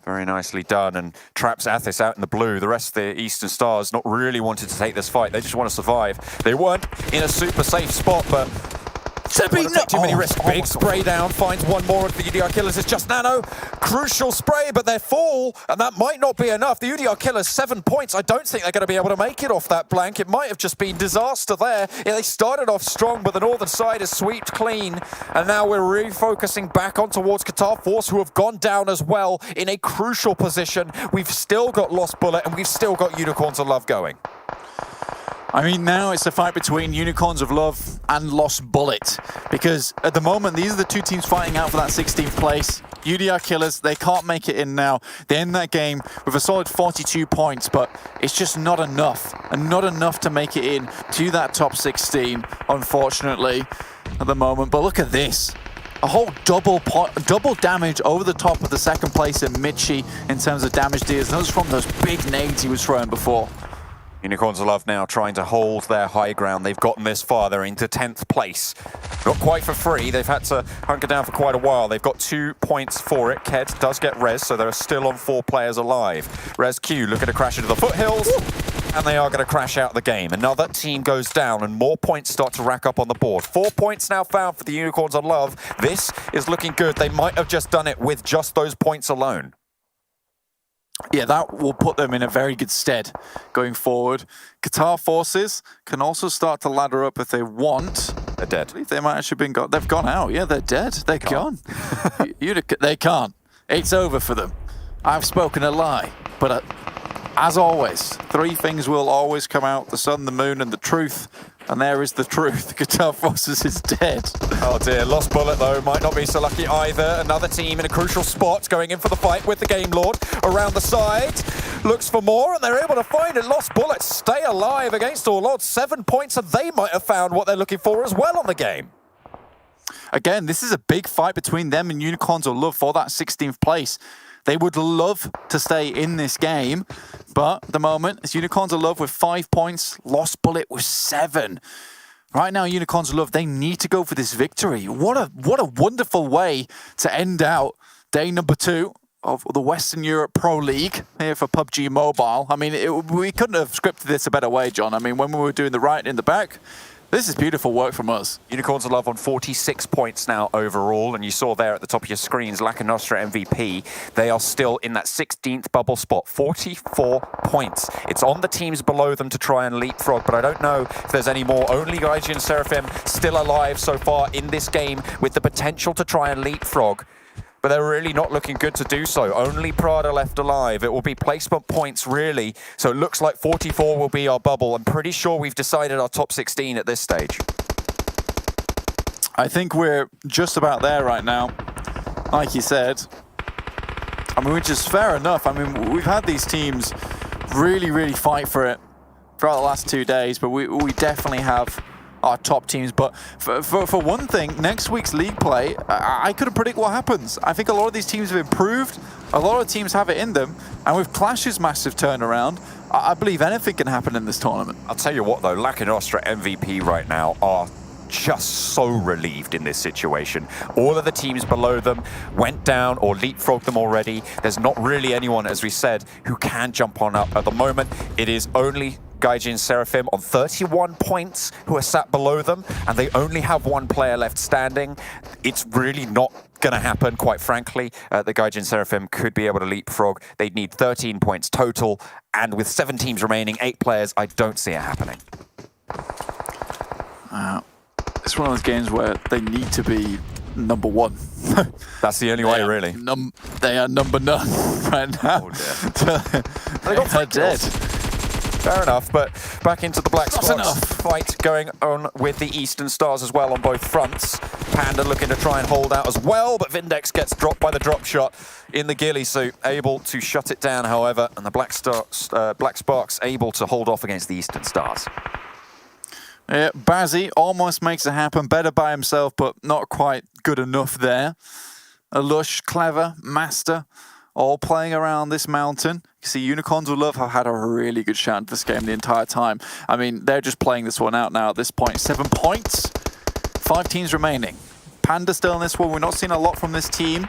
Very nicely done, and traps Athis out in the blue. The rest of the Eastern Stars not really wanted to take this fight. They just want to survive. They weren't in a super safe spot, but don't want to take too many risks. Big spray down, finds 1 more of the UDR Killers. It's just Nano. Crucial spray, but they fall, and that might not be enough. The UDR Killers, 7 points. I don't think they're going to be able to make it off that blank. It might have just been disaster there. Yeah, they started off strong, but the northern side is swept clean, and now we're refocusing back on towards Qatar Force, who have gone down as well in a crucial position. We've still got Lost Bullet, and we've still got Unicorns of Love going. I mean, now it's a fight between Unicorns of Love and Lost Bullet, because at the moment, these are the 2 teams fighting out for that 16th place. UDR Killers, they can't make it in now. They end that game with a solid 42 points, but it's just not enough, and not enough to make it in to that top 16, unfortunately, at the moment. But look at this. A whole double damage over the top of the 2nd place in Michi in terms of damage deals. Those from those big nades he was throwing before. Unicorns of Love now trying to hold their high ground. They've gotten this far. They're into 10th place. Not quite for free. They've had to hunker down for quite a while. They've got 2 points for it. Ked does get res, so they're still on 4 players alive. RESQ looking to crash into the foothills, and they are going to crash out the game. Another team goes down, and more points start to rack up on the board. 4 points now found for the Unicorns of Love. This is looking good. They might have just done it with just those points alone. Yeah, that will put them in a very good stead going forward. Qatar Forces can also start to ladder up if they want. They're dead. I believe they might actually been got. They've gone out. Yeah, they're dead. They're gone. They can't. It's over for them. I've spoken a lie. But as always, 3 things will always come out: the sun, the moon, and the truth. And there is the truth. Qatar Forces is dead. Oh dear, Lost Bullet though might not be so lucky either. Another team in a crucial spot going in for the fight with the GAMELORD around the side. Looks for more, and they're able to find it. Lost Bullet stay alive against all odds. 7 points, and they might have found what they're looking for as well on the game. again, this is a big fight between them and Unicorns of Love for that 16th place. They would love to stay in this game, but at the moment, it's Unicorns of Love with 5 points, Lost Bullet with 7. Right now, Unicorns of Love, they need to go for this victory. What a wonderful way to end out day number 2 of the Western Europe Pro League here for PUBG Mobile. I mean, we couldn't have scripted this a better way, John. I mean, when we were doing the right in the back, this is beautiful work from us. Unicorns of Love on 46 points now overall, and you saw there at the top of your screens, Lakonostra MVP. They are still in that 16th bubble spot, 44 points. It's on the teams below them to try and leapfrog, but I don't know if there's any more. Only Gaijin Seraphim still alive so far in this game with the potential to try and leapfrog. But they're really not looking good to do so. Only Prada left alive. It will be placement points, really. So it looks like 44 will be our bubble. I'm pretty sure we've decided our top 16 at this stage. I think we're just about there right now. Like you said. I mean, which is fair enough. I mean, we've had these teams really fight for it throughout the last 2 days, but we definitely have our top teams. But for one thing, next week's league play, I couldn't predict what happens. I think a lot of these teams have improved. A lot of teams have it in them. And with Clash's massive turnaround, I believe anything can happen in this tournament. I'll tell you what, though, Lakonostra MVP right now are just so relieved in this situation. All of the teams below them went down or leapfrogged them already. There's not really anyone, as we said, who can jump on up at the moment. It is only Gaijin Seraphim on 31 points who are sat below them, and they only have one player left standing. It's really not going to happen, quite frankly. The Gaijin Seraphim could be able to leapfrog. They'd need 13 points total, and with 7 teams remaining, 8 players, I don't see it happening. It's one of those games where they need to be number 1. That's the only way, really. They are number none right now. Oh, dear. They got 3 dead. kills. Fair enough, but back into the Black Spots. Fight going on with the Eastern Stars as well on both fronts. Panda looking to try and hold out as well, but Vindex gets dropped by the drop shot in the ghillie suit, able to shut it down, however, and the Black Sparks able to hold off against the Eastern Stars. Yeah, Bazzi almost makes it happen, better by himself, but not quite good enough there. Lush, Clever, Master, all playing around this mountain. You see, Unicorns of Love have had a really good shot at this game the entire time. I mean, they're just playing this one out now at this point. 7 points, 5 teams remaining. Panda still in this one. We're not seeing a lot from this team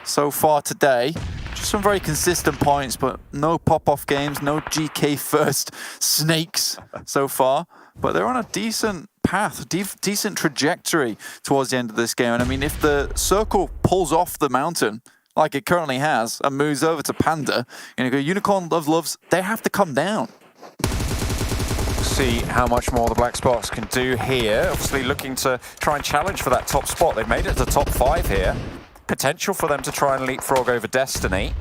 so far today. Just some very consistent points, but no pop-off games, no GK first snakes so far. But they're on a decent path, decent trajectory towards the end of this game. And I mean, if the circle pulls off the mountain, like it currently has, and moves over to Panda, Unicorn of Loves, they have to come down. See how much more the Black Sparks can do here. Obviously looking to try and challenge for that top spot. They've made it to the top 5 here. Potential for them to try and leapfrog over Destiny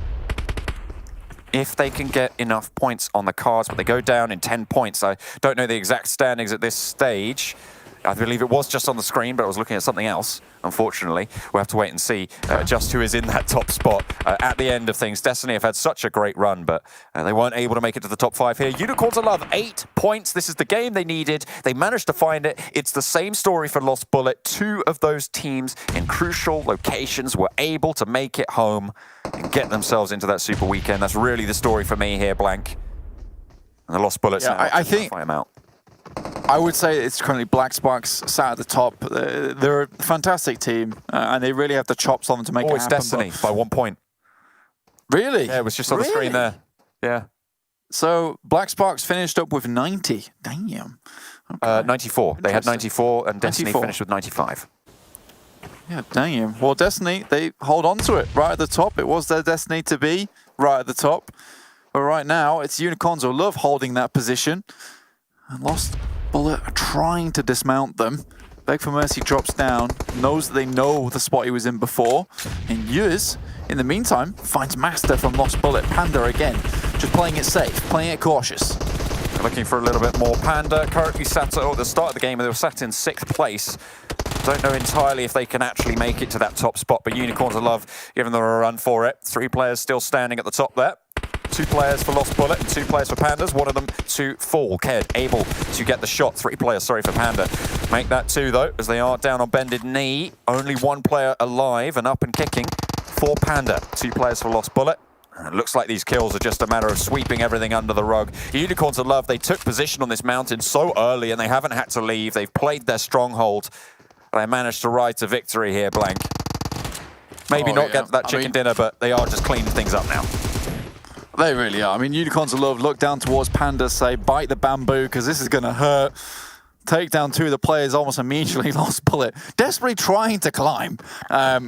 if they can get enough points on the cards, but they go down in 10 points. I don't know the exact standings at this stage. I believe it was just on the screen, but I was looking at something else, unfortunately. We'll have to wait and see just who is in that top spot at the end of things. Destiny have had such a great run, but they weren't able to make it to the top 5 here. Unicorns of Love, 8 points. This is the game they needed. They managed to find it. It's the same story for Lost Bullet. 2 of those teams in crucial locations were able to make it home and get themselves into that super weekend. That's really the story for me here, Blank. And the Lost Bullets now I think fight them out. I would say it's currently Black Sparks sat at the top. They're a fantastic team, and they really have the chops on them to make it happen. Oh, it's Destiny by 1 point. Really? Yeah, it was just on the screen there. Yeah. So Black Sparks finished up with 90. Damn. Okay. 94. They had 94, and Destiny 94. finished with 95. Yeah, damn. Well, Destiny, they hold on to it right at the top. It was their destiny to be right at the top. But right now, it's Unicorns of Love holding that position. And Lost Bullet are trying to dismount them. Beg for Mercy drops down, knows that they know the spot he was in before. And Yuz, in the meantime, finds Master from Lost Bullet. Panda again, just playing it safe, playing it cautious. Looking for a little bit more. Panda currently sat at the start of the game, they were sat in 6th place. Don't know entirely if they can actually make it to that top spot, but Unicorns of Love giving them a run for it. 3 players still standing at the top there. 2 players for Lost Bullet and 2 players for Pandas. One of them to fall. Ked able to get the shot. 3 players, sorry, for Panda. Make that 2, though, as they are down on bended knee. Only 1 player alive and up and kicking for Panda. 2 players for Lost Bullet. It looks like these kills are just a matter of sweeping everything under the rug. Unicorns of Love, they took position on this mountain so early and they haven't had to leave. They've played their stronghold. They managed to ride to victory here, Blank. Maybe not get that chicken dinner, but they are just cleaning things up now. They really are. I mean, Unicorns of Love look down towards Panda, say, bite the bamboo, because this is going to hurt. Take down 2 of the players almost immediately. Lost Bullet, desperately trying to climb.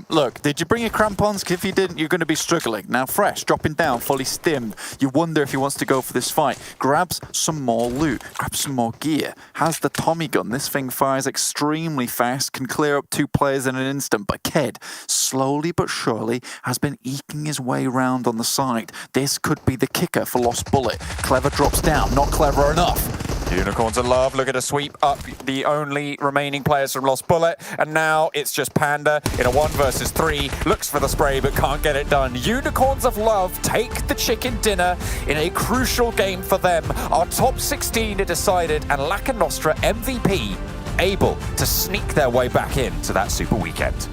Look, did you bring your crampons? 'Cause if you didn't, you're going to be struggling. Now Fresh, dropping down, fully stimmed. You wonder if he wants to go for this fight. Grabs some more loot, grabs some more gear. Has the Tommy gun. This thing fires extremely fast, can clear up 2 players in an instant. But Ked, slowly but surely, has been eking his way round on the side. This could be the kicker for Lost Bullet. Clever drops down, not clever enough. Unicorns of Love looking to sweep up the only remaining players from Lost Bullet, and now it's just Panda in a 1 versus 3. Looks for the spray but can't get it done. Unicorns of Love take the chicken dinner in a crucial game for them. Our top 16 are decided, and Lakonostra MVP able to sneak their way back into that super weekend.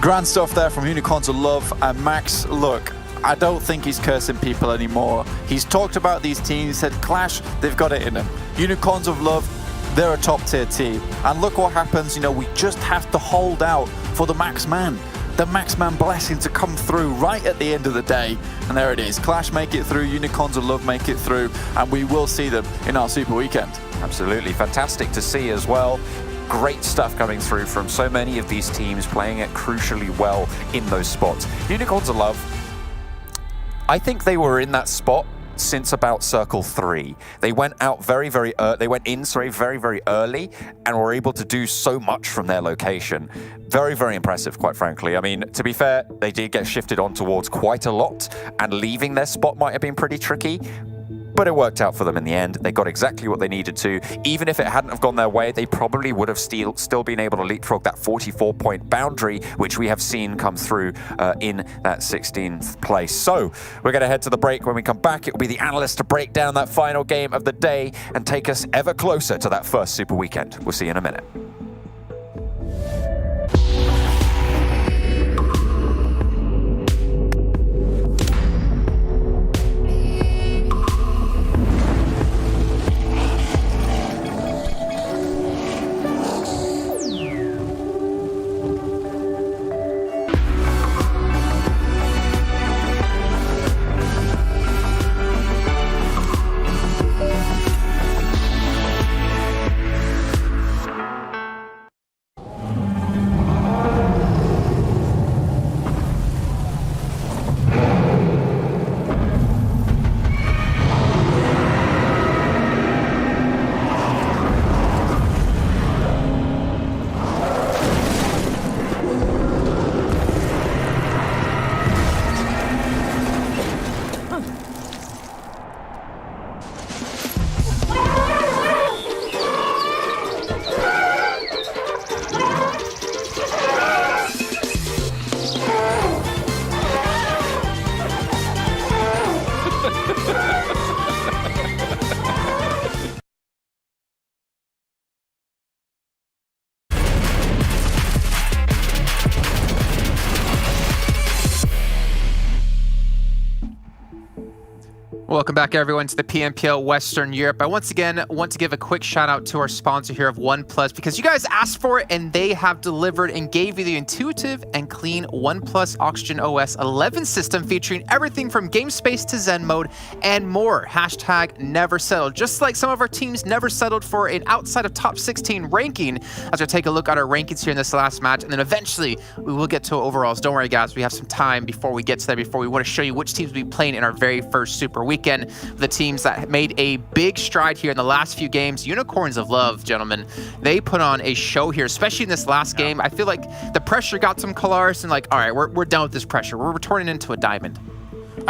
Grand stuff there from Unicorns of Love. And Max, look, I don't think he's cursing people anymore. He's talked about these teams, he said Clash, they've got it in them. Unicorns of Love, they're a top tier team. And look what happens, you know, we just have to hold out for the Max Man. The Max Man blessing to come through right at the end of the day. And there it is. Clash make it through, Unicorns of Love make it through, and we will see them in our super weekend. Absolutely fantastic to see as well. Great stuff coming through from so many of these teams, playing it crucially well in those spots. Unicorns of Love, I think they were in that spot since about Circle 3. They went out very, very early and were able to do so much from their location. Very, very impressive, quite frankly. I mean, to be fair, they did get shifted on towards quite a lot, and leaving their spot might have been pretty tricky. But it worked out for them in the end. They got exactly what they needed to. Even if it hadn't have gone their way, they probably would have still been able to leapfrog that 44-point boundary, which we have seen come through in that 16th place. So we're going to head to the break. When we come back, it will be the analyst to break down that final game of the day and take us ever closer to that first super weekend. We'll see you in a minute. Welcome back, everyone, to the PMPL Western Europe. I once again want to give a quick shout out to our sponsor here of OnePlus, because you guys asked for it and they have delivered and gave you the intuitive and clean OnePlus Oxygen OS 11 system, featuring everything from game space to Zen mode and more. Hashtag never settled. Just like some of our teams never settled for an outside of top 16 ranking, as we take a look at our rankings here in this last match, and then eventually we will get to overalls. Don't worry, guys, we have some time before we get to that, before we want to show you which teams will be playing in our very first Super Weekend. The teams that made a big stride here in the last few games. Unicorns of Love, gentlemen, they put on a show here, especially in this last game. I feel like the pressure got some Qatar and like, all right, we're done with this pressure. We're turning into a diamond.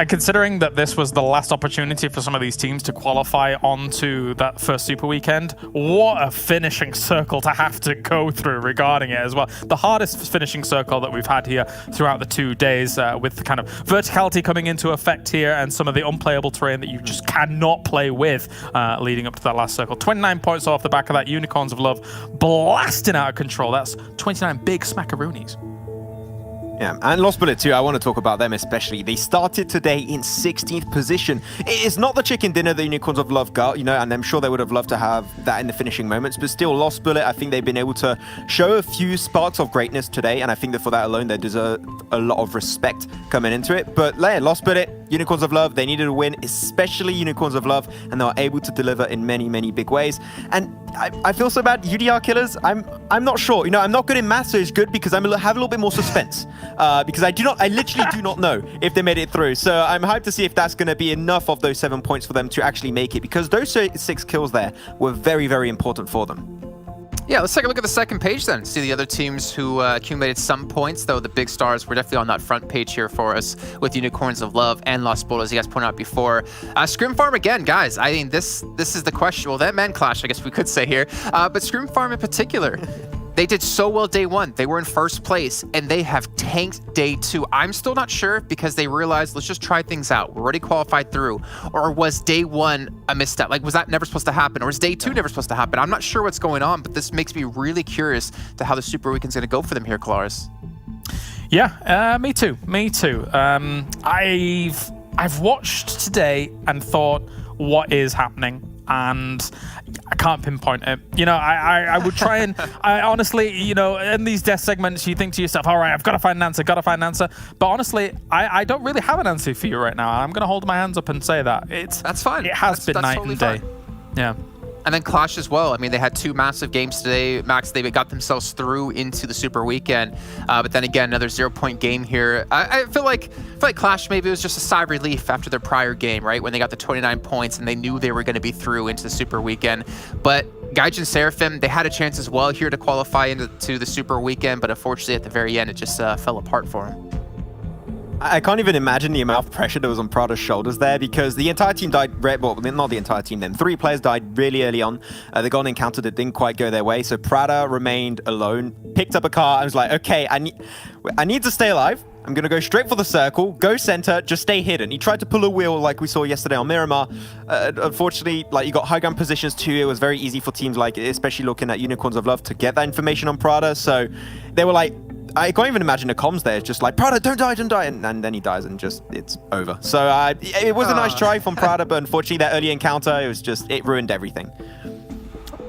Considering that this was the last opportunity for some of these teams to qualify onto that first Super Weekend, what a finishing circle to have to go through regarding it as well. The hardest finishing circle that we've had here throughout the 2 days, with the kind of verticality coming into effect here and some of the unplayable terrain that you just cannot play with leading up to that last circle. 29 points off the back of that. Unicorns of Love blasting out of control. That's 29 big smackaroonies. Yeah, and Lost Bullet too, I want to talk about them especially. They started today in 16th position. It is not the chicken dinner the Unicorns of Love got, you know, and I'm sure they would have loved to have that in the finishing moments, but still, Lost Bullet, I think they've been able to show a few sparks of greatness today, and I think that for that alone, they deserve a lot of respect coming into it. But yeah, Lost Bullet, Unicorns of Love, they needed a win, especially Unicorns of Love, and they were able to deliver in many, many big ways. And I feel so bad. UDR Killers, I'm not sure. You know, I'm not good in math, so it's good because have a little bit more suspense. Because I literally do not know if they made it through. So I'm hyped to see if that's going to be enough of those 7 points for them to actually make it, because those 6 kills there were very, very important for them. Yeah, let's take a look at the second page then. See the other teams who accumulated some points, though the big stars were definitely on that front page here for us with Unicorns of Love and Lost Bullet, as you guys pointed out before. ScrimFarm again, guys. I mean, this is the question. Well, that man clash, I guess we could say here. But ScrimFarm in particular. They did so well day 1. They were in first place, and they have tanked day 2. I'm still not sure because they realized, let's just try things out. We're already qualified through. Or was day 1 a misstep? Like, was that never supposed to happen? Or was day 2 never supposed to happen? I'm not sure what's going on, but this makes me really curious to how the Super Weekend's going to go for them here, Kalaris. Yeah, me too. Me too. I've watched today and thought, what is happening? And I can't pinpoint it. You know, I would try and, I honestly, you know, in these death segments, you think to yourself, all right, I've got to find an answer, But honestly, I don't really have an answer for you right now. I'm going to hold my hands up and say that. That's fine. It has been night and day. Yeah. And then Clash as well. I mean, they had 2 massive games today. Max, they got themselves through into the Super Weekend. But then again, another 0-point game here. I feel like Clash maybe was just a sigh of relief after their prior game, right? When they got the 29 points and they knew they were going to be through into the Super Weekend. But Gaijin Seraphim, they had a chance as well here to qualify into the Super Weekend. But unfortunately, at the very end, it just fell apart for them. I can't even imagine the amount of pressure that was on Prada's shoulders there, because the entire team died, well, not the entire team then. 3 players died really early on. They got an encounter that didn't quite go their way, so Prada remained alone, picked up a car, and was like, okay, I need to stay alive. I'm going to go straight for the circle, go center, just stay hidden. He tried to pull a wheel like we saw yesterday on Miramar. Unfortunately, like, you got high ground positions too. It was very easy for teams like, especially looking at Unicorns of Love, to get that information on Prada. So they were like, I can't even imagine the comms there. It's just like, Prada, don't die. And then he dies and just, it's over. So it was a nice try from Prada, but unfortunately that early encounter, it ruined everything.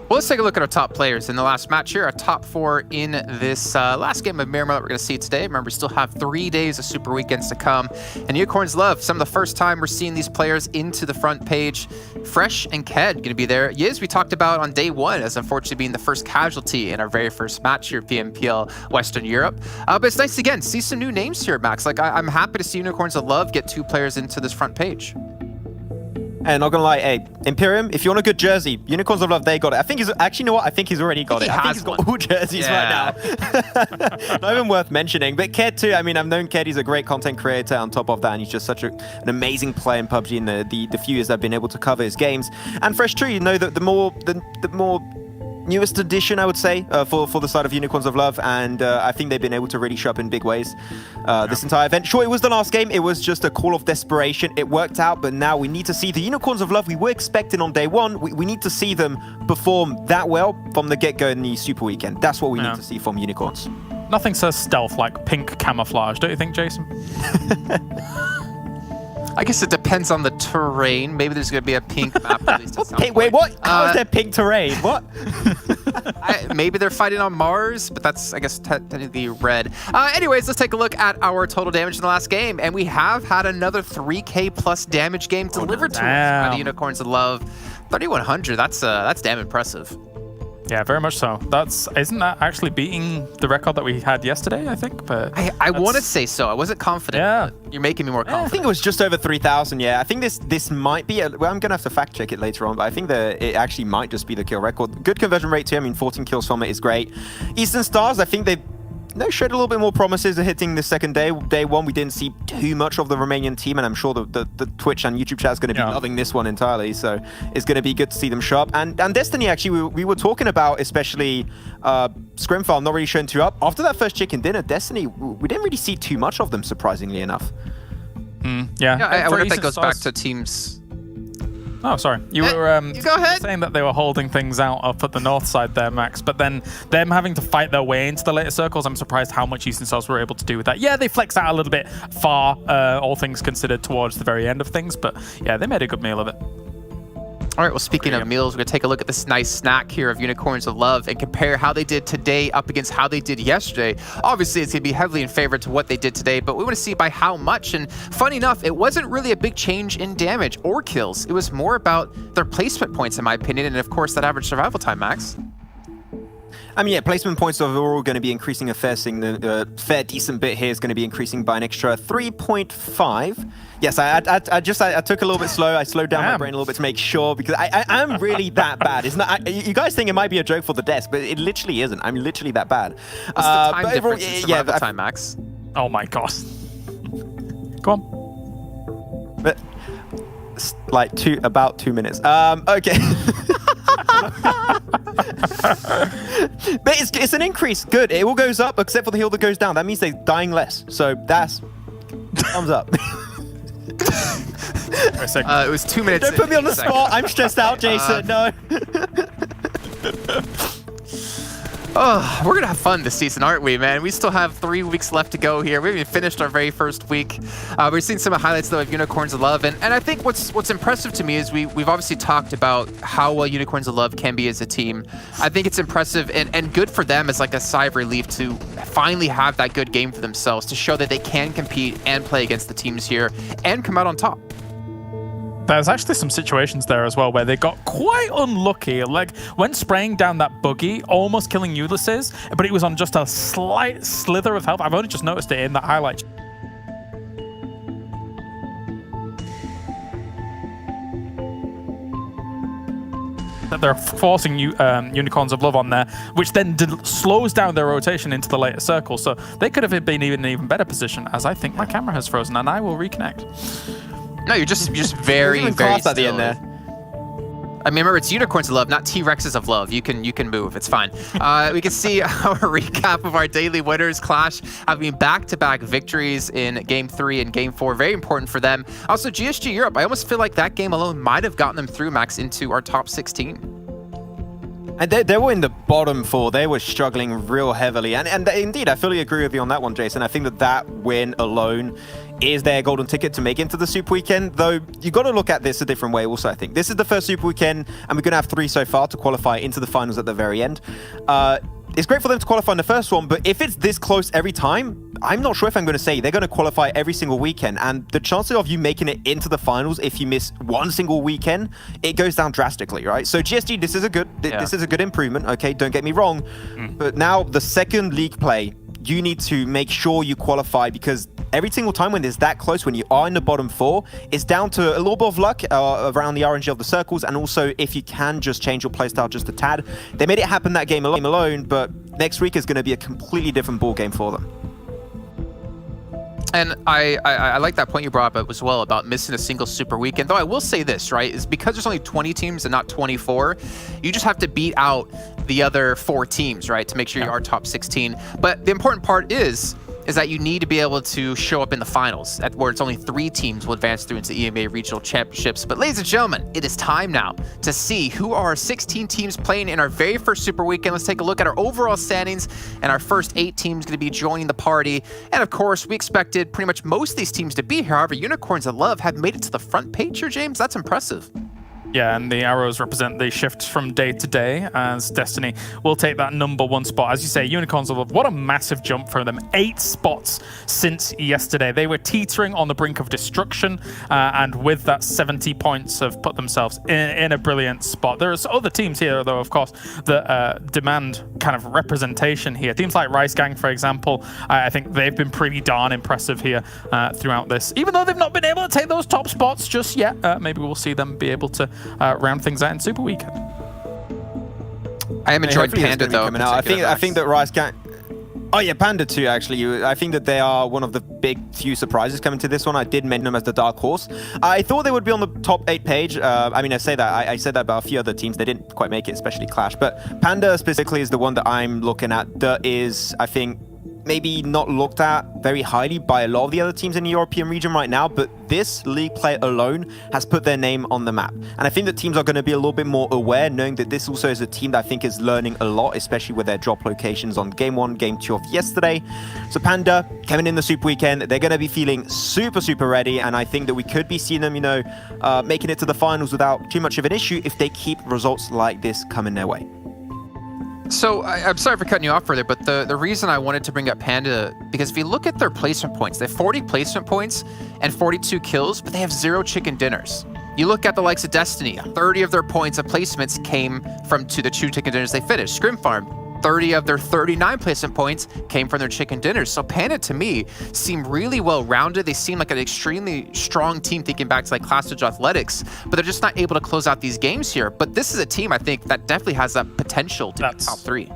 Well, let's take a look at our top players in the last match here. Our top 4 in this last game of Miramar that we're going to see today. Remember, we still have 3 days of Super Weekends to come. And Unicorns Love, some of the first time we're seeing these players into the front page. Fresh and Ked going to be there. Yiz, we talked about on day 1 as unfortunately being the first casualty in our very first match here at PMPL Western Europe. But it's nice to, again, see some new names here, Max. Like, I'm happy to see Unicorns of Love get 2 players into this front page. And not gonna lie, hey, Imperium, if you want a good jersey, Unicorns of Love, they got it. I think he's actually, you know what? I think he's already got it. I think he's got all jerseys right now. Not even worth mentioning. But Ked too. I mean, I've known Ked. He's a great content creator. On top of that, and he's just such an amazing player in PUBG in the few years I've been able to cover his games. And Fresh too. You know that the more newest addition, I would say, for the side of Unicorns of Love, and I think they've been able to really show up in big ways this entire event. Sure, it was the last game. It was just a call of desperation. It worked out, but now we need to see the Unicorns of Love we were expecting on day 1. We need to see them perform that well from the get-go in the Super Weekend. That's what we need to see from Unicorns. Nothing says stealth like pink camouflage, don't you think, Jason? I guess it depends on the terrain. Maybe there's going to be a pink map at least. Wait, what? How is there pink terrain? What? Maybe they're fighting on Mars, but that's, I guess, technically red. Anyways, let's take a look at our total damage in the last game. And we have had another 3K plus damage game delivered to us by the Unicorns of Love. 3,100, that's damn impressive. Yeah, very much so. Isn't that actually beating the record that we had yesterday, I think? But I want to say so. I wasn't confident. Yeah. But you're making me more confident. I think it was just over 3,000, yeah. I think this might be, well, I'm going to have to fact check it later on, but I think that it actually might just be the kill record. Good conversion rate too. I mean, 14 kills from it is great. Eastern Stars, I think showed a little bit more promises of hitting the second day. Day one, we didn't see too much of the Romanian team, and I'm sure the Twitch and YouTube chat is going to be loving this one entirely. So it's going to be good to see them show up. And Destiny, actually, we were talking about, especially ScrimFarm not really showing too up. After that first chicken dinner, Destiny, we didn't really see too much of them, surprisingly enough. Yeah, I wonder if that goes back to teams. Oh, sorry. You were go ahead. saying that they were holding things out up at the north side there, Max, but then them having to fight their way into the later circles, I'm surprised how much Eastern Stars were able to do with that. Yeah, they flexed out a little bit far, all things considered, towards the very end of things, but yeah, they made a good meal of it. All right, well, speaking of meals, we're going to take a look at this nice snack here of Unicorns of Love and compare how they did today up against how they did yesterday. Obviously, it's going to be heavily in favor to what they did today, but we want to see by how much. And funny enough, it wasn't really a big change in damage or kills. It was more about their placement points, in my opinion, and of course, that average survival time, Max. I mean, yeah, placement points overall going to be increasing a fair decent bit here is going to be increasing by an extra 3.5. Yes, I took a little bit slow. I slowed down my brain a little bit to make sure, because I'm really that bad. It's not. You guys think it might be a joke for the desk, but it literally isn't. I'm literally that bad. What's the time difference in survival time, Max? Oh my god. Go on. But like about 2 minutes. Okay. But it's an increase. Good. It all goes up except for the heal that goes down. That means they're dying less. So that's thumbs up. It was 2 minutes. Don't put me on the spot. I'm stressed out, Jason. No. Oh, we're gonna have fun this season, aren't we, man? We still have 3 weeks left to go here. We haven't even finished our very first week. We're seeing some of the highlights though of Unicorns of Love, and I think what's impressive to me is we've obviously talked about how well Unicorns of Love can be as a team. I think it's impressive and good for them as like a sigh of relief to finally have that good game for themselves, to show that they can compete and play against the teams here and come out on top. There's actually some situations there as well where they got quite unlucky. Like when spraying down that buggy, almost killing Ulysses, but it was on just a slight slither of health. I've only just noticed it in that highlight. That they're forcing Unicorns of Love on there, which then slows down their rotation into the later circle. So they could have been in an even better position, as I think my camera has frozen, and I will reconnect. No, you're just very, very still. At the end there. I mean, remember, it's Unicorns of Love, not T-Rexes of Love. You can move. It's fine. We can see our recap of our daily winners. Clash having back-to-back victories in Game 3 and Game 4. Very important for them. Also, GSG Europe. I almost feel like that game alone might have gotten them through, Max, into our top 16. And they were in the bottom 4. They were struggling real heavily. And indeed, I fully agree with you on that one, Jason. I think that win alone is their golden ticket to make into the Super Weekend, though you got to look at this a different way also, I think. This is the first Super Weekend, and we're going to have 3 so far to qualify into the finals at the very end. It's great for them to qualify in the first one, but if it's this close every time, I'm not sure if I'm going to say they're going to qualify every single weekend, and the chances of you making it into the finals if you miss one single weekend, it goes down drastically, right? So GSG, this is a good improvement, okay, don't get me wrong, but now the second league play, you need to make sure you qualify, because every single time when it's that close, when you are in the bottom 4, it's down to a little bit of luck around the RNG of the circles, and also if you can just change your playstyle just a tad. They made it happen that game alone, but next week is going to be a completely different ball game for them. And I like that point you brought up as well about missing a single Super Weekend. Though I will say this, right, is because there's only 20 teams and not 24, you just have to beat out the other 4 teams, right, to make sure you are top 16. But the important part is that you need to be able to show up in the finals, where it's only 3 teams will advance through into EMEA Regional Championships. But ladies and gentlemen, it is time now to see who are our 16 teams playing in our very first Super Weekend. Let's take a look at our overall standings, and our first 8 teams going to be joining the party. And of course, we expected pretty much most of these teams to be here. However, Unicorns of Love have made it to the front page here, James. That's impressive. Yeah, and the arrows represent the shift from day to day, as Destiny will take that #1 spot. As you say, Unicorns of Love, what a massive jump for them. 8 spots since yesterday. They were teetering on the brink of destruction, and with that 70 points have put themselves in a brilliant spot. There's other teams here, though, of course, that demand kind of representation here. Teams like RESQ, for example, I think they've been pretty darn impressive here throughout this. Even though they've not been able to take those top spots just yet, maybe we'll see them be able to round things out in Super Weekend. I am enjoying Panda though. I think that RESQ. Oh yeah, Panda too, actually. I think that they are one of the big few surprises coming to this one. I did mention them as the dark horse. I thought they would be on the top 8 page. I mean, I say that. I said that about a few other teams. They didn't quite make it, especially Clash. But Panda specifically is the one that I'm looking at that is, I think, maybe not looked at very highly by a lot of the other teams in the European region right now, but this league play alone has put their name on the map. And I think that teams are going to be a little bit more aware, knowing that this also is a team that I think is learning a lot, especially with their drop locations on Game 1, Game 2 of yesterday. So Panda, coming in the Super Weekend, they're going to be feeling super, super ready, and I think that we could be seeing them, you know, making it to the finals without too much of an issue if they keep results like this coming their way. So I'm sorry for cutting you off further, but the reason I wanted to bring up Panda, because if you look at their placement points, they have 40 placement points and 42 kills, but they have 0 chicken dinners. You look at the likes of Destiny, 30 of their points of placements came from the 2 chicken dinners they finished. ScrimFarm, 30 of their 39 placement points came from their chicken dinners. So Panda, to me, seem really well-rounded. They seem like an extremely strong team thinking back to like Clash of Athletics, but they're just not able to close out these games here. But this is a team, I think, that definitely has that potential to be top 3.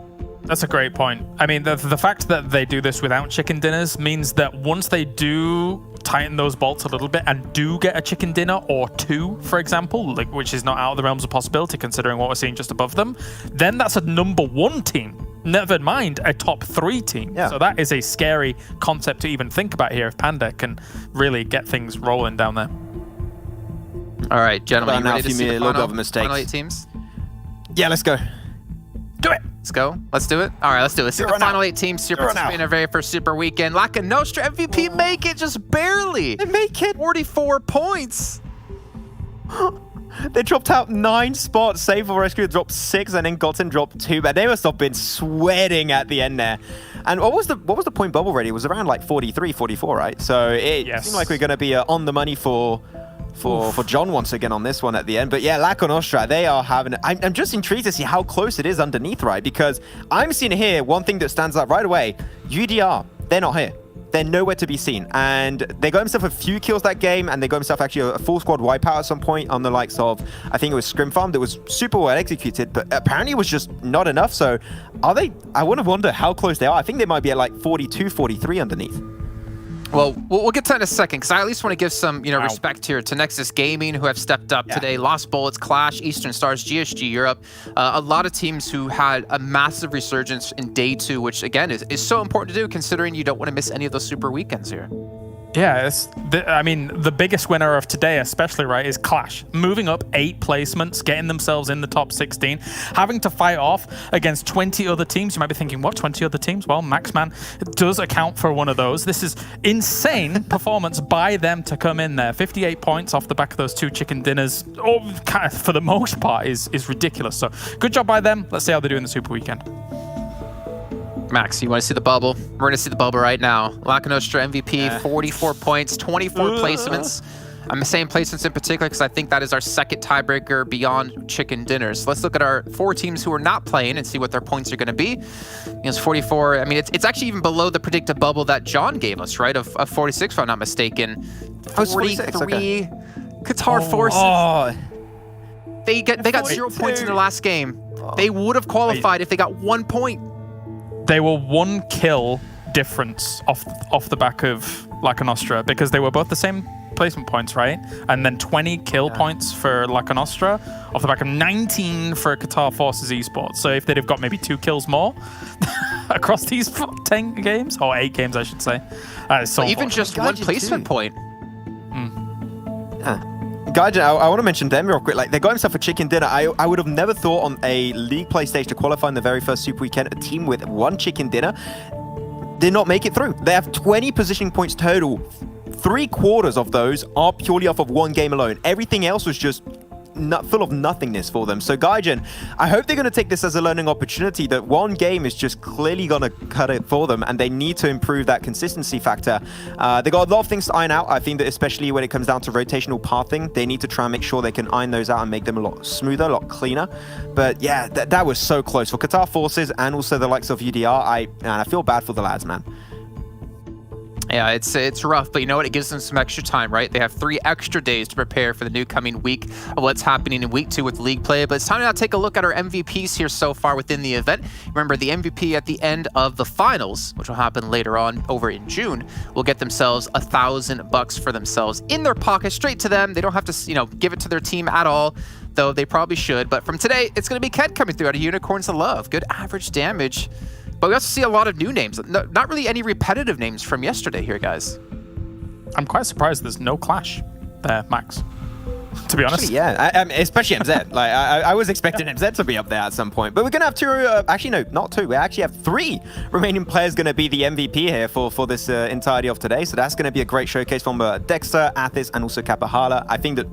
That's a great point. I mean, the fact that they do this without chicken dinners means that once they do tighten those bolts a little bit and do get a chicken dinner or 2, for example, like, which is not out of the realms of possibility considering what we're seeing just above them, then that's a #1 team. Never mind a top 3 team. Yeah. So that is a scary concept to even think about here if Panda can really get things rolling down there. All right, gentlemen, you ready to see the final 8 teams? Yeah, let's go. Do it. Let's go. Let's do it. All right, let's do it. Let's see the final 8 teams here participating in our very first Super Weekend. Lakonostra MVP make it just barely. They make it. 44 points. They dropped out 9 spots. Save for RESQ dropped 6, and then GODSENT dropped 2. But they must have been sweating at the end there. And what was the point bubble rating? It was around like 43, 44, right? So it seemed like we're going to be on the money for John once again on this one at the end. But yeah, Lakonostra, they are having... I'm just intrigued to see how close it is underneath, right? Because I'm seeing here one thing that stands out right away. UDR, they're not here. They're nowhere to be seen. And they got himself a few kills that game, and they got himself actually a full squad wipeout at some point on the likes of, I think it was ScrimFarm, that was super well executed, but apparently it was just not enough. So are they... I want to wonder how close they are. I think they might be at like 42, 43 underneath. Well, we'll get to that in a second, because I at least want to give some, respect here to Nexus Gaming, who have stepped up today. Lost Bullets, Clash, Eastern Stars, GSG Europe. A lot of teams who had a massive resurgence in day 2, which, again, is so important to do, considering you don't want to miss any of those super weekends here. Yeah, I mean, the biggest winner of today, especially, right, is Clash. Moving up 8 placements, getting themselves in the top 16, having to fight off against 20 other teams. You might be thinking, what, 20 other teams? Well, Maxman does account for one of those. This is insane performance by them to come in there. 58 points off the back of those 2 chicken dinners, for the most part, is ridiculous. So good job by them. Let's see how they do in the Super Weekend. Max, you want to see the bubble? We're going to see the bubble right now. Lakonostra MVP, 44 points, 24 placements. I'm saying placements in particular because I think that is our second tiebreaker beyond chicken dinners. Let's look at our 4 teams who are not playing and see what their points are going to be. It's 44. I mean, it's actually even below the predicted bubble that John gave us, right? Of 46, if I'm not mistaken. 43 okay. Qatar Forces. They got 0 points in their last game. They would have qualified if they got 1 point. They were 1 kill difference off the back of Lakonostra because they were both the same placement points, right? And then 20 kill points for Lakonostra off the back of 19 for Qatar Forces Esports. So if they'd have got maybe 2 kills more across these 10 games, or 8 games, I should say. So even just 1 placement point. Gaijin, I want to mention them real quick. Like, they got himself a chicken dinner. I would have never thought on a league play stage to qualify in the very first Super Weekend, a team with 1 chicken dinner did not make it through. They have 20 positioning points total. 3/4 of those are purely off of 1 game alone. Everything else was just full of nothingness for them. So Gaijin, I hope they're going to take this as a learning opportunity that 1 game is just clearly going to cut it for them, and they need to improve that consistency factor. They got a lot of things to iron out. I think that especially when it comes down to rotational pathing, they need to try and make sure they can iron those out and make them a lot smoother, a lot cleaner. But yeah, that was so close for Qatar Forces and also the likes of UDR. I feel bad for the lads, man. Yeah, it's rough, but you know what? It gives them some extra time, right? They have 3 extra days to prepare for the new coming week of what's happening in week 2 with league play. But it's time to now take a look at our MVPs here so far within the event. Remember, the MVP at the end of the finals, which will happen later on over in June, will get themselves $1,000 for themselves in their pocket, straight to them. They don't have to, you know, give it to their team at all, though they probably should. But from today, it's going to be Ked coming through out of Unicorns of Love. Good average damage. But we also see a lot of new names. Not really any repetitive names from yesterday here, guys. I'm quite surprised there's no Clash there, Max. To be honest. Actually, yeah, especially MZ. Like I was expecting MZ to be up there at some point, but we're gonna have 2. Actually, no, not 2. We actually have 3 remaining players gonna be the MVP here for this entirety of today. So that's gonna be a great showcase from Dexter, Athis, and also Kapahala. I think that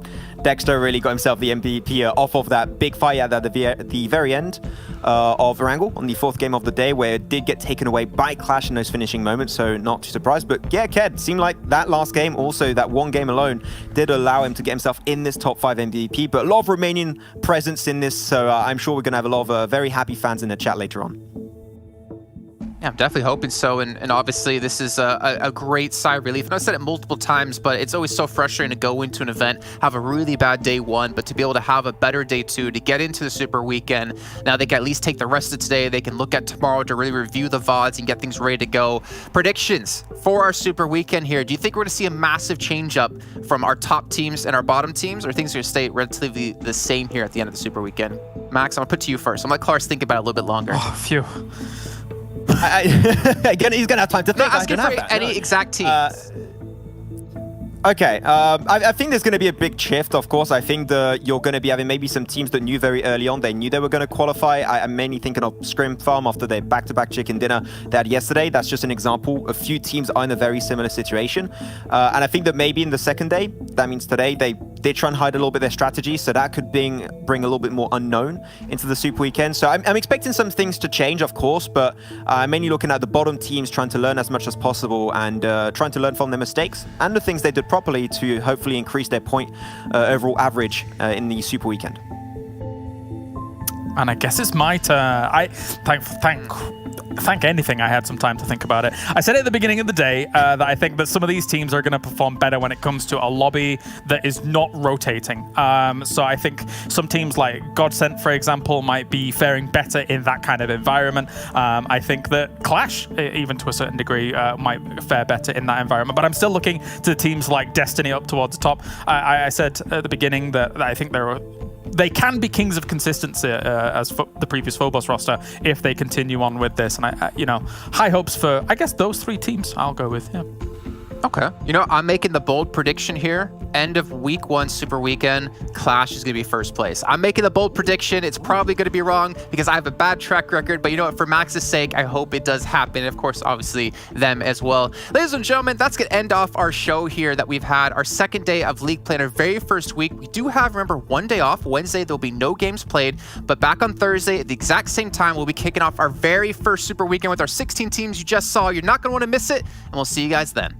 Dexter really got himself the MVP off of that big fight at the very end of Erangel on the 4th game of the day, where it did get taken away by Clash in those finishing moments. So not too surprised. But yeah, Ked seemed like that last game, also that one game alone, did allow him to get himself in this top 5 MVP, but a lot of Romanian presence in this, so I'm sure we're going to have a lot of very happy fans in the chat later on. Yeah, I'm definitely hoping so, and obviously this is a great sigh of relief. And I've said it multiple times, but it's always so frustrating to go into an event, have a really bad day 1, but to be able to have a better day 2, to get into the super weekend. Now they can at least take the rest of today. They can look at tomorrow to really review the VODs and get things ready to go. Predictions for our super weekend here. Do you think we're going to see a massive change up from our top teams and our bottom teams, or things are going to stay relatively the same here at the end of the super weekend? Max, I'm going to put to you first. I'm going to let Clarks think about it a little bit longer. Oh, phew. He's gonna have time to think. Not asking for any exact teams. Okay, I think there's going to be a big shift, of course. I think you're going to be having maybe some teams that knew very early on, they knew they were going to qualify. I'm mainly thinking of ScrimFarm after their back-to-back chicken dinner they had yesterday. That's just an example. A few teams are in a very similar situation. And I think that maybe in the second day, that means today, they did try and hide a little bit their strategy, so that could bring a little bit more unknown into the Super Weekend. So I'm expecting some things to change, of course, but I'm mainly looking at the bottom teams trying to learn as much as possible and trying to learn from their mistakes and the things they did properly to hopefully increase their point overall average in the Super Weekend. And I guess it's my turn. I thank anything I had some time to think about it. I said at the beginning of the day that I think that some of these teams are going to perform better when it comes to a lobby that is not rotating. So I think some teams like GODSENT, for example, might be faring better in that kind of environment. I think that Clash, even to a certain degree, might fare better in that environment. But I'm still looking to teams like Destiny up towards the top. I said at the beginning that I think they can be kings of consistency as the previous Phobos roster if they continue on with this. And high hopes for, I guess, those 3 teams I'll go with. Yeah. Okay. You know, I'm making the bold prediction here. End of week 1 Super Weekend, Clash is going to be first place. I'm making the bold prediction. It's probably going to be wrong because I have a bad track record, but you know what? For Max's sake, I hope it does happen. And of course, obviously, them as well. Ladies and gentlemen, that's going to end off our show here that we've had. Our second day of League Play, our very first week. We do have, remember, 1 day off. Wednesday, there'll be no games played. But back on Thursday, at the exact same time, we'll be kicking off our very first Super Weekend with our 16 teams you just saw. You're not going to want to miss it. And we'll see you guys then.